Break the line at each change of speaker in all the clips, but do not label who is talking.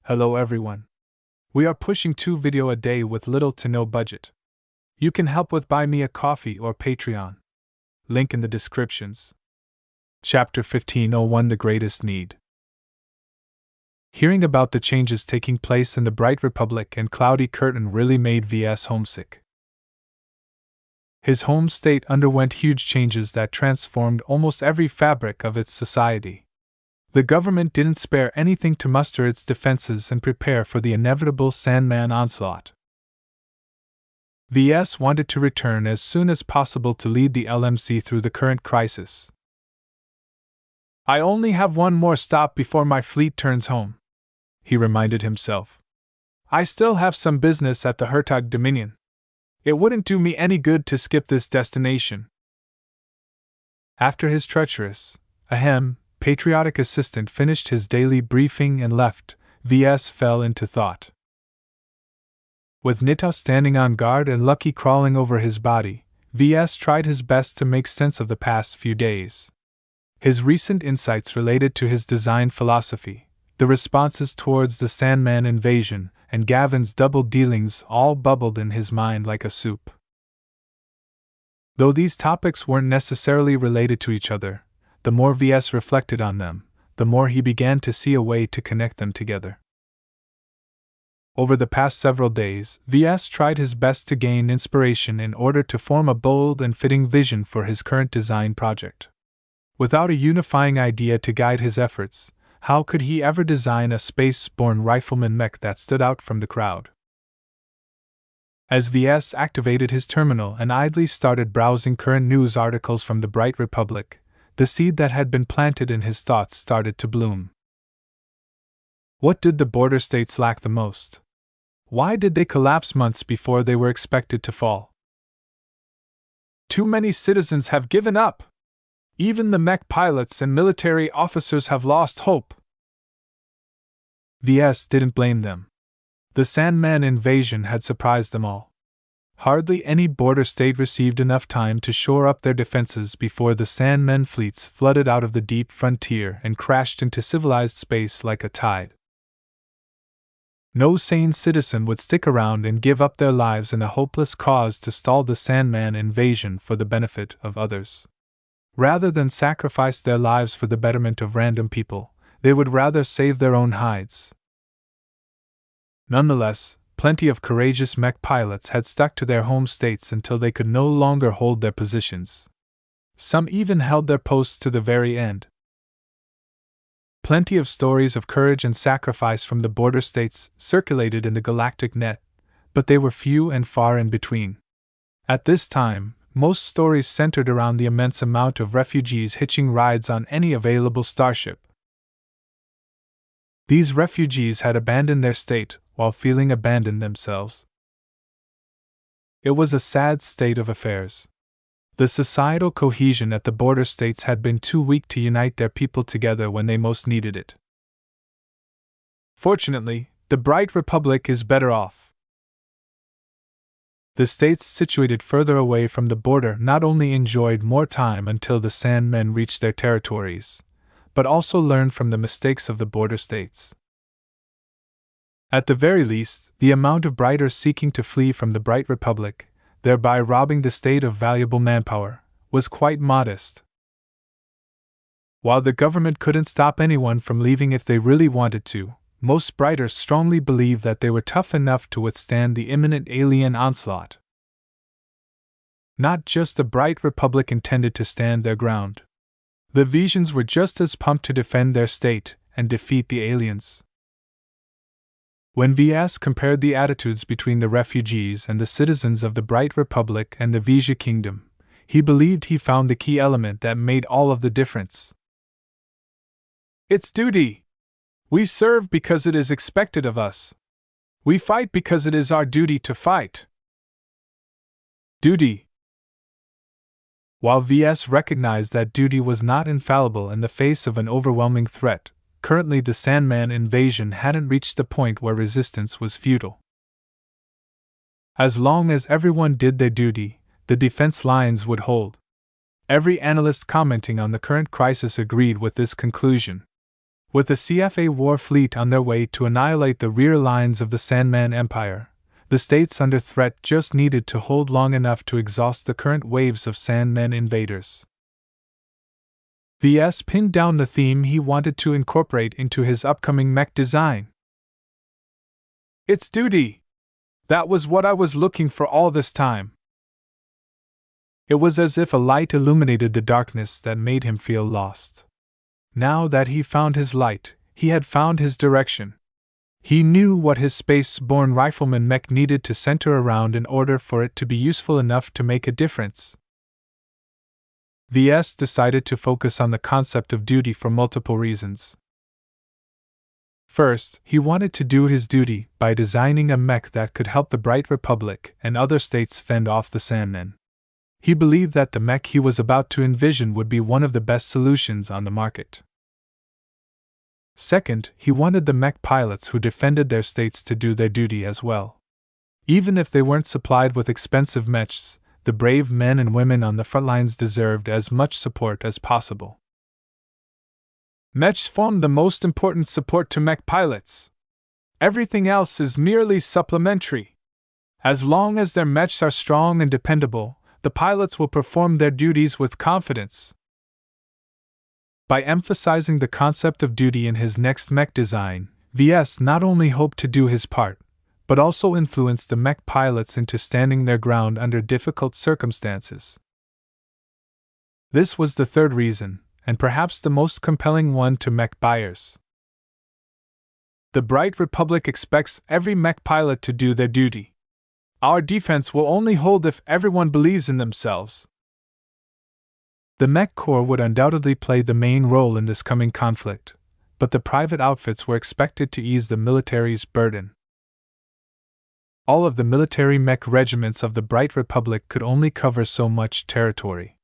Hello everyone. We are pushing 2 videos a day with little to no budget. You can help with Buy Me a Coffee or Patreon. Link in the descriptions. Chapter 15:01 The Greatest Need. Hearing about the changes taking place in the Bright Republic and Cloudy Curtain really made Ves homesick. His home state underwent huge changes that transformed almost every fabric of its society. The government didn't spare anything to muster its defenses and prepare for the inevitable Sandman onslaught. Ves wanted to return as soon as possible to lead the LMC through the current crisis. "I only have one more stop before my fleet turns home," he reminded himself. "I still have some business at the Hertog Dominion. It wouldn't do me any good to skip this destination." After his treacherous, patriotic assistant finished his daily briefing and left, Ves fell into thought. With Nita standing on guard and Lucky crawling over his body, Ves tried his best to make sense of the past few days. His recent insights related to his design philosophy, the responses towards the Sandman invasion, and Gavin's double dealings all bubbled in his mind like a soup. Though these topics weren't necessarily related to each other, the more Ves reflected on them, the more he began to see a way to connect them together. Over the past several days, Ves tried his best to gain inspiration in order to form a bold and fitting vision for his current design project. Without a unifying idea to guide his efforts, how could he ever design a space-borne rifleman mech that stood out from the crowd? As Ves activated his terminal and idly started browsing current news articles from the Bright Republic, the seed that had been planted in his thoughts started to bloom. What did the border states lack the most? Why did they collapse months before they were expected to fall? Too many citizens have given up. Even the mech pilots and military officers have lost hope. Ves didn't blame them. The Sandman invasion had surprised them all. Hardly any border state received enough time to shore up their defenses before the Sandman fleets flooded out of the deep frontier and crashed into civilized space like a tide. No sane citizen would stick around and give up their lives in a hopeless cause to stall the Sandman invasion for the benefit of others. Rather than sacrifice their lives for the betterment of random people, they would rather save their own hides. Nonetheless, plenty of courageous mech pilots had stuck to their home states until they could no longer hold their positions. Some even held their posts to the very end. Plenty of stories of courage and sacrifice from the border states circulated in the galactic net, but they were few and far in between. At this time, most stories centered around the immense amount of refugees hitching rides on any available starship. These refugees had abandoned their state while feeling abandoned themselves. It was a sad state of affairs. The societal cohesion at the border states had been too weak to unite their people together when they most needed it. Fortunately, the Bright Republic is better off. The states situated further away from the border not only enjoyed more time until the Sandmen reached their territories, but also learned from the mistakes of the border states. At the very least, the amount of Brighters seeking to flee from the Bright Republic, thereby robbing the state of valuable manpower, was quite modest. While the government couldn't stop anyone from leaving if they really wanted to, most Brighters strongly believed that they were tough enough to withstand the imminent alien onslaught. Not just the Bright Republic intended to stand their ground. The Vesians were just as pumped to defend their state and defeat the aliens. When Ves compared the attitudes between the refugees and the citizens of the Bright Republic and the Vesia Kingdom, he believed he found the key element that made all of the difference. It's duty. We serve because it is expected of us. We fight because it is our duty to fight. Duty. While Ves recognized that duty was not infallible in the face of an overwhelming threat, currently the Sandman invasion hadn't reached the point where resistance was futile. As long as everyone did their duty, the defense lines would hold. Every analyst commenting on the current crisis agreed with this conclusion. With the CFA war fleet on their way to annihilate the rear lines of the Sandman Empire, the states under threat just needed to hold long enough to exhaust the current waves of Sandmen invaders. Ves pinned down the theme he wanted to incorporate into his upcoming mech design. It's duty! That was what I was looking for all this time. It was as if a light illuminated the darkness that made him feel lost. Now that he found his light, he had found his direction. He knew what his space-borne rifleman mech needed to center around in order for it to be useful enough to make a difference. Ves decided to focus on the concept of duty for multiple reasons. First, he wanted to do his duty by designing a mech that could help the Bright Republic and other states fend off the Sandmen. He believed that the mech he was about to envision would be one of the best solutions on the market. Second, he wanted the mech pilots who defended their states to do their duty as well. Even if they weren't supplied with expensive mechs, the brave men and women on the front lines deserved as much support as possible. Mechs form the most important support to mech pilots. Everything else is merely supplementary. As long as their mechs are strong and dependable, the pilots will perform their duties with confidence. By emphasizing the concept of duty in his next mech design, Ves not only hoped to do his part, but also influence the mech pilots into standing their ground under difficult circumstances. This was the third reason, and perhaps the most compelling one to mech buyers. The Bright Republic expects every mech pilot to do their duty. Our defense will only hold if everyone believes in themselves. The Mech Corps would undoubtedly play the main role in this coming conflict, but the private outfits were expected to ease the military's burden. All of the military mech regiments of the Bright Republic could only cover so much territory.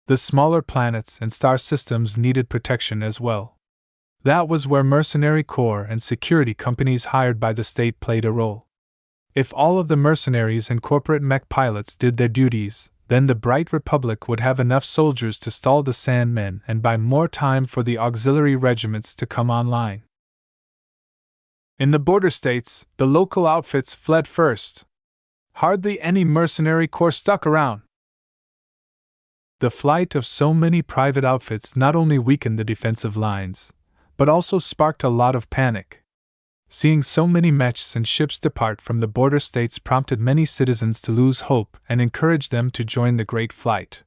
The smaller planets and star systems needed protection as well. That was where mercenary corps and security companies hired by the state played a role. If all of the mercenaries and corporate mech pilots did their duties, then the Bright Republic would have enough soldiers to stall the Sandmen and buy more time for the auxiliary regiments to come online. In the border states, the local outfits fled first. Hardly any mercenary corps stuck around. The flight of so many private outfits not only weakened the defensive lines, but also sparked a lot of panic. Seeing so many mechs and ships depart from the border states prompted many citizens to lose hope and encouraged them to join the Great Flight.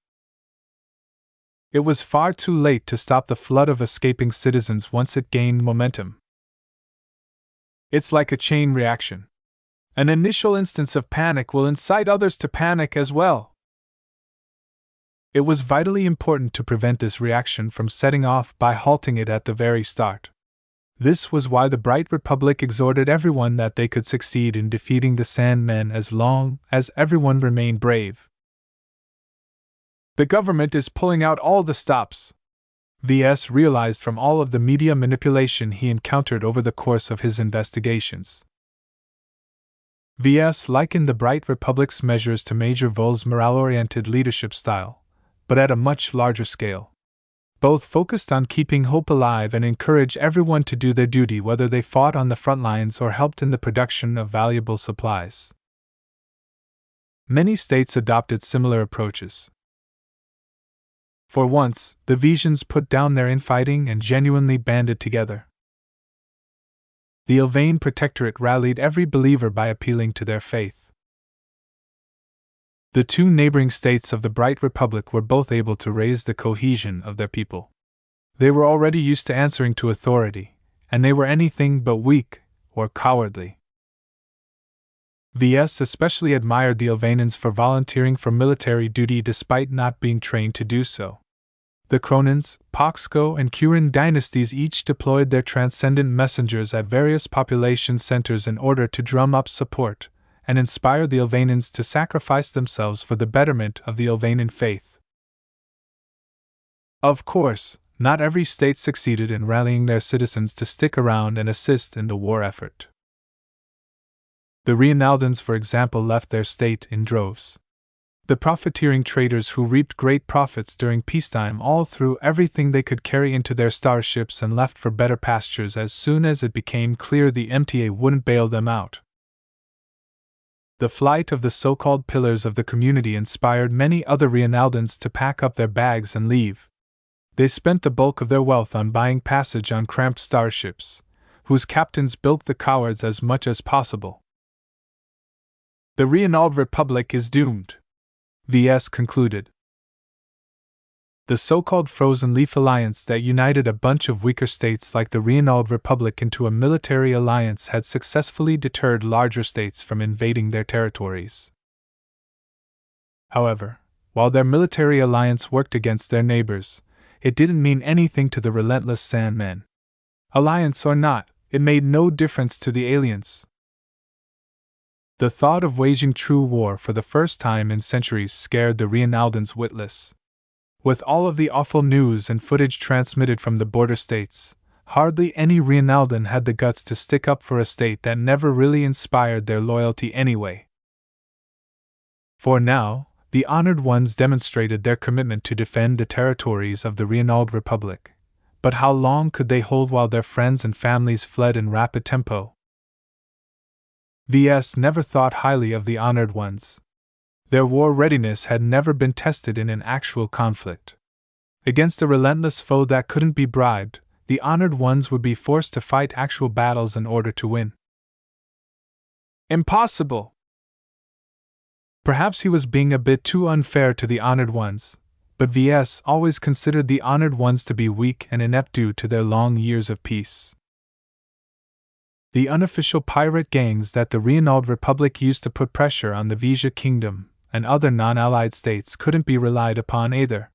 It was far too late to stop the flood of escaping citizens once it gained momentum. It's like a chain reaction. An initial instance of panic will incite others to panic as well. It was vitally important to prevent this reaction from setting off by halting it at the very start. This was why the Bright Republic exhorted everyone that they could succeed in defeating the Sandmen as long as everyone remained brave. The government is pulling out all the stops. Ves realized from all of the media manipulation he encountered over the course of his investigations. Ves likened the Bright Republic's measures to Major Vol's morale-oriented leadership style, but at a much larger scale. Both focused on keeping hope alive and encouraged everyone to do their duty whether they fought on the front lines or helped in the production of valuable supplies. Many states adopted similar approaches. For once, the Vesians put down their infighting and genuinely banded together. The Ilvain Protectorate rallied every believer by appealing to their faith. The two neighboring states of the Bright Republic were both able to raise the cohesion of their people. They were already used to answering to authority, and they were anything but weak or cowardly. Ves especially admired the Ilvainans for volunteering for military duty despite not being trained to do so. The Kronans, Poxco, and Kurin dynasties each deployed their transcendent messengers at various population centers in order to drum up support and inspire the Ilvainans to sacrifice themselves for the betterment of the Ilvainan faith. Of course, not every state succeeded in rallying their citizens to stick around and assist in the war effort. The Rhiannaldans, for example, left their state in droves. The profiteering traders who reaped great profits during peacetime all threw everything they could carry into their starships and left for better pastures as soon as it became clear the MTA wouldn't bail them out. The flight of the so-called pillars of the community inspired many other Reinaldans to pack up their bags and leave. They spent the bulk of their wealth on buying passage on cramped starships, whose captains bilked the cowards as much as possible. The Reinald Republic is doomed, Ves concluded. The so-called Frozen Leaf Alliance that united a bunch of weaker states like the Reinald Republic into a military alliance had successfully deterred larger states from invading their territories. However, while their military alliance worked against their neighbors, it didn't mean anything to the relentless Sandmen. Alliance or not, it made no difference to the aliens. The thought of waging true war for the first time in centuries scared the Reinaldans witless. With all of the awful news and footage transmitted from the border states, hardly any Reinaldan had the guts to stick up for a state that never really inspired their loyalty anyway. For now, the Honored Ones demonstrated their commitment to defend the territories of the Reinald Republic. But how long could they hold while their friends and families fled in rapid tempo? Ves never thought highly of the Honored Ones. Their war readiness had never been tested in an actual conflict. Against a relentless foe that couldn't be bribed, the Honored Ones would be forced to fight actual battles in order to win. Impossible! Perhaps he was being a bit too unfair to the Honored Ones, but Ves always considered the Honored Ones to be weak and inept due to their long years of peace. The unofficial pirate gangs that the Reinald Republic used to put pressure on the Vesia Kingdom and other non-allied states couldn't be relied upon either.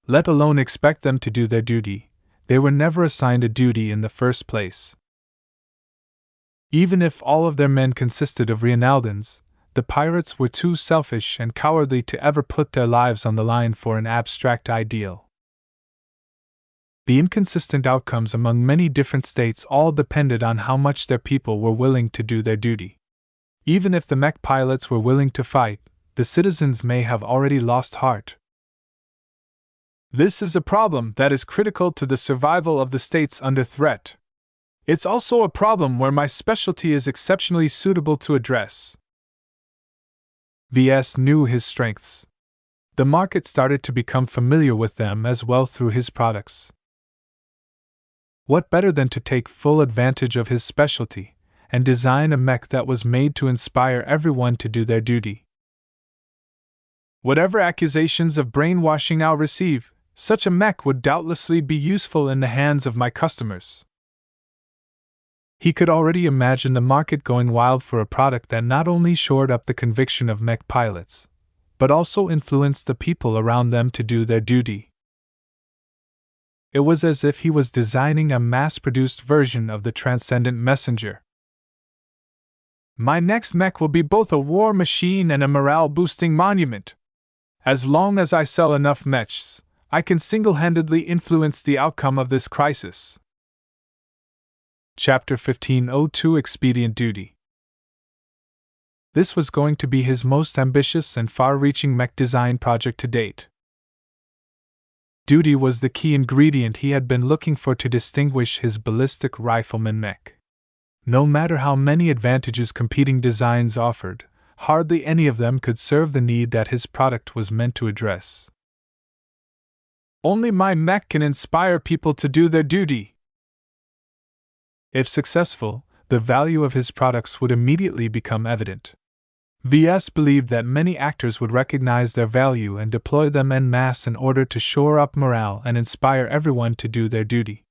Let alone expect them to do their duty. They were never assigned a duty in the first place. Even if all of their men consisted of Reinaldans, the pirates were too selfish and cowardly to ever put their lives on the line for an abstract ideal. The inconsistent outcomes among many different states all depended on how much their people were willing to do their duty. Even if the mech pilots were willing to fight, the citizens may have already lost heart. This is a problem that is critical to the survival of the states under threat. It's also a problem where my specialty is exceptionally suitable to address. Ves knew his strengths. The market started to become familiar with them as well through his products. What better than to take full advantage of his specialty and design a mech that was made to inspire everyone to do their duty? Whatever accusations of brainwashing I'll receive, such a mech would doubtlessly be useful in the hands of my customers. He could already imagine the market going wild for a product that not only shored up the conviction of mech pilots, but also influenced the people around them to do their duty. It was as if he was designing a mass-produced version of the Transcendent Messenger. My next mech will be both a war machine and a morale-boosting monument. As long as I sell enough mechs, I can single-handedly influence the outcome of this crisis. Chapter 1502 Expedient Duty. This was going to be his most ambitious and far-reaching mech design project to date. Duty was the key ingredient he had been looking for to distinguish his ballistic rifleman mech. No matter how many advantages competing designs offered, hardly any of them could serve the need that his product was meant to address. Only my mech can inspire people to do their duty. If successful, the value of his products would immediately become evident. Ves believed that many actors would recognize their value and deploy them en masse in order to shore up morale and inspire everyone to do their duty.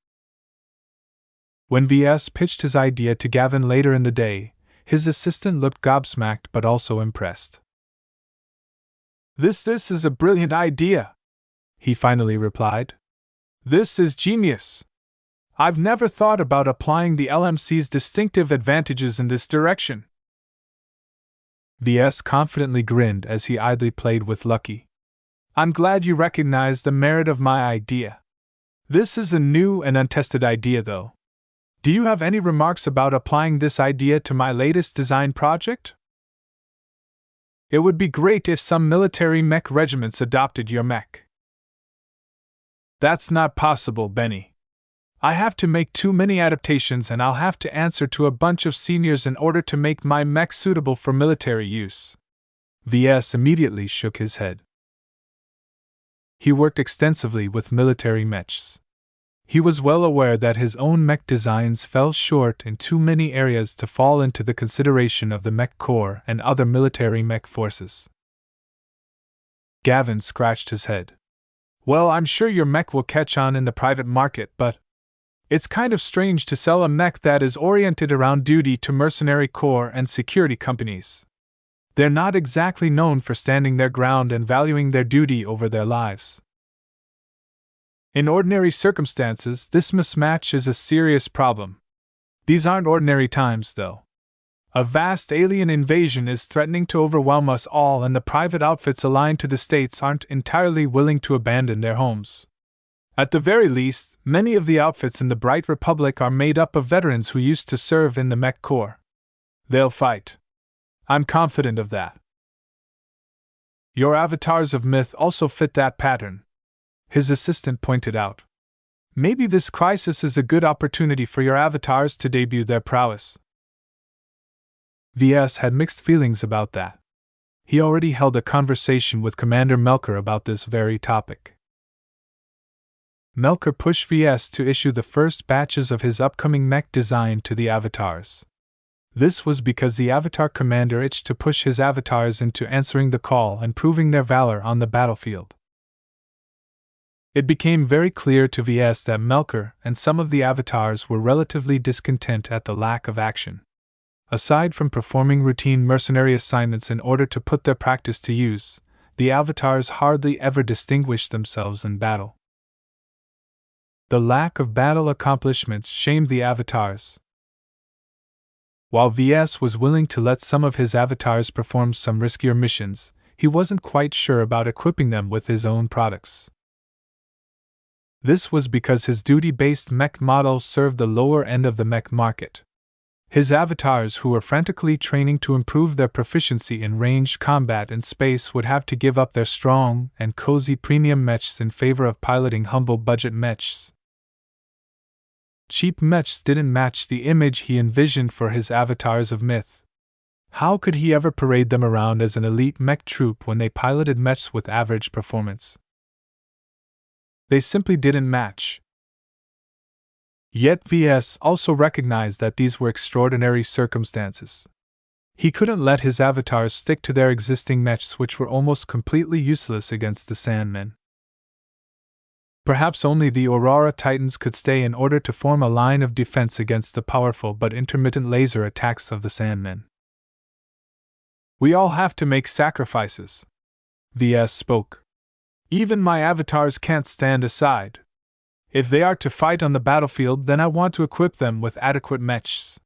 When Ves pitched his idea to Gavin later in the day, his assistant looked gobsmacked but also impressed. This is a brilliant idea, he finally replied. This is genius. I've never thought about applying the LMC's distinctive advantages in this direction. Ves confidently grinned as he idly played with Lucky. I'm glad you recognize the merit of my idea. This is a new and untested idea, though. Do you have any remarks about applying this idea to my latest design project? It would be great if some military mech regiments adopted your mech. That's not possible, Benny. I have to make too many adaptations and I'll have to answer to a bunch of seniors in order to make my mech suitable for military use. Ves immediately shook his head. He worked extensively with military mechs. He was well aware that his own mech designs fell short in too many areas to fall into the consideration of the Mech Corps and other military mech forces. Gavin scratched his head. Well, I'm sure your mech will catch on in the private market, but it's kind of strange to sell a mech that is oriented around duty to mercenary corps and security companies. They're not exactly known for standing their ground and valuing their duty over their lives. In ordinary circumstances, this mismatch is a serious problem. These aren't ordinary times, though. A vast alien invasion is threatening to overwhelm us all, and the private outfits aligned to the states aren't entirely willing to abandon their homes. At the very least, many of the outfits in the Bright Republic are made up of veterans who used to serve in the Mech Corps. They'll fight. I'm confident of that. Your avatars of myth also fit that pattern, his assistant pointed out. Maybe this crisis is a good opportunity for your avatars to debut their prowess. Ves had mixed feelings about that. He already held a conversation with Commander Melker about this very topic. Melker pushed Ves to issue the first batches of his upcoming mech design to the avatars. This was because the avatar commander itched to push his avatars into answering the call and proving their valor on the battlefield. It became very clear to Ves that Melker and some of the avatars were relatively discontent at the lack of action. Aside from performing routine mercenary assignments in order to put their practice to use, the avatars hardly ever distinguished themselves in battle. The lack of battle accomplishments shamed the avatars. While Ves was willing to let some of his avatars perform some riskier missions, he wasn't quite sure about equipping them with his own products. This was because his duty-based mech models served the lower end of the mech market. His avatars, who were frantically training to improve their proficiency in ranged combat in space, would have to give up their strong and cozy premium mechs in favor of piloting humble budget mechs. Cheap mechs didn't match the image he envisioned for his avatars of myth. How could he ever parade them around as an elite mech troop when they piloted mechs with average performance? They simply didn't match. Yet Ves also recognized that these were extraordinary circumstances. He couldn't let his avatars stick to their existing mechs, which were almost completely useless against the Sandmen. Perhaps only the Aurora Titans could stay in order to form a line of defense against the powerful but intermittent laser attacks of the Sandmen. We all have to make sacrifices. Ves spoke. Even my avatars can't stand aside. If they are to fight on the battlefield, then I want to equip them with adequate mechs.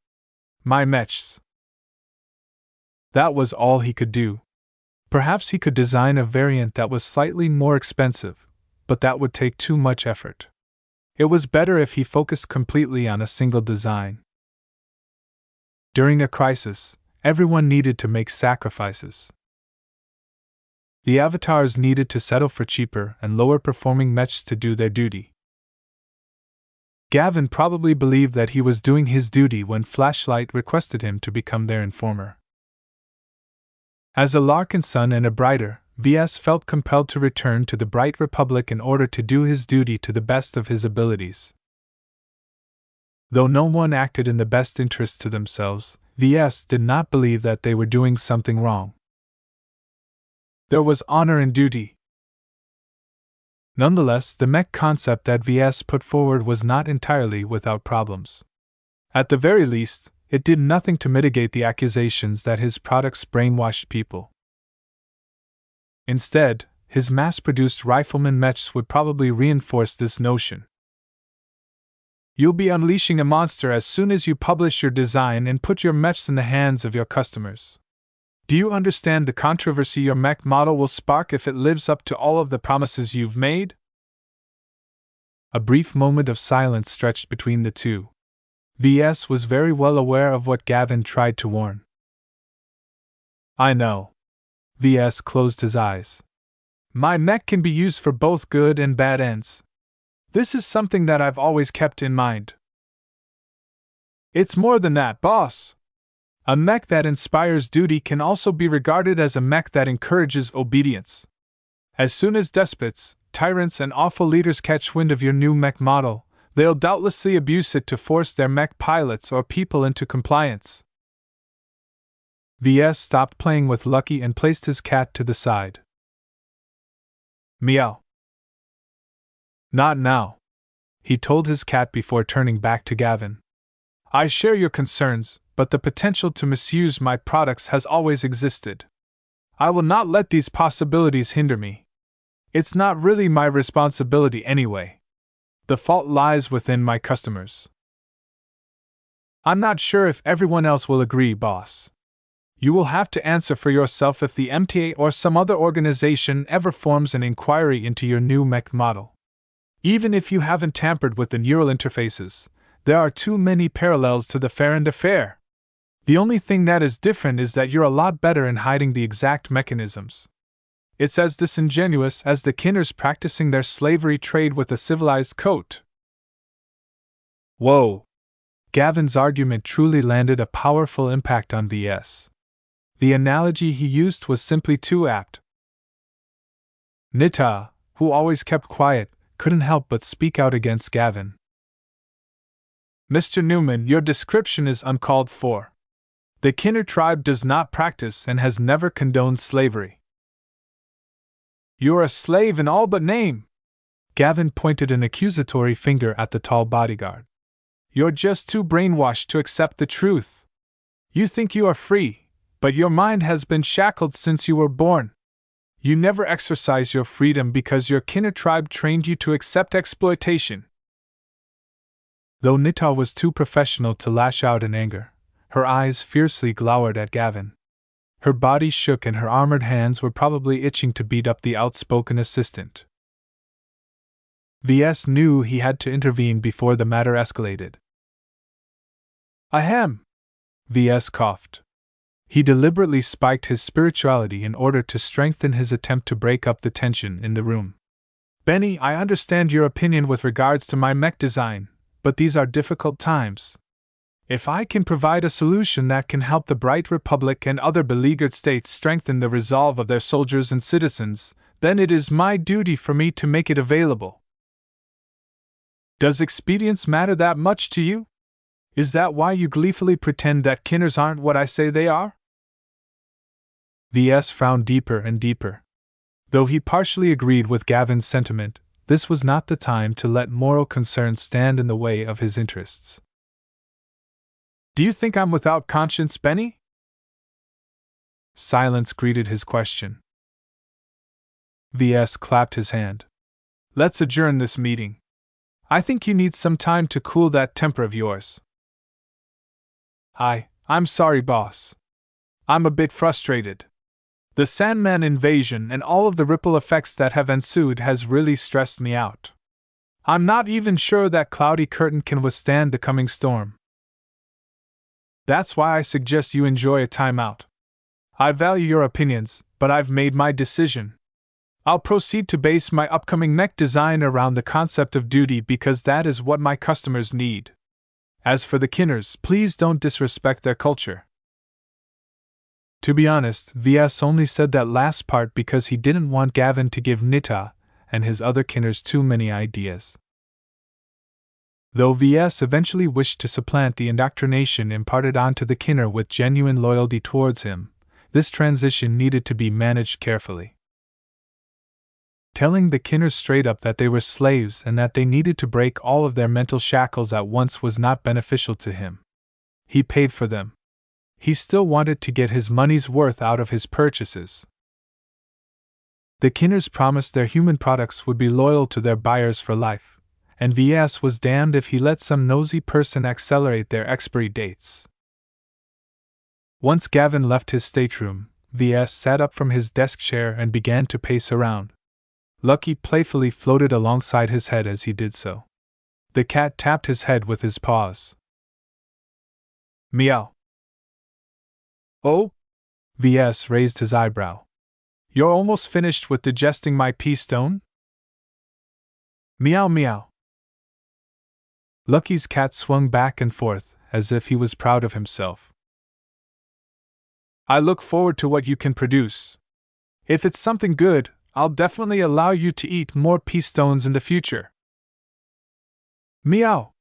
My mechs. That was all he could do. Perhaps he could design a variant that was slightly more expensive, but that would take too much effort. It was better if he focused completely on a single design. During a crisis, everyone needed to make sacrifices. The avatars needed to settle for cheaper and lower performing mechs to do their duty. Gavin probably believed that he was doing his duty when Flashlight requested him to become their informer. As a Larkinson and a Brighter, Ves felt compelled to return to the Bright Republic in order to do his duty to the best of his abilities. Though no one acted in the best interest to themselves, Ves did not believe that they were doing something wrong. There was honor in duty. Nonetheless, the mech concept that Ves put forward was not entirely without problems. At the very least, it did nothing to mitigate the accusations that his products brainwashed people. Instead, his mass-produced rifleman mechs would probably reinforce this notion. You'll be unleashing a monster as soon as you publish your design and put your mechs in the hands of your customers. Do you understand the controversy your mech model will spark if it lives up to all of the promises you've made? A brief moment of silence stretched between the two. Ves was very well aware of what Gavin tried to warn. I know. VS closed his eyes. My mech can be used for both good and bad ends. This is something that I've always kept in mind. It's more than that, boss. A mech that inspires duty can also be regarded as a mech that encourages obedience. As soon as despots, tyrants, and awful leaders catch wind of your new mech model, they'll doubtlessly abuse it to force their mech pilots or people into compliance. VS stopped playing with Lucky and placed his cat to the side. Meow. Not now, he told his cat before turning back to Gavin. I share your concerns, but the potential to misuse my products has always existed. I will not let these possibilities hinder me. It's not really my responsibility anyway. The fault lies within my customers. I'm not sure if everyone else will agree, boss. You will have to answer for yourself if the MTA or some other organization ever forms an inquiry into your new mech model. Even if you haven't tampered with the neural interfaces, there are too many parallels to the Farrand affair. The only thing that is different is that you're a lot better in hiding the exact mechanisms. It's as disingenuous as the Kinners practicing their slavery trade with a civilized coat. Whoa! Gavin's argument truly landed a powerful impact on VS. The analogy he used was simply too apt. Nita, who always kept quiet, couldn't help but speak out against Gavin. Mr. Newman, your description is uncalled for. The Kinner tribe does not practice and has never condoned slavery. You're a slave in all but name. Gavin pointed an accusatory finger at the tall bodyguard. You're just too brainwashed to accept the truth. You think you are free, but your mind has been shackled since you were born. You never exercise your freedom because your Kinner tribe trained you to accept exploitation. Though Nita was too professional to lash out in anger, her eyes fiercely glowered at Gavin. Her body shook and her armored hands were probably itching to beat up the outspoken assistant. VS knew he had to intervene before the matter escalated. Ahem! VS coughed. He deliberately spiked his spirituality in order to strengthen his attempt to break up the tension in the room. Benny, I understand your opinion with regards to my mech design, but these are difficult times. If I can provide a solution that can help the Bright Republic and other beleaguered states strengthen the resolve of their soldiers and citizens, then it is my duty for me to make it available. Does expedience matter that much to you? Is that why you gleefully pretend that Kinners aren't what I say they are? VS frowned deeper and deeper. Though he partially agreed with Gavin's sentiment, this was not the time to let moral concerns stand in the way of his interests. Do you think I'm without conscience, Benny? Silence greeted his question. VS clapped his hand. Let's adjourn this meeting. I think you need some time to cool that temper of yours. I'm sorry, boss. I'm a bit frustrated. The Sandman invasion and all of the ripple effects that have ensued has really stressed me out. I'm not even sure that Cloudy Curtain can withstand the coming storm. That's why I suggest you enjoy a timeout. I value your opinions, but I've made my decision. I'll proceed to base my upcoming mech design around the concept of duty because that is what my customers need. As for the Kinners, please don't disrespect their culture. To be honest, VS only said that last part because he didn't want Gavin to give Nita and his other Kinners too many ideas. Though VS eventually wished to supplant the indoctrination imparted onto the Kinner with genuine loyalty towards him, this transition needed to be managed carefully. Telling the Kinners straight up that they were slaves and that they needed to break all of their mental shackles at once was not beneficial to him. He paid for them. He still wanted to get his money's worth out of his purchases. The Kinners promised their human products would be loyal to their buyers for life, and VS was damned if he let some nosy person accelerate their expiry dates. Once Gavin left his stateroom, VS sat up from his desk chair and began to pace around. Lucky playfully floated alongside his head as he did so. The cat tapped his head with his paws. Meow. Oh? VS raised his eyebrow. You're almost finished with digesting my pea stone? Meow meow. Lucky's cat swung back and forth, as if he was proud of himself. I look forward to what you can produce. If it's something good, I'll definitely allow you to eat more pea stones in the future. Meow.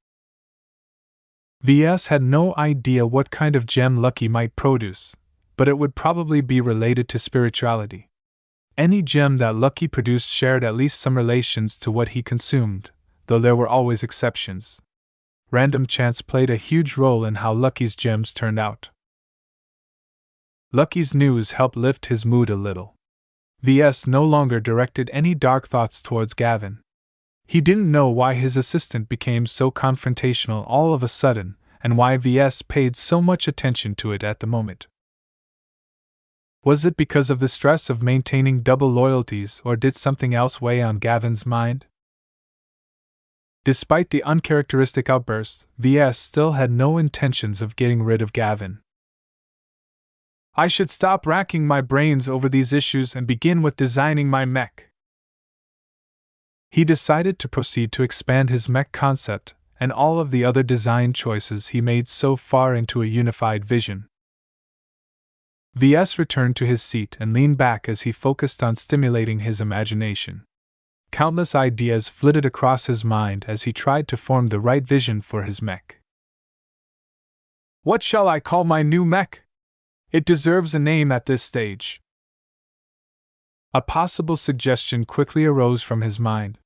Ves had no idea what kind of gem Lucky might produce, but it would probably be related to spirituality. Any gem that Lucky produced shared at least some relations to what he consumed, though there were always exceptions. Random chance played a huge role in how Lucky's gems turned out. Lucky's news helped lift his mood a little. Ves no longer directed any dark thoughts towards Gavin. He didn't know why his assistant became so confrontational all of a sudden, and why Ves paid so much attention to it at the moment. Was it because of the stress of maintaining double loyalties, or did something else weigh on Gavin's mind? Despite the uncharacteristic outburst, Ves still had no intentions of getting rid of Gavin. I should stop racking my brains over these issues and begin with designing my mech. He decided to proceed to expand his mech concept and all of the other design choices he made so far into a unified vision. Ves returned to his seat and leaned back as he focused on stimulating his imagination. Countless ideas flitted across his mind as he tried to form the right vision for his mech. What shall I call my new mech? It deserves a name at this stage. A possible suggestion quickly arose from his mind.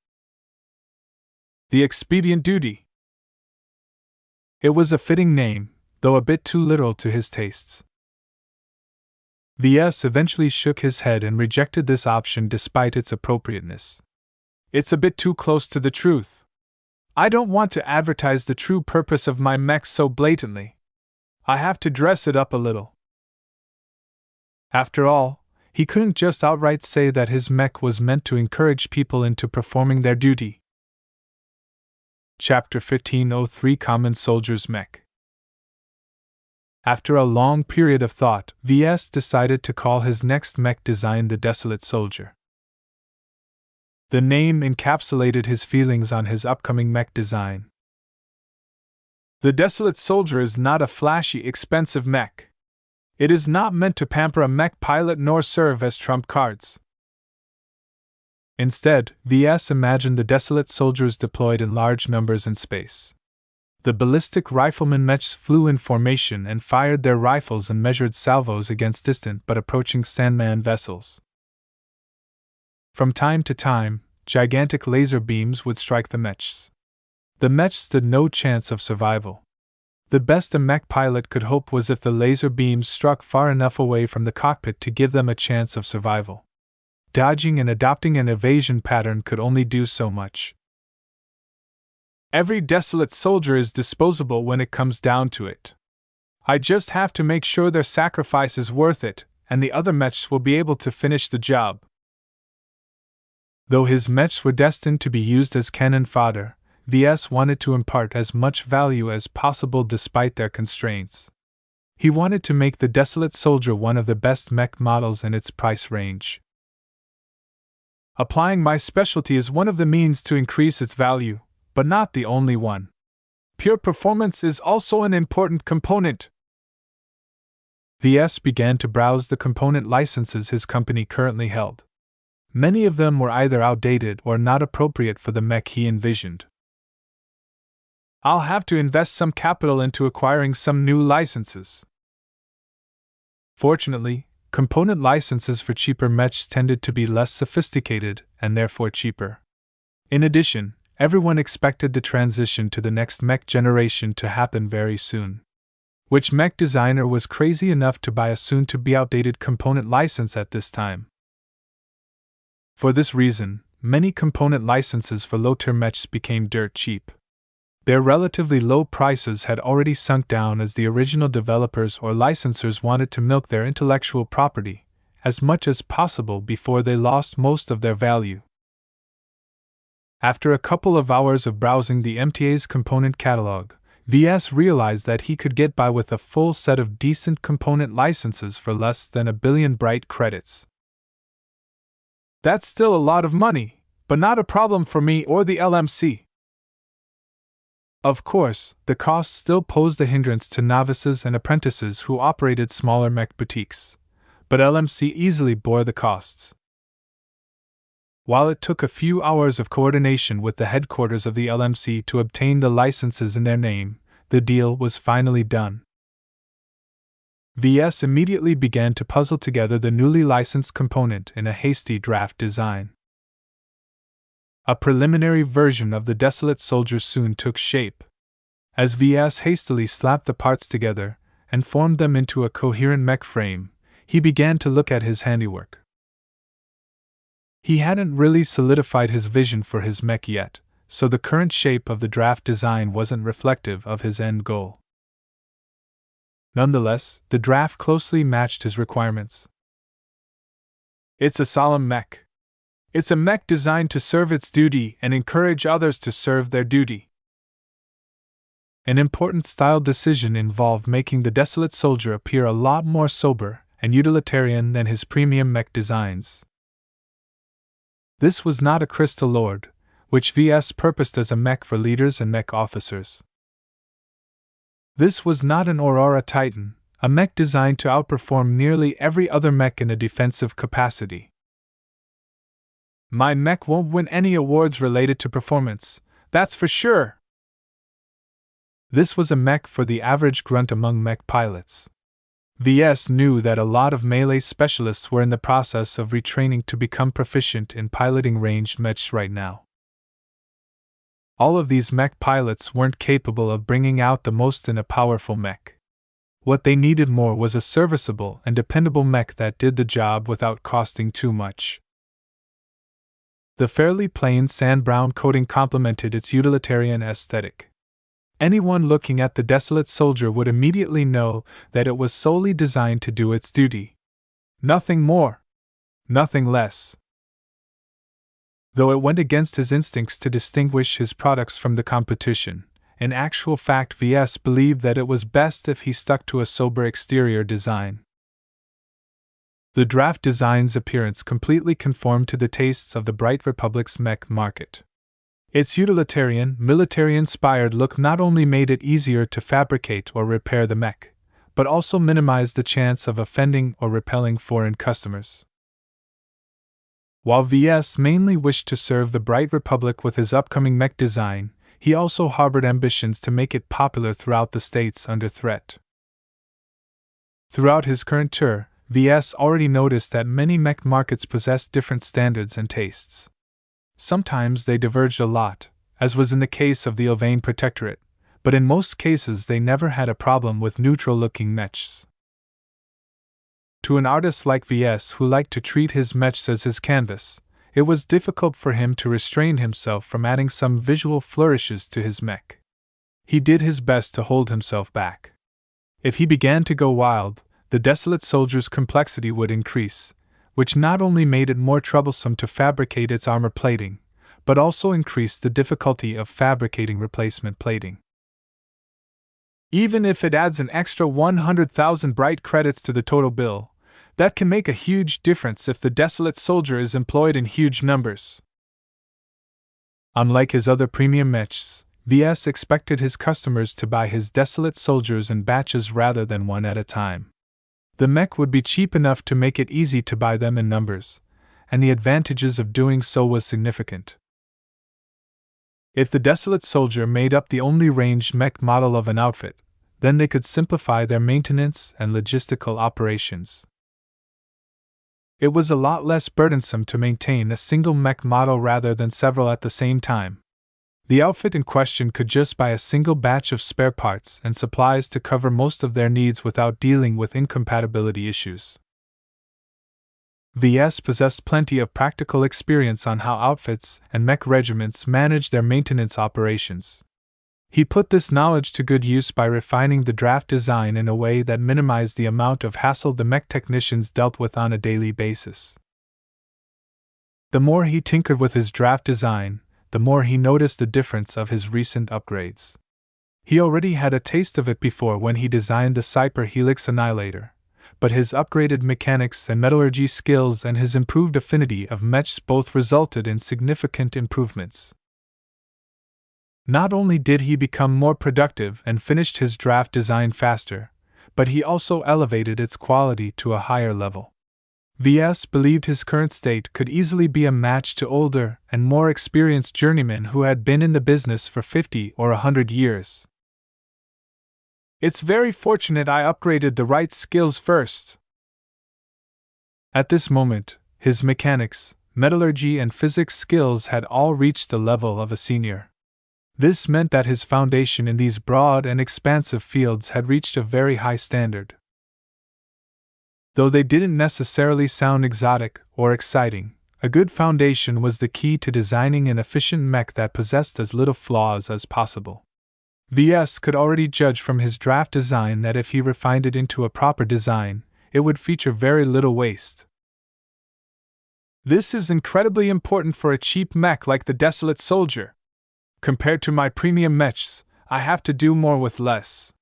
The Expedient Duty. It was a fitting name, though a bit too literal to his tastes. Ves eventually shook his head and rejected this option despite its appropriateness. It's a bit too close to the truth. I don't want to advertise the true purpose of my mech so blatantly. I have to dress it up a little. After all, he couldn't just outright say that his mech was meant to encourage people into performing their duty. Chapter 1503 Common Soldier's Mech. After a long period of thought, Ves decided to call his next mech design the Desolate Soldier. The name encapsulated his feelings on his upcoming mech design. The Desolate Soldier is not a flashy, expensive mech. It is not meant to pamper a mech pilot nor serve as trump cards. Instead, Ves imagined the Desolate Soldiers deployed in large numbers in space. The ballistic riflemen mechs flew in formation and fired their rifles and measured salvos against distant but approaching Sandman vessels. From time to time, gigantic laser beams would strike the mechs. The mechs stood no chance of survival. The best a mech pilot could hope was if the laser beams struck far enough away from the cockpit to give them a chance of survival. Dodging and adopting an evasion pattern could only do so much. Every Desolate Soldier is disposable when it comes down to it. I just have to make sure their sacrifice is worth it, and the other mechs will be able to finish the job. Though his mechs were destined to be used as cannon fodder, Ves wanted to impart as much value as possible despite their constraints. He wanted to make the Desolate Soldier one of the best mech models in its price range. Applying my specialty is one of the means to increase its value, but not the only one. Pure performance is also an important component. Ves began to browse the component licenses his company currently held. Many of them were either outdated or not appropriate for the mech he envisioned. I'll have to invest some capital into acquiring some new licenses. Fortunately, component licenses for cheaper mechs tended to be less sophisticated and therefore cheaper. In addition, everyone expected the transition to the next mech generation to happen very soon. Which mech designer was crazy enough to buy a soon-to-be outdated component license at this time? For this reason, many component licenses for low-tier mechs became dirt cheap. Their relatively low prices had already sunk down as the original developers or licensors wanted to milk their intellectual property as much as possible before they lost most of their value. After a couple of hours of browsing the MTA's component catalog, Ves realized that he could get by with a full set of decent component licenses for less than 1 billion bright credits. That's still a lot of money, but not a problem for me or the LMC. Of course, the costs still posed a hindrance to novices and apprentices who operated smaller mech boutiques, but LMC easily bore the costs. While it took a few hours of coordination with the headquarters of the LMC to obtain the licenses in their name, the deal was finally done. Ves immediately began to puzzle together the newly licensed component in a hasty draft design. A preliminary version of the Desolate Soldier soon took shape. As Ves hastily slapped the parts together and formed them into a coherent mech frame, he began to look at his handiwork. He hadn't really solidified his vision for his mech yet, so the current shape of the draft design wasn't reflective of his end goal. Nonetheless, the draft closely matched his requirements. It's a solemn mech. It's a mech designed to serve its duty and encourage others to serve their duty. An important style decision involved making the Desolate Soldier appear a lot more sober and utilitarian than his premium mech designs. This was not a Crystal Lord, which Ves purposed as a mech for leaders and mech officers. This was not an Aurora Titan, a mech designed to outperform nearly every other mech in a defensive capacity. My mech won't win any awards related to performance, that's for sure. This was a mech for the average grunt among mech pilots. Ves knew that a lot of melee specialists were in the process of retraining to become proficient in piloting ranged mechs right now. All of these mech pilots weren't capable of bringing out the most in a powerful mech. What they needed more was a serviceable and dependable mech that did the job without costing too much. The fairly plain sand-brown coating complemented its utilitarian aesthetic. Anyone looking at the Desolate Soldier would immediately know that it was solely designed to do its duty. Nothing more. Nothing less. Though it went against his instincts to distinguish his products from the competition, in actual fact Ves believed that it was best if he stuck to a sober exterior design. The draft design's appearance completely conformed to the tastes of the Bright Republic's mech market. Its utilitarian, military-inspired look not only made it easier to fabricate or repair the mech, but also minimized the chance of offending or repelling foreign customers. While Ves mainly wished to serve the Bright Republic with his upcoming mech design, he also harbored ambitions to make it popular throughout the states under threat. Throughout his current tour, Ves already noticed that many mech markets possessed different standards and tastes. Sometimes they diverged a lot, as was in the case of the Ilvain Protectorate, but in most cases they never had a problem with neutral-looking mechs. To an artist like Ves who liked to treat his mechs as his canvas, it was difficult for him to restrain himself from adding some visual flourishes to his mech. He did his best to hold himself back. If he began to go wild, the Desolate Soldier's complexity would increase, which not only made it more troublesome to fabricate its armor plating, but also increased the difficulty of fabricating replacement plating. Even if it adds an extra 100,000 bright credits to the total bill, that can make a huge difference if the Desolate Soldier is employed in huge numbers. Unlike his other premium mechs, Ves expected his customers to buy his Desolate Soldiers in batches rather than one at a time. The mech would be cheap enough to make it easy to buy them in numbers, and the advantages of doing so was significant. If the Desolate Soldier made up the only ranged mech model of an outfit, then they could simplify their maintenance and logistical operations. It was a lot less burdensome to maintain a single mech model rather than several at the same time. The outfit in question could just buy a single batch of spare parts and supplies to cover most of their needs without dealing with incompatibility issues. Ves possessed plenty of practical experience on how outfits and mech regiments manage their maintenance operations. He put this knowledge to good use by refining the draft design in a way that minimized the amount of hassle the mech technicians dealt with on a daily basis. The more he tinkered with his draft design, the more he noticed the difference of his recent upgrades. He already had a taste of it before when he designed the Cyper Helix Annihilator, but his upgraded mechanics and metallurgy skills and his improved affinity of mechs both resulted in significant improvements. Not only did he become more productive and finished his draft design faster, but he also elevated its quality to a higher level. Ves believed his current state could easily be a match to older and more experienced journeymen who had been in the business for 50 or 100 years. It's very fortunate I upgraded the right skills first. At this moment, his mechanics, metallurgy, and physics skills had all reached the level of a senior. This meant that his foundation in these broad and expansive fields had reached a very high standard. Though they didn't necessarily sound exotic or exciting, a good foundation was the key to designing an efficient mech that possessed as little flaws as possible. Ves could already judge from his draft design that if he refined it into a proper design, it would feature very little waste. This is incredibly important for a cheap mech like the Desolate Soldier. Compared to my premium mechs, I have to do more with less.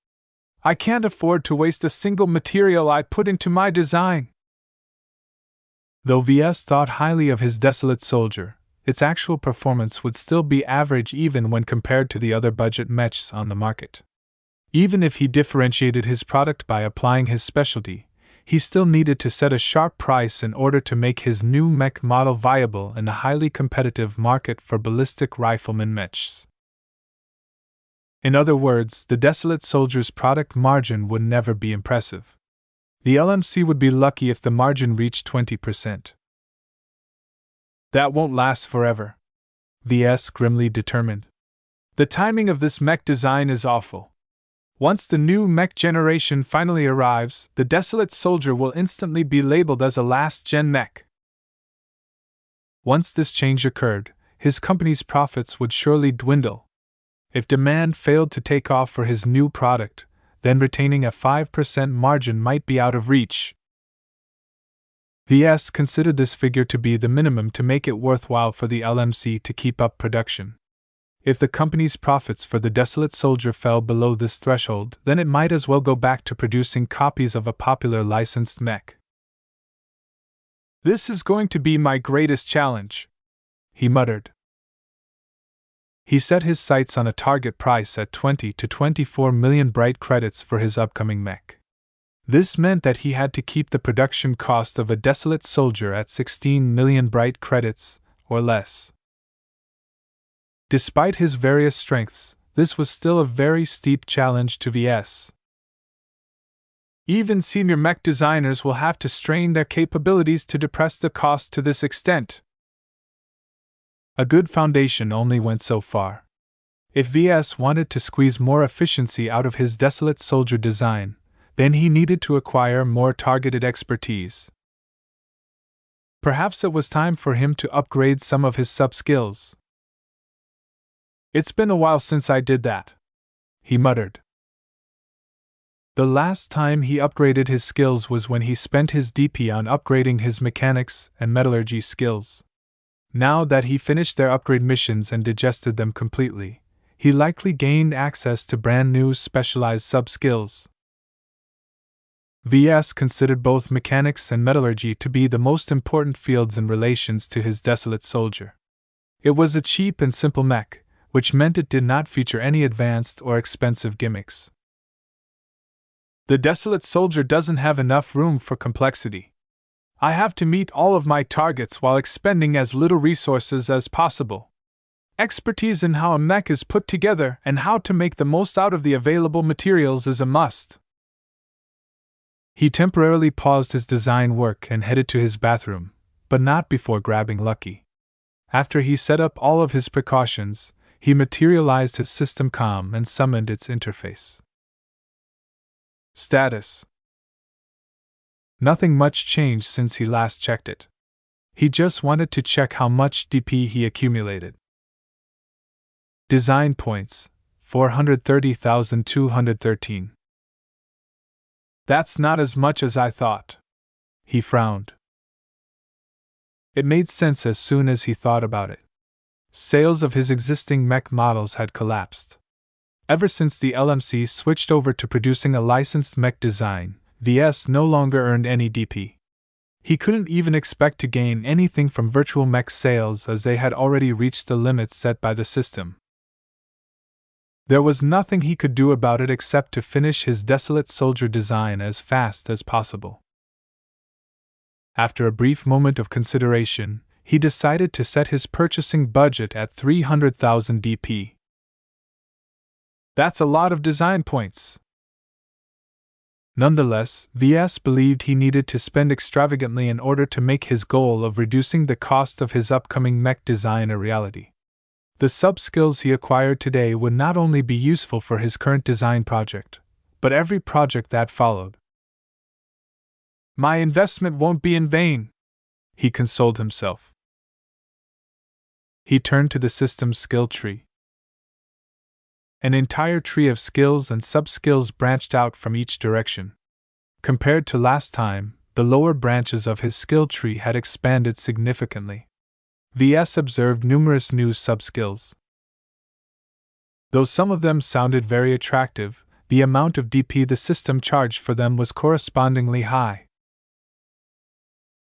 I can't afford to waste a single material I put into my design. Though Ves thought highly of his Desolate Soldier, its actual performance would still be average even when compared to the other budget mechs on the market. Even if he differentiated his product by applying his specialty, he still needed to set a sharp price in order to make his new mech model viable in the highly competitive market for ballistic rifleman mechs. In other words, the Desolate Soldier's product margin would never be impressive. The LMC would be lucky if the margin reached 20%. That won't last forever, Ves grimly determined. The timing of this mech design is awful. Once the new mech generation finally arrives, the Desolate Soldier will instantly be labeled as a last-gen mech. Once this change occurred, his company's profits would surely dwindle. If demand failed to take off for his new product, then retaining a 5% margin might be out of reach. Ves considered this figure to be the minimum to make it worthwhile for the LMC to keep up production. If the company's profits for the Desolate Soldier fell below this threshold, then it might as well go back to producing copies of a popular licensed mech. This is going to be my greatest challenge, he muttered. He set his sights on a target price at 20 to 24 million bright credits for his upcoming mech. This meant that he had to keep the production cost of a Desolate Soldier at 16 million bright credits, or less. Despite his various strengths, this was still a very steep challenge to Ves. Even senior mech designers will have to strain their capabilities to depress the cost to this extent. A good foundation only went so far. If Ves wanted to squeeze more efficiency out of his Desolate Soldier design, then he needed to acquire more targeted expertise. Perhaps it was time for him to upgrade some of his sub-skills. It's been a while since I did that, he muttered. The last time he upgraded his skills was when he spent his DP on upgrading his mechanics and metallurgy skills. Now that he finished their upgrade missions and digested them completely, he likely gained access to brand new specialized sub-skills. Ves considered both mechanics and metallurgy to be the most important fields in relations to his Desolate Soldier. It was a cheap and simple mech, which meant it did not feature any advanced or expensive gimmicks. The Desolate Soldier doesn't have enough room for complexity. I have to meet all of my targets while expending as little resources as possible. Expertise in how a mech is put together and how to make the most out of the available materials is a must. He temporarily paused his design work and headed to his bathroom, but not before grabbing Lucky. After he set up all of his precautions, he materialized his system comm and summoned its interface. Status: nothing much changed since he last checked it. He just wanted to check how much DP he accumulated. Design points: 430,213. That's not as much as I thought. He frowned. It made sense as soon as he thought about it. Sales of his existing mech models had collapsed. Ever since the LMC switched over to producing a licensed mech design, Ves no longer earned any DP. He couldn't even expect to gain anything from virtual mech sales as they had already reached the limits set by the system. There was nothing he could do about it except to finish his desolate soldier design as fast as possible. After a brief moment of consideration, he decided to set his purchasing budget at 300,000 DP. That's a lot of design points. Nonetheless, Ves believed he needed to spend extravagantly in order to make his goal of reducing the cost of his upcoming mech design a reality. The sub-skills he acquired today would not only be useful for his current design project, but every project that followed. My investment won't be in vain, he consoled himself. He turned to the system's skill tree. An entire tree of skills and sub-skills branched out from each direction. Compared to last time, the lower branches of his skill tree had expanded significantly. Ves observed numerous new sub-skills. Though some of them sounded very attractive, the amount of DP the system charged for them was correspondingly high.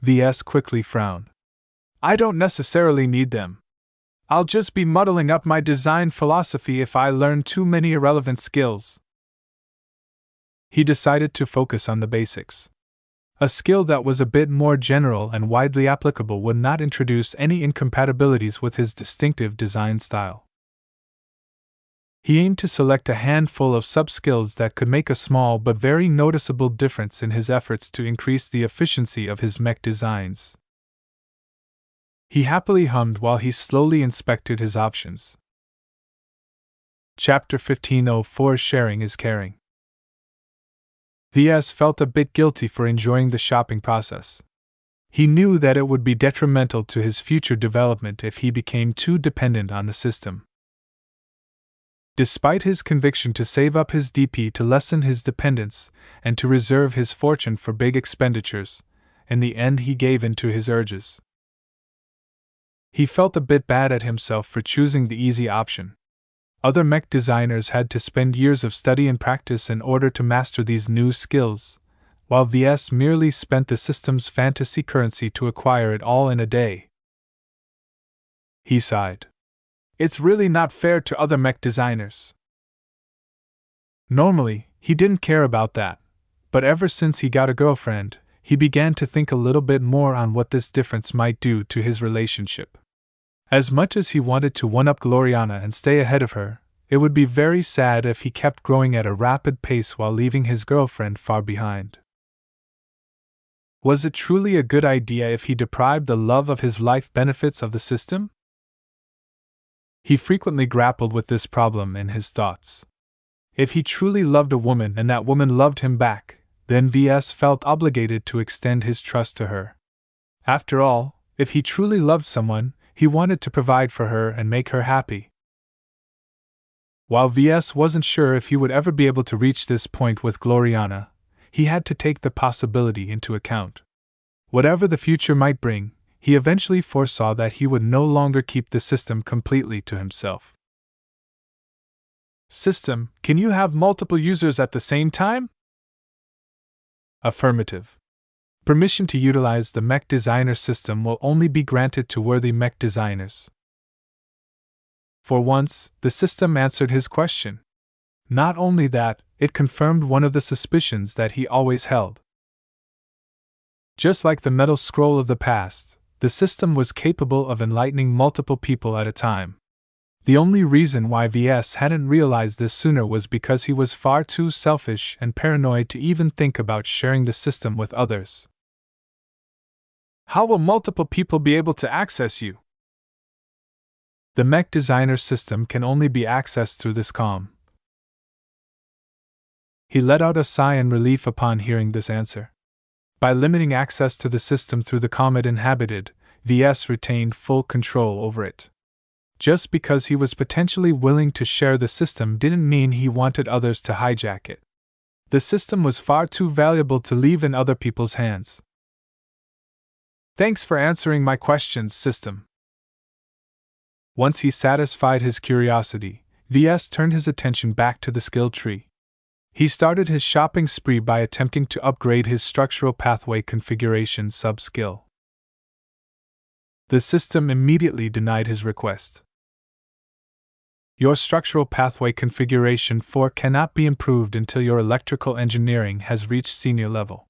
Ves quickly frowned. I don't necessarily need them. I'll just be muddling up my design philosophy if I learn too many irrelevant skills. He decided to focus on the basics. A skill that was a bit more general and widely applicable would not introduce any incompatibilities with his distinctive design style. He aimed to select a handful of sub-skills that could make a small but very noticeable difference in his efforts to increase the efficiency of his mech designs. He happily hummed while he slowly inspected his options. Chapter 1504 Sharing is Caring. Ves felt a bit guilty for enjoying the shopping process. He knew that it would be detrimental to his future development if he became too dependent on the system. Despite his conviction to save up his DP to lessen his dependence and to reserve his fortune for big expenditures, in the end he gave in to his urges. He felt a bit bad at himself for choosing the easy option. Other mech designers had to spend years of study and practice in order to master these new skills, while Ves merely spent the system's fantasy currency to acquire it all in a day. He sighed. It's really not fair to other mech designers. Normally, he didn't care about that, but ever since he got a girlfriend, he began to think a little bit more on what this difference might do to his relationship. As much as he wanted to one-up Gloriana and stay ahead of her, it would be very sad if he kept growing at a rapid pace while leaving his girlfriend far behind. Was it truly a good idea if he deprived the love of his life benefits of the system? He frequently grappled with this problem in his thoughts. If he truly loved a woman and that woman loved him back, then Ves felt obligated to extend his trust to her. After all, if he truly loved someone, he wanted to provide for her and make her happy. While Ves wasn't sure if he would ever be able to reach this point with Gloriana, he had to take the possibility into account. Whatever the future might bring, he eventually foresaw that he would no longer keep the system completely to himself. System, can you have multiple users at the same time? Affirmative. Permission to utilize the Mech Designer System will only be granted to worthy mech designers. For once, the system answered his question. Not only that, it confirmed one of the suspicions that he always held. Just like the metal scroll of the past, the system was capable of enlightening multiple people at a time. The only reason why Ves hadn't realized this sooner was because he was far too selfish and paranoid to even think about sharing the system with others. How will multiple people be able to access you? The Mech Designer System can only be accessed through this comm. He let out a sigh in relief upon hearing this answer. By limiting access to the system through the comm it inhabited, Ves retained full control over it. Just because he was potentially willing to share the system didn't mean he wanted others to hijack it. The system was far too valuable to leave in other people's hands. Thanks for answering my questions, system. Once he satisfied his curiosity, Ves turned his attention back to the skill tree. He started his shopping spree by attempting to upgrade his structural pathway configuration sub-skill. The system immediately denied his request. Your structural pathway configuration 4 cannot be improved until your electrical engineering has reached senior level.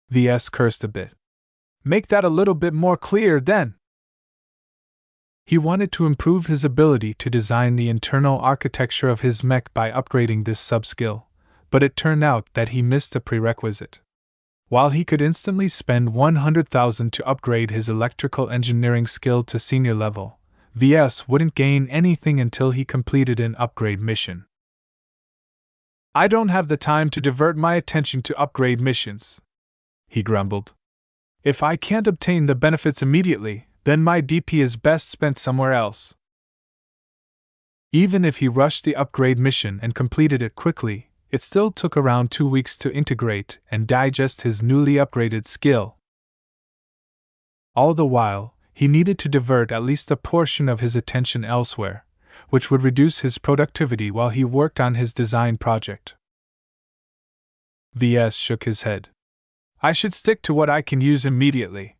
Ves cursed a bit. Make that a little bit more clear, then. He wanted to improve his ability to design the internal architecture of his mech by upgrading this sub-skill, but it turned out that he missed a prerequisite. While he could instantly spend 100,000 to upgrade his electrical engineering skill to senior level, Ves wouldn't gain anything until he completed an upgrade mission. I don't have the time to divert my attention to upgrade missions, he grumbled. If I can't obtain the benefits immediately, then my DP is best spent somewhere else. Even if he rushed the upgrade mission and completed it quickly, it still took around 2 weeks to integrate and digest his newly upgraded skill. All the while, he needed to divert at least a portion of his attention elsewhere, which would reduce his productivity while he worked on his design project. Ves shook his head. I should stick to what I can use immediately.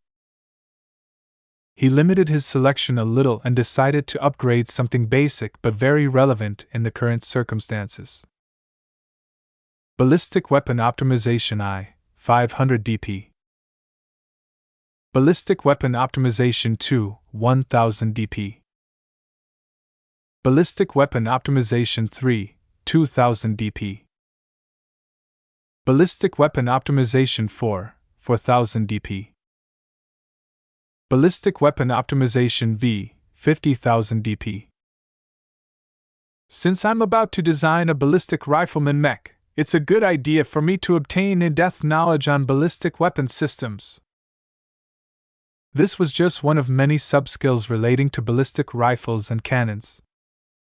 He limited his selection a little and decided to upgrade something basic but very relevant in the current circumstances. Ballistic Weapon Optimization I, 500 DP. Ballistic Weapon Optimization 2, 1000 DP. Ballistic Weapon Optimization 3, 2000 DP. Ballistic Weapon Optimization 4, 4000 DP. Ballistic Weapon Optimization V, 50,000 DP. Since I'm about to design a ballistic rifleman mech, it's a good idea for me to obtain in-depth knowledge on ballistic weapon systems. This was just one of many sub-skills relating to ballistic rifles and cannons.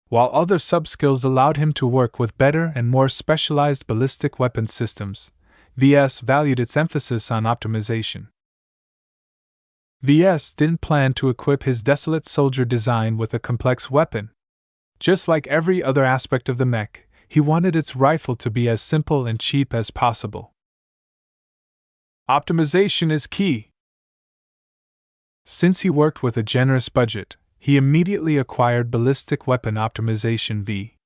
While other sub-skills allowed him to work with better and more specialized ballistic weapon systems, Ves valued its emphasis on optimization. Ves didn't plan to equip his desolate soldier design with a complex weapon. Just like every other aspect of the mech, he wanted its rifle to be as simple and cheap as possible. Optimization is key. Since he worked with a generous budget, he immediately acquired Ballistic Weapon Optimization V.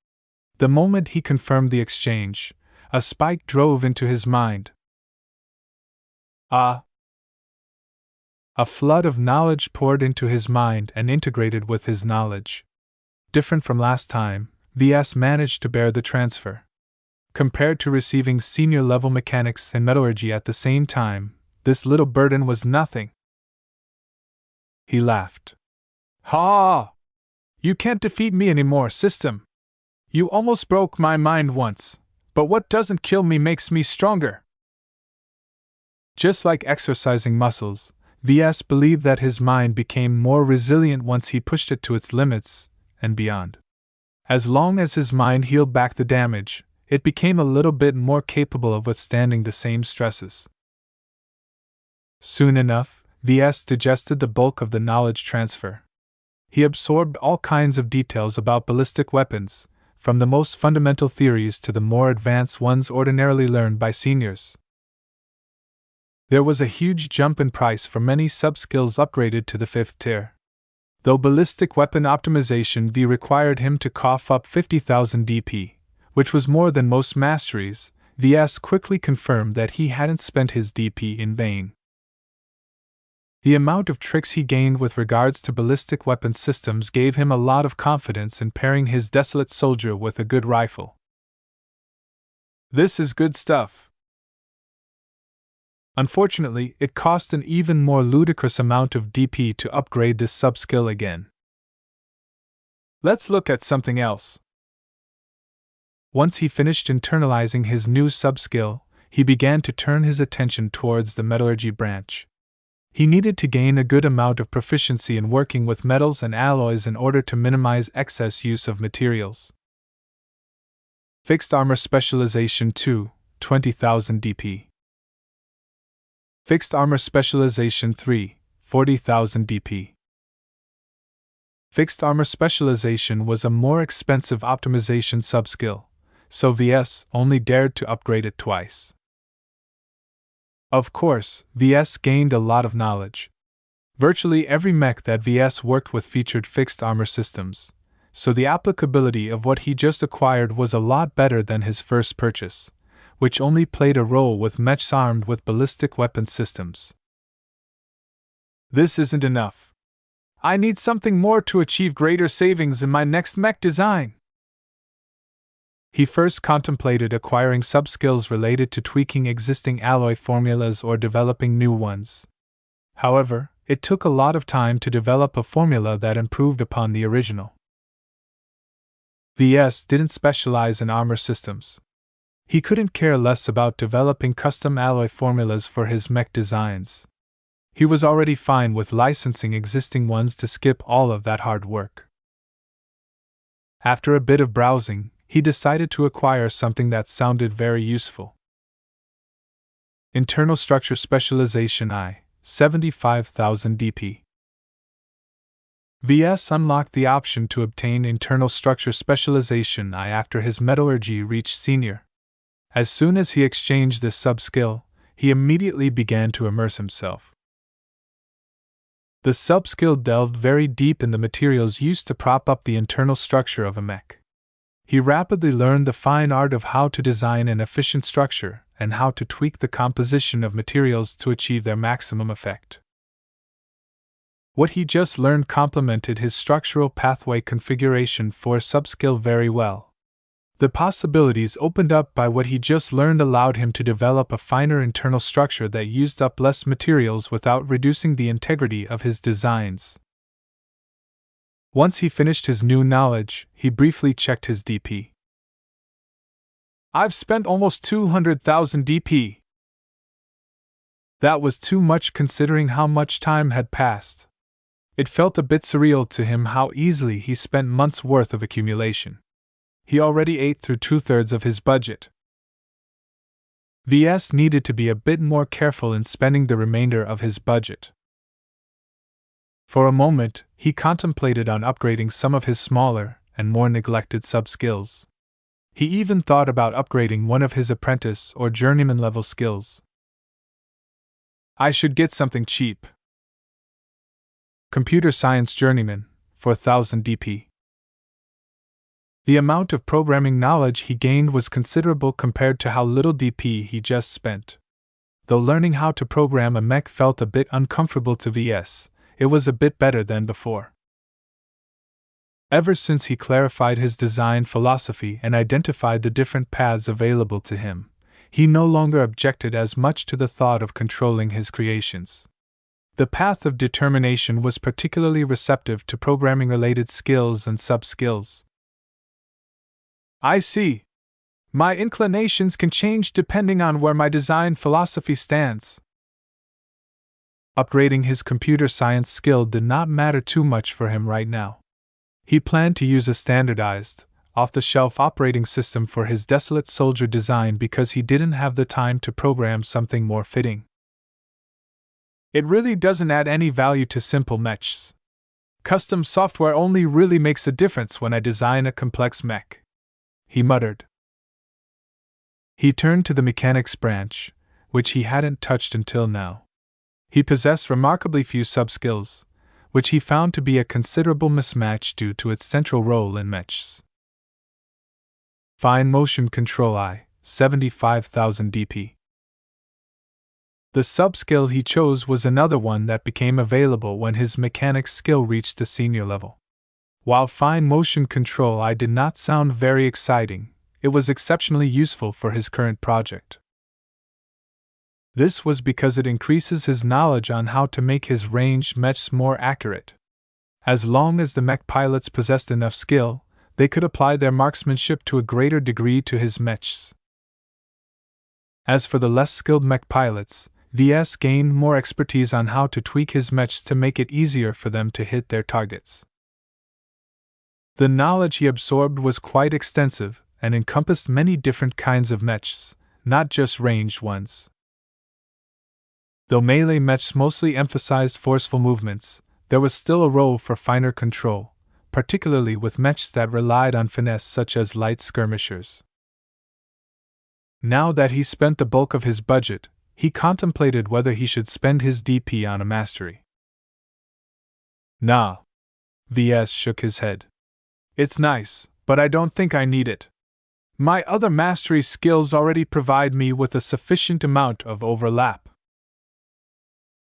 The moment he confirmed the exchange, a spike drove into his mind. A flood of knowledge poured into his mind and integrated with his knowledge. Different from last time, Ves managed to bear the transfer. Compared to receiving senior-level mechanics and metallurgy at the same time, this little burden was nothing. He laughed. Ha! You can't defeat me anymore, system. You almost broke my mind once, but what doesn't kill me makes me stronger. Just like exercising muscles, Ves believed that his mind became more resilient once he pushed it to its limits, and beyond. As long as his mind healed back the damage, it became a little bit more capable of withstanding the same stresses. Soon enough, Ves digested the bulk of the knowledge transfer. He absorbed all kinds of details about ballistic weapons, from the most fundamental theories to the more advanced ones ordinarily learned by seniors. There was a huge jump in price for many sub-skills upgraded to the 5th tier. Though Ballistic Weapon Optimization V required him to cough up 50,000 DP, which was more than most masteries, Ves quickly confirmed that he hadn't spent his DP in vain. The amount of tricks he gained with regards to ballistic weapon systems gave him a lot of confidence in pairing his desolate soldier with a good rifle. This is good stuff. Unfortunately, it cost an even more ludicrous amount of DP to upgrade this sub-skill again. Let's look at something else. Once he finished internalizing his new sub-skill, he began to turn his attention towards the metallurgy branch. He needed to gain a good amount of proficiency in working with metals and alloys in order to minimize excess use of materials. Fixed Armor Specialization 2, 20,000 DP. Fixed Armor Specialization 3, 40,000 DP. Fixed Armor Specialization was a more expensive optimization sub-skill, so Ves only dared to upgrade it twice. Of course, Ves gained a lot of knowledge. Virtually every mech that Ves worked with featured fixed armor systems, so the applicability of what he just acquired was a lot better than his first purchase, which only played a role with mechs armed with ballistic weapon systems. This isn't enough. I need something more to achieve greater savings in my next mech design. He first contemplated acquiring sub-skills related to tweaking existing alloy formulas or developing new ones. However, it took a lot of time to develop a formula that improved upon the original. Ves didn't specialize in armor systems. He couldn't care less about developing custom alloy formulas for his mech designs. He was already fine with licensing existing ones to skip all of that hard work. After a bit of browsing, he decided to acquire something that sounded very useful. Internal Structure Specialization I, 75,000 DP. Ves unlocked the option to obtain Internal Structure Specialization I after his metallurgy reached Senior. As soon as he exchanged this sub-skill, he immediately began to immerse himself. The sub-skill delved very deep in the materials used to prop up the internal structure of a mech. He rapidly learned the fine art of how to design an efficient structure and how to tweak the composition of materials to achieve their maximum effect. What he just learned complemented his structural pathway configuration for sub-skill very well. The possibilities opened up by what he just learned allowed him to develop a finer internal structure that used up less materials without reducing the integrity of his designs. Once he finished his new knowledge, he briefly checked his DP. I've spent almost 200,000 DP. That was too much considering how much time had passed. It felt a bit surreal to him how easily he spent months' worth of accumulation. He already ate through 2/3 of his budget. Ves needed to be a bit more careful in spending the remainder of his budget. For a moment, he contemplated on upgrading some of his smaller and more neglected sub-skills. He even thought about upgrading one of his apprentice or journeyman level skills. I should get something cheap. Computer Science Journeyman, 4,000 DP. The amount of programming knowledge he gained was considerable compared to how little DP he just spent. Though learning how to program a mech felt a bit uncomfortable to Ves, it was a bit better than before. Ever since he clarified his design philosophy and identified the different paths available to him, he no longer objected as much to the thought of controlling his creations. The path of determination was particularly receptive to programming-related skills and sub-skills. I see. My inclinations can change depending on where my design philosophy stands. Upgrading his computer science skill did not matter too much for him right now. He planned to use a standardized, off-the-shelf operating system for his desolate soldier design because he didn't have the time to program something more fitting. It really doesn't add any value to simple mechs. Custom software only really makes a difference when I design a complex mech, he muttered. He turned to the mechanics branch, which he hadn't touched until now. He possessed remarkably few sub-skills, which he found to be a considerable mismatch due to its central role in mechs. Fine Motion Control I, 75,000 DP. The sub-skill he chose was another one that became available when his mechanics skill reached the senior level. While Fine Motion Control I did not sound very exciting, it was exceptionally useful for his current project. This was because it increases his knowledge on how to make his ranged mechs more accurate. As long as the mech pilots possessed enough skill, they could apply their marksmanship to a greater degree to his mechs. As for the less skilled mech pilots, Ves gained more expertise on how to tweak his mechs to make it easier for them to hit their targets. The knowledge he absorbed was quite extensive and encompassed many different kinds of mechs, not just ranged ones. Though melee mechs mostly emphasized forceful movements, there was still a role for finer control, particularly with mechs that relied on finesse such as light skirmishers. Now that he spent the bulk of his budget, he contemplated whether he should spend his DP on a mastery. Nah. Ves shook his head. It's nice, but I don't think I need it. My other mastery skills already provide me with a sufficient amount of overlap.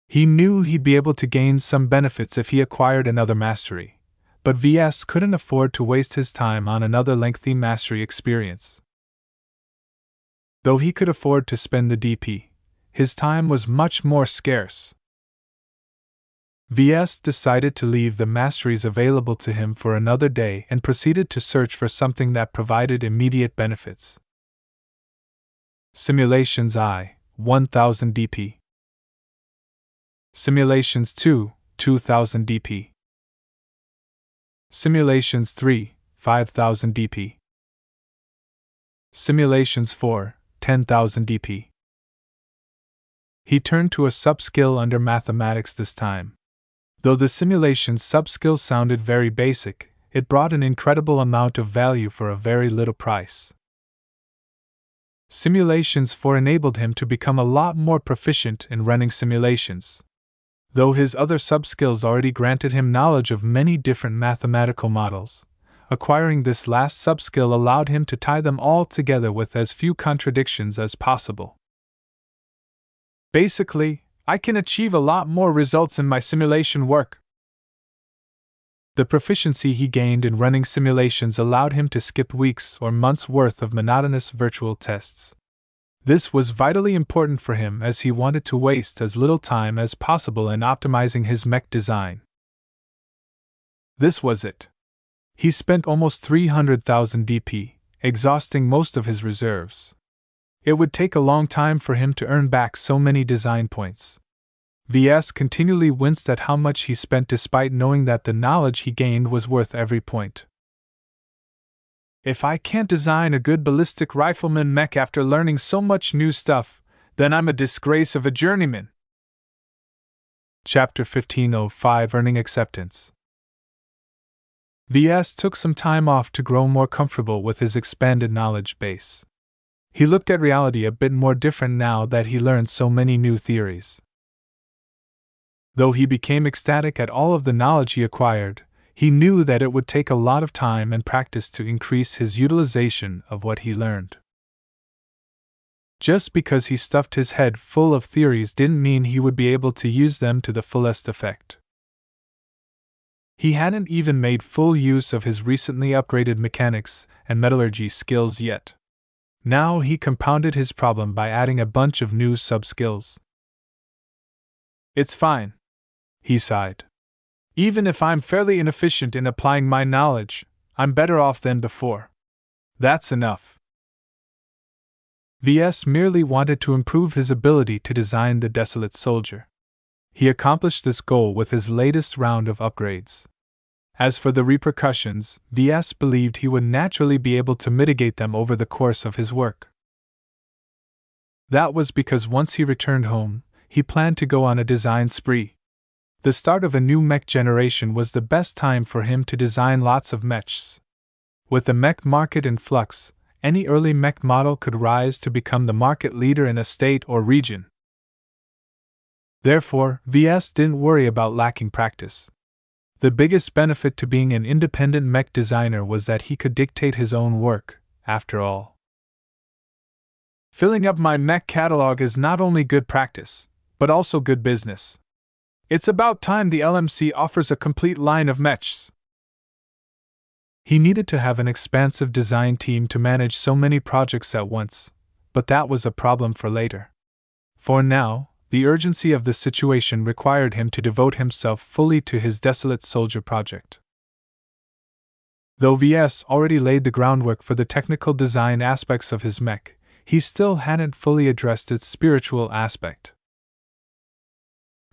He knew he'd be able to gain some benefits if he acquired another mastery, but Ves couldn't afford to waste his time on another lengthy mastery experience. Though he could afford to spend the DP, his time was much more scarce. Ves decided to leave the masteries available to him for another day and proceeded to search for something that provided immediate benefits. Simulations I, 1000 DP. Simulations 2, 2000 DP. Simulations 3, 5000 DP. Simulations 4, 10,000 DP. He turned to a subskill under mathematics this time. Though the simulation subskill sounded very basic, it brought an incredible amount of value for a very little price. Simulations 4 enabled him to become a lot more proficient in running simulations. Though his other subskills already granted him knowledge of many different mathematical models, acquiring this last subskill allowed him to tie them all together with as few contradictions as possible. Basically, I can achieve a lot more results in my simulation work. The proficiency he gained in running simulations allowed him to skip weeks or months' worth of monotonous virtual tests. This was vitally important for him as he wanted to waste as little time as possible in optimizing his mech design. This was it. He spent almost 300,000 DP, exhausting most of his reserves. It would take a long time for him to earn back so many design points. Ves continually winced at how much he spent despite knowing that the knowledge he gained was worth every point. If I can't design a good ballistic rifleman mech after learning so much new stuff, then I'm a disgrace of a journeyman. Chapter 1505 Earning Acceptance. Ves took some time off to grow more comfortable with his expanded knowledge base. He looked at reality a bit more different now that he learned so many new theories. Though he became ecstatic at all of the knowledge he acquired, he knew that it would take a lot of time and practice to increase his utilization of what he learned. Just because he stuffed his head full of theories didn't mean he would be able to use them to the fullest effect. He hadn't even made full use of his recently upgraded mechanics and metallurgy skills yet. Now he compounded his problem by adding a bunch of new sub-skills. It's fine, he sighed. Even if I'm fairly inefficient in applying my knowledge, I'm better off than before. That's enough. Ves merely wanted to improve his ability to design the desolate soldier. He accomplished this goal with his latest round of upgrades. As for the repercussions, Ves believed he would naturally be able to mitigate them over the course of his work. That was because once he returned home, he planned to go on a design spree. The start of a new mech generation was the best time for him to design lots of mechs. With the mech market in flux, any early mech model could rise to become the market leader in a state or region. Therefore, Ves didn't worry about lacking practice. The biggest benefit to being an independent mech designer was that he could dictate his own work, after all. Filling up my mech catalog is not only good practice, but also good business. It's about time the LMC offers a complete line of mechs. He needed to have an expansive design team to manage so many projects at once, but that was a problem for later. For now, the urgency of the situation required him to devote himself fully to his desolate soldier project. Though Ves already laid the groundwork for the technical design aspects of his mech, he still hadn't fully addressed its spiritual aspect.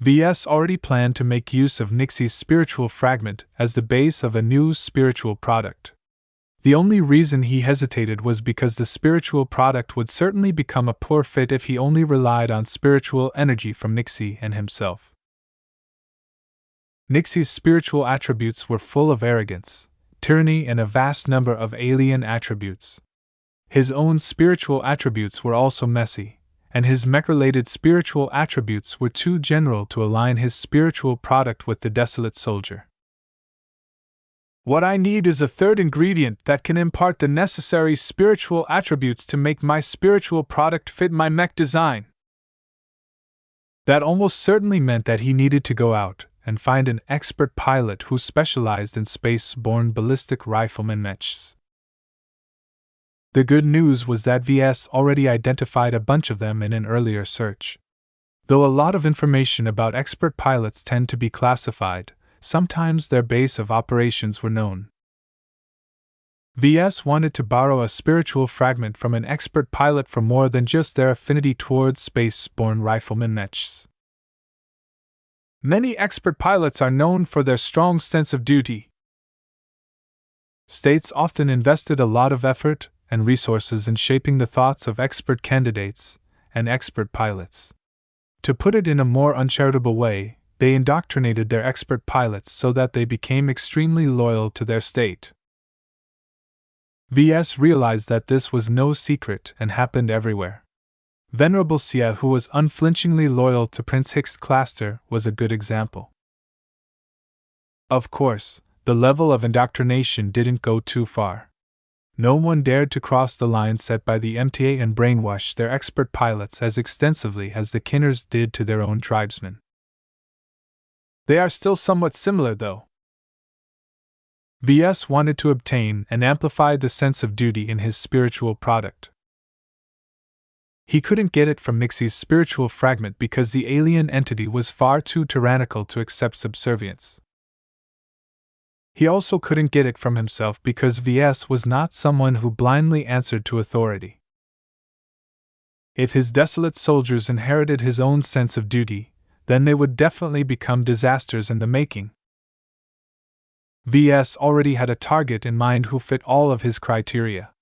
Ves already planned to make use of Nixie's spiritual fragment as the base of a new spiritual product. The only reason he hesitated was because the spiritual product would certainly become a poor fit if he only relied on spiritual energy from Nixie and himself. Nixie's spiritual attributes were full of arrogance, tyranny, and a vast number of alien attributes. His own spiritual attributes were also messy, and his mech-related spiritual attributes were too general to align his spiritual product with the desolate soldier. What I need is a third ingredient that can impart the necessary spiritual attributes to make my spiritual product fit my mech design. That almost certainly meant that he needed to go out and find an expert pilot who specialized in space-borne ballistic rifleman mechs. The good news was that Ves already identified a bunch of them in an earlier search. Though a lot of information about expert pilots tend to be classified, sometimes their base of operations were known. Ves wanted to borrow a spiritual fragment from an expert pilot for more than just their affinity towards space-borne rifleman mechs. Many expert pilots are known for their strong sense of duty. States often invested a lot of effort and resources in shaping the thoughts of expert candidates and expert pilots. To put it in a more uncharitable way, they indoctrinated their expert pilots so that they became extremely loyal to their state. Ves realized that this was no secret and happened everywhere. Venerable Sia, who was unflinchingly loyal to Prince Hicks-Claster, was a good example. Of course, the level of indoctrination didn't go too far. No one dared to cross the line set by the MTA and brainwash their expert pilots as extensively as the Kinners did to their own tribesmen. They are still somewhat similar, though. Ves wanted to obtain and amplify the sense of duty in his spiritual product. He couldn't get it from Mixie's spiritual fragment because the alien entity was far too tyrannical to accept subservience. He also couldn't get it from himself because Ves was not someone who blindly answered to authority. If his desolate soldiers inherited his own sense of duty, then they would definitely become disasters in the making. Ves already had a target in mind who fit all of his criteria.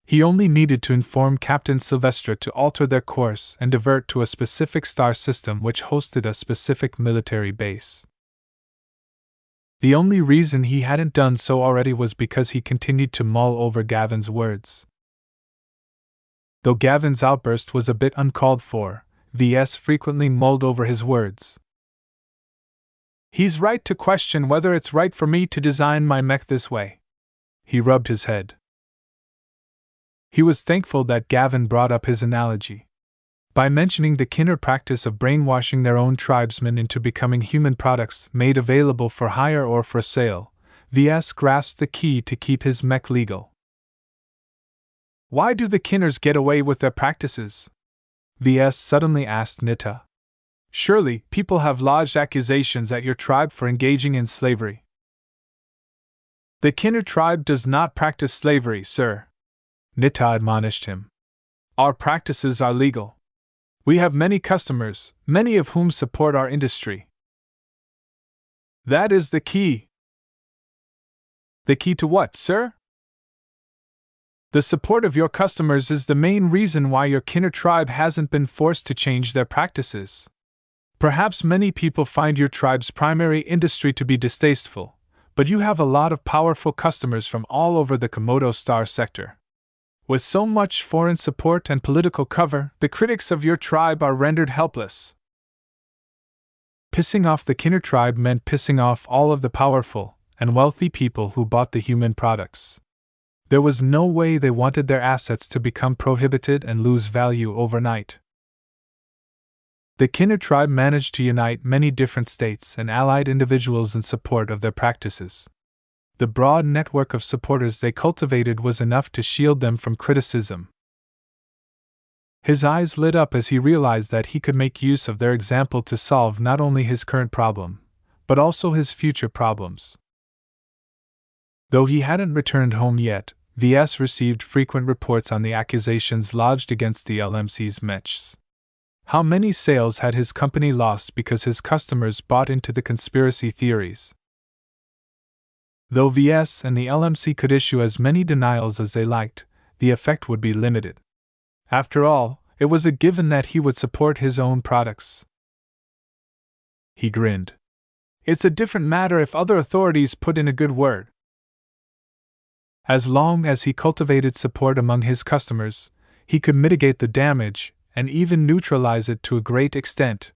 He only needed to inform Captain Sylvestre to alter their course and divert to a specific star system which hosted a specific military base. The only reason he hadn't done so already was because he continued to mull over Gavin's words. Though Gavin's outburst was a bit uncalled for, Ves frequently mulled over his words. He's right to question whether it's right for me to design my mech this way. He rubbed his head. He was thankful that Gavin brought up his analogy. By mentioning the Kinner practice of brainwashing their own tribesmen into becoming human products made available for hire or for sale, Ves grasped the key to keep his mech legal. Why do the Kinners get away with their practices? Ves suddenly asked Nita. Surely, people have lodged accusations at your tribe for engaging in slavery. The Kinner tribe does not practice slavery, sir, Nita admonished him. Our practices are legal. We have many customers, many of whom support our industry. That is the key. The key to what, sir? The support of your customers is the main reason why your Kinner tribe hasn't been forced to change their practices. Perhaps many people find your tribe's primary industry to be distasteful, but you have a lot of powerful customers from all over the Komodo star sector. With so much foreign support and political cover, the critics of your tribe are rendered helpless. Pissing off the Kinner tribe meant pissing off all of the powerful and wealthy people who bought the human products. There was no way they wanted their assets to become prohibited and lose value overnight. The Kinner tribe managed to unite many different states and allied individuals in support of their practices. The broad network of supporters they cultivated was enough to shield them from criticism. His eyes lit up as he realized that he could make use of their example to solve not only his current problem, but also his future problems. Though he hadn't returned home yet, Ves received frequent reports on the accusations lodged against the LMC's mechs. How many sales had his company lost because his customers bought into the conspiracy theories? Though Ves and the LMC could issue as many denials as they liked, the effect would be limited. After all, it was a given that he would support his own products. He grinned. It's a different matter if other authorities put in a good word. As long as he cultivated support among his customers, he could mitigate the damage and even neutralize it to a great extent.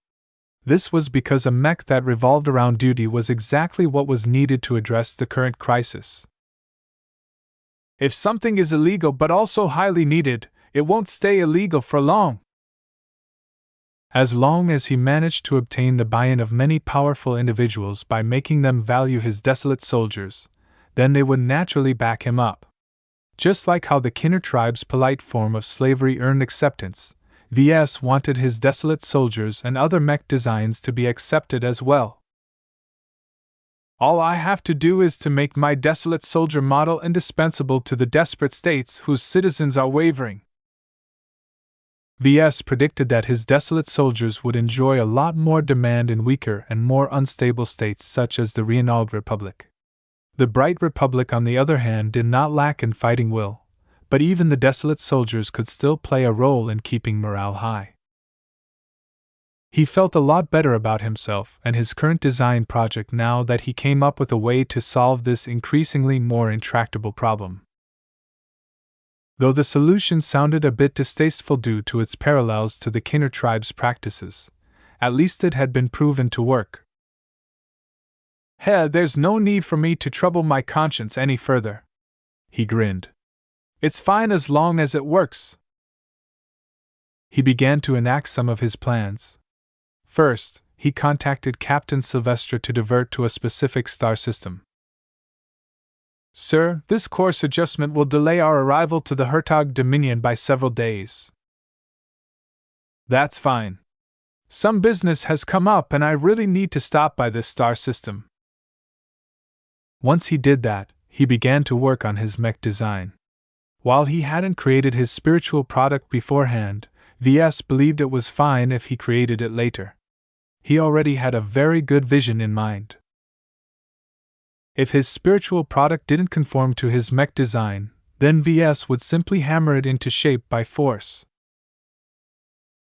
This was because a mech that revolved around duty was exactly what was needed to address the current crisis. If something is illegal but also highly needed, it won't stay illegal for long. As long as he managed to obtain the buy-in of many powerful individuals by making them value his desolate soldiers, then they would naturally back him up. Just like how the Kinner tribe's polite form of slavery earned acceptance, Ves wanted his desolate soldiers and other mech designs to be accepted as well. All I have to do is to make my desolate soldier model indispensable to the desperate states whose citizens are wavering. Ves predicted that his desolate soldiers would enjoy a lot more demand in weaker and more unstable states such as the Renault Republic. The Bright Republic, on the other hand, did not lack in fighting will, but even the desolate soldiers could still play a role in keeping morale high. He felt a lot better about himself and his current design project now that he came up with a way to solve this increasingly more intractable problem. Though the solution sounded a bit distasteful due to its parallels to the Kinner tribe's practices, at least it had been proven to work. There's no need for me to trouble my conscience any further. He grinned. It's fine as long as it works. He began to enact some of his plans. First, he contacted Captain Sylvester to divert to a specific star system. Sir, this course adjustment will delay our arrival to the Hertog Dominion by several days. That's fine. Some business has come up and I really need to stop by this star system. Once he did that, he began to work on his mech design. While he hadn't created his spiritual product beforehand, Ves believed it was fine if he created it later. He already had a very good vision in mind. If his spiritual product didn't conform to his mech design, then Ves would simply hammer it into shape by force.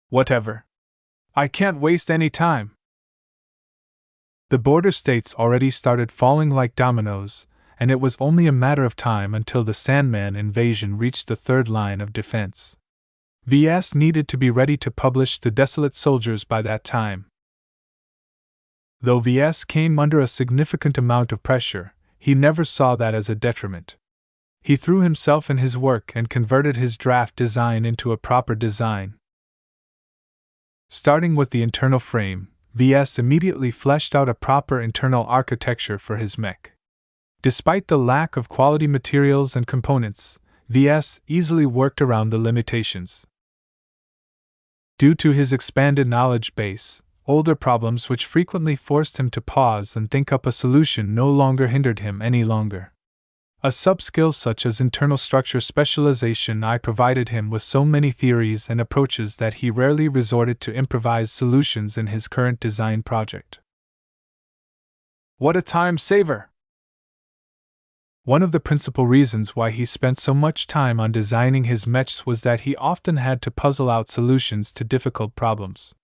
Whatever. I can't waste any time. The border states already started falling like dominoes, and it was only a matter of time until the Sandman invasion reached the third line of defense. Ves needed to be ready to publish The Desolate Soldiers by that time. Though Ves came under a significant amount of pressure, he never saw that as a detriment. He threw himself in his work and converted his draft design into a proper design. Starting with the internal frame, Ves immediately fleshed out a proper internal architecture for his mech. Despite the lack of quality materials and components, Ves easily worked around the limitations. Due to his expanded knowledge base, older problems which frequently forced him to pause and think up a solution no longer hindered him any longer. A sub-skill such as internal structure specialization provided him with so many theories and approaches that he rarely resorted to improvised solutions in his current design project. What a time saver! One of the principal reasons why he spent so much time on designing his mechs was that he often had to puzzle out solutions to difficult problems.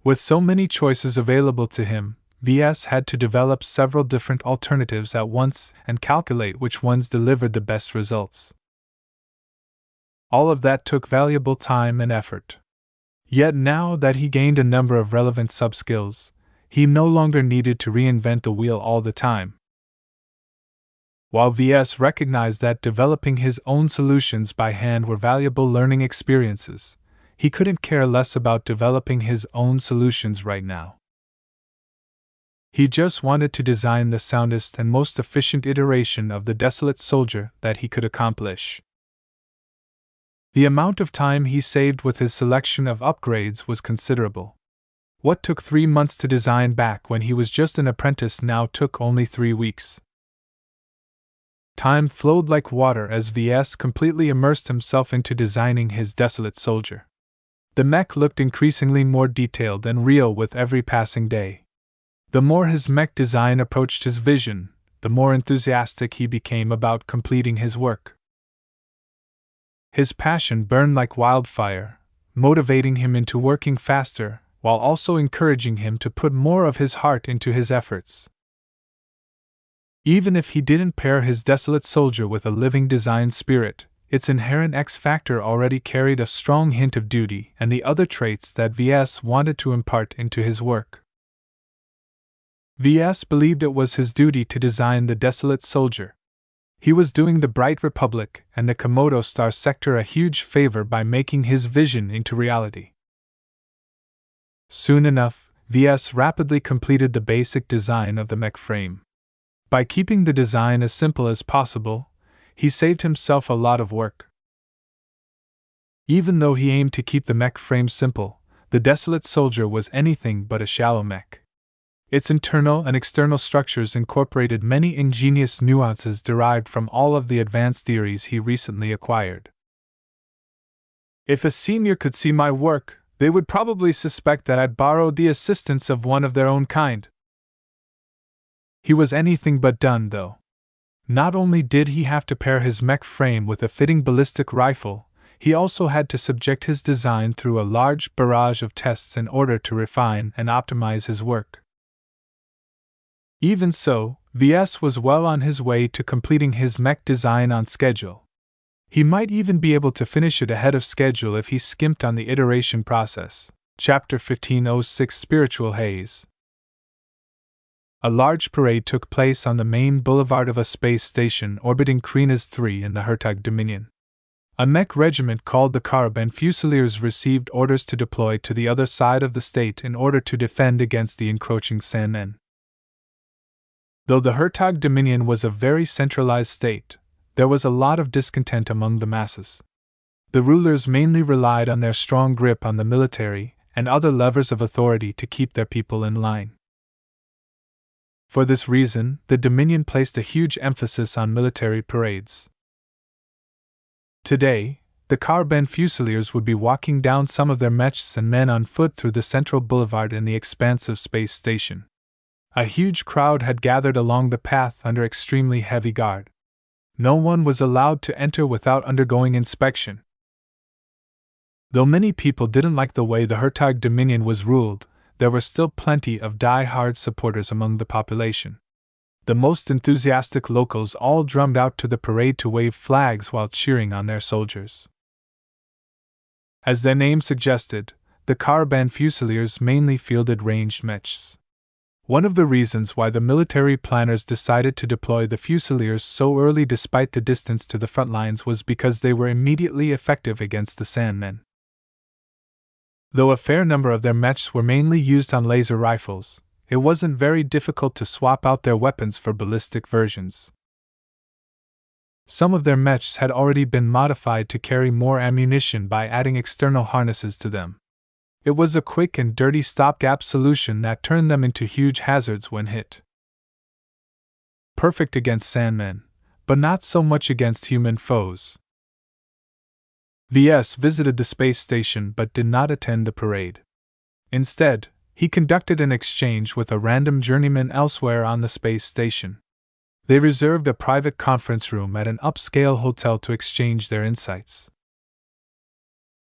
With so many choices available to him, Ves had to develop several different alternatives at once and calculate which ones delivered the best results. All of that took valuable time and effort. Yet now that he gained a number of relevant sub-skills, he no longer needed to reinvent the wheel all the time. While Ves recognized that developing his own solutions by hand were valuable learning experiences, he couldn't care less about developing his own solutions right now. He just wanted to design the soundest and most efficient iteration of the Desolate Soldier that he could accomplish. The amount of time he saved with his selection of upgrades was considerable. What took 3 months to design back when he was just an apprentice now took only 3 weeks. Time flowed like water as Ves completely immersed himself into designing his Desolate Soldier. The mech looked increasingly more detailed and real with every passing day. The more his mech design approached his vision, the more enthusiastic he became about completing his work. His passion burned like wildfire, motivating him into working faster, while also encouraging him to put more of his heart into his efforts. Even if he didn't pair his desolate soldier with a living design spirit, its inherent X factor already carried a strong hint of duty and the other traits that Ves wanted to impart into his work. Ves believed it was his duty to design the desolate soldier. He was doing the Bright Republic and the Komodo Star sector a huge favor by making his vision into reality. Soon enough, Ves rapidly completed the basic design of the mech frame. By keeping the design as simple as possible, he saved himself a lot of work. Even though he aimed to keep the mech frame simple, the desolate soldier was anything but a shallow mech. Its internal and external structures incorporated many ingenious nuances derived from all of the advanced theories he recently acquired. If a senior could see my work, they would probably suspect that I'd borrowed the assistance of one of their own kind. He was anything but done, though. Not only did he have to pair his mech frame with a fitting ballistic rifle, he also had to subject his design through a large barrage of tests in order to refine and optimize his work. Even so, Ves was well on his way to completing his mech design on schedule. He might even be able to finish it ahead of schedule if he skimped on the iteration process. Chapter 1506 Spiritual Haze. A large parade took place on the main boulevard of a space station orbiting Kreenas 3 in the Hertog Dominion. A mech regiment called the Caravan Fusiliers received orders to deploy to the other side of the state in order to defend against the encroaching Sandmen. Though the Hertog Dominion was a very centralized state, there was a lot of discontent among the masses. The rulers mainly relied on their strong grip on the military and other levers of authority to keep their people in line. For this reason, the Dominion placed a huge emphasis on military parades. Today, the Caravan Fusiliers would be walking down some of their mechs and men on foot through the central boulevard in the expansive space station. A huge crowd had gathered along the path under extremely heavy guard. No one was allowed to enter without undergoing inspection. Though many people didn't like the way the Hertog Dominion was ruled, there were still plenty of die-hard supporters among the population. The most enthusiastic locals all drummed out to the parade to wave flags while cheering on their soldiers. As their name suggested, the Caravan Fusiliers mainly fielded ranged mechs. One of the reasons why the military planners decided to deploy the Fusiliers so early despite the distance to the front lines was because they were immediately effective against the Sandmen. Though a fair number of their mechs were mainly used on laser rifles, it wasn't very difficult to swap out their weapons for ballistic versions. Some of their mechs had already been modified to carry more ammunition by adding external harnesses to them. It was a quick and dirty stopgap solution that turned them into huge hazards when hit. Perfect against Sandmen, but not so much against human foes. Ves visited the space station but did not attend the parade. Instead, he conducted an exchange with a random journeyman elsewhere on the space station. They reserved a private conference room at an upscale hotel to exchange their insights.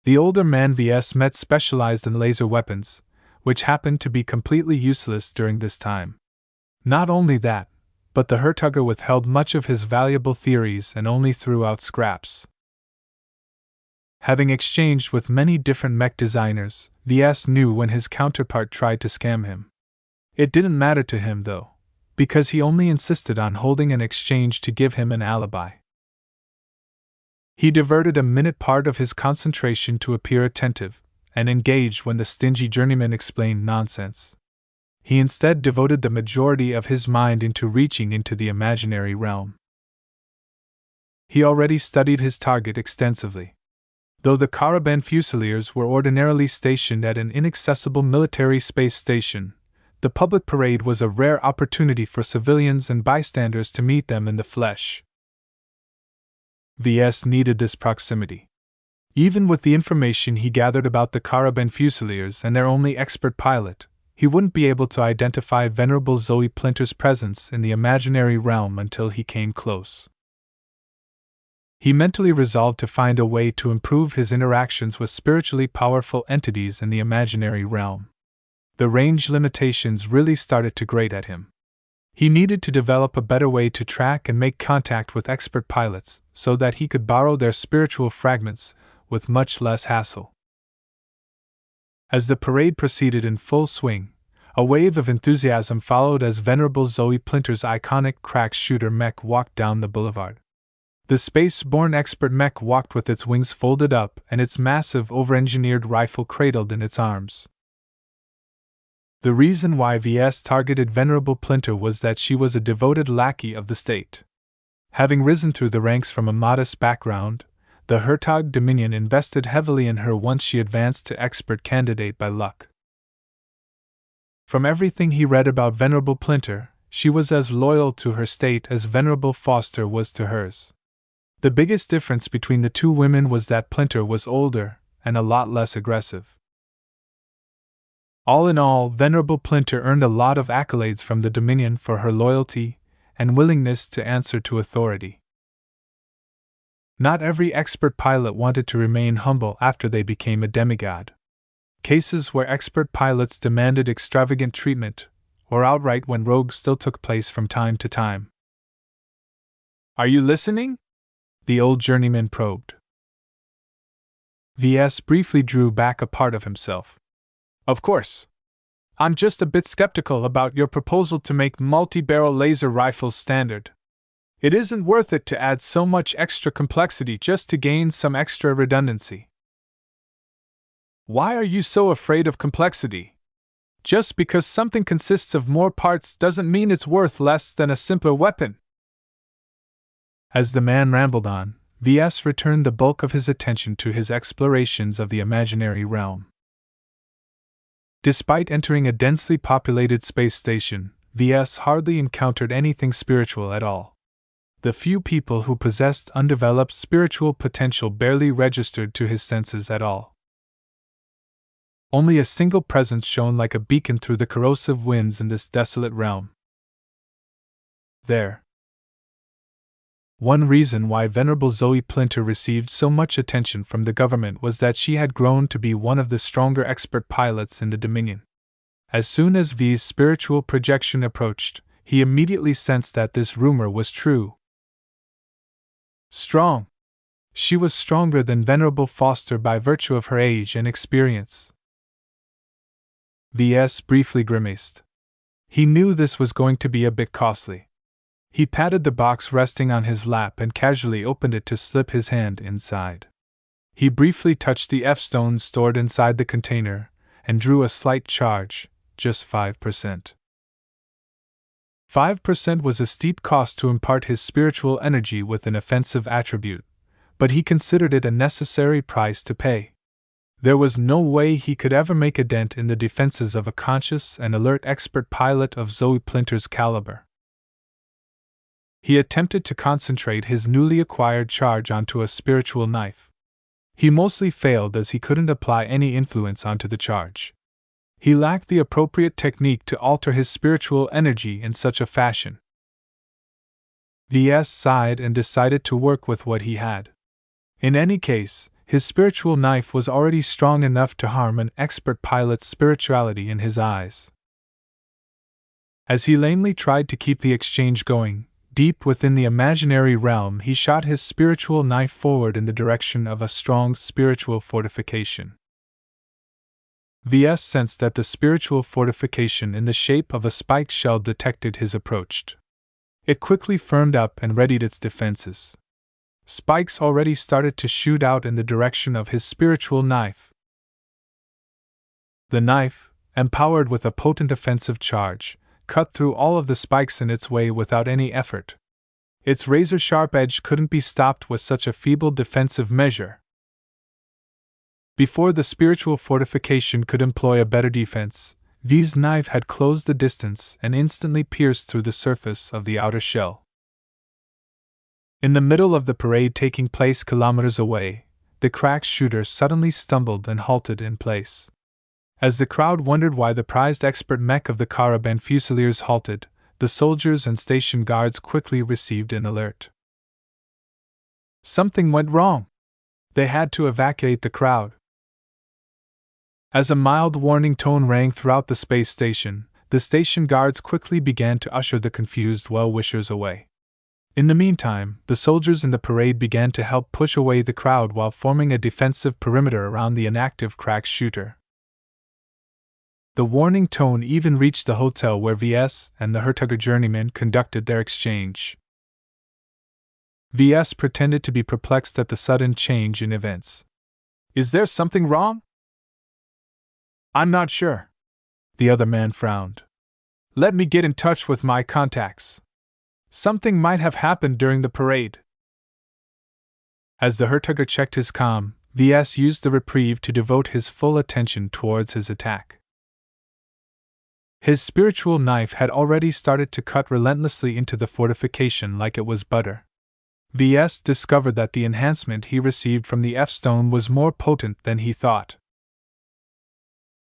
The older man Ves met specialized in laser weapons, which happened to be completely useless during this time. Not only that, but the Hertugger withheld much of his valuable theories and only threw out scraps. Having exchanged with many different mech designers, Ves knew when his counterpart tried to scam him. It didn't matter to him, though, because he only insisted on holding an exchange to give him an alibi. He diverted a minute part of his concentration to appear attentive and engaged when the stingy journeyman explained nonsense. He instead devoted the majority of his mind into reaching into the imaginary realm. He already studied his target extensively. Though the Caravan Fusiliers were ordinarily stationed at an inaccessible military space station, the public parade was a rare opportunity for civilians and bystanders to meet them in the flesh. Ves needed this proximity. Even with the information he gathered about the Caravan Fusiliers and their only expert pilot, he wouldn't be able to identify Venerable Zoe Plinter's presence in the imaginary realm until he came close. He mentally resolved to find a way to improve his interactions with spiritually powerful entities in the imaginary realm. The range limitations really started to grate at him. He needed to develop a better way to track and make contact with expert pilots so that he could borrow their spiritual fragments with much less hassle. As the parade proceeded in full swing, a wave of enthusiasm followed as Venerable Zoe Plinter's iconic crack shooter mech walked down the boulevard. The space-borne expert mech walked with its wings folded up and its massive over-engineered rifle cradled in its arms. The reason why Ves targeted Venerable Plinter was that she was a devoted lackey of the state. Having risen through the ranks from a modest background, the Hertog Dominion invested heavily in her once she advanced to expert candidate by luck. From everything he read about Venerable Plinter, she was as loyal to her state as Venerable Foster was to hers. The biggest difference between the two women was that Plinter was older and a lot less aggressive. All in all, Venerable Plinter earned a lot of accolades from the Dominion for her loyalty and willingness to answer to authority. Not every expert pilot wanted to remain humble after they became a demigod. Cases where expert pilots demanded extravagant treatment, or outright when rogues still took place from time to time. "Are you listening?" the old journeyman probed. Ves briefly drew back a part of himself. "Of course. I'm just a bit skeptical about your proposal to make multi-barrel laser rifles standard. It isn't worth it to add so much extra complexity just to gain some extra redundancy." "Why are you so afraid of complexity? Just because something consists of more parts doesn't mean it's worth less than a simpler weapon." As the man rambled on, Ves returned the bulk of his attention to his explorations of the imaginary realm. Despite entering a densely populated space station, Ves hardly encountered anything spiritual at all. The few people who possessed undeveloped spiritual potential barely registered to his senses at all. Only a single presence shone like a beacon through the corrosive winds in this desolate realm. There. One reason why Venerable Zoe Plinter received so much attention from the government was that she had grown to be one of the stronger expert pilots in the Dominion. As soon as V's spiritual projection approached, he immediately sensed that this rumor was true. Strong. She was stronger than Venerable Foster by virtue of her age and experience. Ves briefly grimaced. He knew this was going to be a bit costly. He patted the box resting on his lap and casually opened it to slip his hand inside. He briefly touched the F-stones stored inside the container and drew a slight charge, just 5%. 5% was a steep cost to impart his spiritual energy with an offensive attribute, but he considered it a necessary price to pay. There was no way he could ever make a dent in the defenses of a conscious and alert expert pilot of Zoe Plinter's caliber. He attempted to concentrate his newly acquired charge onto a spiritual knife. He mostly failed as he couldn't apply any influence onto the charge. He lacked the appropriate technique to alter his spiritual energy in such a fashion. Ves sighed and decided to work with what he had. In any case, his spiritual knife was already strong enough to harm an expert pilot's spirituality in his eyes. As he lamely tried to keep the exchange going, deep within the imaginary realm he shot his spiritual knife forward in the direction of a strong spiritual fortification. Ves sensed that the spiritual fortification in the shape of a spike shell detected his approach. It quickly firmed up and readied its defenses. Spikes already started to shoot out in the direction of his spiritual knife. The knife, empowered with a potent offensive charge, cut through all of the spikes in its way without any effort. Its razor-sharp edge couldn't be stopped with such a feeble defensive measure. Before the spiritual fortification could employ a better defense, V's knife had closed the distance and instantly pierced through the surface of the outer shell. In the middle of the parade taking place kilometers away, the crack shooter suddenly stumbled and halted in place. As the crowd wondered why the prized expert mech of the Caravan Fusiliers halted, the soldiers and station guards quickly received an alert. Something went wrong. They had to evacuate the crowd. As a mild warning tone rang throughout the space station, the station guards quickly began to usher the confused well-wishers away. In the meantime, the soldiers in the parade began to help push away the crowd while forming a defensive perimeter around the inactive crack shooter. The warning tone even reached the hotel where Ves and the Hertuger journeyman conducted their exchange. Ves pretended to be perplexed at the sudden change in events. "Is there something wrong?" "I'm not sure." The other man frowned. "Let me get in touch with my contacts. Something might have happened during the parade." As the Hertuger checked his comm, Ves used the reprieve to devote his full attention towards his attack. His spiritual knife had already started to cut relentlessly into the fortification like it was butter. Ves discovered that the enhancement he received from the F-stone was more potent than he thought.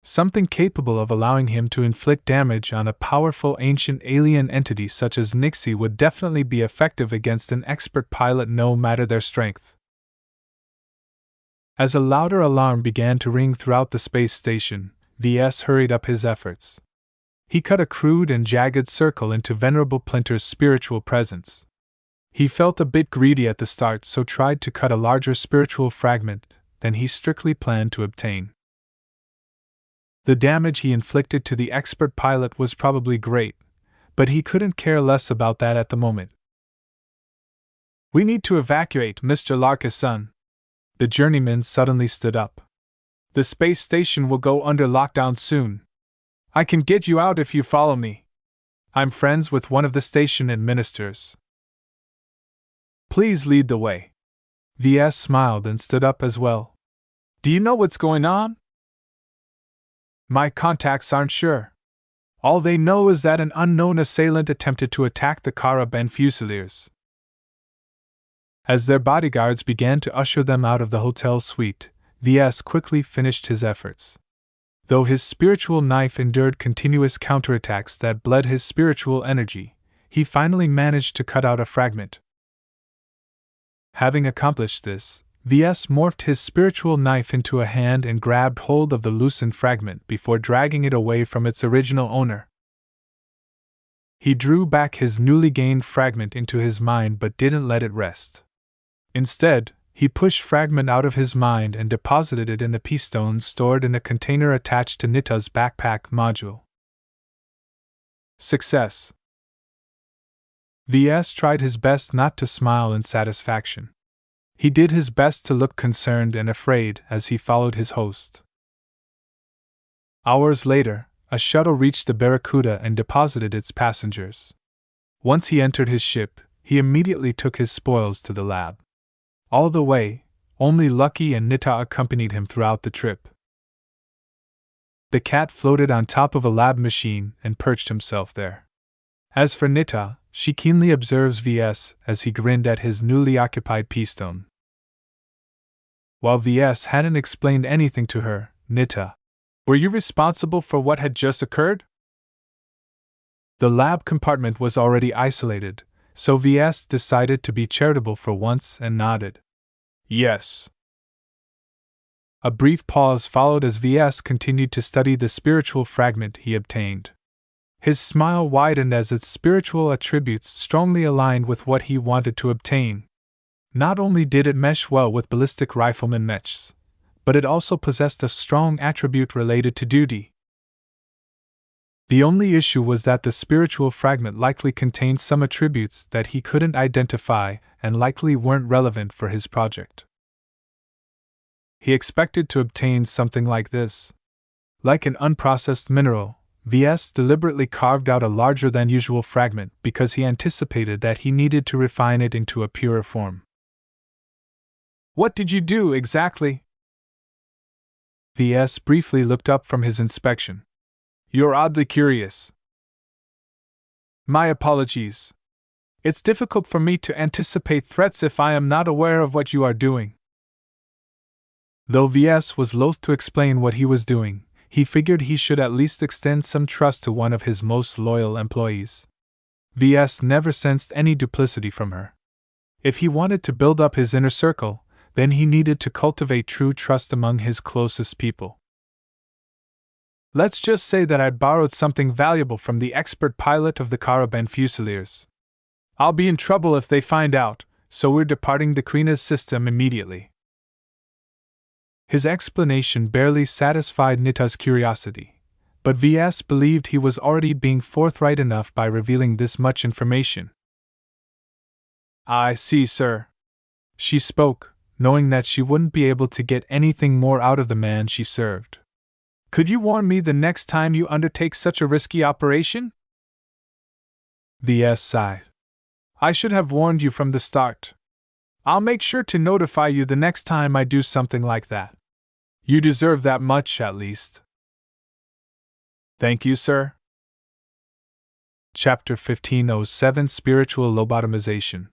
Something capable of allowing him to inflict damage on a powerful ancient alien entity such as Nixie would definitely be effective against an expert pilot no matter their strength. As a louder alarm began to ring throughout the space station, Ves hurried up his efforts. He cut a crude and jagged circle into Venerable Plinter's spiritual presence. He felt a bit greedy at the start, so tried to cut a larger spiritual fragment than he strictly planned to obtain. The damage he inflicted to the expert pilot was probably great, but he couldn't care less about that at the moment. "We need to evacuate, Mr. Larkinson." The journeyman suddenly stood up. "The space station will go under lockdown soon. I can get you out if you follow me. I'm friends with one of the station administrators." "Please lead the way." Ves smiled and stood up as well. "Do you know what's going on?" "My contacts aren't sure. All they know is that an unknown assailant attempted to attack the Carib and Fusiliers." As their bodyguards began to usher them out of the hotel suite, Ves quickly finished his efforts. Though his spiritual knife endured continuous counterattacks that bled his spiritual energy, he finally managed to cut out a fragment. Having accomplished this, Ves morphed his spiritual knife into a hand and grabbed hold of the loosened fragment before dragging it away from its original owner. He drew back his newly gained fragment into his mind but didn't let it rest. Instead, he pushed fragment out of his mind and deposited it in the P-stones stored in a container attached to Nita's backpack module. Success. Ves tried his best not to smile in satisfaction. He did his best to look concerned and afraid as he followed his host. Hours later, a shuttle reached the Barracuda and deposited its passengers. Once he entered his ship, he immediately took his spoils to the lab. All the way, only Lucky and Nita accompanied him throughout the trip. The cat floated on top of a lab machine and perched himself there. As for Nita, she keenly observes Ves as he grinned at his newly occupied P-stone. While Ves hadn't explained anything to her, Nita, "Were you responsible for what had just occurred?" The lab compartment was already isolated, so Ves decided to be charitable for once and nodded. "Yes." A brief pause followed as Ves continued to study the spiritual fragment he obtained. His smile widened as its spiritual attributes strongly aligned with what he wanted to obtain. Not only did it mesh well with ballistic rifleman mechs, but it also possessed a strong attribute related to duty. The only issue was that the spiritual fragment likely contained some attributes that he couldn't identify and likely weren't relevant for his project. He expected to obtain something like this. Like an unprocessed mineral, Ves deliberately carved out a larger than usual fragment because he anticipated that he needed to refine it into a purer form. "What did you do exactly?" Ves briefly looked up from his inspection. "You're oddly curious." "My apologies. It's difficult for me to anticipate threats if I am not aware of what you are doing." Though Ves was loath to explain what he was doing, he figured he should at least extend some trust to one of his most loyal employees. Ves never sensed any duplicity from her. If he wanted to build up his inner circle, then he needed to cultivate true trust among his closest people. Let's just say that I'd borrowed something valuable from the expert pilot of the Caravan Fusiliers. I'll be in trouble if they find out, so we're departing the Krina's system immediately. His explanation barely satisfied Nita's curiosity, but Ves believed he was already being forthright enough by revealing this much information. I see, sir. She spoke, knowing that she wouldn't be able to get anything more out of the man she served. Could you warn me the next time you undertake such a risky operation? Ves sighed. I should have warned you from the start. I'll make sure to notify you the next time I do something like that. You deserve that much, at least. Thank you, sir. Chapter 1507 Spiritual Lobotomization.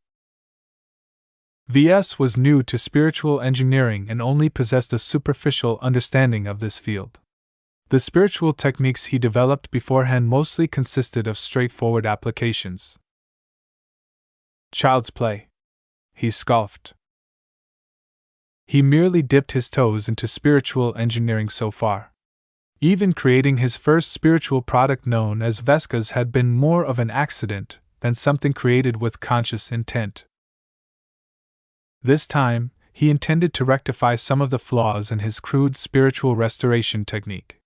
Ves was new to spiritual engineering and only possessed a superficial understanding of this field. The spiritual techniques he developed beforehand mostly consisted of straightforward applications. Child's play, he scoffed. He merely dipped his toes into spiritual engineering so far. Even creating his first spiritual product known as Veskas had been more of an accident than something created with conscious intent. This time, he intended to rectify some of the flaws in his crude spiritual restoration technique.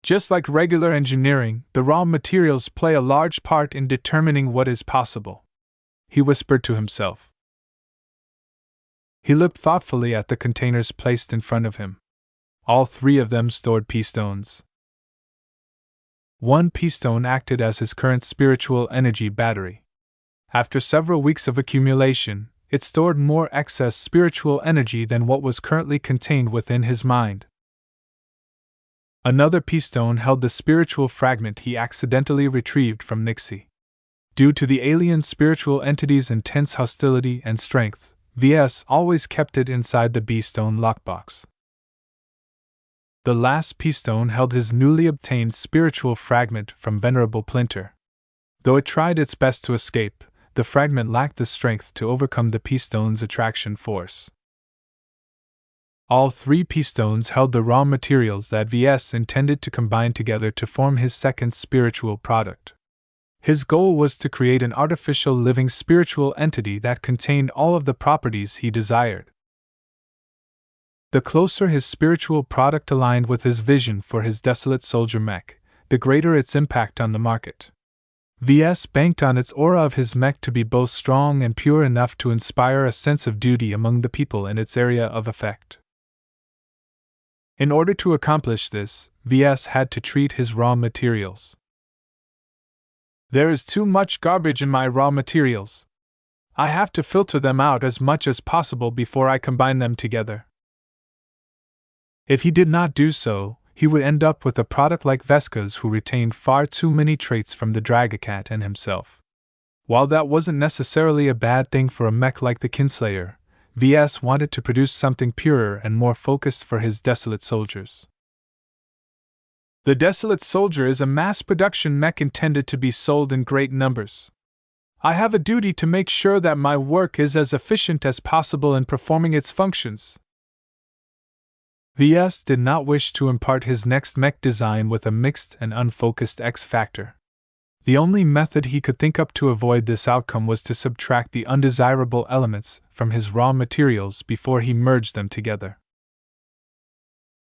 Just like regular engineering, the raw materials play a large part in determining what is possible, he whispered to himself. He looked thoughtfully at the containers placed in front of him. All three of them stored P-stones. One P-stone acted as his current spiritual energy battery. After several weeks of accumulation, it stored more excess spiritual energy than what was currently contained within his mind. Another P-stone held the spiritual fragment he accidentally retrieved from Nixie. Due to the alien spiritual entity's intense hostility and strength, Ves always kept it inside the B-stone lockbox. The last P-stone held his newly obtained spiritual fragment from Venerable Plinter. Though it tried its best to escape, the fragment lacked the strength to overcome the P-stone's attraction force. All three P-stones held the raw materials that Ves intended to combine together to form his second spiritual product. His goal was to create an artificial living spiritual entity that contained all of the properties he desired. The closer his spiritual product aligned with his vision for his desolate soldier mech, the greater its impact on the market. Ves banked on its aura of his mech to be both strong and pure enough to inspire a sense of duty among the people in its area of effect. In order to accomplish this, Ves had to treat his raw materials. There is too much garbage in my raw materials. I have to filter them out as much as possible before I combine them together. If he did not do so, he would end up with a product like Veska's, who retained far too many traits from the Dragacat and himself. While that wasn't necessarily a bad thing for a mech like the Kinslayer, Ves wanted to produce something purer and more focused for his desolate soldiers. The Desolate Soldier is a mass-production mech intended to be sold in great numbers. I have a duty to make sure that my work is as efficient as possible in performing its functions. Ves did not wish to impart his next mech design with a mixed and unfocused X-factor. The only method he could think up to avoid this outcome was to subtract the undesirable elements from his raw materials before he merged them together.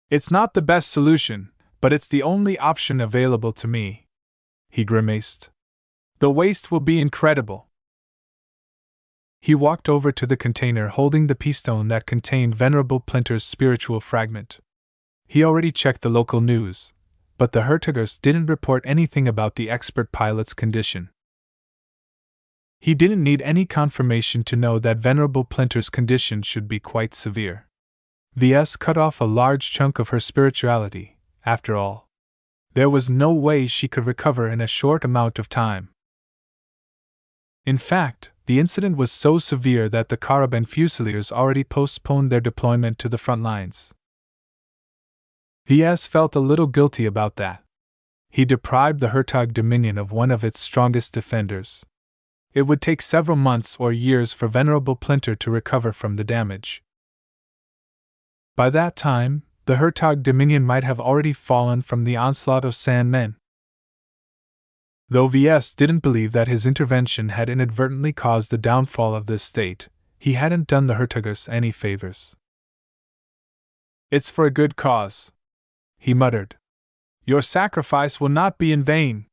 It's not the best solution, but it's the only option available to me, he grimaced. The waste will be incredible. He walked over to the container holding the P-stone that contained Venerable Plinter's spiritual fragment. He already checked the local news, but the Hertugers didn't report anything about the expert pilot's condition. He didn't need any confirmation to know that Venerable Plinter's condition should be quite severe. Ves cut off a large chunk of her spirituality, after all. There was no way she could recover in a short amount of time. In fact, the incident was so severe that the Caravan Fusiliers already postponed their deployment to the front lines. Ves felt a little guilty about that. He deprived the Hertug Dominion of one of its strongest defenders. It would take several months or years for Venerable Plinter to recover from the damage. By that time, the Hertog Dominion might have already fallen from the onslaught of Sandmen. Though Ves didn't believe that his intervention had inadvertently caused the downfall of this state, he hadn't done the Hertogus any favors. "It's for a good cause," he muttered. "Your sacrifice will not be in vain.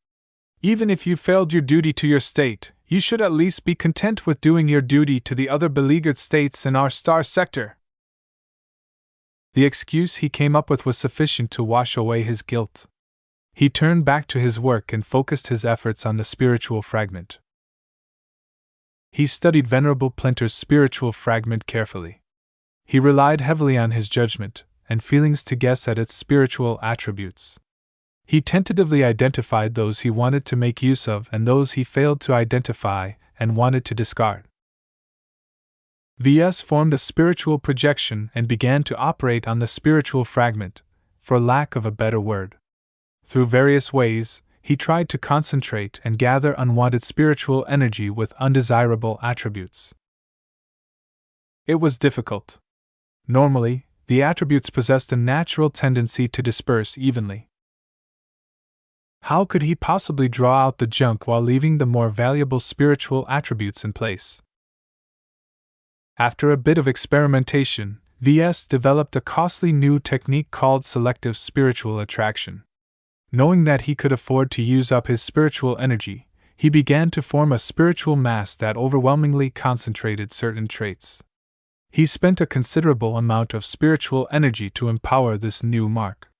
Even if you failed your duty to your state, you should at least be content with doing your duty to the other beleaguered states in our star sector." The excuse he came up with was sufficient to wash away his guilt. He turned back to his work and focused his efforts on the spiritual fragment. He studied Venerable Plinter's spiritual fragment carefully. He relied heavily on his judgment and feelings to guess at its spiritual attributes. He tentatively identified those he wanted to make use of and those he failed to identify and wanted to discard. Ves formed a spiritual projection and began to operate on the spiritual fragment, for lack of a better word. Through various ways, he tried to concentrate and gather unwanted spiritual energy with undesirable attributes. It was difficult. Normally, the attributes possessed a natural tendency to disperse evenly. How could he possibly draw out the junk while leaving the more valuable spiritual attributes in place? After a bit of experimentation, Ves developed a costly new technique called selective spiritual attraction. Knowing that he could afford to use up his spiritual energy, he began to form a spiritual mass that overwhelmingly concentrated certain traits. He spent a considerable amount of spiritual energy to empower this new mark.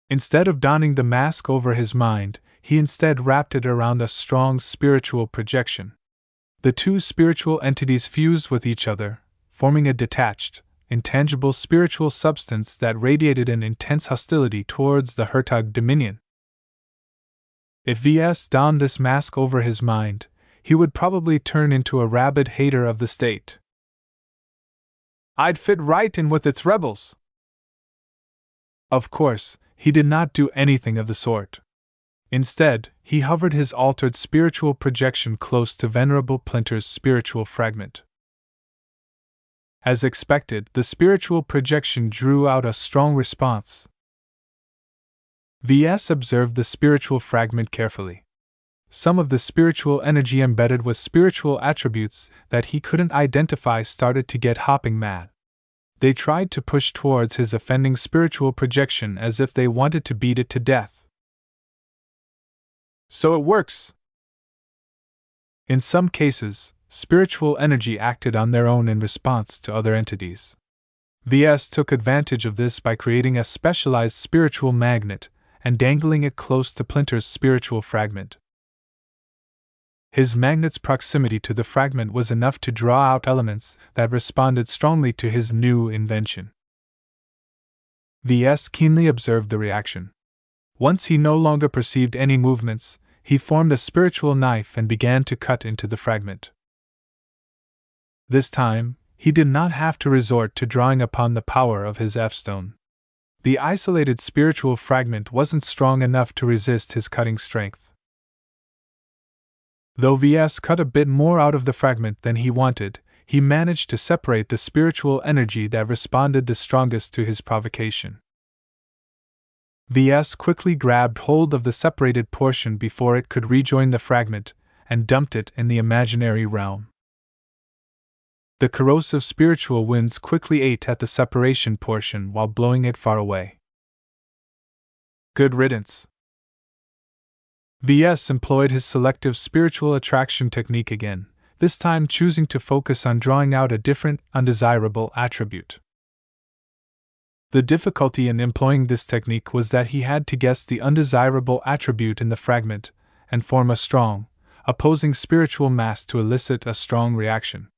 Instead of donning the mask over his mind, he instead wrapped it around a strong spiritual projection. The two spiritual entities fused with each other, forming a detached, intangible spiritual substance that radiated an intense hostility towards the Hertog Dominion. If Ves donned this mask over his mind, he would probably turn into a rabid hater of the state. "I'd fit right in with its rebels." Of course, he did not do anything of the sort. Instead, he hovered his altered spiritual projection close to Venerable Plinter's spiritual fragment. As expected, the spiritual projection drew out a strong response. Ves observed the spiritual fragment carefully. Some of the spiritual energy embedded with spiritual attributes that he couldn't identify started to get hopping mad. They tried to push towards his offending spiritual projection as if they wanted to beat it to death. "So it works!" In some cases, spiritual energy acted on their own in response to other entities. Ves took advantage of this by creating a specialized spiritual magnet and dangling it close to Plinter's spiritual fragment. His magnet's proximity to the fragment was enough to draw out elements that responded strongly to his new invention. Ves keenly observed the reaction. Once he no longer perceived any movements, he formed a spiritual knife and began to cut into the fragment. This time, he did not have to resort to drawing upon the power of his F-stone. The isolated spiritual fragment wasn't strong enough to resist his cutting strength. Though Ves cut a bit more out of the fragment than he wanted, he managed to separate the spiritual energy that responded the strongest to his provocation. Ves quickly grabbed hold of the separated portion before it could rejoin the fragment, and dumped it in the imaginary realm. The corrosive spiritual winds quickly ate at the separation portion while blowing it far away. Good riddance. Ves employed his selective spiritual attraction technique again, this time choosing to focus on drawing out a different, undesirable attribute. The difficulty in employing this technique was that he had to guess the undesirable attribute in the fragment and form a strong, opposing spiritual mass to elicit a strong reaction.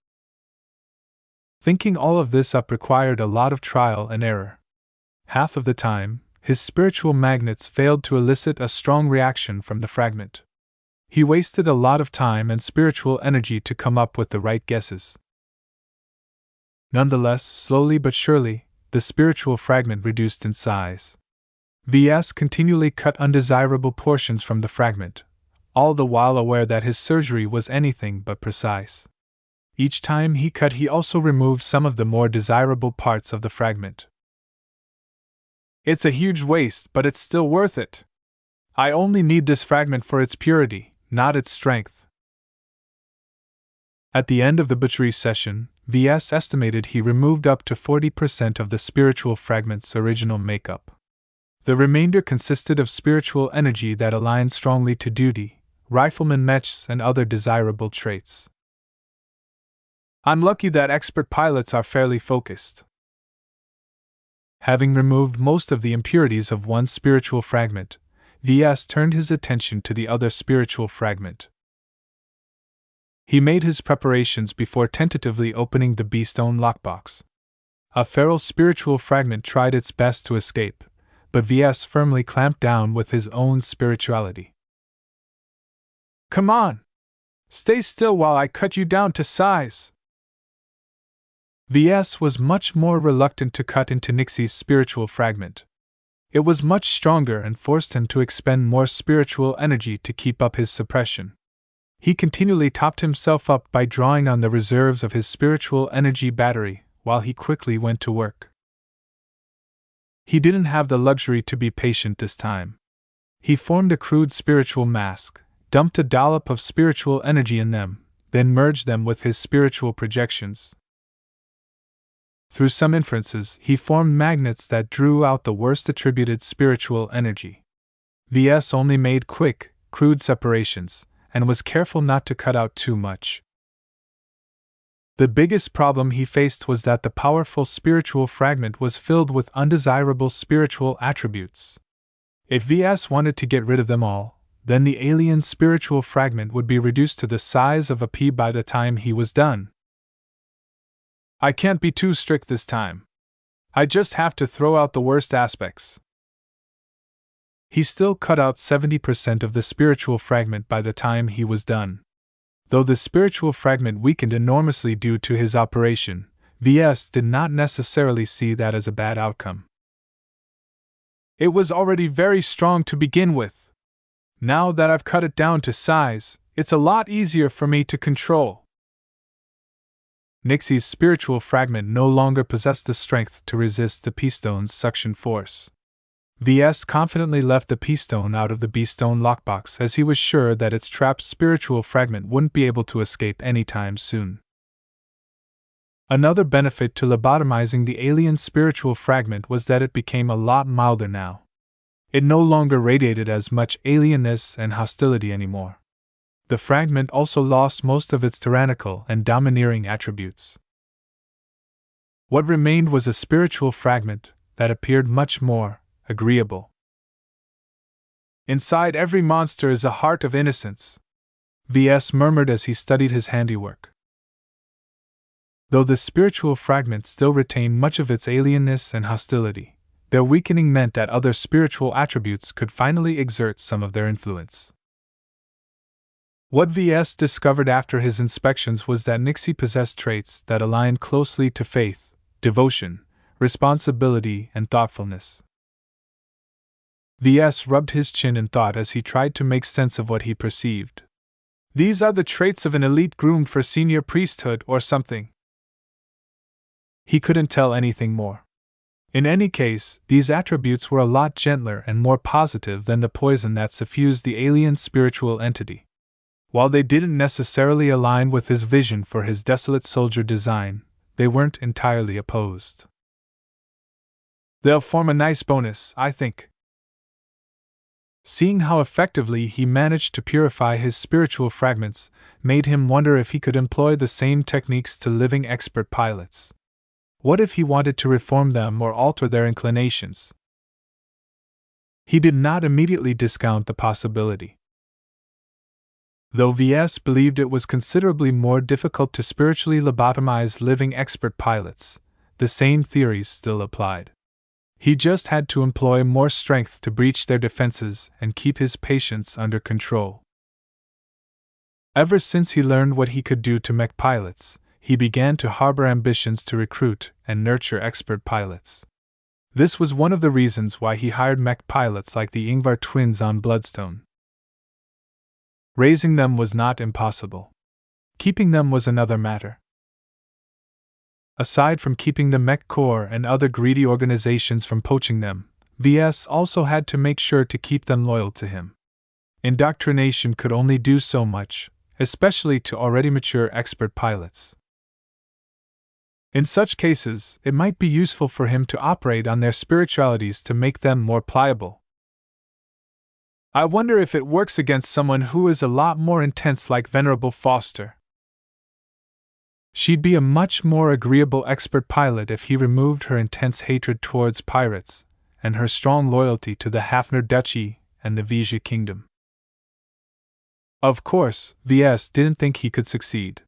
Thinking all of this up required a lot of trial and error. Half of the time, his spiritual magnets failed to elicit a strong reaction from the fragment. He wasted a lot of time and spiritual energy to come up with the right guesses. Nonetheless, slowly but surely, the spiritual fragment reduced in size. Ves continually cut undesirable portions from the fragment, all the while aware that his surgery was anything but precise. Each time he cut, he also removed some of the more desirable parts of the fragment. It's a huge waste, but it's still worth it. I only need this fragment for its purity, not its strength. At the end of the butchery session, Ves estimated he removed up to 40% of the spiritual fragment's original makeup. The remainder consisted of spiritual energy that aligned strongly to duty, rifleman mechs, and other desirable traits. I'm lucky that expert pilots are fairly focused. Having removed most of the impurities of one spiritual fragment, Ves turned his attention to the other spiritual fragment. He made his preparations before tentatively opening the beastone lockbox. A feral spiritual fragment tried its best to escape, but Ves firmly clamped down with his own spirituality. Come on! Stay still while I cut you down to size! Ves was much more reluctant to cut into Nixie's spiritual fragment. It was much stronger and forced him to expend more spiritual energy to keep up his suppression. He continually topped himself up by drawing on the reserves of his spiritual energy battery, while he quickly went to work. He didn't have the luxury to be patient this time. He formed a crude spiritual mask, dumped a dollop of spiritual energy in them, then merged them with his spiritual projections. Through some inferences, he formed magnets that drew out the worst attributed spiritual energy. Ves only made quick, crude separations, and was careful not to cut out too much. The biggest problem he faced was that the powerful spiritual fragment was filled with undesirable spiritual attributes. If Ves wanted to get rid of them all, then the alien spiritual fragment would be reduced to the size of a pea by the time he was done. I can't be too strict this time. I just have to throw out the worst aspects. He still cut out 70% of the spiritual fragment by the time he was done. Though the spiritual fragment weakened enormously due to his operation, Ves did not necessarily see that as a bad outcome. It was already very strong to begin with. Now that I've cut it down to size, it's a lot easier for me to control. Nixie's spiritual fragment no longer possessed the strength to resist the P-stone's suction force. Ves confidently left the P-stone out of the B-stone lockbox as he was sure that its trapped spiritual fragment wouldn't be able to escape anytime soon. Another benefit to lobotomizing the alien spiritual fragment was that it became a lot milder now. It no longer radiated as much alienness and hostility anymore. The fragment also lost most of its tyrannical and domineering attributes. What remained was a spiritual fragment that appeared much more agreeable. Inside every monster is a heart of innocence, Ves murmured as he studied his handiwork. Though the spiritual fragment still retained much of its alienness and hostility, their weakening meant that other spiritual attributes could finally exert some of their influence. What Ves discovered after his inspections was that Nixie possessed traits that aligned closely to faith, devotion, responsibility, and thoughtfulness. Ves rubbed his chin in thought as he tried to make sense of what he perceived. These are the traits of an elite groomed for senior priesthood or something. He couldn't tell anything more. In any case, these attributes were a lot gentler and more positive than the poison that suffused the alien spiritual entity. While they didn't necessarily align with his vision for his desolate soldier design, they weren't entirely opposed. They'll form a nice bonus, I think. Seeing how effectively he managed to purify his spiritual fragments made him wonder if he could employ the same techniques to living expert pilots. What if he wanted to reform them or alter their inclinations? He did not immediately discount the possibility. Though Ves believed it was considerably more difficult to spiritually lobotomize living expert pilots, the same theories still applied. He just had to employ more strength to breach their defenses and keep his patients under control. Ever since he learned what he could do to mech pilots, he began to harbor ambitions to recruit and nurture expert pilots. This was one of the reasons why he hired mech pilots like the Ingvar twins on Bloodstone. Raising them was not impossible. Keeping them was another matter. Aside from keeping the Mech Corps and other greedy organizations from poaching them, VS also had to make sure to keep them loyal to him. Indoctrination could only do so much, especially to already mature expert pilots. In such cases, it might be useful for him to operate on their spiritualities to make them more pliable. I wonder if it works against someone who is a lot more intense like Venerable Foster. She'd be a much more agreeable expert pilot if he removed her intense hatred towards pirates, and her strong loyalty to the Hafner Duchy and the Vesia Kingdom. Of course, VS didn't think he could succeed.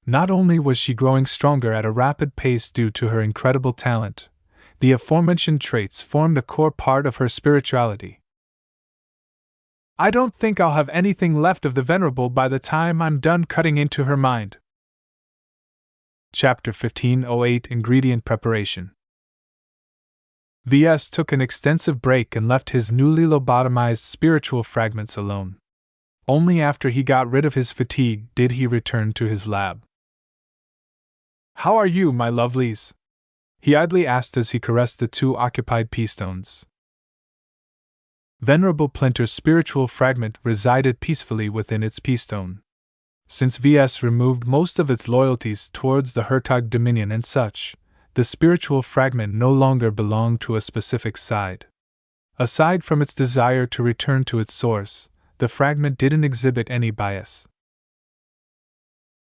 Not only was she growing stronger at a rapid pace due to her incredible talent, the aforementioned traits formed a core part of her spirituality. I don't think I'll have anything left of the Venerable by the time I'm done cutting into her mind. Chapter 1508 Ingredient Preparation. VS took an extensive break and left his newly lobotomized spiritual fragments alone. Only after he got rid of his fatigue did he return to his lab. How are you, my lovelies? He idly asked as he caressed the two occupied pea-stones. Venerable Plinter's spiritual fragment resided peacefully within its pea-stone. Since VS removed most of its loyalties towards the Hertog Dominion and such, the spiritual fragment no longer belonged to a specific side. Aside from its desire to return to its source, the fragment didn't exhibit any bias.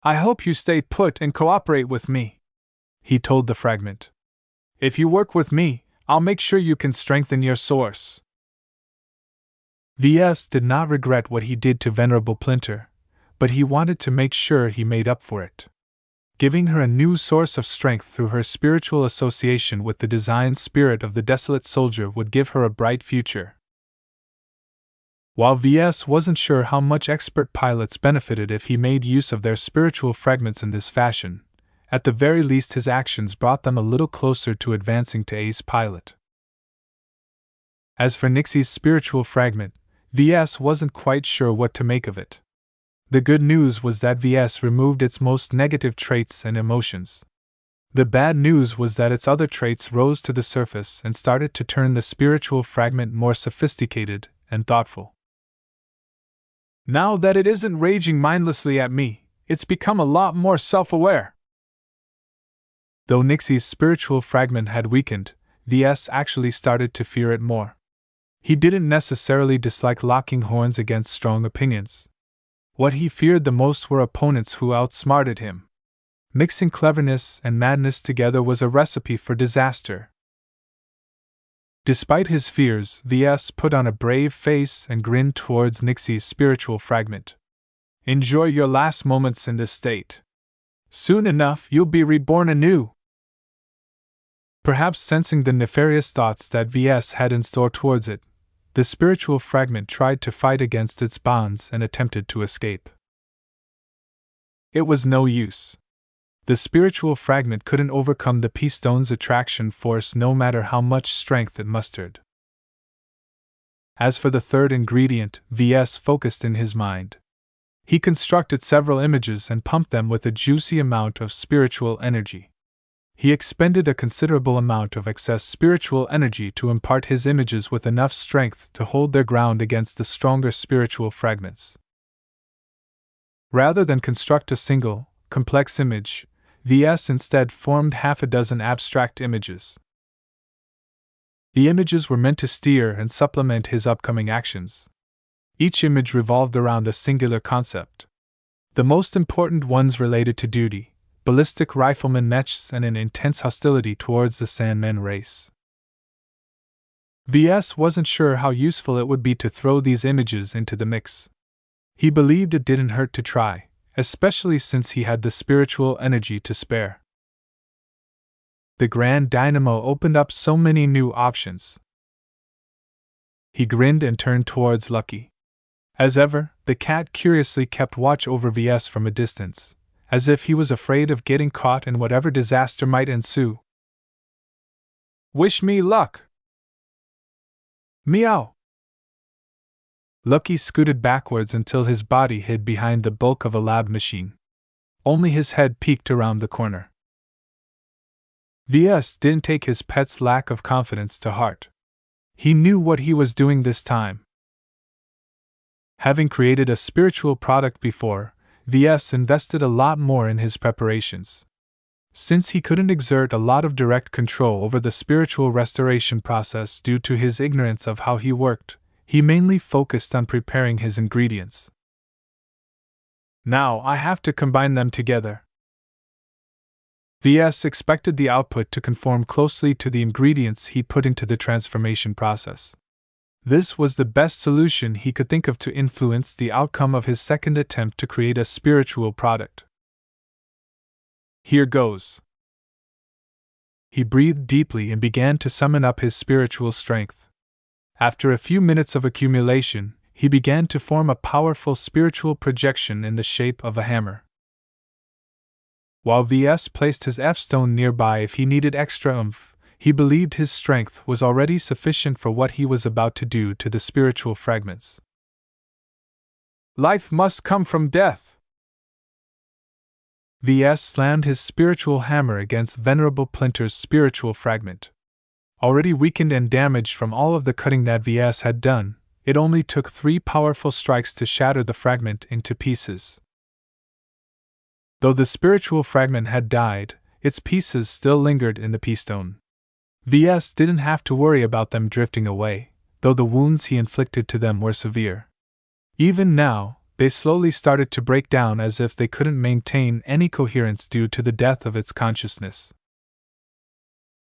I hope you stay put and cooperate with me, he told the fragment. If you work with me, I'll make sure you can strengthen your source. VS did not regret what he did to Venerable Plinter, but he wanted to make sure he made up for it. Giving her a new source of strength through her spiritual association with the design spirit of the desolate soldier would give her a bright future. While VS wasn't sure how much expert pilots benefited if he made use of their spiritual fragments in this fashion, at the very least his actions brought them a little closer to advancing to ace pilot. As for Nixie's spiritual fragment, VS wasn't quite sure what to make of it. The good news was that VS removed its most negative traits and emotions. The bad news was that its other traits rose to the surface and started to turn the spiritual fragment more sophisticated and thoughtful. Now that it isn't raging mindlessly at me, it's become a lot more self-aware. Though Nixie's spiritual fragment had weakened, VS actually started to fear it more. He didn't necessarily dislike locking horns against strong opinions. What he feared the most were opponents who outsmarted him. Mixing cleverness and madness together was a recipe for disaster. Despite his fears, VS put on a brave face and grinned towards Nixie's spiritual fragment. Enjoy your last moments in this state. Soon enough, you'll be reborn anew. Perhaps sensing the nefarious thoughts that VS had in store towards it, the spiritual fragment tried to fight against its bonds and attempted to escape. It was no use. The spiritual fragment couldn't overcome the pea-stone's attraction force no matter how much strength it mustered. As for the third ingredient, VS focused in his mind. He constructed several images and pumped them with a juicy amount of spiritual energy. He expended a considerable amount of excess spiritual energy to impart his images with enough strength to hold their ground against the stronger spiritual fragments. Rather than construct a single, complex image, VS instead formed half a dozen abstract images. The images were meant to steer and supplement his upcoming actions. Each image revolved around a singular concept. The most important ones related to duty, ballistic rifleman mechs, and an intense hostility towards the Sandman race. VS wasn't sure how useful it would be to throw these images into the mix. He believed it didn't hurt to try, especially since he had the spiritual energy to spare. The Grand Dynamo opened up so many new options. He grinned and turned towards Lucky. As ever, the cat curiously kept watch over VS from a distance, as if he was afraid of getting caught in whatever disaster might ensue. Wish me luck! Meow! Lucky scooted backwards until his body hid behind the bulk of a lab machine. Only his head peeked around the corner. VS didn't take his pet's lack of confidence to heart. He knew what he was doing this time. Having created a spiritual product before, Ves invested a lot more in his preparations. Since he couldn't exert a lot of direct control over the spiritual restoration process due to his ignorance of how he worked, he mainly focused on preparing his ingredients. Now I have to combine them together. Ves expected the output to conform closely to the ingredients he put into the transformation process. This was the best solution he could think of to influence the outcome of his second attempt to create a spiritual product. Here goes. He breathed deeply and began to summon up his spiritual strength. After a few minutes of accumulation, he began to form a powerful spiritual projection in the shape of a hammer. While Ves placed his F-stone nearby if he needed extra oomph, he believed his strength was already sufficient for what he was about to do to the spiritual fragments. Life must come from death. Ves slammed his spiritual hammer against Venerable Plinter's spiritual fragment. Already weakened and damaged from all of the cutting that Ves had done, it only took 3 powerful strikes to shatter the fragment into pieces. Though the spiritual fragment had died, its pieces still lingered in the P-stone. Ves didn't have to worry about them drifting away, though the wounds he inflicted to them were severe. Even now, they slowly started to break down as if they couldn't maintain any coherence due to the death of its consciousness.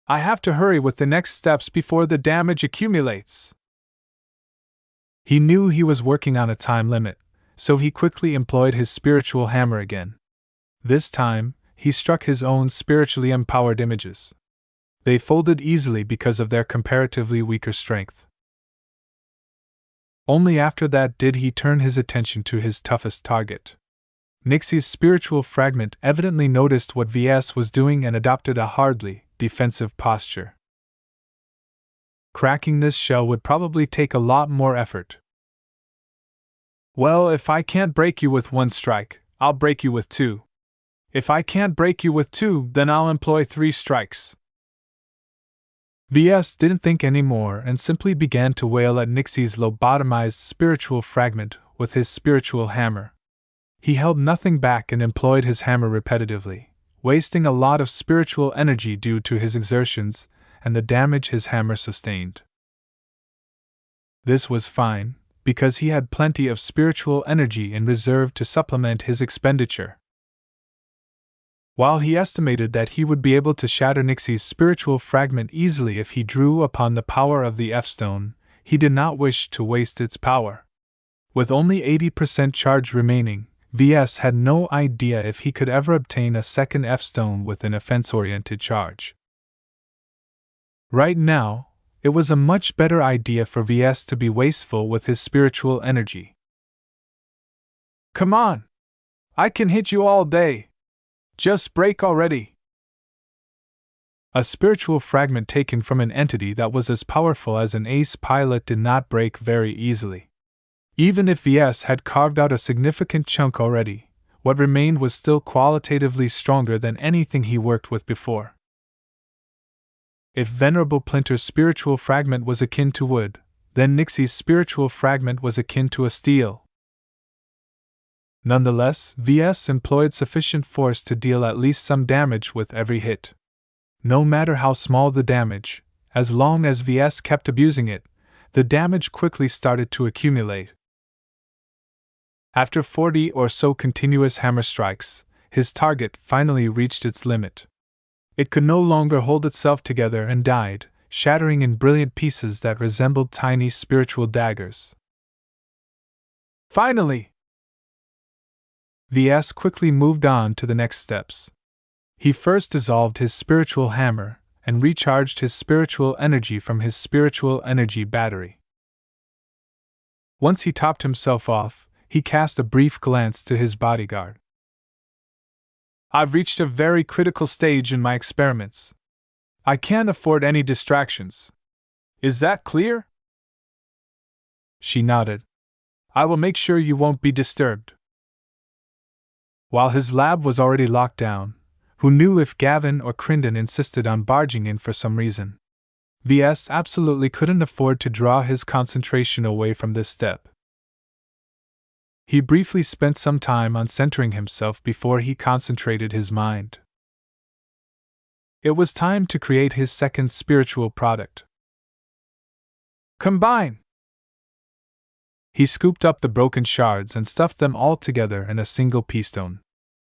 I have to hurry with the next steps before the damage accumulates. He knew he was working on a time limit, so he quickly employed his spiritual hammer again. This time, he struck his own spiritually empowered images. They folded easily because of their comparatively weaker strength. Only after that did he turn his attention to his toughest target. Nixie's spiritual fragment evidently noticed what Ves was doing and adopted a hardly defensive posture. Cracking this shell would probably take a lot more effort. Well, if I can't break you with 1 strike, I'll break you with 2. If I can't break you with 2, then I'll employ 3 strikes. Ves didn't think any more and simply began to wail at Nixie's lobotomized spiritual fragment with his spiritual hammer. He held nothing back and employed his hammer repetitively, wasting a lot of spiritual energy due to his exertions and the damage his hammer sustained. This was fine, because he had plenty of spiritual energy in reserve to supplement his expenditure. While he estimated that he would be able to shatter Nixie's spiritual fragment easily if he drew upon the power of the F-stone, he did not wish to waste its power. With only 80% charge remaining, Ves had no idea if he could ever obtain a second F-stone with an offense-oriented charge. Right now, it was a much better idea for Ves to be wasteful with his spiritual energy. Come on! I can hit you all day! Just break already! A spiritual fragment taken from an entity that was as powerful as an ace pilot did not break very easily. Even if Ves had carved out a significant chunk already, what remained was still qualitatively stronger than anything he worked with before. If Venerable Plinter's spiritual fragment was akin to wood, then Nixie's spiritual fragment was akin to a steel. Nonetheless, Ves employed sufficient force to deal at least some damage with every hit. No matter how small the damage, as long as Ves kept abusing it, the damage quickly started to accumulate. After 40 or so continuous hammer strikes, his target finally reached its limit. It could no longer hold itself together and died, shattering in brilliant pieces that resembled tiny spiritual daggers. Finally! Ves quickly moved on to the next steps. He first dissolved his spiritual hammer and recharged his spiritual energy from his spiritual energy battery. Once he topped himself off, he cast a brief glance to his bodyguard. I've reached a very critical stage in my experiments. I can't afford any distractions. Is that clear? She nodded. I will make sure you won't be disturbed. While his lab was already locked down, who knew if Gavin or Crinden insisted on barging in for some reason? Ves absolutely couldn't afford to draw his concentration away from this step. He briefly spent some time on centering himself before he concentrated his mind. It was time to create his second spiritual product. Combine! He scooped up the broken shards and stuffed them all together in a single peastone.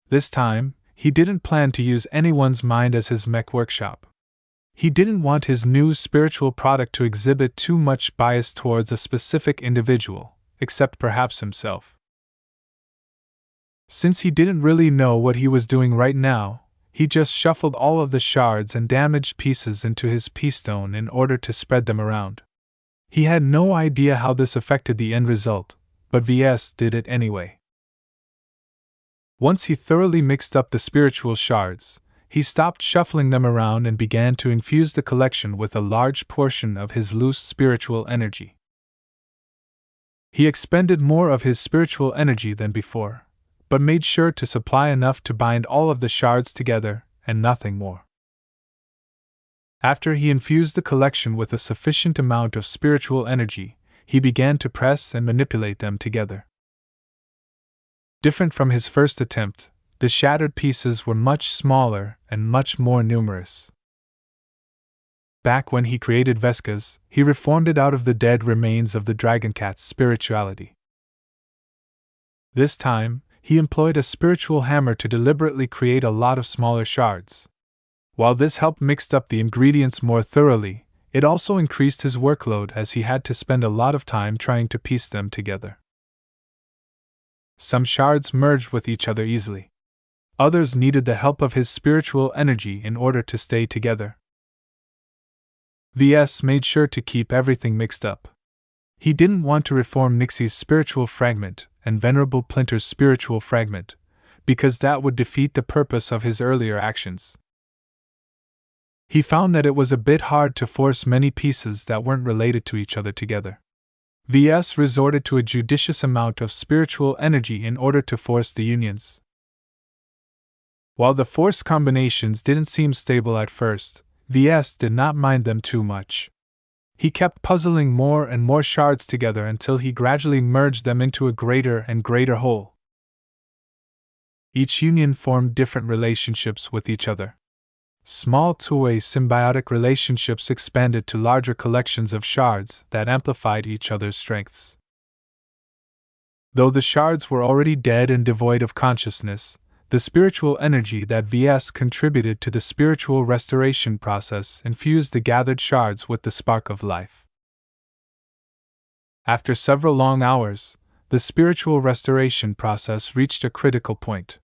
This time, he didn't plan to use anyone's mind as his mech workshop. He didn't want his new spiritual product to exhibit too much bias towards a specific individual, except perhaps himself. Since he didn't really know what he was doing right now, he just shuffled all of the shards and damaged pieces into his peastone in order to spread them around. He had no idea how this affected the end result, but Ves did it anyway. Once he thoroughly mixed up the spiritual shards, he stopped shuffling them around and began to infuse the collection with a large portion of his loose spiritual energy. He expended more of his spiritual energy than before, but made sure to supply enough to bind all of the shards together, and nothing more. After he infused the collection with a sufficient amount of spiritual energy, he began to press and manipulate them together. Different from his first attempt, the shattered pieces were much smaller and much more numerous. Back when he created Veskas, he reformed it out of the dead remains of the dragon cat's spirituality. This time, he employed a spiritual hammer to deliberately create a lot of smaller shards. While this helped mix up the ingredients more thoroughly, it also increased his workload as he had to spend a lot of time trying to piece them together. Some shards merged with each other easily. Others needed the help of his spiritual energy in order to stay together. Ves made sure to keep everything mixed up. He didn't want to reform Nixie's spiritual fragment and Venerable Plinter's spiritual fragment, because that would defeat the purpose of his earlier actions. He found that it was a bit hard to force many pieces that weren't related to each other together. Ves resorted to a judicious amount of spiritual energy in order to force the unions. While the forced combinations didn't seem stable at first, Ves did not mind them too much. He kept puzzling more and more shards together until he gradually merged them into a greater and greater whole. Each union formed different relationships with each other. Small two-way symbiotic relationships expanded to larger collections of shards that amplified each other's strengths. Though the shards were already dead and devoid of consciousness, the spiritual energy that Ves contributed to the spiritual restoration process infused the gathered shards with the spark of life. After several long hours, the spiritual restoration process reached a critical point.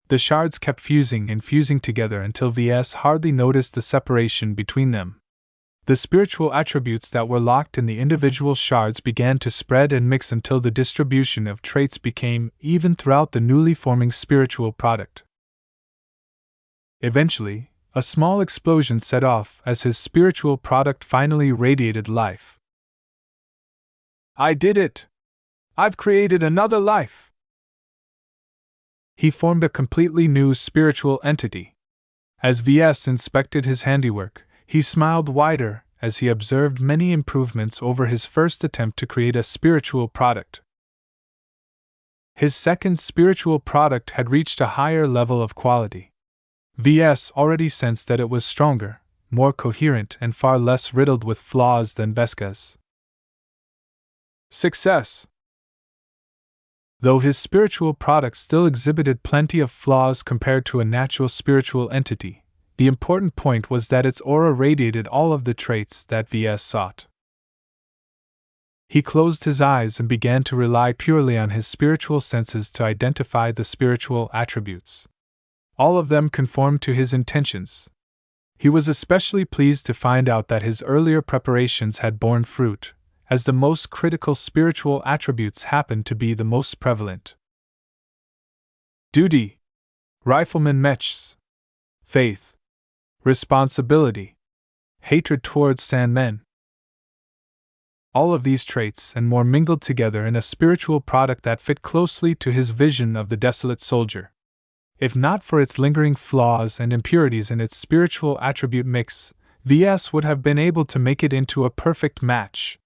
The shards kept fusing and fusing together until Ves hardly noticed the separation between them. The spiritual attributes that were locked in the individual shards began to spread and mix until the distribution of traits became even throughout the newly forming spiritual product. Eventually, a small explosion set off as his spiritual product finally radiated life. "I did it! I've created another life!" He formed a completely new spiritual entity. As Ves inspected his handiwork, he smiled wider as he observed many improvements over his first attempt to create a spiritual product. His second spiritual product had reached a higher level of quality. Ves already sensed that it was stronger, more coherent, and far less riddled with flaws than Veskas. Success! Though his spiritual product still exhibited plenty of flaws compared to a natural spiritual entity, the important point was that its aura radiated all of the traits that Ves sought. He closed his eyes and began to rely purely on his spiritual senses to identify the spiritual attributes. All of them conformed to his intentions. He was especially pleased to find out that his earlier preparations had borne fruit, as the most critical spiritual attributes happened to be the most prevalent. Duty, Rifleman Mechs, faith, responsibility, hatred towards Sandmen. All of these traits and more mingled together in a spiritual product that fit closely to his vision of the desolate soldier. If not for its lingering flaws and impurities in its spiritual attribute mix, Ves would have been able to make it into a perfect match.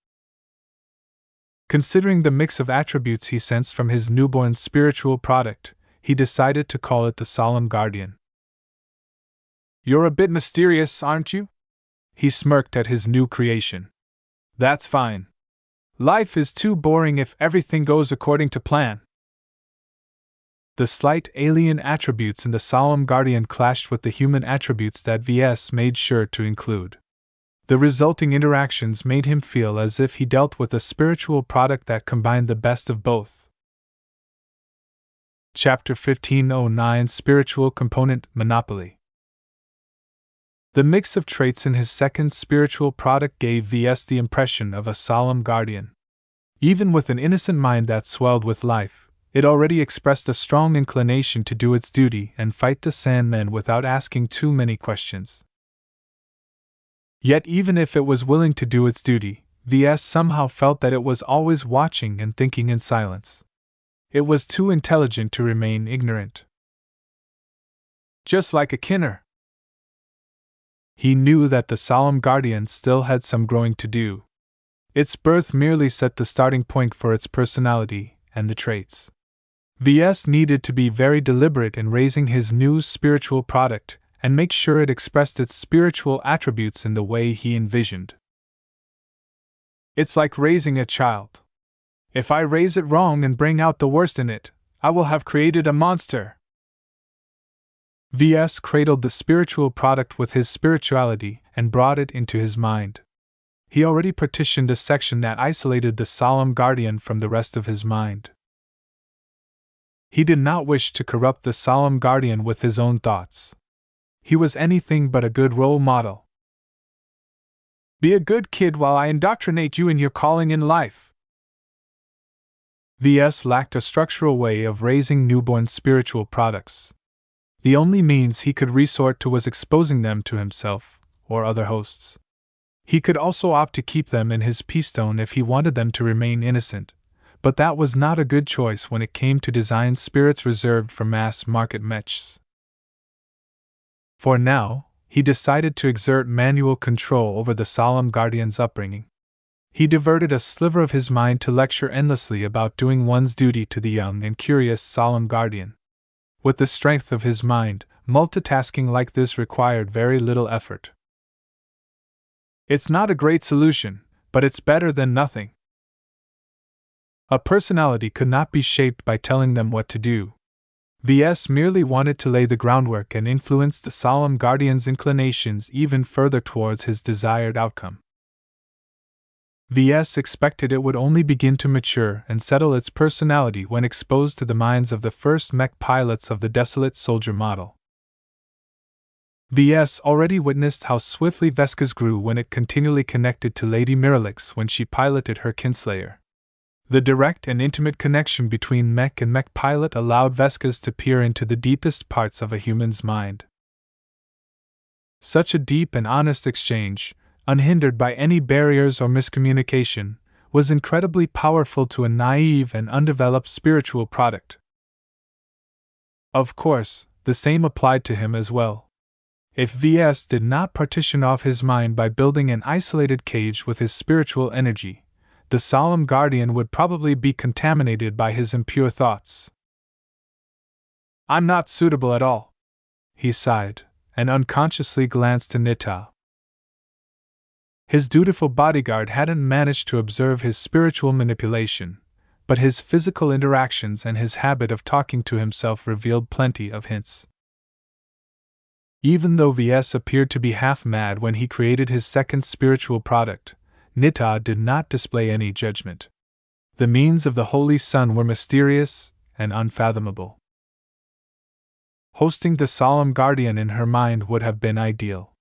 Considering the mix of attributes he sensed from his newborn spiritual product, he decided to call it the Solemn Guardian. "You're a bit mysterious, aren't you?" He smirked at his new creation. "That's fine. Life is too boring if everything goes according to plan." The slight alien attributes in the Solemn Guardian clashed with the human attributes that Ves made sure to include. The resulting interactions made him feel as if he dealt with a spiritual product that combined the best of both. Chapter 1509 Spiritual Component Monopoly. The mix of traits in his second spiritual product gave Ves the impression of a solemn guardian. Even with an innocent mind that swelled with life, it already expressed a strong inclination to do its duty and fight the Sandmen without asking too many questions. Yet even if it was willing to do its duty, Ves somehow felt that it was always watching and thinking in silence. It was too intelligent to remain ignorant. Just like a kinner. He knew that the Solemn Guardian still had some growing to do. Its birth merely set the starting point for its personality and the traits. Ves needed to be very deliberate in raising his new spiritual product and make sure it expressed its spiritual attributes in the way he envisioned. It's like raising a child. If I raise it wrong and bring out the worst in it, I will have created a monster. Ves cradled the spiritual product with his spirituality and brought it into his mind. He already partitioned a section that isolated the Solemn Guardian from the rest of his mind. He did not wish to corrupt the Solemn Guardian with his own thoughts. He was anything but a good role model. "Be a good kid while I indoctrinate you in your calling in life." Ves lacked a structural way of raising newborn spiritual products. The only means he could resort to was exposing them to himself or other hosts. He could also opt to keep them in his peastone if he wanted them to remain innocent, but that was not a good choice when it came to design spirits reserved for mass-market mechs. For now, he decided to exert manual control over the Solemn Guardian's upbringing. He diverted a sliver of his mind to lecture endlessly about doing one's duty to the young and curious Solemn Guardian. With the strength of his mind, multitasking like this required very little effort. It's not a great solution, but it's better than nothing. A personality could not be shaped by telling them what to do. Ves merely wanted to lay the groundwork and influence the Solemn Guardian's inclinations even further towards his desired outcome. Ves expected it would only begin to mature and settle its personality when exposed to the minds of the first mech pilots of the Desolate Soldier model. Ves already witnessed how swiftly Vesca's grew when it continually connected to Lady Miralix when she piloted her kinslayer. The direct and intimate connection between mech and mech pilot allowed Vesca's to peer into the deepest parts of a human's mind. Such a deep and honest exchange, unhindered by any barriers or miscommunication, was incredibly powerful to a naive and undeveloped spiritual product. Of course, the same applied to him as well. If Ves did not partition off his mind by building an isolated cage with his spiritual energy, the Solemn Guardian would probably be contaminated by his impure thoughts. "I'm not suitable at all," he sighed, and unconsciously glanced to Nita. His dutiful bodyguard hadn't managed to observe his spiritual manipulation, but his physical interactions and his habit of talking to himself revealed plenty of hints. Even though Ves appeared to be half mad when he created his second spiritual product, Nita did not display any judgment. The means of the Holy Sun were mysterious and unfathomable. Hosting the Solemn Guardian in her mind would have been ideal.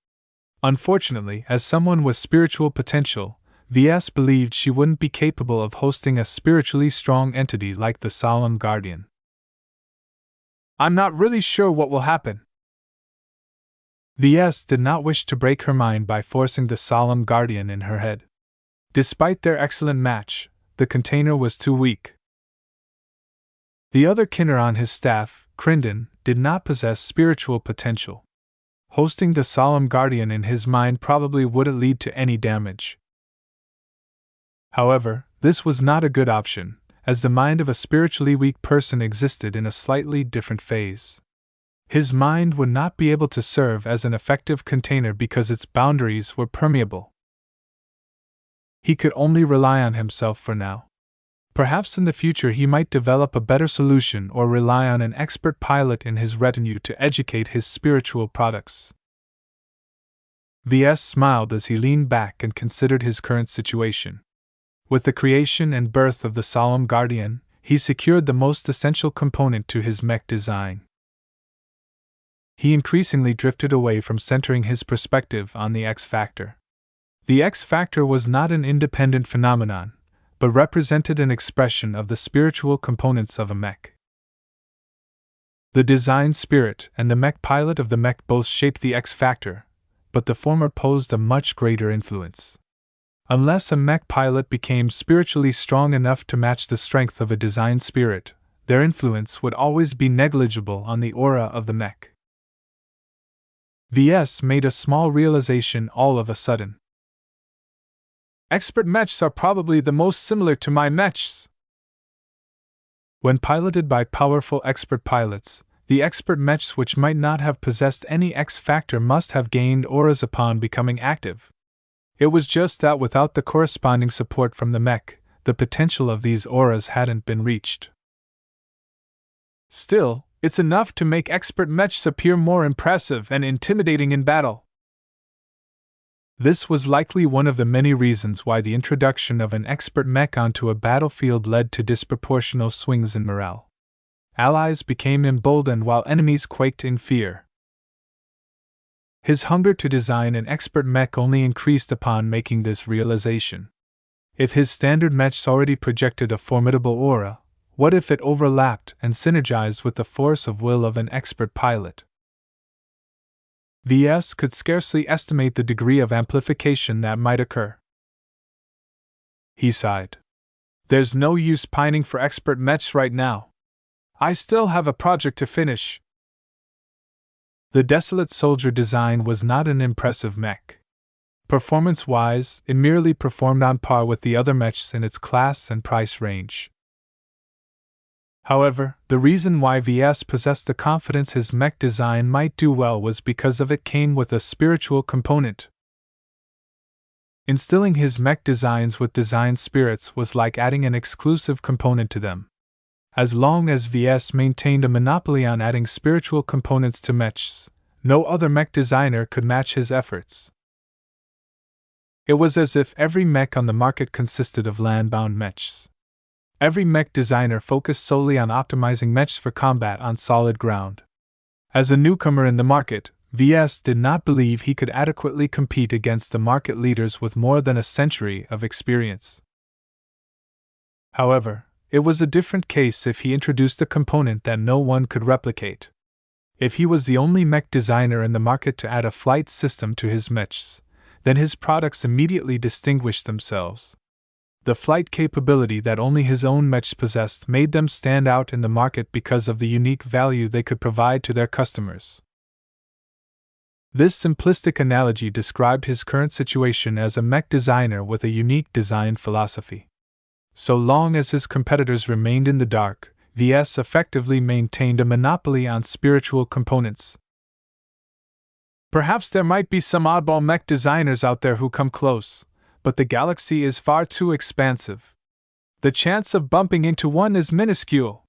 Unfortunately, as someone with spiritual potential, Ves believed she wouldn't be capable of hosting a spiritually strong entity like the Solemn Guardian. "I'm not really sure what will happen." Ves did not wish to break her mind by forcing the Solemn Guardian in her head. Despite their excellent match, the container was too weak. The other kinner on his staff, Crindon, did not possess spiritual potential. Hosting the Solemn Guardian in his mind probably wouldn't lead to any damage. However, this was not a good option, as the mind of a spiritually weak person existed in a slightly different phase. His mind would not be able to serve as an effective container because its boundaries were permeable. He could only rely on himself for now. Perhaps in the future he might develop a better solution or rely on an expert pilot in his retinue to educate his spiritual products. Ves smiled as he leaned back and considered his current situation. With the creation and birth of the Solemn Guardian, he secured the most essential component to his mech design. He increasingly drifted away from centering his perspective on the X factor. The X factor was not an independent phenomenon, but represented an expression of the spiritual components of a mech. The design spirit and the mech pilot of the mech both shaped the X factor, but the former posed a much greater influence. Unless a mech pilot became spiritually strong enough to match the strength of a design spirit, their influence would always be negligible on the aura of the mech. Ves made a small realization all of a sudden. Expert mechs are probably the most similar to my mechs. When piloted by powerful expert pilots, the expert mechs which might not have possessed any X factor must have gained auras upon becoming active. It was just that without the corresponding support from the mech, the potential of these auras hadn't been reached. Still, it's enough to make expert mechs appear more impressive and intimidating in battle. This was likely one of the many reasons why the introduction of an expert mech onto a battlefield led to disproportional swings in morale. Allies became emboldened while enemies quaked in fear. His hunger to design an expert mech only increased upon making this realization. If his standard mechs already projected a formidable aura, what if it overlapped and synergized with the force of will of an expert pilot? Ves could scarcely estimate the degree of amplification that might occur. He sighed. There's no use pining for expert mechs right now. I still have a project to finish. The Desolate Soldier design was not an impressive mech. Performance-wise, it merely performed on par with the other mechs in its class and price range. However, the reason why Ves possessed the confidence his mech design might do well was because of it came with a spiritual component. Instilling his mech designs with design spirits was like adding an exclusive component to them. As long as Ves maintained a monopoly on adding spiritual components to mechs, no other mech designer could match his efforts. It was as if every mech on the market consisted of land-bound mechs. Every mech designer focused solely on optimizing mechs for combat on solid ground. As a newcomer in the market, Ves did not believe he could adequately compete against the market leaders with more than a century of experience. However, it was a different case if he introduced a component that no one could replicate. If he was the only mech designer in the market to add a flight system to his mechs, then his products immediately distinguished themselves. The flight capability that only his own mechs possessed made them stand out in the market because of the unique value they could provide to their customers. This simplistic analogy described his current situation as a mech designer with a unique design philosophy. So long as his competitors remained in the dark, Ves effectively maintained a monopoly on spiritual components. Perhaps there might be some oddball mech designers out there who come close, but the galaxy is far too expansive. The chance of bumping into one is minuscule.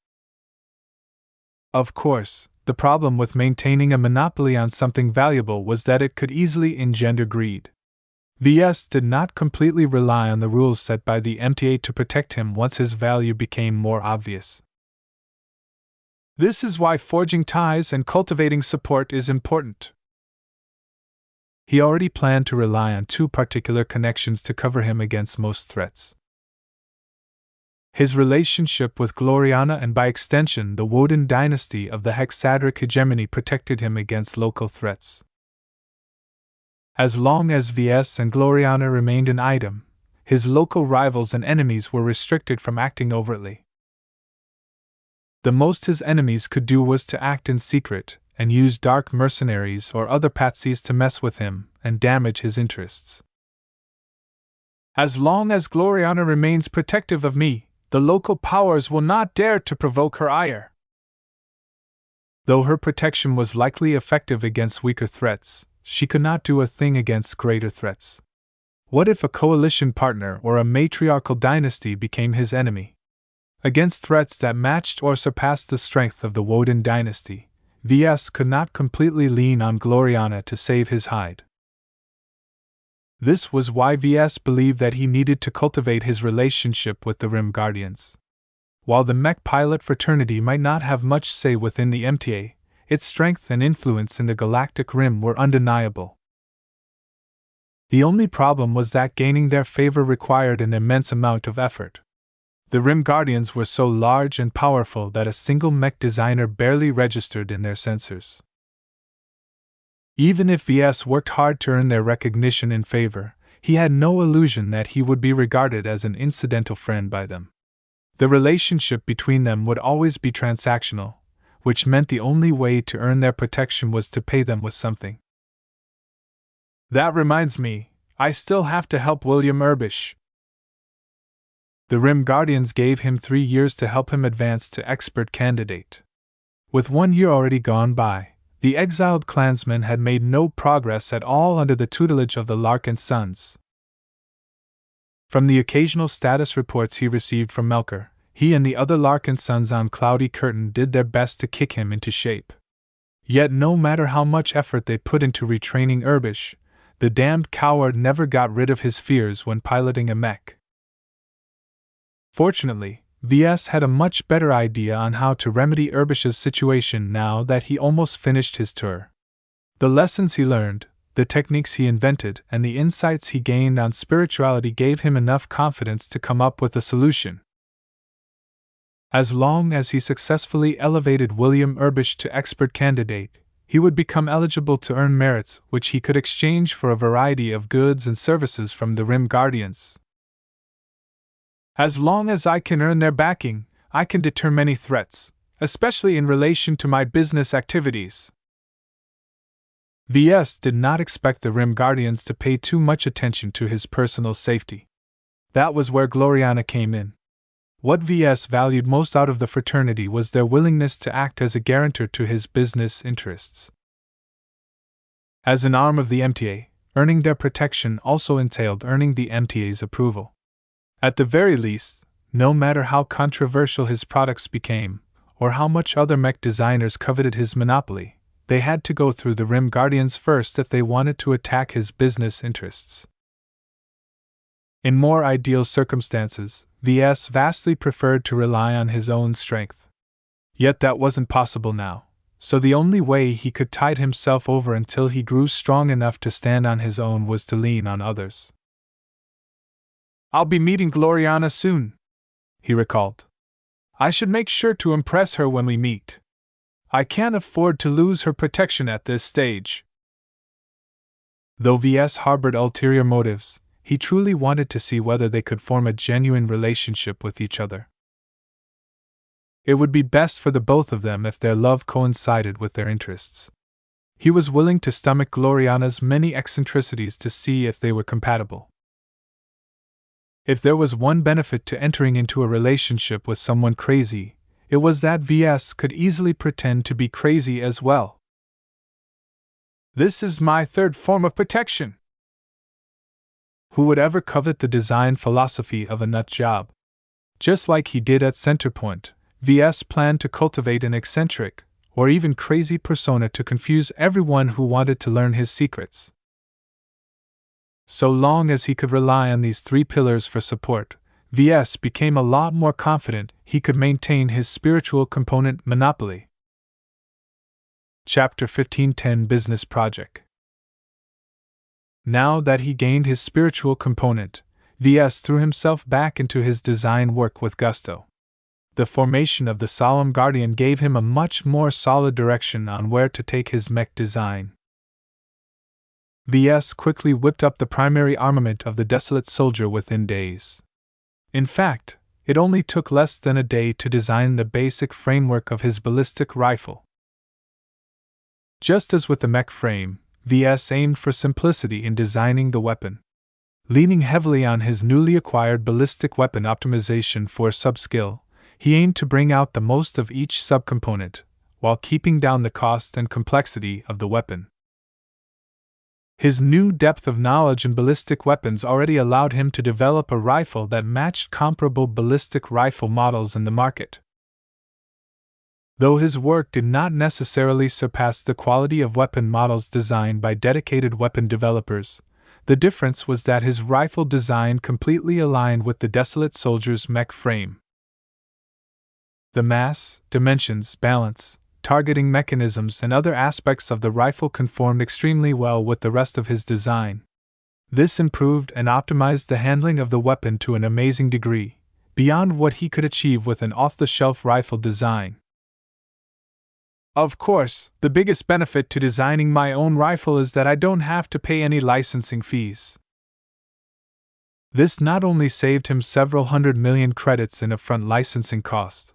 Of course, the problem with maintaining a monopoly on something valuable was that it could easily engender greed. Ves did not completely rely on the rules set by the MTA to protect him once his value became more obvious. This is why forging ties and cultivating support is important. He already planned to rely on two particular connections to cover him against most threats. His relationship with Gloriana and by extension the Woden dynasty of the Hexadric hegemony protected him against local threats. As long as Ves and Gloriana remained an item, his local rivals and enemies were restricted from acting overtly. The most his enemies could do was to act in secret, and use dark mercenaries or other patsies to mess with him and damage his interests. As long as Gloriana remains protective of me, the local powers will not dare to provoke her ire. Though her protection was likely effective against weaker threats, she could not do a thing against greater threats. What if a coalition partner or a matriarchal dynasty became his enemy? Against threats that matched or surpassed the strength of the Woden dynasty, Ves could not completely lean on Gloriana to save his hide. This was why Ves believed that he needed to cultivate his relationship with the Rim Guardians. While the mech pilot fraternity might not have much say within the MTA, its strength and influence in the galactic rim were undeniable. The only problem was that gaining their favor required an immense amount of effort. The Rim Guardians were so large and powerful that a single mech designer barely registered in their sensors. Even if Ves worked hard to earn their recognition and favor, he had no illusion that he would be regarded as an incidental friend by them. The relationship between them would always be transactional, which meant the only way to earn their protection was to pay them with something. That reminds me, I still have to help William Urbish. The Rim Guardians gave him 3 years to help him advance to expert candidate. With 1 year already gone by, the exiled clansman had made no progress at all under the tutelage of the Larkin sons. From the occasional status reports he received from Melker, he and the other Larkin sons on Cloudy Curtain did their best to kick him into shape. Yet no matter how much effort they put into retraining Urbish, the damned coward never got rid of his fears when piloting a mech. Fortunately, Ves had a much better idea on how to remedy Urbish's situation now that he almost finished his tour. The lessons he learned, the techniques he invented, and the insights he gained on spirituality gave him enough confidence to come up with a solution. As long as he successfully elevated William Urbish to expert candidate, he would become eligible to earn merits which he could exchange for a variety of goods and services from the Rim Guardians. As long as I can earn their backing, I can deter many threats, especially in relation to my business activities. Ves did not expect the Rim Guardians to pay too much attention to his personal safety. That was where Gloriana came in. What Ves valued most out of the fraternity was their willingness to act as a guarantor to his business interests. As an arm of the MTA, earning their protection also entailed earning the MTA's approval. At the very least, no matter how controversial his products became, or how much other mech designers coveted his monopoly, they had to go through the Rim Guardians first if they wanted to attack his business interests. In more ideal circumstances, Ves vastly preferred to rely on his own strength. Yet that wasn't possible now, so the only way he could tide himself over until he grew strong enough to stand on his own was to lean on others. I'll be meeting Gloriana soon, he recalled. I should make sure to impress her when we meet. I can't afford to lose her protection at this stage. Though Ves harbored ulterior motives, he truly wanted to see whether they could form a genuine relationship with each other. It would be best for the both of them if their love coincided with their interests. He was willing to stomach Gloriana's many eccentricities to see if they were compatible. If there was one benefit to entering into a relationship with someone crazy, it was that Ves could easily pretend to be crazy as well. This is my third form of protection. Who would ever covet the design philosophy of a nut job? Just like he did at Centerpoint, Ves planned to cultivate an eccentric, or even crazy persona to confuse everyone who wanted to learn his secrets. So long as he could rely on these 3 pillars for support, Ves became a lot more confident he could maintain his spiritual component monopoly. Chapter 1510 Business Project. Now that he gained his spiritual component, Ves threw himself back into his design work with gusto. The formation of the Solemn Guardian gave him a much more solid direction on where to take his mech design. Ves quickly whipped up the primary armament of the Desolate Soldier within days. In fact, it only took less than a day to design the basic framework of his ballistic rifle. Just as with the mech frame, Ves aimed for simplicity in designing the weapon. Leaning heavily on his newly acquired ballistic weapon optimization for subskill, he aimed to bring out the most of each subcomponent, while keeping down the cost and complexity of the weapon. His new depth of knowledge in ballistic weapons already allowed him to develop a rifle that matched comparable ballistic rifle models in the market. Though his work did not necessarily surpass the quality of weapon models designed by dedicated weapon developers, the difference was that his rifle design completely aligned with the Desolate Soldier's mech frame. The mass, dimensions, balance, targeting mechanisms, and other aspects of the rifle conformed extremely well with the rest of his design. This improved and optimized the handling of the weapon to an amazing degree, beyond what he could achieve with an off-the-shelf rifle design. Of course, the biggest benefit to designing my own rifle is that I don't have to pay any licensing fees. This not only saved him several hundred million credits in upfront licensing costs,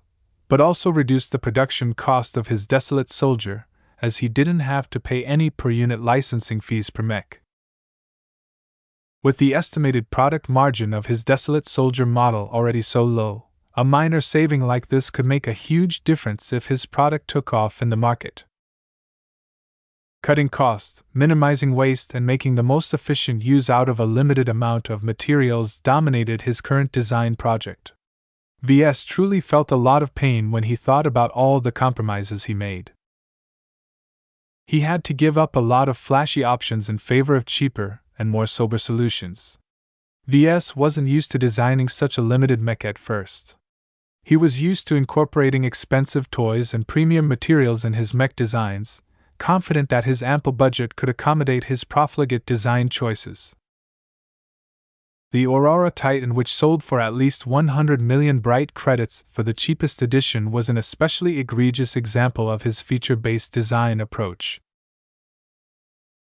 but also reduced the production cost of his Desolate Soldier, as he didn't have to pay any per-unit licensing fees per mech. With the estimated product margin of his Desolate Soldier model already so low, a minor saving like this could make a huge difference if his product took off in the market. Cutting costs, minimizing waste, and making the most efficient use out of a limited amount of materials dominated his current design project. Ves truly felt a lot of pain when he thought about all the compromises he made. He had to give up a lot of flashy options in favor of cheaper and more sober solutions. Ves wasn't used to designing such a limited mech at first. He was used to incorporating expensive toys and premium materials in his mech designs, confident that his ample budget could accommodate his profligate design choices. The Aurora Titan, which sold for at least 100 million bright credits for the cheapest edition, was an especially egregious example of his feature-based design approach.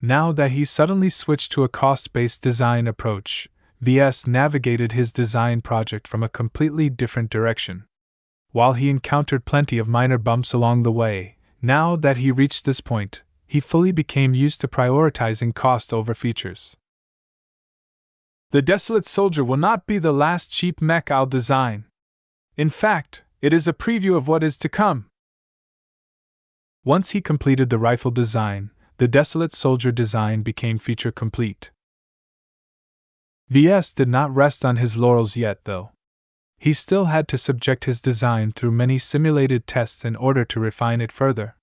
Now that he suddenly switched to a cost-based design approach, Ves navigated his design project from a completely different direction. While he encountered plenty of minor bumps along the way, now that he reached this point, he fully became used to prioritizing cost over features. The Desolate Soldier will not be the last cheap mech I'll design. In fact, it is a preview of what is to come. Once he completed the rifle design, the Desolate Soldier design became feature complete. Ves did not rest on his laurels yet, though. He still had to subject his design through many simulated tests in order to refine it further.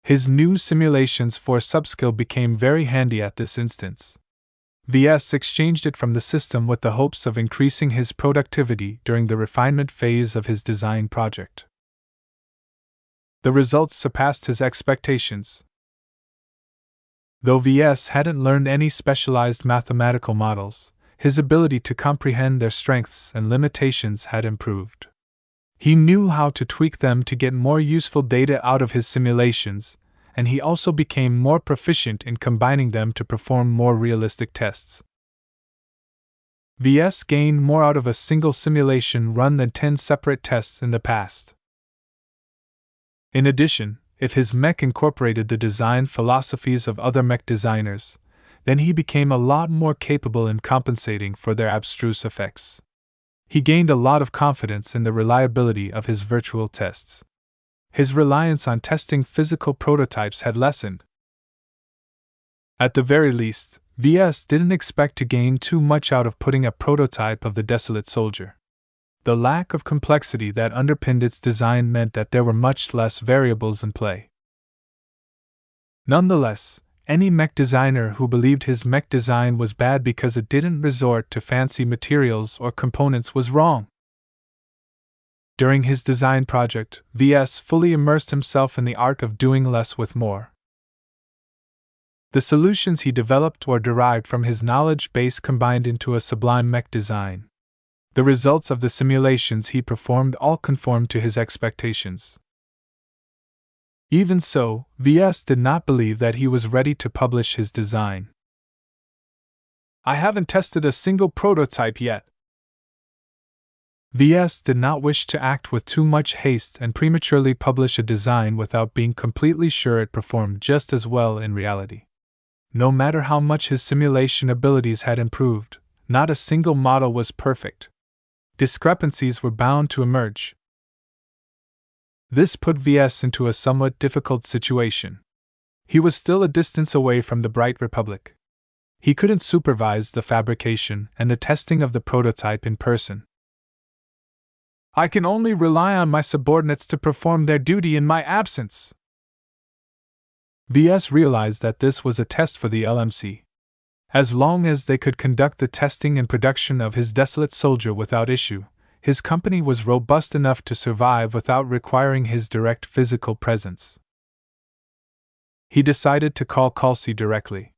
His new simulations for subskill became very handy at this instance. Ves exchanged it from the system with the hopes of increasing his productivity during the refinement phase of his design project. The results surpassed his expectations. Though Ves hadn't learned any specialized mathematical models, his ability to comprehend their strengths and limitations had improved. He knew how to tweak them to get more useful data out of his simulations, and he also became more proficient in combining them to perform more realistic tests. Ves gained more out of a single simulation run than 10 separate tests in the past. In addition, if his mech incorporated the design philosophies of other mech designers, then he became a lot more capable in compensating for their abstruse effects. He gained a lot of confidence in the reliability of his virtual tests. His reliance on testing physical prototypes had lessened. At the very least, Ves didn't expect to gain too much out of putting a prototype of the Desolate Soldier. The lack of complexity that underpinned its design meant that there were much less variables in play. Nonetheless, any mech designer who believed his mech design was bad because it didn't resort to fancy materials or components was wrong. During his design project, Ves fully immersed himself in the art of doing less with more. The solutions he developed were derived from his knowledge base combined into a sublime mech design. The results of the simulations he performed all conformed to his expectations. Even so, Ves did not believe that he was ready to publish his design. "I haven't tested a single prototype yet," Ves did not wish to act with too much haste and prematurely publish a design without being completely sure it performed just as well in reality. No matter how much his simulation abilities had improved, not a single model was perfect. Discrepancies were bound to emerge. This put Ves into a somewhat difficult situation. He was still a distance away from the Bright Republic. He couldn't supervise the fabrication and the testing of the prototype in person. I can only rely on my subordinates to perform their duty in my absence. Ves realized that this was a test for the LMC. As long as they could conduct the testing and production of his desolate soldier without issue, his company was robust enough to survive without requiring his direct physical presence. He decided to call Kelsey directly.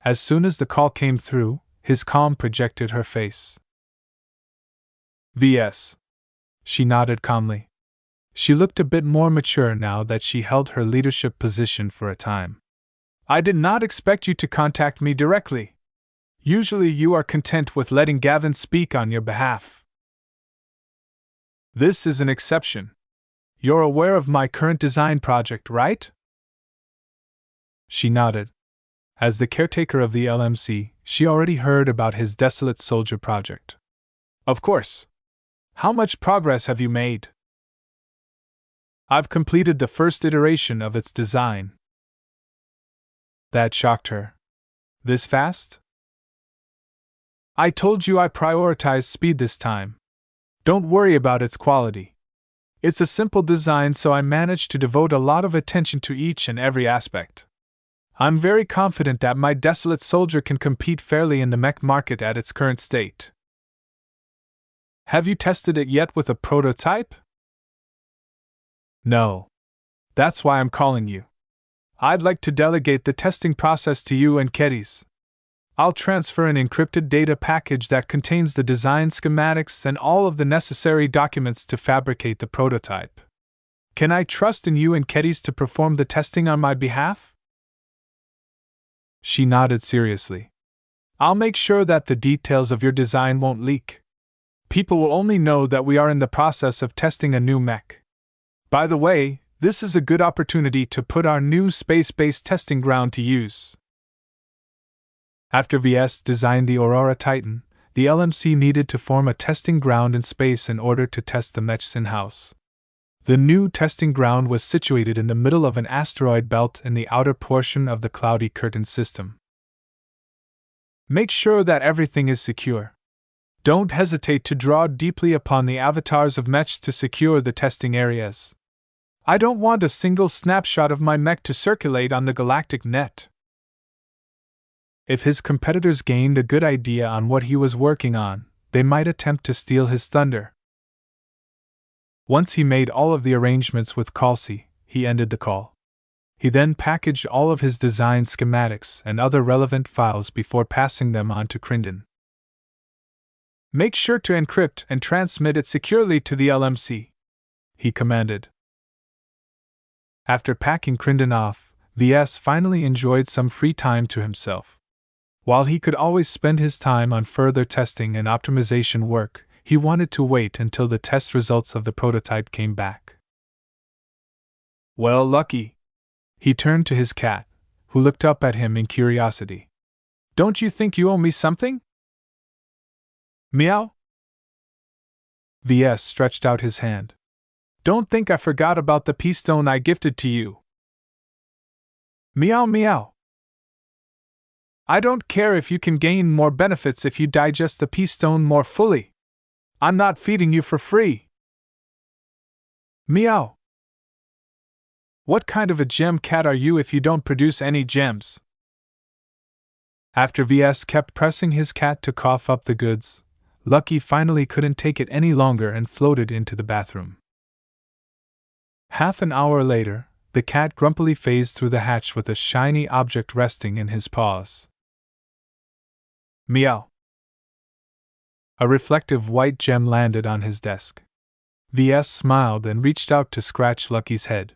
As soon as the call came through, his calm projected her face. Ves. She nodded calmly. She looked a bit more mature now that she held her leadership position for a time. I did not expect you to contact me directly. Usually you are content with letting Gavin speak on your behalf. This is an exception. You're aware of my current design project, right? She nodded. As the caretaker of the LMC, she already heard about his desolate soldier project. Of course. How much progress have you made? I've completed the first iteration of its design. That shocked her. This fast? I told you I prioritized speed this time. Don't worry about its quality. It's a simple design, so I managed to devote a lot of attention to each and every aspect. I'm very confident that my desolate soldier can compete fairly in the mech market at its current state. Have you tested it yet with a prototype? No. That's why I'm calling you. I'd like to delegate the testing process to you and Keddies. I'll transfer an encrypted data package that contains the design schematics and all of the necessary documents to fabricate the prototype. Can I trust in you and Keddies to perform the testing on my behalf? She nodded seriously. I'll make sure that the details of your design won't leak. People will only know that we are in the process of testing a new mech. By the way, this is a good opportunity to put our new space-based testing ground to use. After Ves designed the Aurora Titan, the LMC needed to form a testing ground in space in order to test the mechs in-house. The new testing ground was situated in the middle of an asteroid belt in the outer portion of the Cloudy Curtain system. Make sure that everything is secure. Don't hesitate to draw deeply upon the avatars of mechs to secure the testing areas. I don't want a single snapshot of my mech to circulate on the galactic net. If his competitors gained a good idea on what he was working on, they might attempt to steal his thunder. Once he made all of the arrangements with Kelsey, he ended the call. He then packaged all of his design schematics and other relevant files before passing them on to Crinden. Make sure to encrypt and transmit it securely to the LMC, he commanded. After packing Crinden off, Ves finally enjoyed some free time to himself. While he could always spend his time on further testing and optimization work, he wanted to wait until the test results of the prototype came back. Well, Lucky. He turned to his cat, who looked up at him in curiosity. Don't you think you owe me something? Meow? Ves stretched out his hand. Don't think I forgot about the pea stone I gifted to you. Meow meow. I don't care if you can gain more benefits if you digest the pea stone more fully. I'm not feeding you for free. Meow. What kind of a gem cat are you if you don't produce any gems? After Ves kept pressing his cat to cough up the goods, Lucky finally couldn't take it any longer and floated into the bathroom. Half an hour later, the cat grumpily phased through the hatch with a shiny object resting in his paws. Meow. A reflective white gem landed on his desk. Ves smiled and reached out to scratch Lucky's head.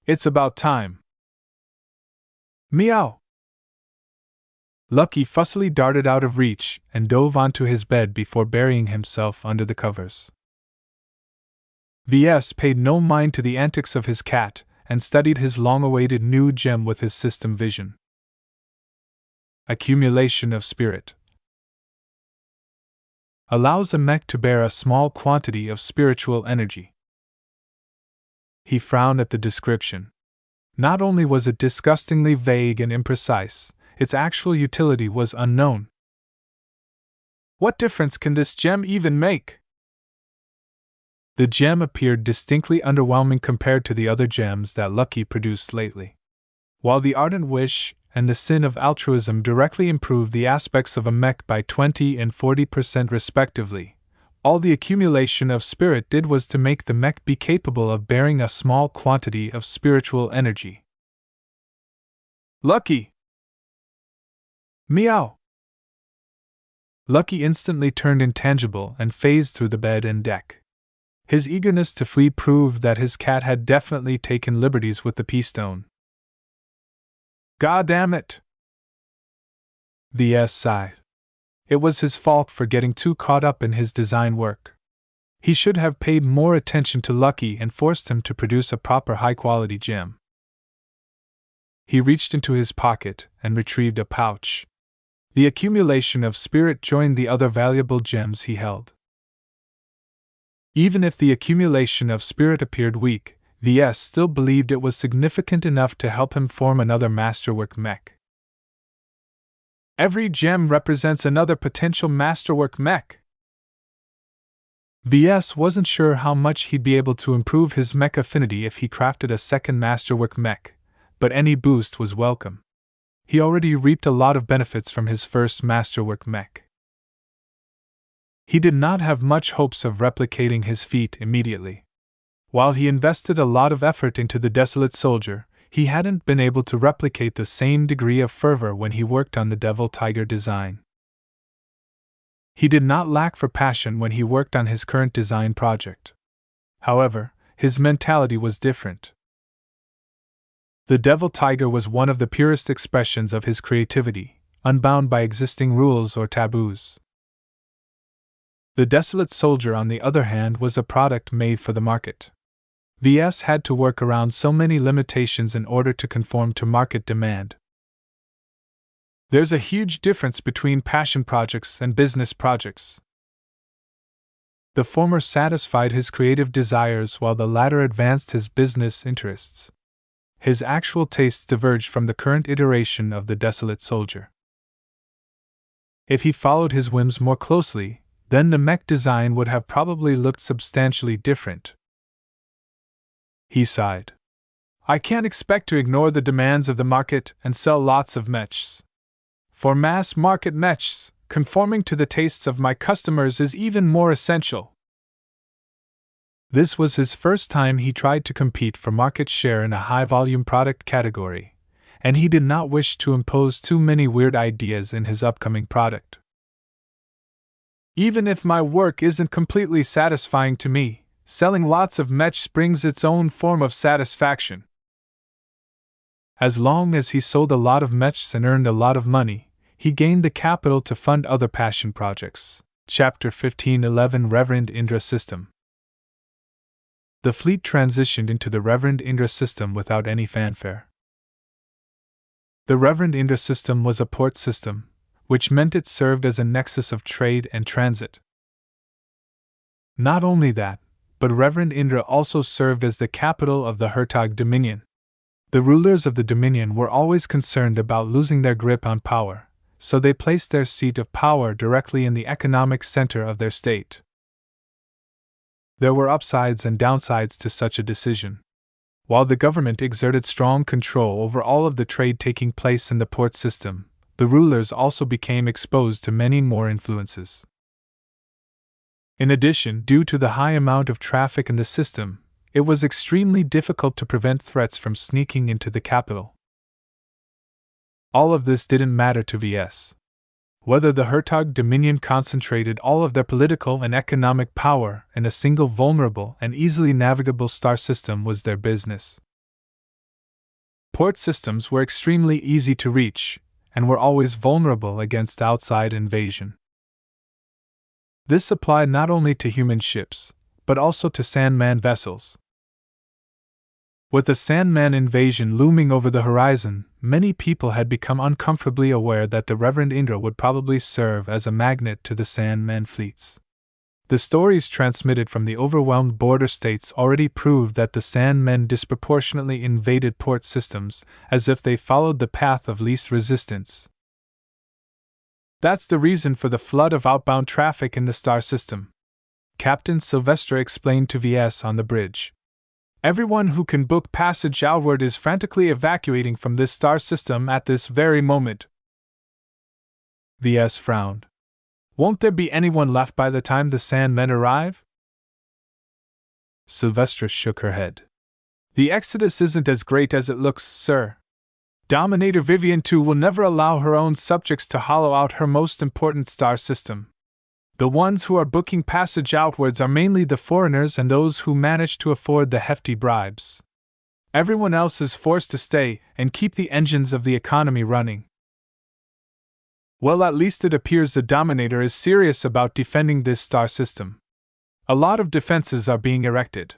It's about time. Meow. Lucky fussily darted out of reach and dove onto his bed before burying himself under the covers. Ves paid no mind to the antics of his cat and studied his long-awaited new gem with his system vision. Accumulation of spirit. Allows a mech to bear a small quantity of spiritual energy. He frowned at the description. Not only was it disgustingly vague and imprecise, its actual utility was unknown. What difference can this gem even make? The gem appeared distinctly underwhelming compared to the other gems that Lucky produced lately. While the ardent wish and the sin of altruism directly improved the aspects of a mech by 20 and 40% respectively, all the accumulation of spirit did was to make the mech be capable of bearing a small quantity of spiritual energy. Lucky! Meow! Lucky instantly turned intangible and phased through the bed and deck. His eagerness to flee proved that his cat had definitely taken liberties with the P-stone. God damn it! Ves sighed. It was his fault for getting too caught up in his design work. He should have paid more attention to Lucky and forced him to produce a proper high-quality gem. He reached into his pocket and retrieved a pouch. The accumulation of spirit joined the other valuable gems he held. Even if the accumulation of spirit appeared weak, Ves still believed it was significant enough to help him form another masterwork mech. Every gem represents another potential masterwork mech. Ves wasn't sure how much he'd be able to improve his mech affinity if he crafted a second masterwork mech, but any boost was welcome. He already reaped a lot of benefits from his first masterwork mech. He did not have much hopes of replicating his feat immediately. While he invested a lot of effort into the Desolate Soldier, he hadn't been able to replicate the same degree of fervor when he worked on the Devil Tiger design. He did not lack for passion when he worked on his current design project. However, his mentality was different. The Devil Tiger was one of the purest expressions of his creativity, unbound by existing rules or taboos. The Desolate Soldier, on the other hand, was a product made for the market. Ves had to work around so many limitations in order to conform to market demand. There's a huge difference between passion projects and business projects. The former satisfied his creative desires while the latter advanced his business interests. His actual tastes diverged from the current iteration of the Desolate Soldier. If he followed his whims more closely, then the mech design would have probably looked substantially different. He sighed. I can't expect to ignore the demands of the market and sell lots of mechs. For mass market mechs, conforming to the tastes of my customers is even more essential. This was his first time he tried to compete for market share in a high-volume product category, and he did not wish to impose too many weird ideas in his upcoming product. Even if my work isn't completely satisfying to me, selling lots of mechs brings its own form of satisfaction. As long as he sold a lot of mechs and earned a lot of money, he gained the capital to fund other passion projects. Chapter 15:11 Reverend Indra System. The fleet transitioned into the Reverend Indra System without any fanfare. The Reverend Indra System was a port system, which meant it served as a nexus of trade and transit. Not only that, but Reverend Indra also served as the capital of the Hertog Dominion. The rulers of the Dominion were always concerned about losing their grip on power, so they placed their seat of power directly in the economic center of their state. There were upsides and downsides to such a decision. While the government exerted strong control over all of the trade taking place in the port system, the rulers also became exposed to many more influences. In addition, due to the high amount of traffic in the system, it was extremely difficult to prevent threats from sneaking into the capital. All of this didn't matter to Ves. Whether the Hertog Dominion concentrated all of their political and economic power in a single vulnerable and easily navigable star system was their business. Port systems were extremely easy to reach, and were always vulnerable against outside invasion. This applied not only to human ships, but also to Sandman vessels. With the Sandman invasion looming over the horizon, many people had become uncomfortably aware that the Reverend Indra would probably serve as a magnet to the Sandman fleets. The stories transmitted from the overwhelmed border states already proved that the Sandmen disproportionately invaded port systems, as if they followed the path of least resistance. That's the reason for the flood of outbound traffic in the star system, Captain Sylvester explained to Ves on the bridge. Everyone who can book passage outward is frantically evacuating from this star system at this very moment. Ves frowned. Won't there be anyone left by the time the Sandmen arrive? Sylvester shook her head. The exodus isn't as great as it looks, sir. Dominator Vivian II will never allow her own subjects to hollow out her most important star system. The ones who are booking passage outwards are mainly the foreigners and those who manage to afford the hefty bribes. Everyone else is forced to stay and keep the engines of the economy running. Well, at least it appears the Dominator is serious about defending this star system. A lot of defenses are being erected.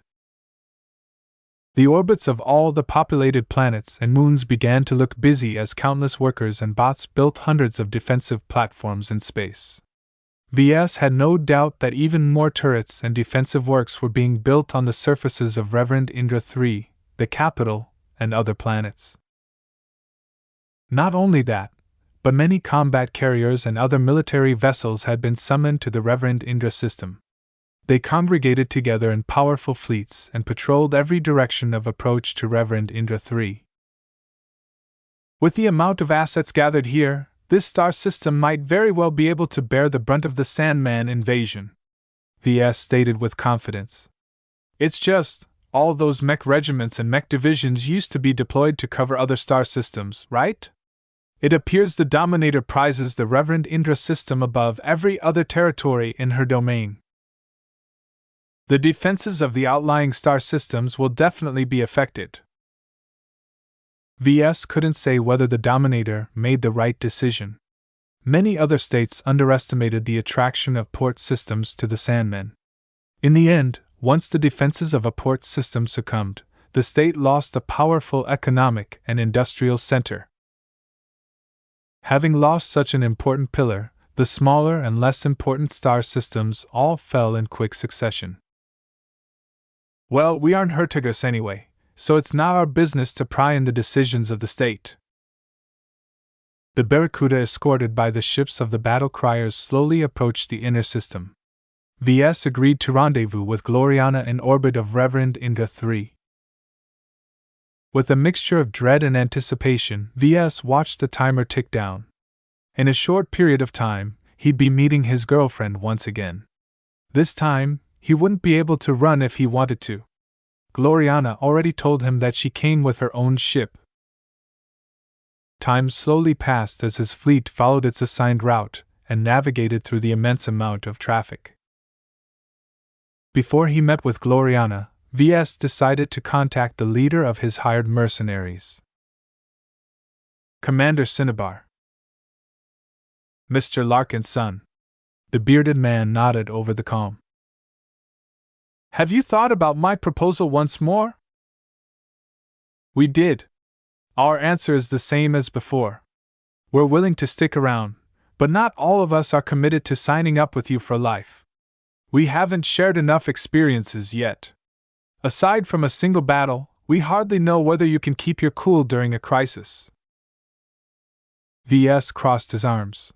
The orbits of all the populated planets and moons began to look busy as countless workers and bots built hundreds of defensive platforms in space. Ves had no doubt that even more turrets and defensive works were being built on the surfaces of Reverend Indra III, the capital, and other planets. Not only that, but many combat carriers and other military vessels had been summoned to the Reverend Indra system. They congregated together in powerful fleets and patrolled every direction of approach to Reverend Indra III. With the amount of assets gathered here, this star system might very well be able to bear the brunt of the Sandman invasion, Ves stated with confidence. It's just, all those mech regiments and mech divisions used to be deployed to cover other star systems, right? It appears the Dominator prizes the Reverend Indra system above every other territory in her domain. The defenses of the outlying star systems will definitely be affected. Ves couldn't say whether the Dominator made the right decision. Many other states underestimated the attraction of port systems to the Sandmen. In the end, once the defenses of a port system succumbed, the state lost a powerful economic and industrial center. Having lost such an important pillar, the smaller and less important star systems all fell in quick succession. Well, we aren't Hertigus anyway, so it's not our business to pry in the decisions of the state. The Barracuda, escorted by the ships of the battle criers, slowly approached the inner system. Ves agreed to rendezvous with Gloriana in orbit of Reverend Indra III. With a mixture of dread and anticipation, Ves watched the timer tick down. In a short period of time, he'd be meeting his girlfriend once again. This time, he wouldn't be able to run if he wanted to. Gloriana already told him that she came with her own ship. Time slowly passed as his fleet followed its assigned route and navigated through the immense amount of traffic. Before he met with Gloriana, Ves decided to contact the leader of his hired mercenaries, Commander Cinnabar. Mr. Larkinson. The bearded man nodded over the calm. Have you thought about my proposal once more? We did. Our answer is the same as before. We're willing to stick around, but not all of us are committed to signing up with you for life. We haven't shared enough experiences yet. Aside from a single battle, we hardly know whether you can keep your cool during a crisis. Ves crossed his arms.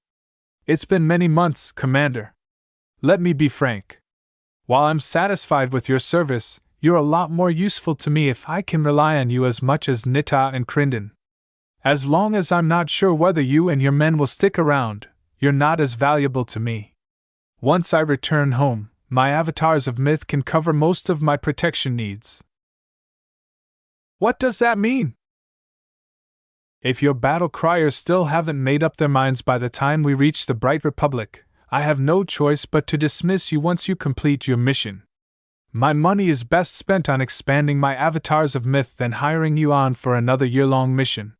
It's been many months, Commander. Let me be frank. While I'm satisfied with your service, you're a lot more useful to me if I can rely on you as much as Nita and Crindon. As long as I'm not sure whether you and your men will stick around, you're not as valuable to me. Once I return home, my avatars of myth can cover most of my protection needs. What does that mean? If your battle criers still haven't made up their minds by the time we reach the Bright Republic, I have no choice but to dismiss you once you complete your mission. My money is best spent on expanding my avatars of myth than hiring you on for another year-long mission.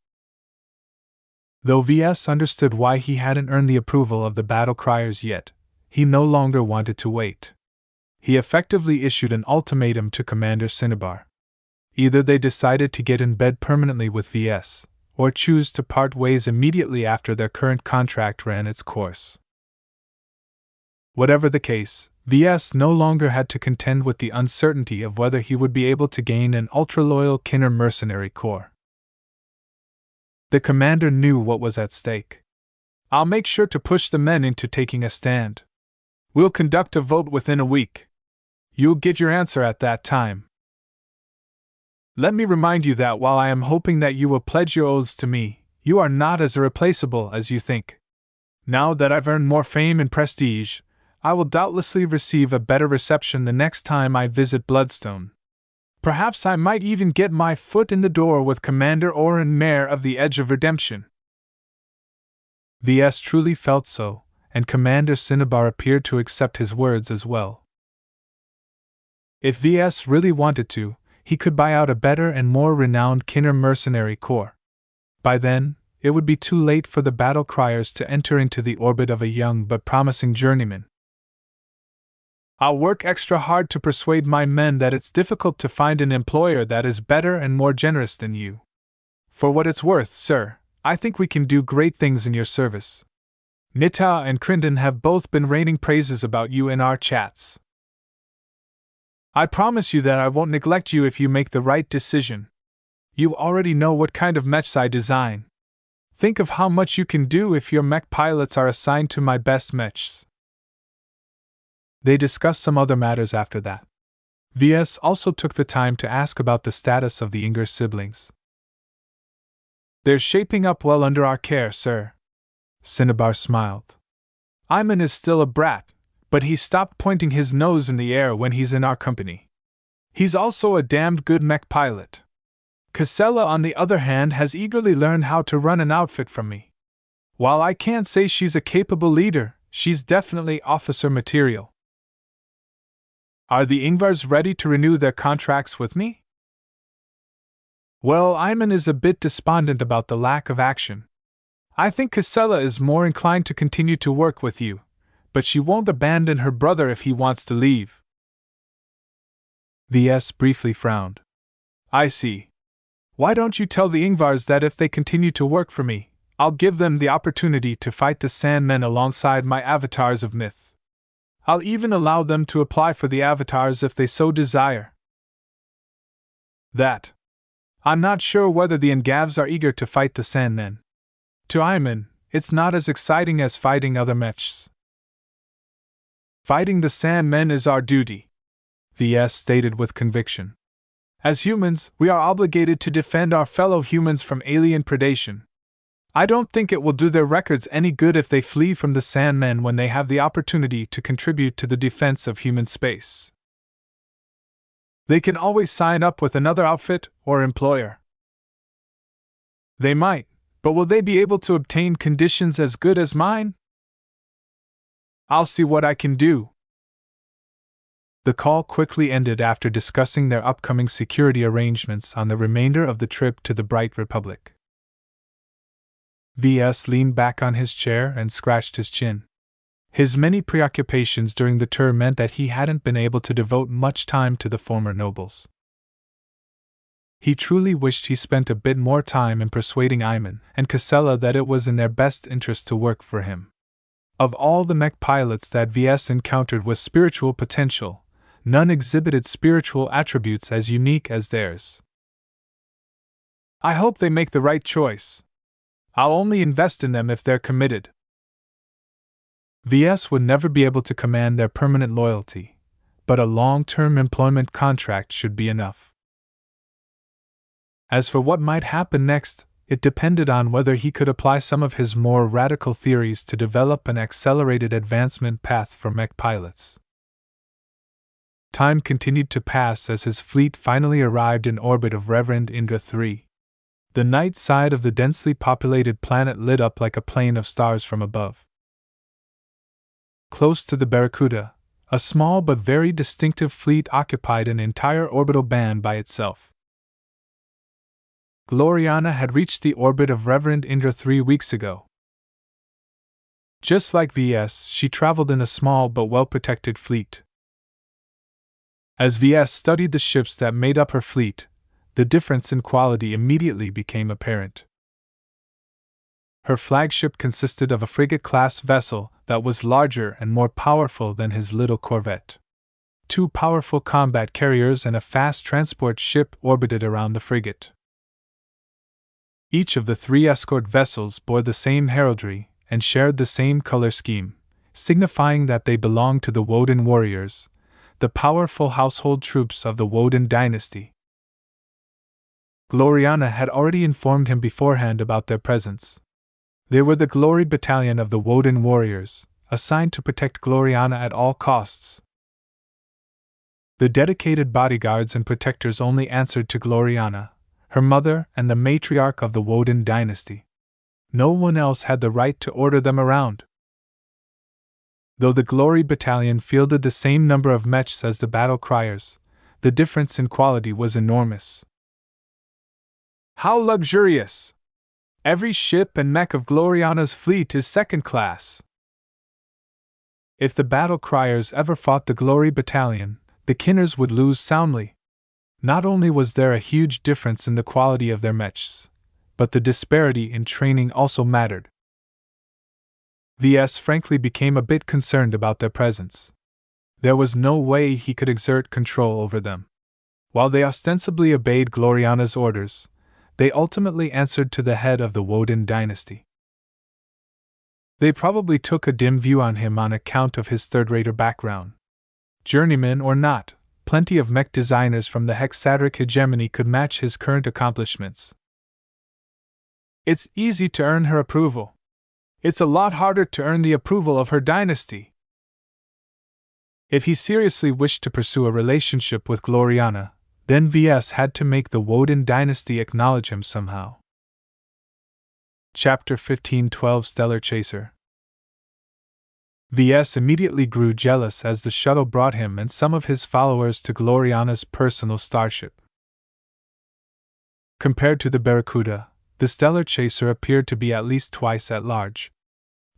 Though Ves understood why he hadn't earned the approval of the battle criers yet, he no longer wanted to wait. He effectively issued an ultimatum to Commander Cinnabar. Either they decided to get in bed permanently with VS, or choose to part ways immediately after their current contract ran its course. Whatever the case, VS no longer had to contend with the uncertainty of whether he would be able to gain an ultra-loyal Kinner mercenary corps. The commander knew what was at stake. "I'll make sure to push the men into taking a stand. We'll conduct a vote within a week. You'll get your answer at that time. Let me remind you that while I am hoping that you will pledge your oaths to me, you are not as irreplaceable as you think. Now that I've earned more fame and prestige, I will doubtlessly receive a better reception the next time I visit Bloodstone. Perhaps I might even get my foot in the door with Commander Oren Mayor of the Edge of Redemption." VS truly felt so, and Commander Cinnabar appeared to accept his words as well. If VS really wanted to, he could buy out a better and more renowned Kinner mercenary corps. By then, it would be too late for the battle criers to enter into the orbit of a young but promising journeyman. "I'll work extra hard to persuade my men that it's difficult to find an employer that is better and more generous than you. For what it's worth, sir, I think we can do great things in your service. Nita and Crinden have both been raining praises about you in our chats. I promise you that I won't neglect you if you make the right decision. You already know what kind of mechs I design. Think of how much you can do if your mech pilots are assigned to my best mechs." They discussed some other matters after that. VS also took the time to ask about the status of the Inger siblings. "They're shaping up well under our care, sir." Cinnabar smiled. "Iman is still a brat, but he stopped pointing his nose in the air when he's in our company. He's also a damned good mech pilot. Casella, on the other hand, has eagerly learned how to run an outfit from me. While I can't say she's a capable leader, she's definitely officer material." "Are the Ingvars ready to renew their contracts with me?" "Well, Iman is a bit despondent about the lack of action. I think Casella is more inclined to continue to work with you, but she won't abandon her brother if he wants to leave." VS briefly frowned. "I see. Why don't you tell the Ingvars that if they continue to work for me, I'll give them the opportunity to fight the Sandmen alongside my avatars of myth. I'll even allow them to apply for the avatars if they so desire." "That. I'm not sure whether the Ngavs are eager to fight the Sandmen. To Iman, it's not as exciting as fighting other mechs." "Fighting the Sandmen is our duty," VS stated with conviction. "As humans, we are obligated to defend our fellow humans from alien predation. I don't think it will do their records any good if they flee from the Sandmen when they have the opportunity to contribute to the defense of human space. They can always sign up with another outfit or employer." "They might, but will they be able to obtain conditions as good as mine?" "I'll see what I can do." The call quickly ended after discussing their upcoming security arrangements on the remainder of the trip to the Bright Republic. VS leaned back on his chair and scratched his chin. His many preoccupations during the tour meant that he hadn't been able to devote much time to the former nobles. He truly wished he spent a bit more time in persuading Iman and Casella that it was in their best interest to work for him. Of all the mech pilots that VS encountered with spiritual potential, none exhibited spiritual attributes as unique as theirs. "I hope they make the right choice. I'll only invest in them if they're committed." VS would never be able to command their permanent loyalty, but a long-term employment contract should be enough. As for what might happen next, it depended on whether he could apply some of his more radical theories to develop an accelerated advancement path for mech pilots. Time continued to pass as his fleet finally arrived in orbit of Reverend Indra III. The night side of the densely populated planet lit up like a plain of stars from above. Close to the Barracuda, a small but very distinctive fleet occupied an entire orbital band by itself. Gloriana had reached the orbit of Reverend Indra 3 weeks ago. Just like VS, she traveled in a small but well-protected fleet. As Ves studied the ships that made up her fleet, the difference in quality immediately became apparent. Her flagship consisted of a frigate-class vessel that was larger and more powerful than his little corvette. 2 powerful combat carriers and a fast transport ship orbited around the frigate. Each of the 3 escort vessels bore the same heraldry and shared the same color scheme, signifying that they belonged to the Woden warriors, the powerful household troops of the Woden dynasty. Gloriana had already informed him beforehand about their presence. They were the Glory Battalion of the Woden warriors, assigned to protect Gloriana at all costs. The dedicated bodyguards and protectors only answered to Gloriana, her mother, and the matriarch of the Woden dynasty. No one else had the right to order them around. Though the Glory Battalion fielded the same number of mechs as the battle criers, the difference in quality was enormous. How luxurious! Every ship and mech of Gloriana's fleet is second class. If the battle criers ever fought the Glory Battalion, the Kinners would lose soundly. Not only was there a huge difference in the quality of their mechs, but the disparity in training also mattered. Ves frankly became a bit concerned about their presence. There was no way he could exert control over them. While they ostensibly obeyed Gloriana's orders, they ultimately answered to the head of the Woden dynasty. They probably took a dim view on him on account of his third-rater background. Journeyman or not, plenty of mech designers from the hexaedric hegemony could match his current accomplishments. It's easy to earn her approval. It's a lot harder to earn the approval of her dynasty. If he seriously wished to pursue a relationship with Gloriana, then Ves had to make the Woden dynasty acknowledge him somehow. Chapter 15:12 Stellar Chaser. Ves immediately grew jealous as the shuttle brought him and some of his followers to Gloriana's personal starship. Compared to the Barracuda, the Stellar Chaser appeared to be at least twice as large.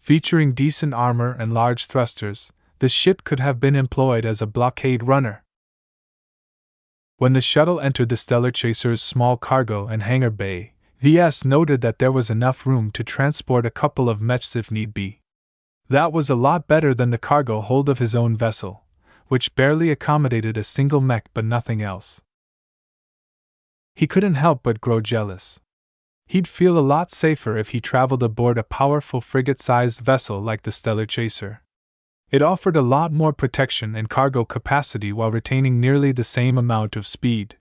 Featuring decent armor and large thrusters, the ship could have been employed as a blockade runner. When the shuttle entered the Stellar Chaser's small cargo and hangar bay, Ves noted that there was enough room to transport a couple of mechs if need be. That was a lot better than the cargo hold of his own vessel, which barely accommodated a single mech but nothing else. He couldn't help but grow jealous. He'd feel a lot safer if he traveled aboard a powerful frigate-sized vessel like the Stellar Chaser. It offered a lot more protection and cargo capacity while retaining nearly the same amount of speed.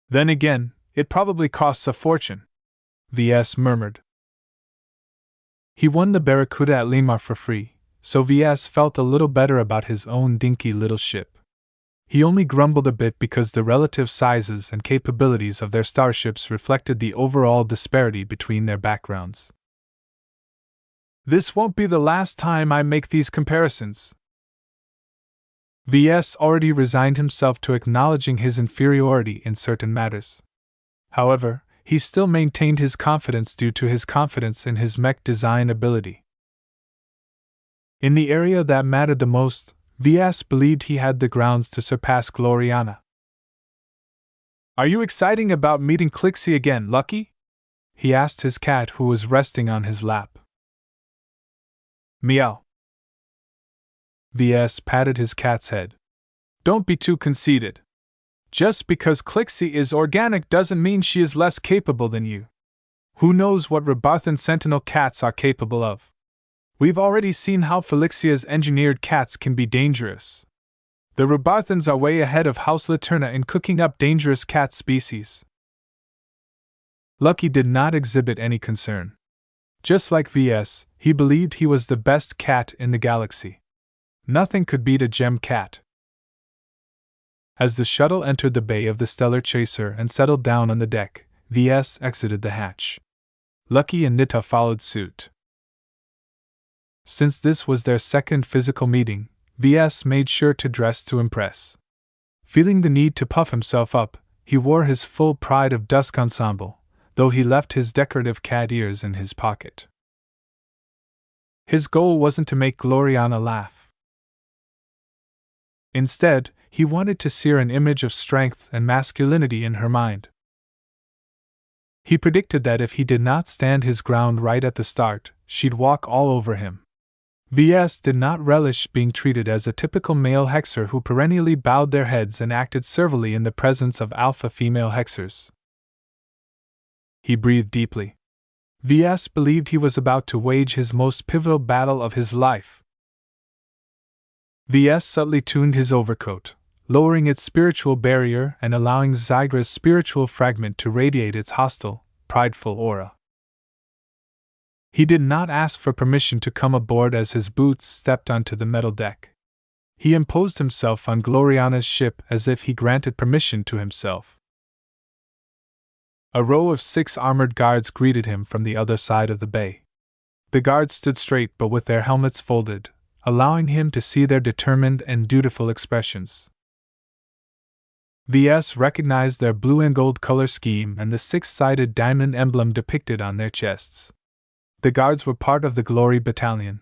Then again, it probably costs a fortune, Ves murmured. He won the Barracuda at Limar for free, so Ves felt a little better about his own dinky little ship. He only grumbled a bit because the relative sizes and capabilities of their starships reflected the overall disparity between their backgrounds. This won't be the last time I make these comparisons. Ves already resigned himself to acknowledging his inferiority in certain matters. However, he still maintained his confidence due to his confidence in his mech design ability. In the area that mattered the most, Ves believed he had the grounds to surpass Gloriana. Are you excited about meeting Clixie again, Lucky? He asked his cat who was resting on his lap. Meow. Ves patted his cat's head. Don't be too conceited. Just because Clixie is organic doesn't mean she is less capable than you. Who knows what Rebarthan Sentinel cats are capable of? We've already seen how Felixia's engineered cats can be dangerous. The Rebarthans are way ahead of House Laterna in cooking up dangerous cat species. Lucky did not exhibit any concern. Just like Ves, he believed he was the best cat in the galaxy. Nothing could beat a gem cat. As the shuttle entered the bay of the Stellar Chaser and settled down on the deck, Ves exited the hatch. Lucky and Nita followed suit. Since this was their second physical meeting, Ves made sure to dress to impress. Feeling the need to puff himself up, he wore his full Pride of Dusk ensemble, though he left his decorative cat ears in his pocket. His goal wasn't to make Gloriana laugh. Instead, He wanted to sear an image of strength and masculinity in her mind. He predicted that if he did not stand his ground right at the start, she'd walk all over him. Ves did not relish being treated as a typical male hexer who perennially bowed their heads and acted servilely in the presence of alpha female hexers. He breathed deeply. Ves believed he was about to wage his most pivotal battle of his life. Ves subtly tuned his overcoat, lowering its spiritual barrier and allowing Zygra's spiritual fragment to radiate its hostile, prideful aura. He did not ask for permission to come aboard as his boots stepped onto the metal deck. He imposed himself on Gloriana's ship as if he granted permission to himself. A row of 6 armored guards greeted him from the other side of the bay. The guards stood straight but with their helmets folded, allowing him to see their determined and dutiful expressions. Ves recognized their blue and gold color scheme and the 6-sided diamond emblem depicted on their chests. The guards were part of the Glory Battalion.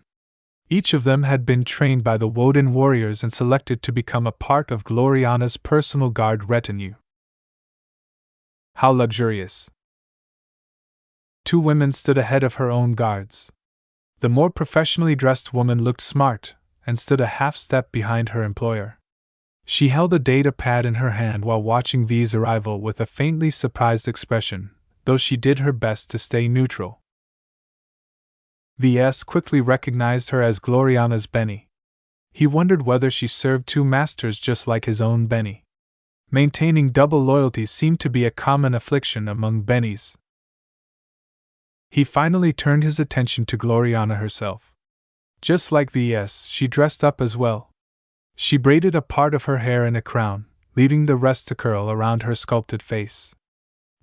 Each of them had been trained by the Woden warriors and selected to become a part of Gloriana's personal guard retinue. How luxurious! 2 women stood ahead of her own guards. The more professionally dressed woman looked smart and stood a half step behind her employer. She held a data pad in her hand while watching V's arrival with a faintly surprised expression, though she did her best to stay neutral. Ves quickly recognized her as Gloriana's Benny. He wondered whether she served 2 masters just like his own Benny. Maintaining double loyalty seemed to be a common affliction among Bennies. He finally turned his attention to Gloriana herself. Just like Ves, she dressed up as well. She braided a part of her hair in a crown, leaving the rest to curl around her sculpted face.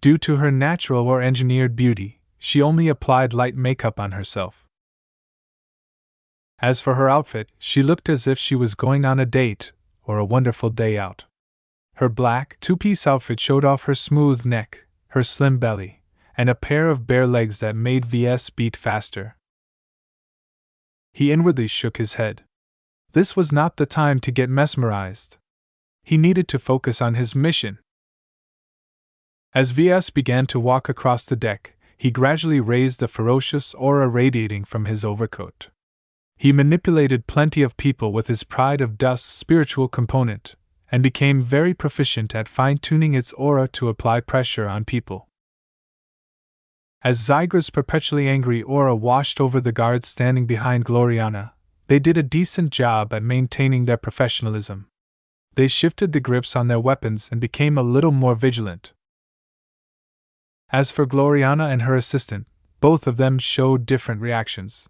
Due to her natural or engineered beauty, she only applied light makeup on herself. As for her outfit, she looked as if she was going on a date or a wonderful day out. Her black 2-piece outfit showed off her smooth neck, her slim belly, and a pair of bare legs that made Ves beat faster. He inwardly shook his head. This was not the time to get mesmerized. He needed to focus on his mission. As Ves began to walk across the deck, he gradually raised the ferocious aura radiating from his overcoat. He manipulated plenty of people with his Pride of Dust's spiritual component, and became very proficient at fine-tuning its aura to apply pressure on people. As Zygra's perpetually angry aura washed over the guards standing behind Gloriana, they did a decent job at maintaining their professionalism. They shifted the grips on their weapons and became a little more vigilant. As for Gloriana and her assistant, both of them showed different reactions.